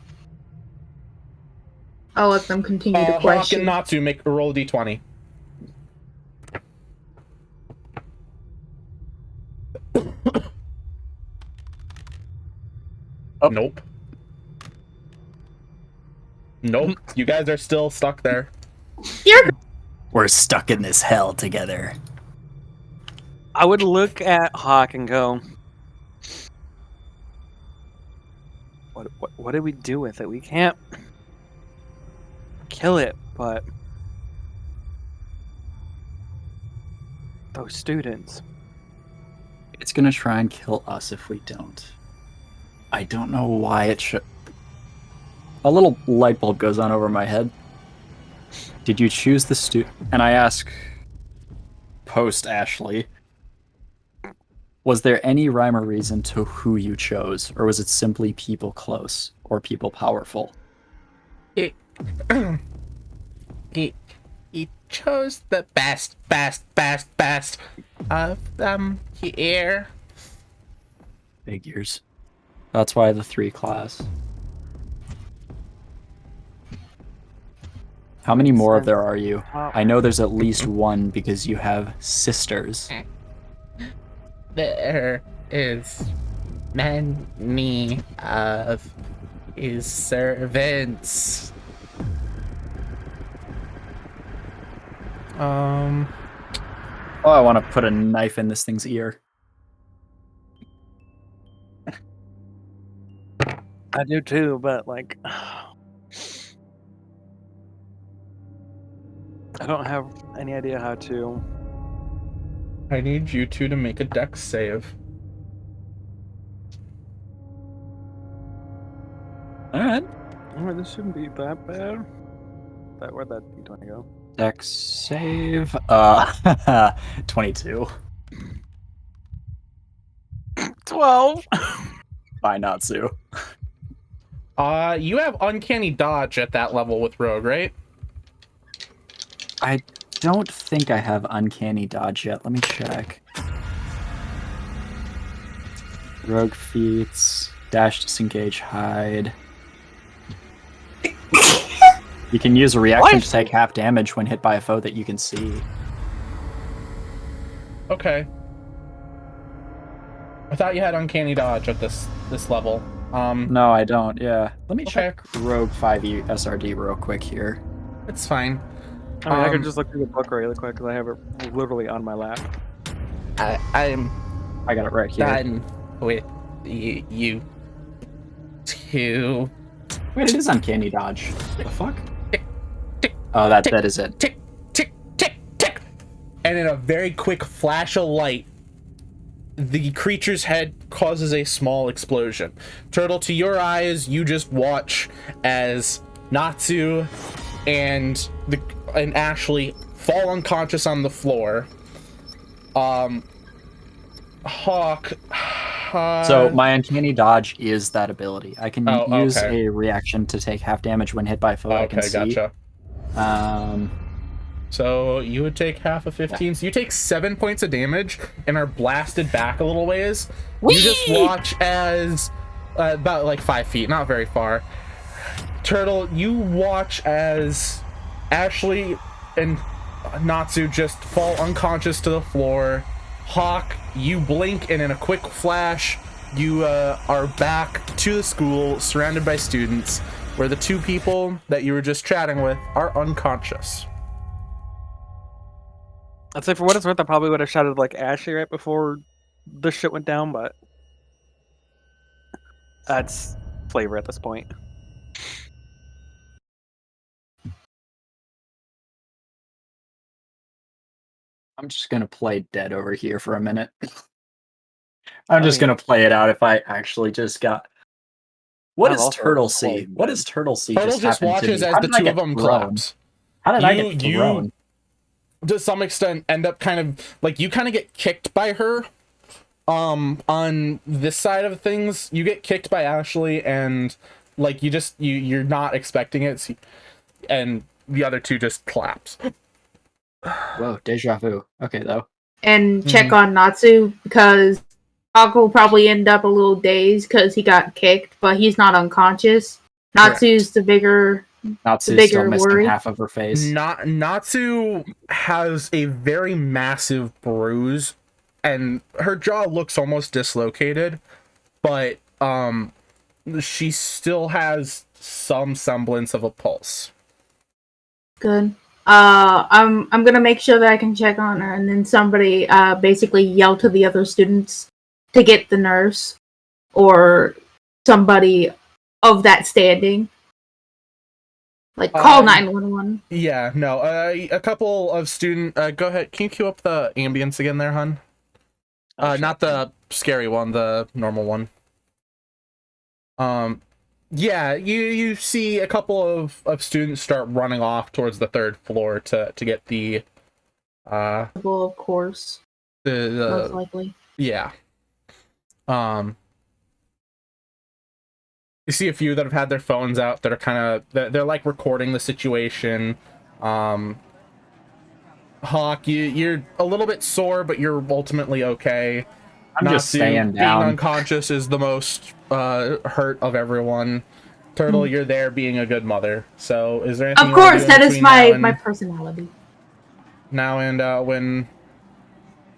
I'll let them continue to Hawk question. and Natsu make a roll d20. Oh. Nope. Nope. You guys are still stuck there. We're stuck in this hell together. I would look at Hawk and go, what do we do with it? We can't kill it, but those students. It's gonna try and kill us if we don't. I don't know why it should. A little light bulb goes on over my head. Did you choose the student? And I ask, post Ashley, was there any rhyme or reason to who you chose, or was it simply people close or people powerful? He chose the best of them here. Figures. That's why the 3 class. How many more of there are you? I know there's at least one because you have sisters. There is many of his servants. Oh, I want to put a knife in this thing's ear. I do too, but like, I don't have any idea how to. I need you two to make a dex save. Alright. Oh, this shouldn't be that bad. Where'd that d20 go? Dex save. 22. 12. By Natsu. You have uncanny dodge at that level with Rogue, right? I don't think I have uncanny dodge yet. Let me check. Rogue feats, dash, disengage, hide. You can use a reaction to take half damage when hit by a foe that you can see. Okay. I thought you had uncanny dodge at this level. No, I don't. Yeah. Let me Okay. check Rogue 5e SRD real quick here. It's fine. I mean, I can just look through the book really quick because I have it literally on my lap. I'm I got it right here. done with you two. Wait, it is uncanny dodge. The fuck? Oh, that is it. Tick, tick, tick, tick. And in a very quick flash of light, the creature's head causes a small explosion. Turtle, to your eyes, you just watch as Natsu and Ashley fall unconscious on the floor. Hawk. So my uncanny dodge is that ability. I can Oh, use okay. a reaction to take half damage when hit by a foe I can Okay, see. gotcha. So you would take half of 15. So you take 7 points of damage and are blasted back a little ways. Whee! You just watch as about like 5 feet, not very far. Turtle, you watch as Ashley and Natsu just fall unconscious to the floor. Hawk, you blink, and in a quick flash, you are back to the school, surrounded by students, where the 2 people that you were just chatting with are unconscious. I'd say for what it's worth, I probably would have shouted like Ashley right before the shit went down, but that's flavor at this point. I'm just gonna play dead over here for a minute. I'm just gonna play it out if I actually just got. What I'm does also Turtle see? playing What dead. does Turtle see? Turtle just happen to watches me? as How the did I 2 get of them thrown? collapse. How did I get thrown? To some extent, end up kind of like you kind of get kicked by her. On this side of things, you get kicked by Ashley, and like you're not expecting it, and the other two just collapse. Whoa, deja vu. Okay, though. And check on Natsu because Hawk will probably end up a little dazed because he got kicked, but he's not unconscious. Natsu's the bigger Natsu's bigger still missing worry. half of her face. Natsu has a very massive bruise, and her jaw looks almost dislocated, but she still has some semblance of a pulse. Good. I'm gonna make sure that I can check on her, and then somebody basically yell to the other students to get the nurse or somebody of that standing. Like call 911. Yeah, no. A couple of student. Go ahead. Can you cue up the ambience again, there, hun? Not the scary one, the normal one. Yeah, you see a couple of students start running off towards the third floor to get the Well, of course, most likely. yeah. You see a few that have had their phones out that are kind of they're like recording the situation. Hawk, you're a little bit sore, but you're ultimately okay. I'm just staying being down. unconscious is the most hurt of everyone. Turtle, you're there being a good mother. So, is there anything? Of course, that is my personality. Now and when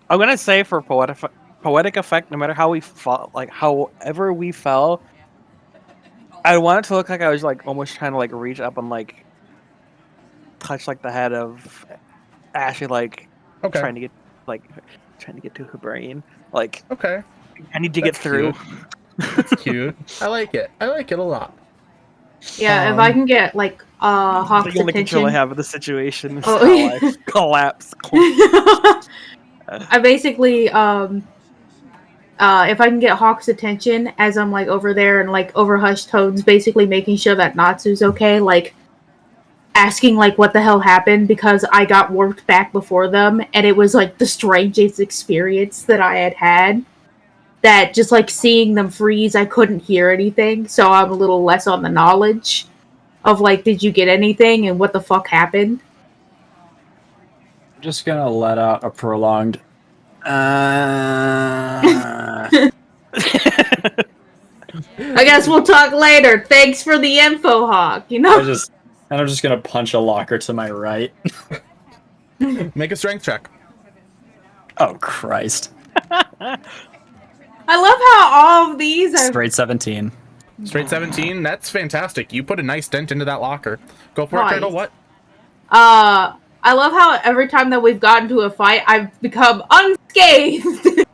I'm gonna say for poetic effect, no matter how we felt, like however we fell, I want it to look like I was like almost trying to like reach up and like touch like the head of Ashley, like okay, trying to get to her brain. Like okay, I need to get through. that's cute. I like it. I like it a lot. Yeah, if I can get like Hawk's The only control I attention. have of the situation is Oh. how I collapse. I basically if I can get Hawk's attention as I'm like over there and like over hushed tones, basically making sure that Natsu's okay, like asking like what the hell happened because I got warped back before them and it was like the strangest experience that I had had. That just like seeing them freeze, I couldn't hear anything, so I'm a little less on the knowledge of like, did you get anything and what the fuck happened? I'm just gonna let out a prolonged. I guess we'll talk later. Thanks for the info, Hawk. You know. I'm just gonna punch a locker to my right. Make a strength check. Oh Christ! I love how all of these are Straight 17. Straight 17. That's fantastic. You put a nice dent into that locker. Go for it, Nice. Turtle. What? I love how every time that we've gotten to a fight, I've become unscathed.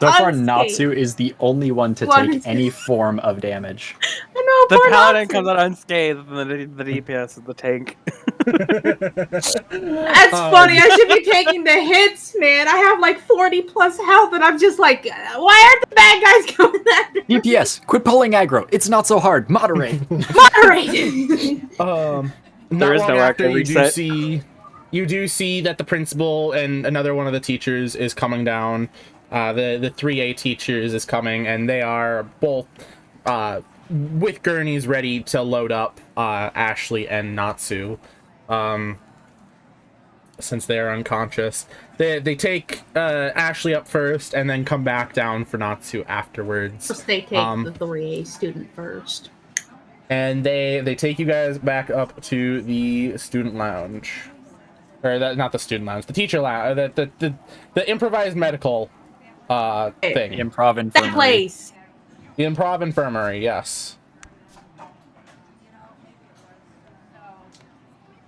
So far, Natsu is the only one to One take is- any form of damage. I know, The poor paladin Natsu. comes out unscathed, and the DPS is the tank. That's funny. I should be taking the hits, man. I have like 40 plus health, and I'm just like, why aren't the bad guys coming at me? DPS, quit pulling aggro. It's not so hard. Moderate. Moderate. Not There is long no after active reset. you do see that the principal and another one of the teachers is coming down. The 3A teachers is coming, and they are both with gurneys ready to load up Ashley and Natsu. Since they are unconscious, they take Ashley up first, and then come back down for Natsu afterwards. First they take the 3A student first. And they take you guys back up to the student lounge, or not the student lounge, the teacher lounge, the improvised medical thing. Improv infirmary. That place. The improv infirmary, yes.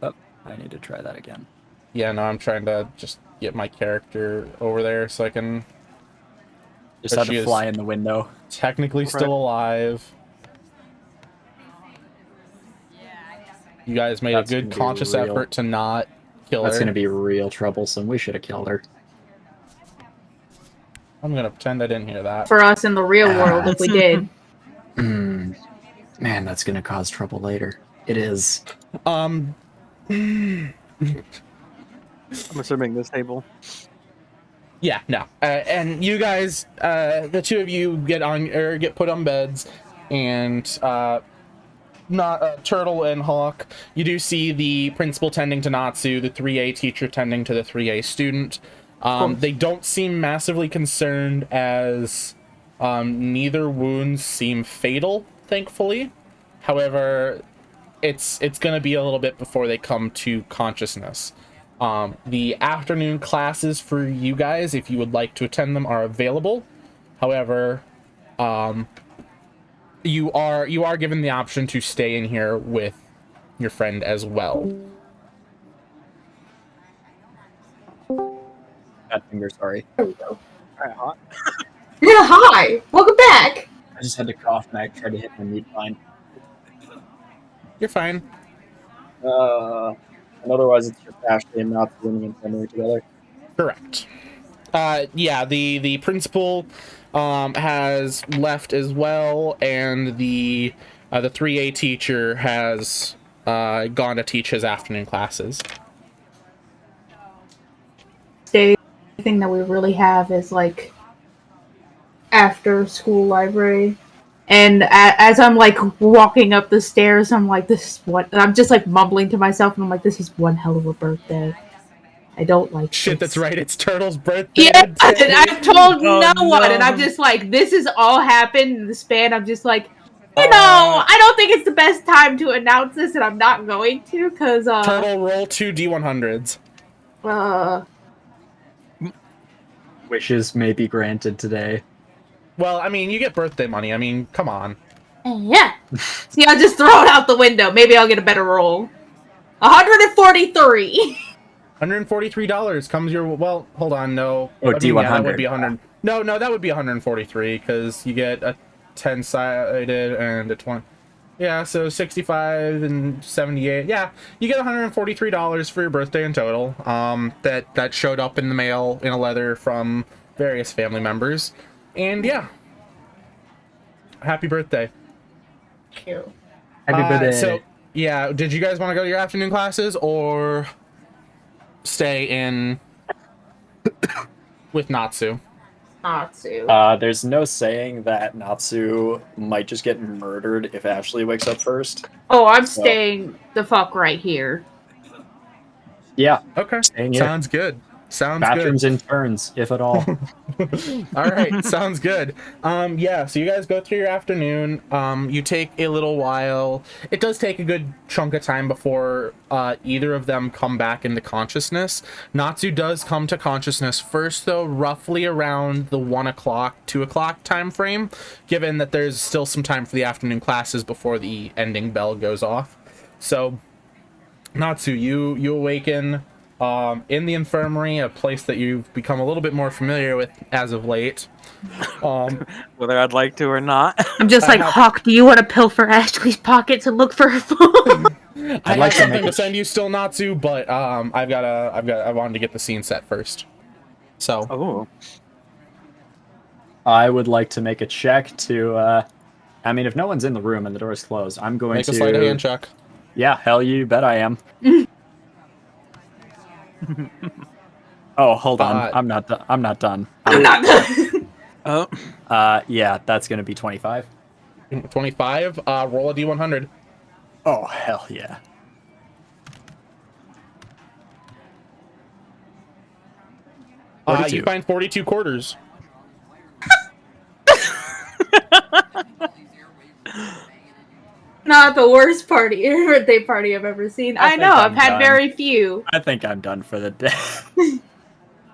Oh, I need to try that again. Yeah, no, I'm trying to just get my character over there so I can. Just But had she to is fly in the window. technically still alive. You guys made That's a good gonna be conscious real. effort to not kill That's her. gonna be real troublesome. We should have killed her. I'm gonna pretend I didn't hear that. For us in the real world, if we did. Man, that's gonna cause trouble later. It is. Um. I'm assuming this table. Yeah, no. And you guys, the two of you get put on beds, and Turtle and Hawk, you do see the principal tending to Natsu, the 3A teacher tending to the 3A student. They don't seem massively concerned, as neither wounds seem fatal, thankfully. However, it's going to be a little bit before they come to consciousness. The afternoon classes for you guys, if you would like to attend them, are available. However, you are given the option to stay in here with your friend as well. Fat finger, sorry. There we go. Alright, Hawk. Yeah, hi! Welcome back! I just had to cough and I tried to hit my mute line. You're fine. And otherwise it's just Ashley and Natsu in the infirmary together. Correct. Yeah, the principal has left as well, and the 3A teacher has gone to teach his afternoon classes. The thing that we really have is like after school library. And as I'm like walking up the stairs, I'm like, this is what, and I'm just like mumbling to myself, and I'm like, this is one hell of a birthday. I don't like Shit, this. that's right. It's Turtle's birthday. Yeah, and I've told Oh, no one, and I'm no. just like, this has all happened in the span. I'm just like, you know, I don't think it's the best time to announce this, and I'm not going to, because Turtle, roll 2 D100s. Wishes may be granted today. Well, I mean, you get birthday money. I mean, come on. Yeah. See, I'll just throw it out the window. Maybe I'll get a better roll. 143. $143 comes your, well, hold on, no. Oh, I mean, D100. yeah, that would be 100. No, that would be 143, because you get a 10-sided and a 20. Yeah, so 65 and 78. Yeah, you get $143 for your birthday in total. That showed up in the mail in a letter from various family members. And yeah. Happy birthday. Thank you. Happy birthday. So, yeah, did you guys want to go to your afternoon classes or stay in with Natsu? Natsu. There's no saying that Natsu might just get murdered if Ashley wakes up first. Oh, I'm staying the fuck right here. Yeah. Okay. Staying here. Sounds good. Sounds Bathrooms good. in turns, if at all. All right, sounds good. Yeah, so you guys go through your afternoon. You take a little while. It does take a good chunk of time before either of them come back into consciousness. Natsu does come to consciousness first, though, roughly around the 1 o'clock, 2 o'clock time frame, given that there's still some time for the afternoon classes before the ending bell goes off. So, Natsu, you awaken in the infirmary, a place that you've become a little bit more familiar with as of late. Whether I'd like to or not. I'm just like, Hawk, do you want to pilfer Ashley's pockets and look for her phone? I like have to make something to send you still, Natsu, but I wanted to get the scene set first. So, Oh. I would like to make a check to, I mean, if no one's in the room and the door's closed, I'm going make to... a sleight of hand check. Yeah, hell you bet I am. Oh, hold on. I'm not done. I'm not done. Oh. Yeah, that's going to be 25. 25. Roll a D100. Oh, hell yeah. You find 42 quarters. Not the worst birthday party I've ever seen. I know, I've had very few. I think I'm done for the day.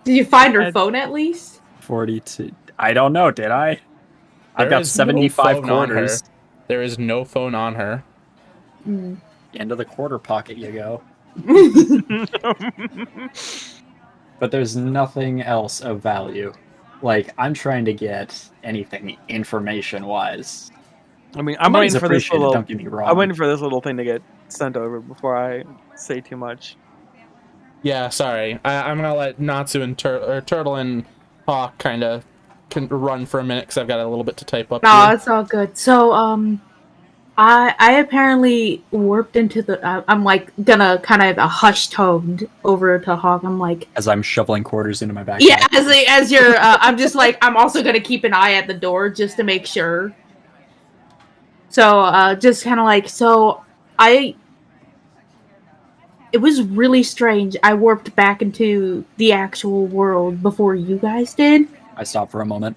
Did you find her phone at least? 42. I don't know, did I? I've got 75 quarters. There is no phone on her. Into the quarter pocket you go. But there's nothing else of value. Like, I'm trying to get anything information-wise. I mean, I'm Money's waiting for this appreciated, little. don't get me wrong. I'm waiting for this little thing to get sent over before I say too much. Yeah, sorry. I'm gonna let Natsu and Turtle and Hawk kind of run for a minute because I've got a little bit to type up. No, here. it's all good. So, I apparently warped into the. I'm like gonna kind of a hushed toned over to Hawk. I'm like, As I'm shoveling quarters into my backpack. yeah, as you're. I'm just like, I'm also gonna keep an eye at the door just to make sure. So just kind of like, so I it was really strange. I warped back into the actual world before you guys did, I stopped for a moment.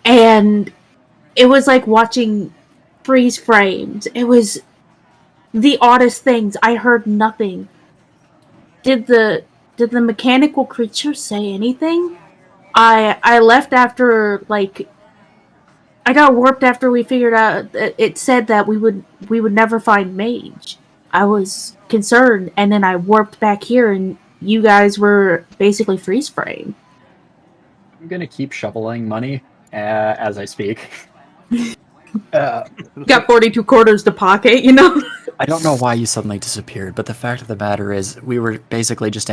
and it was like watching freeze frames. It was the oddest things. I heard nothing. Did the mechanical creature say anything? I left after, like, I got warped after we figured out that it said that we would never find Mage. I was concerned, and then I warped back here, and you guys were basically freeze frame. I'm gonna keep shoveling money as I speak. Got 42 quarters to pocket, you know? I don't know why you suddenly disappeared, but the fact of the matter is, we were basically just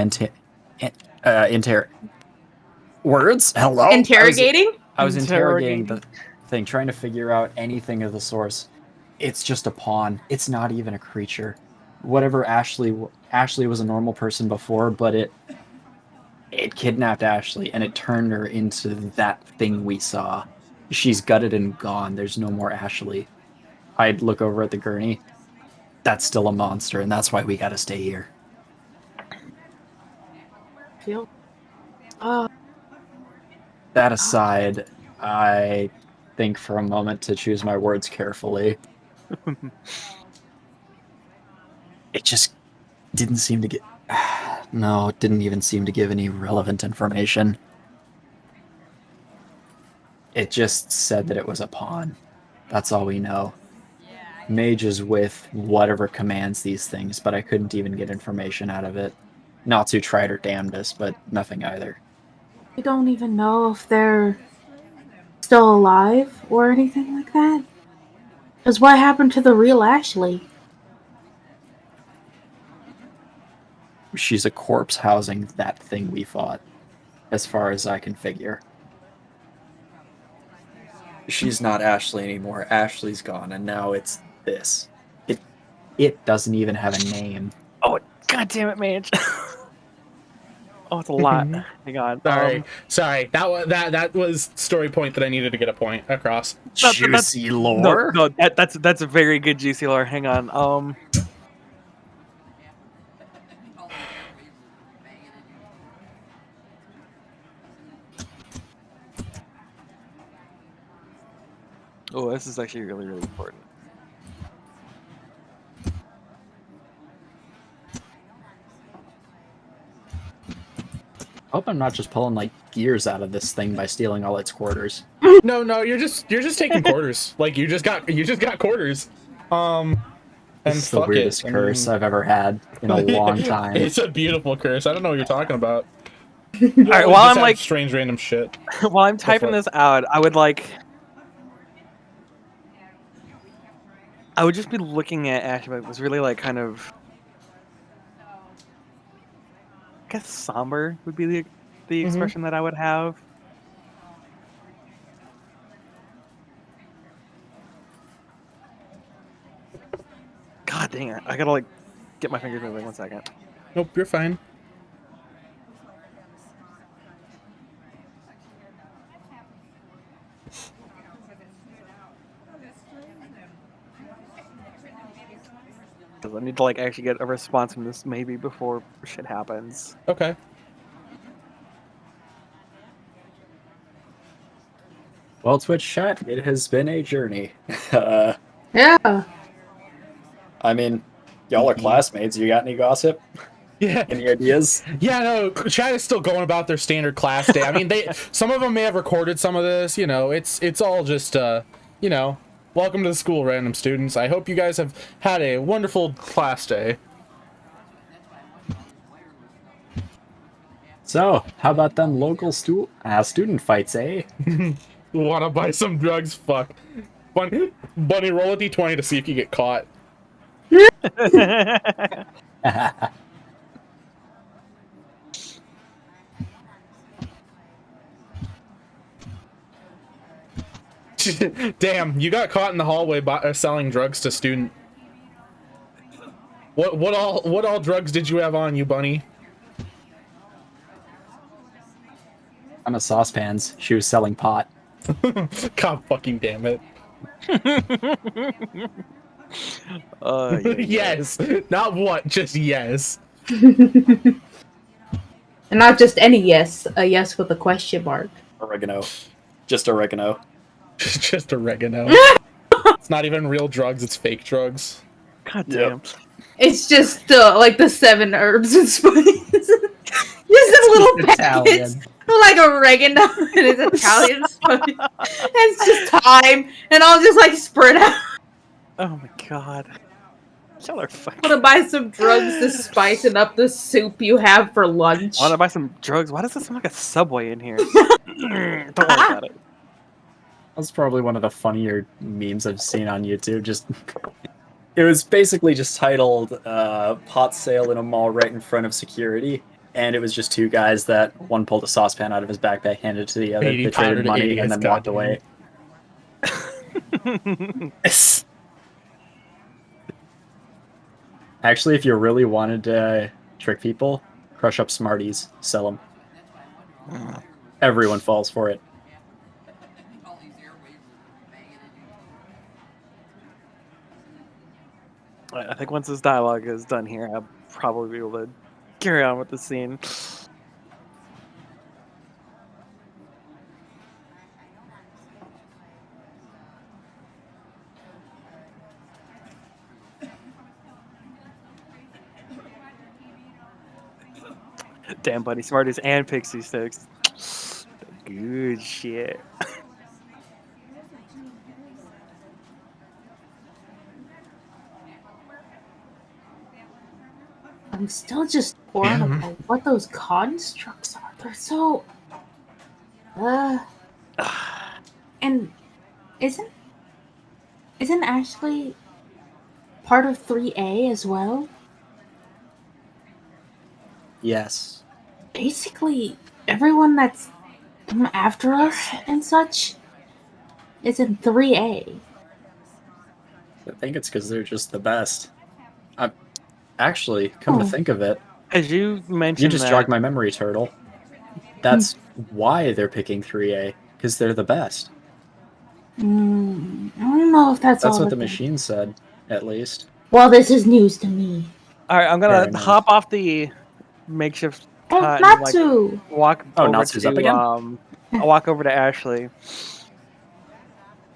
words. Hello. Interrogating? I was interrogating Interrogating. the thing, trying to figure out anything of the source. It's just a pawn. It's not even a creature. Whatever Ashley was a normal person before, but it kidnapped Ashley and it turned her into that thing we saw. She's gutted and gone. There's no more Ashley. I'd look over at the gurney. That's still a monster, and that's why we gotta stay here. Feel. That aside, I think for a moment to choose my words carefully. It just didn't seem to get... No, it didn't even seem to give any relevant information. It just said that it was a pawn. That's all we know. Mage is with whatever commands these things, but I couldn't even get information out of it. Natsu tried her damnedest, but nothing either. We don't even know if they're still alive or anything like that. Because what happened to the real Ashley? She's a corpse housing that thing we fought, as far as I can figure. She's not Ashley anymore. Ashley's gone, and now it's this. It doesn't even have a name. Oh, god damn it, Mage. Oh, it's a lot. Hang on. Sorry. That was story point that I needed to get a point across. Juicy lore? No, that's a very good juicy lore. Hang on. Oh, this is actually really, really important. I hope I'm not just pulling like gears out of this thing by stealing all its quarters. No, you're just taking quarters. Like you just got quarters. And It's the fuck weirdest it. curse I've ever had in a long time. It's a beautiful curse. I don't know what you're talking about. All right, while I'm like strange random shit. while I'm typing this out, I would just be looking at Ash, but it was really like kind of, I guess somber would be the expression that I would have. God dang it! I gotta like get my fingers moving. 1 second. Nope, you're fine. I need to like actually get a response from this maybe before shit happens. Okay. Well, Twitch chat, it has been a journey. Yeah. I mean, y'all are classmates. You got any gossip? Yeah. Any ideas? Yeah, no, chat is still going about their standard class day. I mean, some of them may have recorded some of this, you know, it's all just, you know, welcome to the school, random students. I hope you guys have had a wonderful class day. So, how about them local student fights, eh? Wanna buy some drugs? Fuck. Bunny, roll a d20 to see if you get caught. Damn, you got caught in the hallway selling drugs to student. What all drugs did you have on you, Bunny? I'm a saucepans. She was selling pot. God fucking damn it. Yeah. Yes, not what, just yes. And not just any yes, a yes with a question mark. Oregano. Just oregano. Just oregano. It's not even real drugs, it's fake drugs. God Yep. damn. It's just like the 7 herbs and spices. Just a little packets, like oregano, and it's Italian spice. It's just thyme, and I'll just like spread out. Oh my god. Y'all are fucking. I'm gonna buy some drugs to spicing up the soup you have for lunch. I want to buy some drugs. Why does this sound like a Subway in here? Don't worry about it. That's probably one of the funnier memes I've seen on YouTube. Just it was basically just titled "Pot Sale in a Mall Right in Front of Security," and it was just two guys that one pulled a saucepan out of his backpack, handed it to the other, 80 they traded powdered money, 80s, and then walked goddamn. away. Actually, if you really wanted to trick people, crush up Smarties, sell them. Everyone falls for it. All these airwaves are banging into I think once this dialogue is done here, I'll probably be able to carry on with the scene. Damn, buddy, Smarties and Pixie Sticks. Good shit. I'm still just torn about what those constructs are. They're so. And isn't Ashley part of 3A as well? Yes. Basically, everyone that's come after us and such is in 3A. I think it's because they're just the best. Actually, come to Oh. think of it, As you mentioned, you just that, jogged my memory, Turtle. That's why they're picking 3A, because they're the best. I don't know if that's That's all what the that they- machine said, at least. Well, this is news to me. All right, I'm Fair gonna enough. hop off the makeshift Oh, cot and like Natsu! walk Oh, over Natsu's up to again? I'll walk over to Ashley,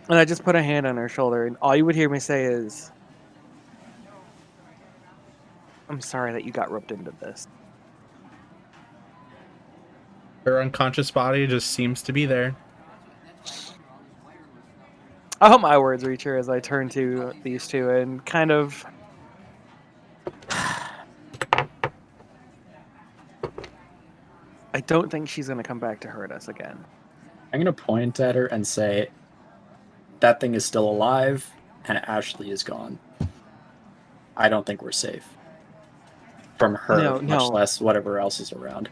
and I just put a hand on her shoulder, and all you would hear me say is, "I'm sorry that you got roped into this." Her unconscious body just seems to be there. I hope my words reach her as I turn to these two and kind of. I don't think she's gonna come back to hurt us again. I'm going to point at her and say, that thing is still alive, and Ashley is gone. I don't think we're safe. From her, No, much no. less whatever else is around.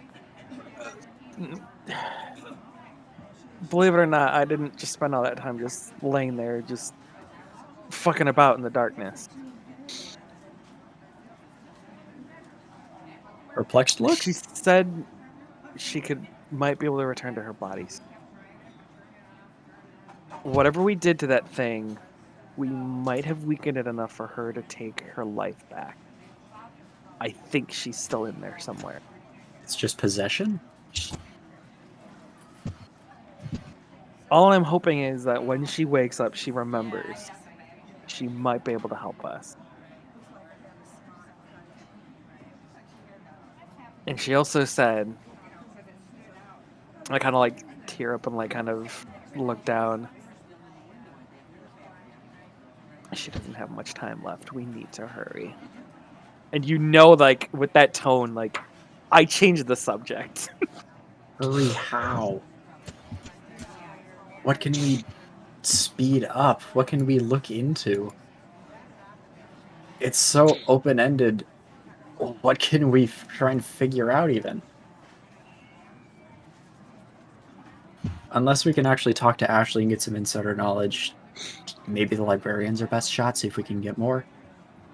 Believe it or not, I didn't just spend all that time just laying there, just fucking about in the darkness. Perplexed look? She said she might be able to return to her bodies. Whatever we did to that thing, we might have weakened it enough for her to take her life back. I think she's still in there somewhere. It's just possession? All I'm hoping is that when she wakes up, she remembers. She might be able to help us. And she also said, I kind of like tear up and like kind of look down. She doesn't have much time left. We need to hurry. And you know, like, with that tone, like, I changed the subject. Hurry how? What can we speed up? What can we look into? It's so open-ended. What can we try and figure out even? Unless we can actually talk to Ashley and get some insider knowledge, maybe the librarians are best shot, see if we can get more.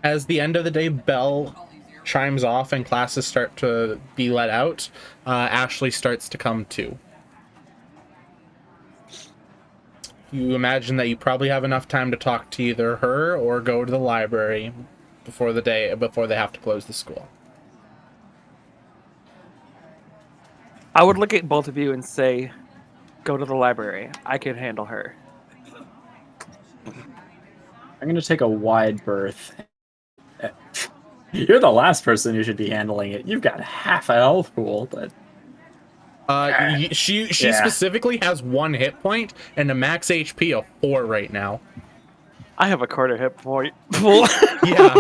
As the end of the day bell chimes off and classes start to be let out, Ashley starts to come to. you imagine that you probably have enough time to talk to either her or go to the library before they have to close the school. I would look at both of you and say, go to the library. I can handle her. I'm gonna take a wide berth. You're the last person who should be handling it. You've got half a health pool, but She Yeah. specifically has 1 hit point and a max HP of 4 right now. I have a quarter hit point full. Yeah.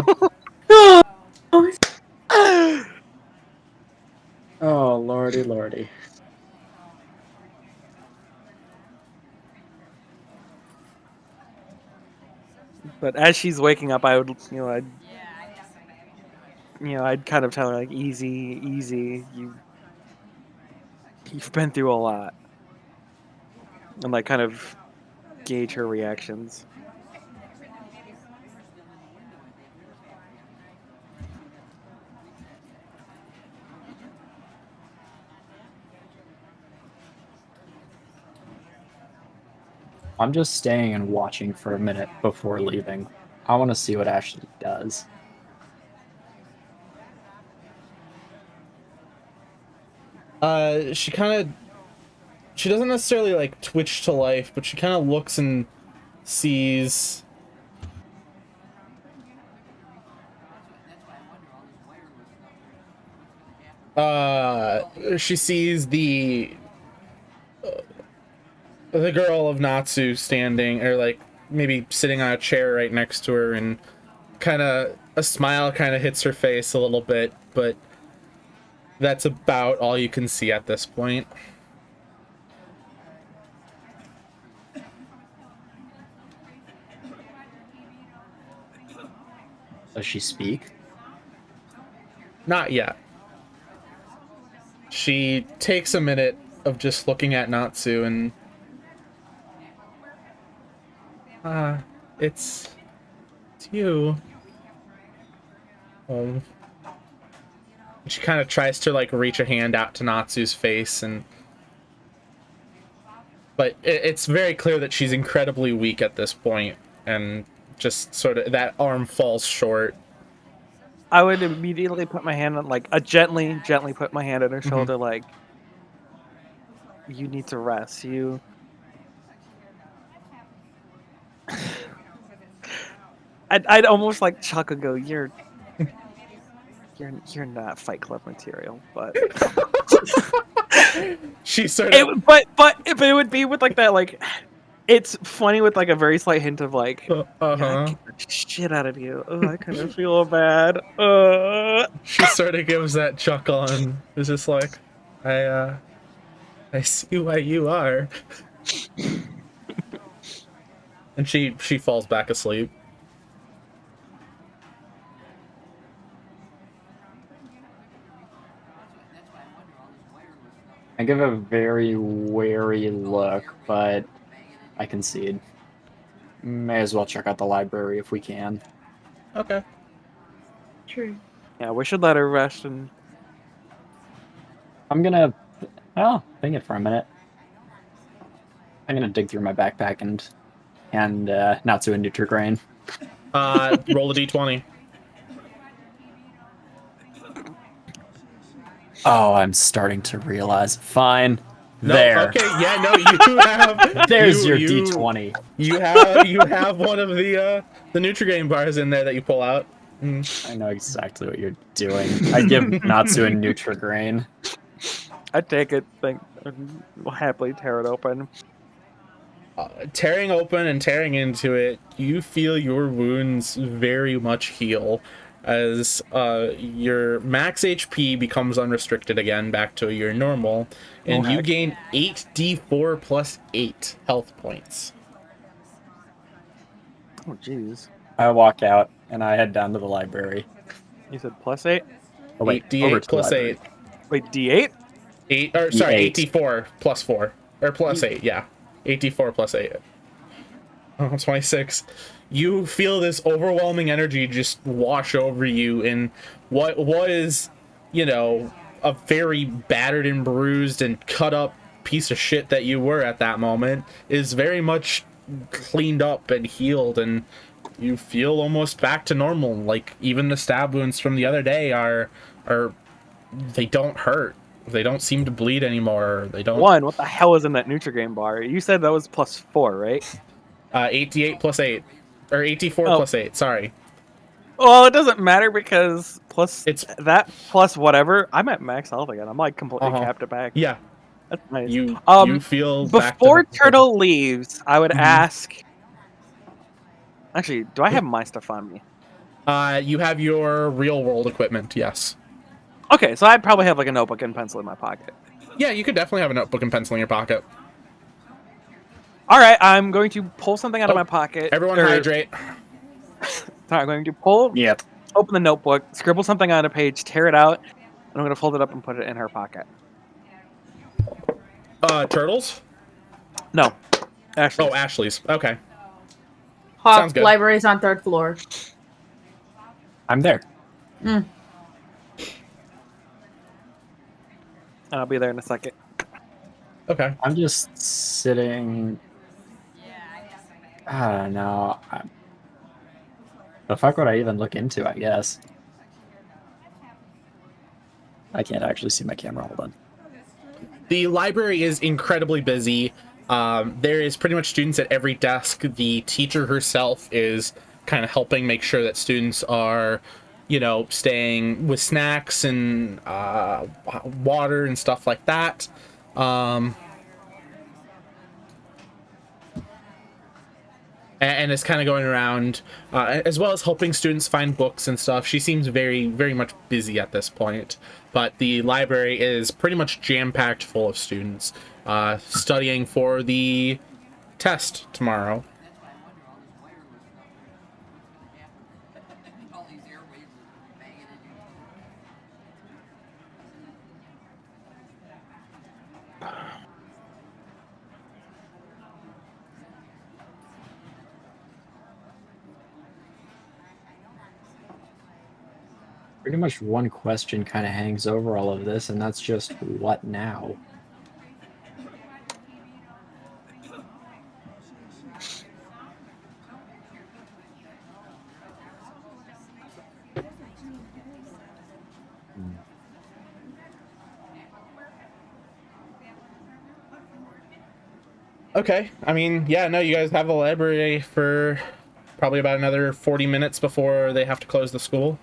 oh lordy, lordy. But as she's waking up, I would, I'd kind of tell her like, easy, easy. You've been through a lot, and like kind of gauge her reactions. I'm just staying and watching for a minute before leaving. I want to see what Ashley does. She doesn't necessarily like twitch to life, but she kind of looks and sees she sees the girl of Natsu standing, or like maybe sitting on a chair right next to her, and kind of a smile kind of hits her face a little bit, but that's about all you can see at this point. Does she speak? Not yet. She takes a minute of just looking at Natsu and it's you. She kind of tries to like reach a hand out to Natsu's face, but it's very clear that she's incredibly weak at this point, and just sort of that arm falls short. I would immediately put my hand on, like, gently put my hand on her shoulder, like, you need to rest. I'd almost like chuckle, go, you're not Fight Club material, but She sort of but it would be with like that, like, it's funny with like a very slight hint of like, yeah, I kicked the shit out of you. Oh, I kind of feel bad. She sort of gives that chuckle and is just like, I see why you are. And she falls back asleep. I give a very wary look, but I concede. May as well check out the library if we can. Okay. True. Yeah, we should let her rest. And I'm gonna, think it for a minute. I'm gonna dig through my backpack and Natsu and Nutrigrain. Roll a d20. Oh, I'm starting to realize. Fine. No, there. Okay, yeah, no, you have. There's your D20. You have one of the Nutrigrain bars in there that you pull out. I know exactly what you're doing. I give Natsu a Nutrigrain. I take it, and we'll happily tear it open. Tearing open and tearing into it, you feel your wounds very much heal as your max HP becomes unrestricted again back to your normal, and you gain 8d4 plus 8 health points. Oh, jeez. I walk out and I head down to the library. You said plus 8? Oh, wait, 8d8 over to the plus library. 8. Wait, D8? 8, or sorry, D8. 8d4 plus 4. Or plus 8, yeah. 8d4 plus 8. Oh, 26. You feel this overwhelming energy just wash over you, and what was, a very battered and bruised and cut up piece of shit that you were at that moment is very much cleaned up and healed, and you feel almost back to normal. Like, even the stab wounds from the other day are they don't hurt. They don't seem to bleed anymore. They don't. One, what the hell is in that Nutrigrain bar? You said that was +4, right? 88 plus 8. Or 84 Oh. plus 8, sorry. Well, it doesn't matter because It's plus whatever, I'm at max health again. I'm like completely capped at back. yeah. That's nice. You feel back to Before Turtle leaves, I would Mhm. ask. Actually, do I have my stuff on me? You have your real world equipment, yes. Okay, so I'd probably have like a notebook and pencil in my pocket. Yeah, you could definitely have a notebook and pencil in your pocket. All right, I'm going to pull something out of my pocket. Everyone hydrate. Sorry, I'm going to pull. Yep. Open the notebook, scribble something on a page, tear it out, and I'm going to fold it up and put it in her pocket. Turtles? No, Ashley. Oh, Ashley's. Okay. Hawk, Sounds good. library's on 3rd floor. I'm there. I'll be there in a second. Okay. I'm just sitting. I don't know. The fuck would I even look into? I guess. I can't actually see my camera. Hold on. The library is incredibly busy. There is pretty much students at every desk. The teacher herself is kind of helping make sure that students are, staying with snacks and water and stuff like that. And is kind of going around, as well as helping students find books and stuff. She seems very, very much busy at this point. But the library is pretty much jam-packed full of students studying for the test tomorrow. All these airwaves are banging into each other. Pretty much one question kind of hangs over all of this, and that's just what now? Okay, I mean, yeah, no, you guys have the library for probably about another 40 minutes before they have to close the school.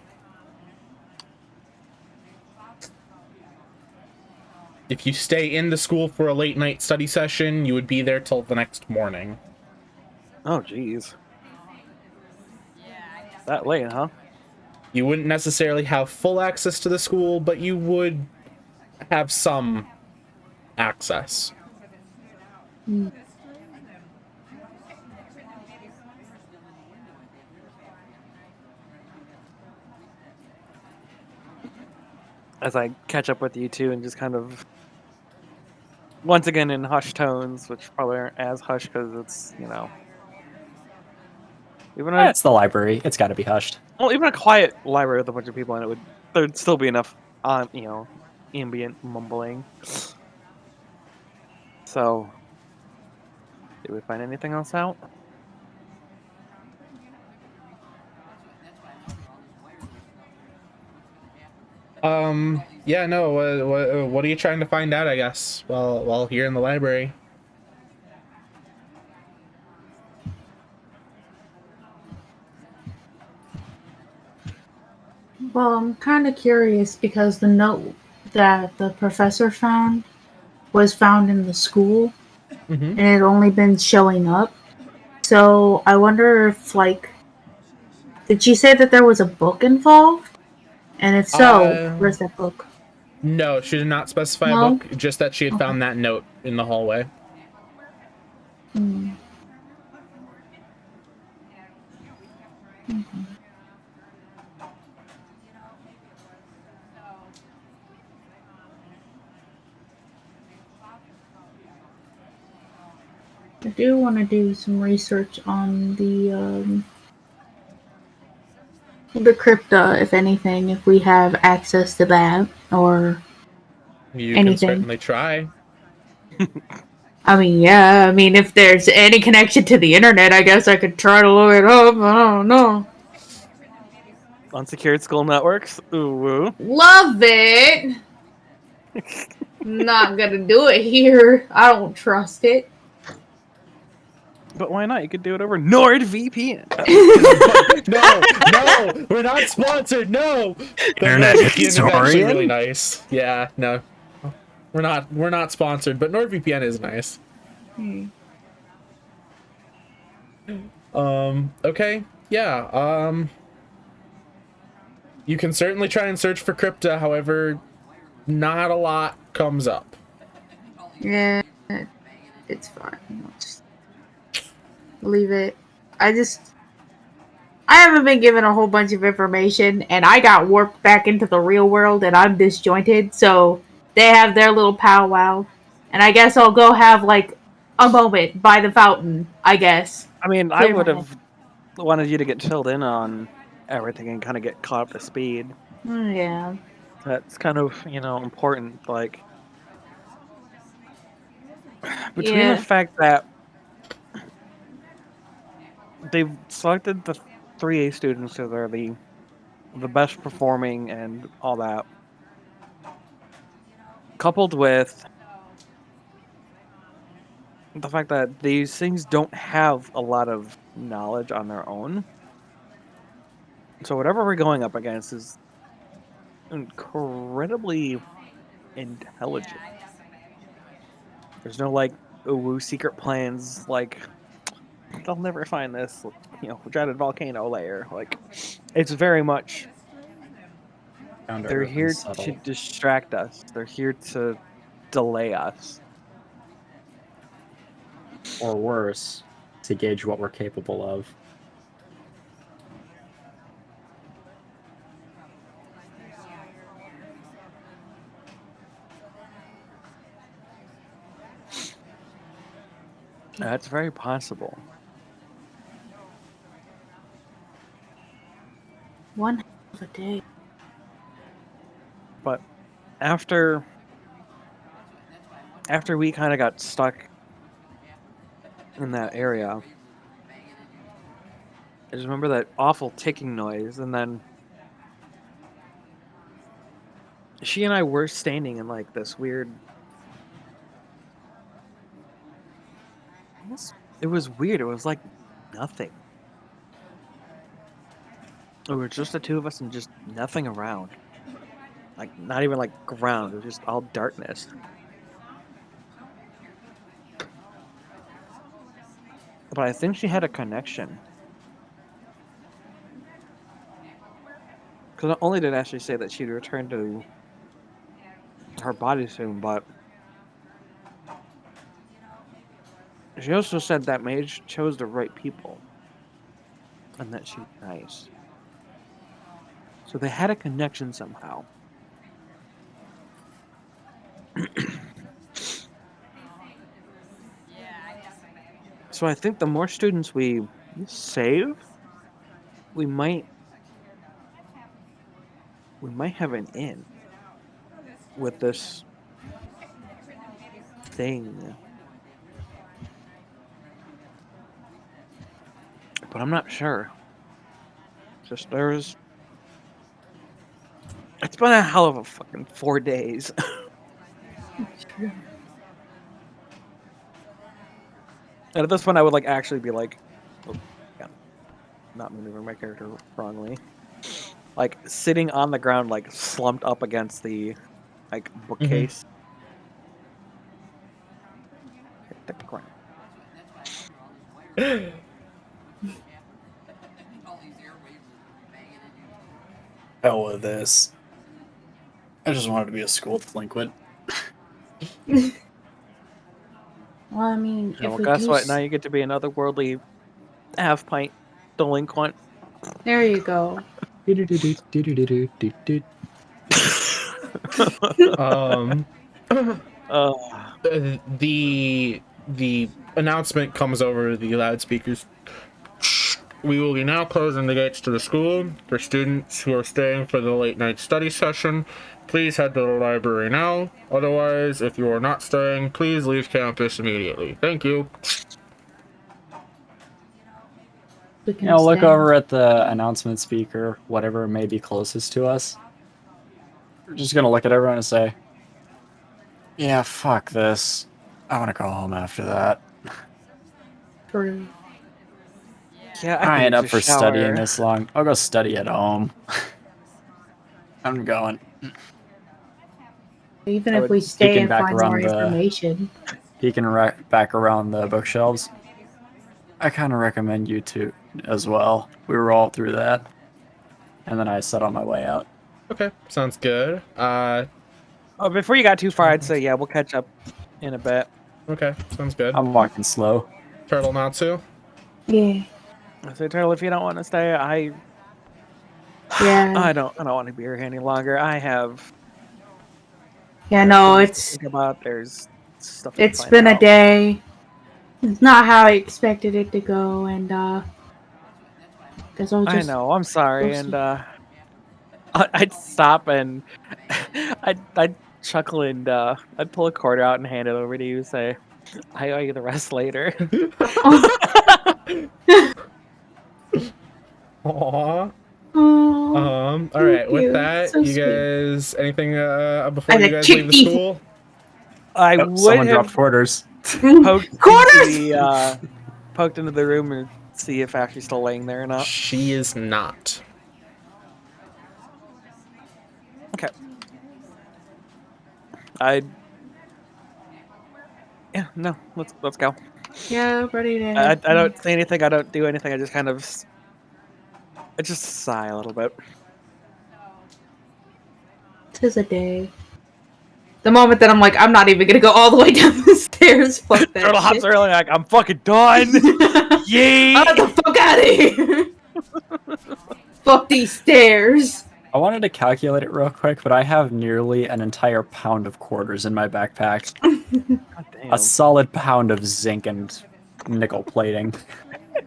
If you stay in the school for a late night study session, you would be there till the next morning. Oh, jeez. That late, huh? You wouldn't necessarily have full access to the school, but you would have some access. As I catch up with you two and just kind of, once again in hushed tones, which probably aren't as hushed because it's, even It's the library. It's got to be hushed. even a quiet library with a bunch of people in it there'd still be enough ambient mumbling. So, did we find anything else out? Yeah, no, what are you trying to find out, I guess, while here in the library? Well, I'm kind of curious because the note that the professor found was found in the school, and it had only been showing up. So I wonder if, did she say that there was a book involved? And if so, where's that book? No, she did not specify a book, just that she had found that note in the hallway. Mm. I do want to do some research on the crypta, if anything, if we have access to that or You anything. can certainly try. I mean, yeah. I mean, if there's any connection to the internet, I guess I could try to look it up. I don't know. Unsecured school networks. Ooh, woo. Love it. Not gonna do it here. I don't trust it. But why not? You could do it over NordVPN. No, we're not sponsored. No, the Internet NordVPN is actually historian? really nice. Yeah, no, we're not sponsored, but NordVPN is nice. Okay, yeah. You can certainly try and search for crypta. However, not a lot comes up. Yeah, it's fine. I'll just leave it. I haven't been given a whole bunch of information, and I got warped back into the real world, and I'm disjointed, so they have their little powwow. And I guess I'll go have, like, a moment by the fountain, I guess. I mean, I Clear would my have wanted you to get chilled in on everything and kind of get caught up to speed. Yeah. That's kind of, important. Like, between the Yeah. fact that they've selected the 3A students because they're the best performing and all that, coupled with the fact that these things don't have a lot of knowledge on their own. So whatever we're going up against is incredibly intelligent. There's no like ooh secret plans like they'll never find this dreaded volcano layer. Like it's very much Down to they're earth and here to subtle. distract us. They're here to delay us. Or worse, to gauge what we're capable of. That's very possible. One hell of a day. But after we kind of got stuck in that area, I just remember that awful ticking noise, and then she and I were standing in like this weird. It was weird. It was like nothing. It was just the two of us and just nothing around. Like not even like ground. It was just all darkness. But I think she had a connection. Because not only did Ashley say that she'd return to her body soon, but she also said that Mage chose the right people. And that she was nice. So they had a connection somehow. So I think the more students we save, we might have an in with this thing. But I'm not sure. Just it's been a hell of a fucking 4 days. And at this point I would like actually be like, oh, yeah, not maneuvering my character wrongly. Like sitting on the ground, like slumped up against the like bookcase. Hit the ground. Hell with this. I just wanted to be a school delinquent. Well, I mean, Yeah, if well, we guess do what? Now you get to be another worldly half pint delinquent. There you go. Um, Oh, the announcement comes over the loudspeakers. we will be now closing the gates to the school. For students who are staying for the late night study session, please head to the library now. Otherwise, if you are not staying, please leave campus immediately. Thank you. We can Look stay. over at the announcement speaker, whatever may be closest to us. We're just gonna look at everyone and say, yeah, fuck this. I want to go home after that. True. Yeah, I ain't need up to for studying shower. this long. I'll go study at home. I'm going. Even I if would we stay peeking and back find more around the- information. Peeking back around the bookshelves. I kind of recommend you two as well. We were all through that. And then I set on my way out. Okay, sounds good. Oh, before you got too far, I'd say yeah, we'll catch up in a bit. Okay, sounds good. I'm walking slow. Turtle Natsu. Yeah. I say, Turtle, if you don't want to stay, Yeah. I don't want to be here any longer. I have Yeah, no, things to it's think about. There's stuff to find been a out. day. It's not how I expected it to go, and guess I'll I just know. I'm sorry, go and sleep. I'd stop and I'd chuckle and I'd pull a quarter out and hand it over to you. Say, I owe you the rest later. Aww. Oh, All thank right. With you. that, So you sweet. guys, anything before I'm you a guys leave the chicky. school? I Oh, would someone dropped have quarters. poked Quarters! poked into the room and see if Ashley's still laying there or not. She is not. Okay. Yeah, no, let's go. Yeah, ready to. I don't say anything. I don't do anything. I just kind of I just sigh a little bit. Tis a day. The moment that I'm like, I'm not even gonna go all the way down the stairs. Fuck that Turtle hops shit. early, like I'm fucking done. Yay! Get the fuck out of here! Fuck these stairs. I wanted to calculate it real quick, but I have nearly an entire pound of quarters in my backpack. God damn. A solid pound of zinc and nickel plating.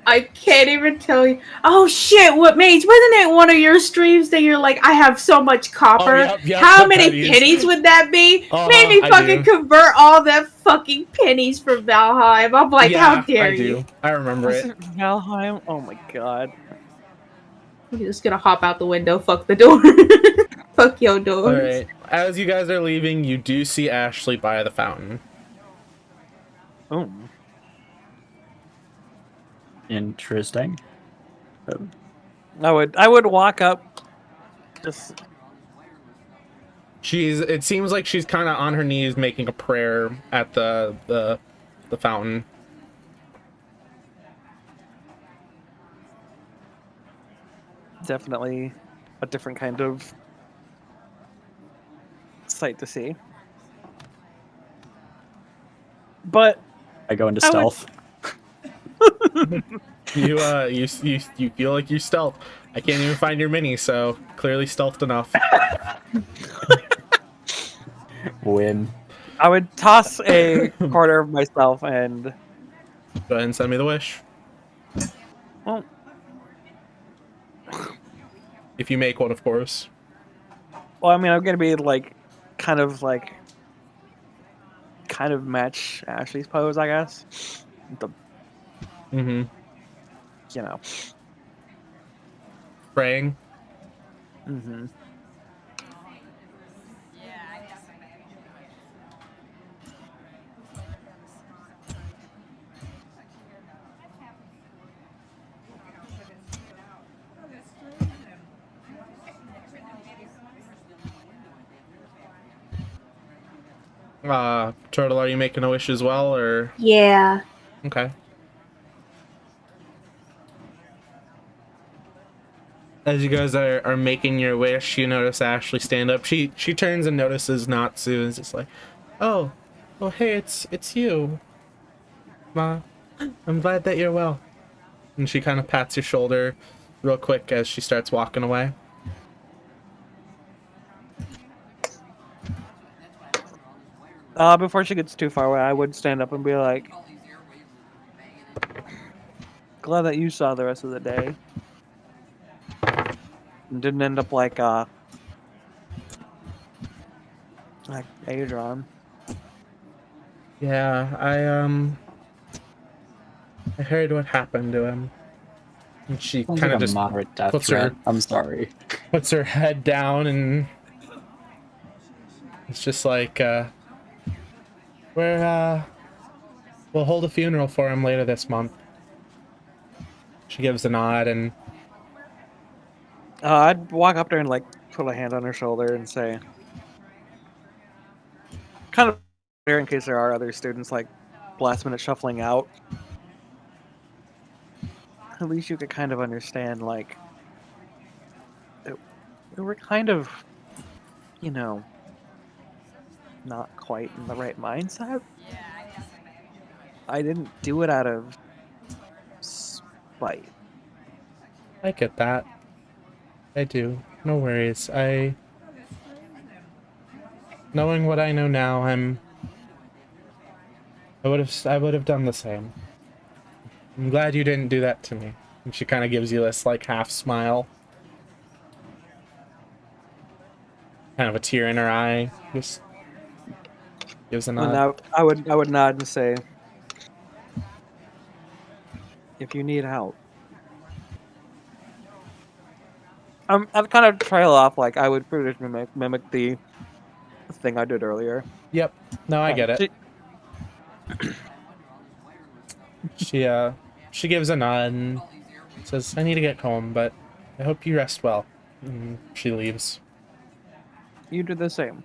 I can't even tell you. Oh shit! What, Mage? Wasn't it one of your streams that you're like, I have so much copper? yep, How the many pennies. pennies would that be? Uh-huh, Made me I fucking do. convert all that fucking pennies from Valheim. I'm like, Yeah, how dare I you? do. I remember Was it. it Valheim? Oh my god. I'm just gonna hop out the window. Fuck the door. Fuck your doors. All right. As you guys are leaving, you do see Ashley by the fountain. Oh. Interesting. I would walk up. Just It seems like she's kind of on her knees making a prayer at the fountain. definitely a different kind of sight to see. But I go into I would- stealth. You feel like you stealth. I can't even find your mini, so clearly stealthed enough. Win. I would toss a quarter of myself and Go ahead and send me the wish. well, If you make one, of course. I mean I'm gonna be like kind of match Ashley's pose, I guess. The Mm-hmm. you know. Praying. Mm-hmm. Turtle, are you making a wish as well, or? Yeah. Okay. As you guys are making your wish, you notice Ashley stand up. She turns and notices Natsu and is just like, oh, hey, it's you, Ma. I'm glad that you're well. And she kind of pats your shoulder real quick as she starts walking away. Before she gets too far away, I would stand up and be like, glad that you saw the rest of the day. And didn't end up like Adron. Yeah, I heard what happened to him. And she Sounds kind like of a just moderate death puts threat. her I'm sorry. puts her head down, and it's just like we'll hold a funeral for him later this month. She gives a nod, and I'd walk up there and like put a hand on her shoulder and say, kind of there in case there are other students like last minute shuffling out. At least you could kind of understand like we're kind of, you know, not quite in the right mindset. I didn't do it out of spite. I get that. I do. No worries. Knowing what I know now, I would have done the same. I'm glad you didn't do that to me. And she kind of gives you this like half smile, kind of a tear in her eye. Just gives a And nod. now I would nod and say, if you need help. I've kind of trail off like I would pretty much mimic the thing I did earlier. Yep. No, I get it. She- She gives a nod and says, "I need to get home, but I hope you rest well." And she leaves. You do the same.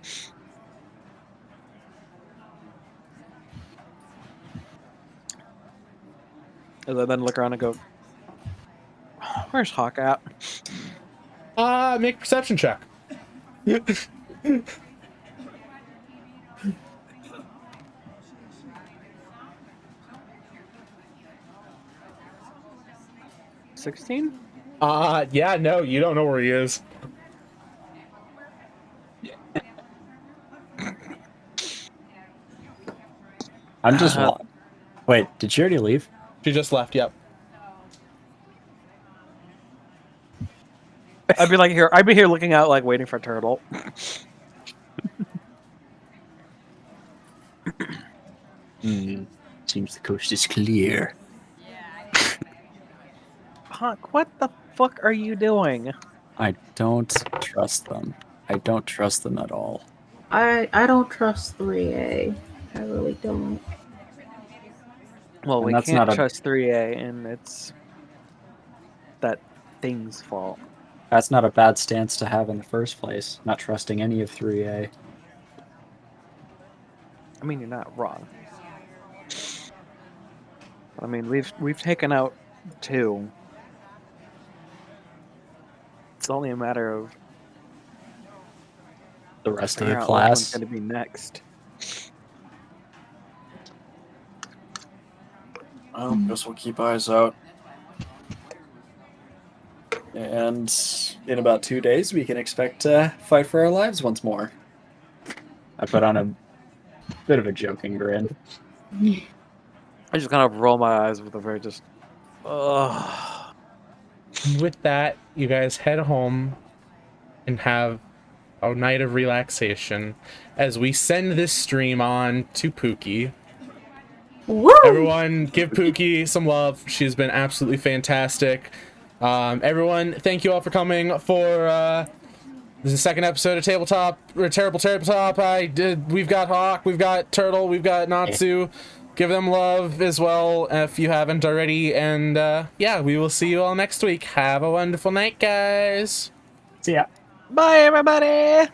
And then look around and go, where's Hawk at? Make a perception check. 16? Yeah, no, you don't know where he is. I'm just wait, did she already leave? She just left, yep. I'd be here looking out like waiting for a turtle. Seems the coast is clear. Hawk, what the fuck are you doing? I don't trust them. I don't trust them at all. I don't trust 3A. I really don't. Well, And we that's can't not a- trust 3A, and it's that thing's fault. That's not a bad stance to have in the first place, not trusting any of 3A. I mean, you're not wrong. I mean, we've taken out 2. It's only a matter of The rest of figuring the out which one's class. going to be next. Well, guess we'll keep eyes out. And in about 2 days, we can expect to fight for our lives once more. I put on a bit of a joking grin. I just kind of roll my eyes with a very just, ugh. And with that, you guys head home and have a night of relaxation as we send this stream on to Pookie. Woo! Everyone, give Pookie some love. She's been absolutely fantastic. Everyone, thank you all for coming for this is the second episode of Tabletop, or Terrible Tabletop. We've got Hawk, we've got Turtle, we've got Natsu. Give them love as well if you haven't already. And yeah, we will see you all next week. Have a wonderful night, guys. See ya. Bye, everybody!